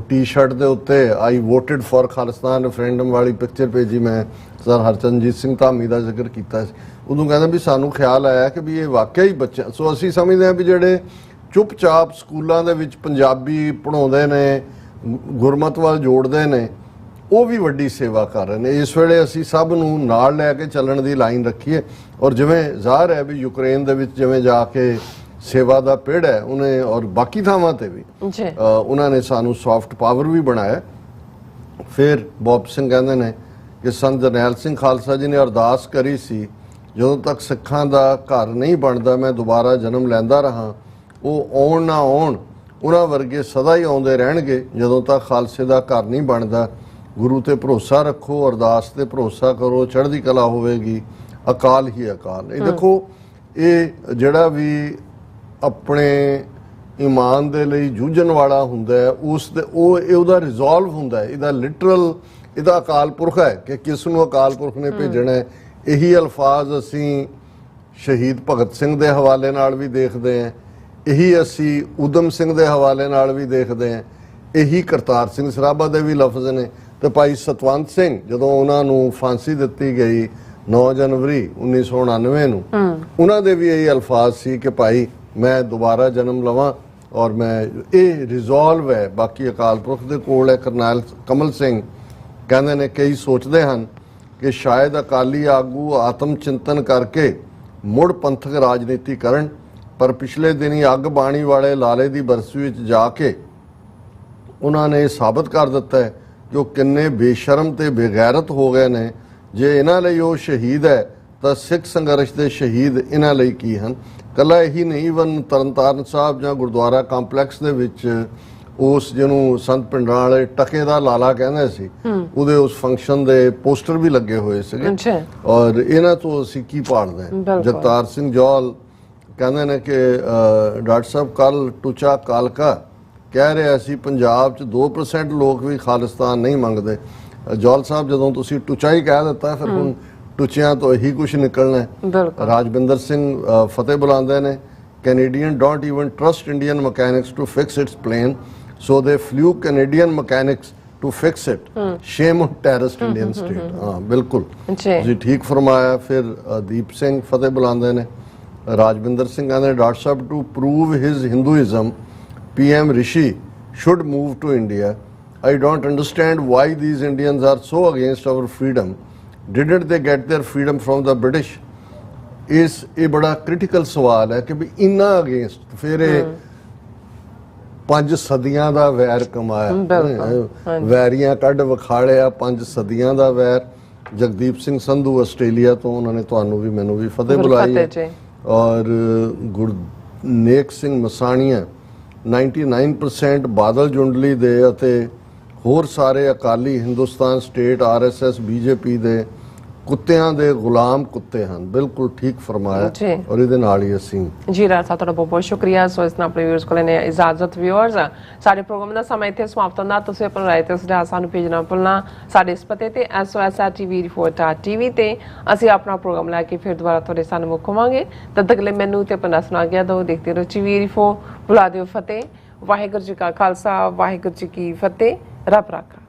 ਟੀ-ਸ਼ਰਟ ਦੇ ਉੱਤੇ ਆਈ ਵੋਟਡ ਫॉर ਖਾਲਿਸਤਾਨ ਰੈਫਰੈਂਡਮ ਵਾਲੀ ਪਿਕਚਰ ਭੇਜੀ, ਮੈਂ ਸਰ ਹਰਚੰਦਜੀਤ ਸਿੰਘ ਧਾਮੀ ਦਾ ਜ਼ਿਕਰ ਕੀਤਾ ਸੀ। ਉਦੋਂ ਕਹਿੰਦਾ ਵੀ ਸਾਨੂੰ ਖਿਆਲ ਆਇਆ ਕਿ ਵੀ ਇਹ ਵਾਕਿਆ ਹੀ ਬੱਚਾ, ਸੋ ਅਸੀਂ ਸਮਝਦੇ ਹਾਂ ਵੀ ਜਿਹੜੇ ਚੁੱਪ-ਚਾਪ ਸਕੂਲਾਂ ਦੇ ਵਿੱਚ ਪੰਜਾਬੀ ਪੜ੍ਹਾਉਂਦੇ ਨੇ, ਗੁਰਮਤ ਵੱਲ ਜੋੜਦੇ ਨੇ, ਉਹ ਵੀ ਵੱਡੀ ਸੇਵਾ ਕਰ ਰਹੇ ਨੇ। ਇਸ ਵੇਲੇ ਅਸੀਂ ਸਭ ਨੂੰ ਨਾਲ ਲੈ ਕੇ ਚੱਲਣ ਦੀ ਲਾਈਨ ਰੱਖੀਏ। ਔਰ ਜਿਵੇਂ ਜ਼ਾਹਰ ਹੈ ਵੀ ਯੂਕਰੇਨ ਦੇ ਵਿੱਚ ਜਿਵੇਂ ਜਾ ਕੇ ਸੇਵਾ ਦਾ ਪਿੜ ਹੈ ਉਹਨੇ, ਔਰ ਬਾਕੀ ਥਾਵਾਂ ਤੇ ਵੀ ਉਹਨਾਂ ਨੇ ਸਾਨੂੰ ਸੌਫਟ ਪਾਵਰ ਵੀ ਬਣਾਇਆ। ਫਿਰ ਬੌਬ ਸਿੰਘ ਕਹਿੰਦੇ ਨੇ ਕਿ ਸੰਤ ਜਰਨੈਲ ਸਿੰਘ ਖਾਲਸਾ ਜੀ ਨੇ ਅਰਦਾਸ ਕਰੀ ਸੀ, ਜਦੋਂ ਤੱਕ ਸਿੱਖਾਂ ਦਾ ਘਰ ਨਹੀਂ ਬਣਦਾ ਮੈਂ ਦੁਬਾਰਾ ਜਨਮ ਲੈਂਦਾ ਰਹਾਂ। ਉਹ ਆਉਣ ਨਾ ਆਉਣ, ਉਹਨਾਂ ਵਰਗੇ ਸਦਾ ਹੀ ਆਉਂਦੇ ਰਹਿਣਗੇ ਜਦੋਂ ਤੱਕ ਖਾਲਸੇ ਦਾ ਘਰ ਨਹੀਂ ਬਣਦਾ। ਗੁਰੂ ਤੇ ਭਰੋਸਾ ਰੱਖੋ, ਅਰਦਾਸ ਤੇ ਭਰੋਸਾ ਕਰੋ, ਚੜ੍ਹਦੀ ਕਲਾ ਹੋਵੇਗੀ, ਅਕਾਲ ਹੀ ਅਕਾਲ। ਇਹ ਦੇਖੋ, ਇਹ ਜਿਹੜਾ ਵੀ ਆਪਣੇ ਈਮਾਨ ਦੇ ਲਈ ਜੂਝਣ ਵਾਲਾ ਹੁੰਦਾ ਹੈ, ਉਸ ਦੇ ਉਹਦਾ ਰਿਜ਼ੋਲਵ ਹੁੰਦਾ ਹੈ, ਇਹਦਾ ਲਿਟਰਲ ਇਹਦਾ ਅਕਾਲ ਪੁਰਖ ਹੈ ਕਿ ਕਿਸ ਨੂੰ ਅਕਾਲ ਪੁਰਖ ਨੇ ਭੇਜਣਾ ਹੈ। ਇਹੀ ਅਲਫਾਜ਼ ਅਸੀਂ ਸ਼ਹੀਦ ਭਗਤ ਸਿੰਘ ਦੇ ਹਵਾਲੇ ਨਾਲ ਵੀ ਦੇਖਦੇ ਹਾਂ, ਇਹੀ ਅਸੀਂ ਊਧਮ ਸਿੰਘ ਦੇ ਹਵਾਲੇ ਨਾਲ ਵੀ ਦੇਖਦੇ ਹਾਂ, ਇਹੀ ਕਰਤਾਰ ਸਿੰਘ ਸਰਾਭਾ ਦੇ ਵੀ ਲਫ਼ਜ਼ ਨੇ। ਤੇ ਭਾਈ ਸਤਵੰਤ ਸਿੰਘ, ਜਦੋਂ ਉਹਨਾਂ ਨੂੰ ਫਾਂਸੀ ਦਿੱਤੀ ਗਈ 9 ਜਨਵਰੀ 1999 ਨੂੰ, ਉਹਨਾਂ ਦੇ ਵੀ ਇਹੀ ਅਲਫਾਜ਼ ਸੀ ਕਿ ਭਾਈ ਮੈਂ ਦੁਬਾਰਾ ਜਨਮ ਲਵਾਂ। ਔਰ ਮੈਂ ਇਹ ਰਿਜ਼ੋਲਵ ਹੈ, ਬਾਕੀ ਅਕਾਲ ਪੁਰਖ ਦੇ ਕੋਲ ਹੈ। ਕਰਨੈਲ ਕਮਲ ਸਿੰਘ ਕਹਿੰਦੇ ਨੇ ਕਈ ਸੋਚਦੇ ਹਨ ਕਿ ਸ਼ਾਇਦ ਅਕਾਲੀ ਆਗੂ ਆਤਮ ਚਿੰਤਨ ਕਰਕੇ ਮੁੜ ਪੰਥਕ ਰਾਜਨੀਤੀ ਕਰਨ, ਪਰ ਪਿਛਲੇ ਦਿਨੀ ਅੱਗ ਬਾਣੀ ਵਾਲੇ ਲਾਲੇ ਦੀ ਬਰਸੀ ਵਿੱਚ ਜਾ ਕੇ ਉਹਨਾਂ ਨੇ ਸਾਬਤ ਕਰ ਦਿੱਤਾ ਹੈ ਕਿ ਉਹ ਕਿੰਨੇ ਬੇਸ਼ਰਮ ਤੇ ਬੇਗੈਰਤ ਹੋ ਗਏ ਨੇ। ਜੇ ਇਹਨਾਂ ਲਈ ਉਹ ਸ਼ਹੀਦ ਹੈ ਤਾਂ ਸਿੱਖ ਸੰਘਰਸ਼ ਦੇ ਸ਼ਹੀਦ ਇਹਨਾਂ ਲਈ ਕੀ ਹਨ। ਕੱਲਾ ਇਹੀ ਨਹੀਂ, ਵਨ ਤਰਨਤਾਰਨ ਸਾਹਿਬ ਜਾਂ ਗੁਰਦੁਆਰਾ ਕੰਪਲੈਕਸ ਦੇ ਵਿੱਚ ਉਸ ਜਿਹਨੂੰ ਸੰਤ ਪਿੰਡਾਂ ਵਾਲੇ ਟਕੇ ਦਾ ਲਾਲਾ ਕਹਿੰਦੇ ਸੀ, ਉਹਦੇ ਉਸ ਫੰਕਸ਼ਨ ਦੇ ਪੋਸਟਰ ਵੀ ਲੱਗੇ ਹੋਏ ਸੀਗੇ। ਔਰ ਇਹਨਾਂ ਤੋਂ ਅਸੀਂ ਕੀ ਭਾਲਦੇ ਹਾਂ। ਜਗਤਾਰ ਸਿੰਘ ਜੌਲ ਕਹਿੰਦੇ ਨੇ ਕਿ ਡਾਕਟਰ ਸਾਹਿਬ ਕੱਲ ਟੁਚਾ ਕਾਲਕਾ ਕਹਿ ਰਿਹਾ ਸੀ ਪੰਜਾਬ 'ਚ 2% ਲੋਕ ਵੀ ਖਾਲਿਸਤਾਨ ਨਹੀਂ ਮੰਗਦੇ। ਜੌਲ ਸਾਹਿਬ, ਜਦੋਂ ਤੁਸੀਂ ਟੁਚਾ ਹੀ ਕਹਿ ਦਿੱਤਾ, ਫਿਰ ਹੁਣ ਟੁਚਿਆਂ ਤੋਂ ਇਹੀ ਕੁਝ ਨਿਕਲਣਾ। ਰਾਜਵਿੰਦਰ ਸਿੰਘ ਫਤਿਹ ਬੁਲਾਉਂਦੇ ਨੇ, Canadian don't even trust Indian mechanics to fix its plane, so they flew Canadian mechanics to fix it. Shame on terrorist Indian state. हाँ बिल्कुल जी जी ठीक फरमाया। फिर दीप सिंह फतेह बुलांदे ने, राजविंदर सिंह आंदे डॉक्टर साहब to prove his Hinduism PM Rishi should move to India. I don't understand why these Indians are so against our freedom. Didn't they get their freedom from the British? ਇਹ ਬੜਾ ਕ੍ਰਿਟੀਕਲ ਸਵਾਲ ਹੈ ਕਿ ਵੀ ਇੰਨਾ against ਫਿਰ ਇਹ 5 ਸਦੀਆਂ ਦਾ ਵੈਰ ਕਮਾਇਆ, ਵੈਰੀਆਂ ਕੱਢ ਵਿਖਾਲਿਆ 5 ਸਦੀਆਂ ਦਾ ਵੈਰ। ਜਗਦੀਪ ਸਿੰਘ ਸੰਧੂ ਆਸਟ੍ਰੇਲੀਆ ਤੋਂ, ਉਹਨਾਂ ਨੇ ਤੁਹਾਨੂੰ ਵੀ ਮੈਨੂੰ ਵੀ ਫਤਿਹ ਬੁਲਾਈ ਹੈ। ਔਰ ਗੁਰਨੇਕ ਸਿੰਘ ਮਸਾਣੀਆ 99% ਬਾਦਲ ਜੁੰਡਲੀ ਦੇ ਅਤੇ ਹੋਰ ਸਾਰੇ Akali Hindustan state RSS BJP ਦੇ ਕੁੱਤਿਆਂ ਦੇ ਗੁਲਾਮ ਕੁੱਤੇ ਹਨ। ਬਿਲਕੁਲ ਠੀਕ ਫਰਮਾਇਆ। ਔਰ ਇਹਦੇ ਨਾਲ ਹੀ ਅਸੀਂ ਜੀ ਰਾਜ ਸਾਹਿਬ ਤੁਹਾਡਾ ਬਹੁਤ ਬਹੁਤ ਸ਼ੁਕਰੀਆ। ਸੋ ਇਸ ਨਾਲ ਆਪਣੇ ਵਿਊਅਰਸ ਕੋਲ ਨੇ ਇਜਾਜ਼ਤ। ਵਿਊਅਰਸ ਸਾਡੇ ਪ੍ਰੋਗਰਾਮ ਦਾ ਸਮਾਂ ਇੱਥੇ ਸਮਾਪਤ ਹੁੰਦਾ। ਤੁਸੀਂ ਆਪਣਾ ਰਾਏ ਤੇ ਸੁਝਾਅ ਸਾਨੂੰ ਭੇਜਣਾ ਭੁੱਲਣਾ ਸਾਡੇ ਇਸ ਪਤੇ ਤੇ SOS@tvreporter.tv ਤੇ ਅਸੀਂ ਆਪਣਾ ਪ੍ਰੋਗਰਾਮ ਲੈ ਕੇ ਫਿਰ ਦੁਬਾਰਾ ਤੁਹਾਡੇ ਸਾਹਮਣੇ ਮੁੱਖ ਹੋਵਾਂਗੇ। ਤਦ ਤੱਕ ਲਈ ਮੈਨੂੰ ਤੇ ਆਪਣਾ ਸੁਣਾ ਗਿਆ ਦੋ ਦੇਖਦੇ ਰਹੋ TV ਰਿਪੋਰਟ। ਬੁਲਾ ਦਿਓ ਫਤਿਹ। ਵਾਹਿਗੁਰੂ ਜੀ ਕਾ ਖਾਲਸਾ, ਵਾਹਿਗੁਰੂ ਜੀ ਕੀ ਫਤਿਹ। ਰੱਬ ਰਾਖਾ।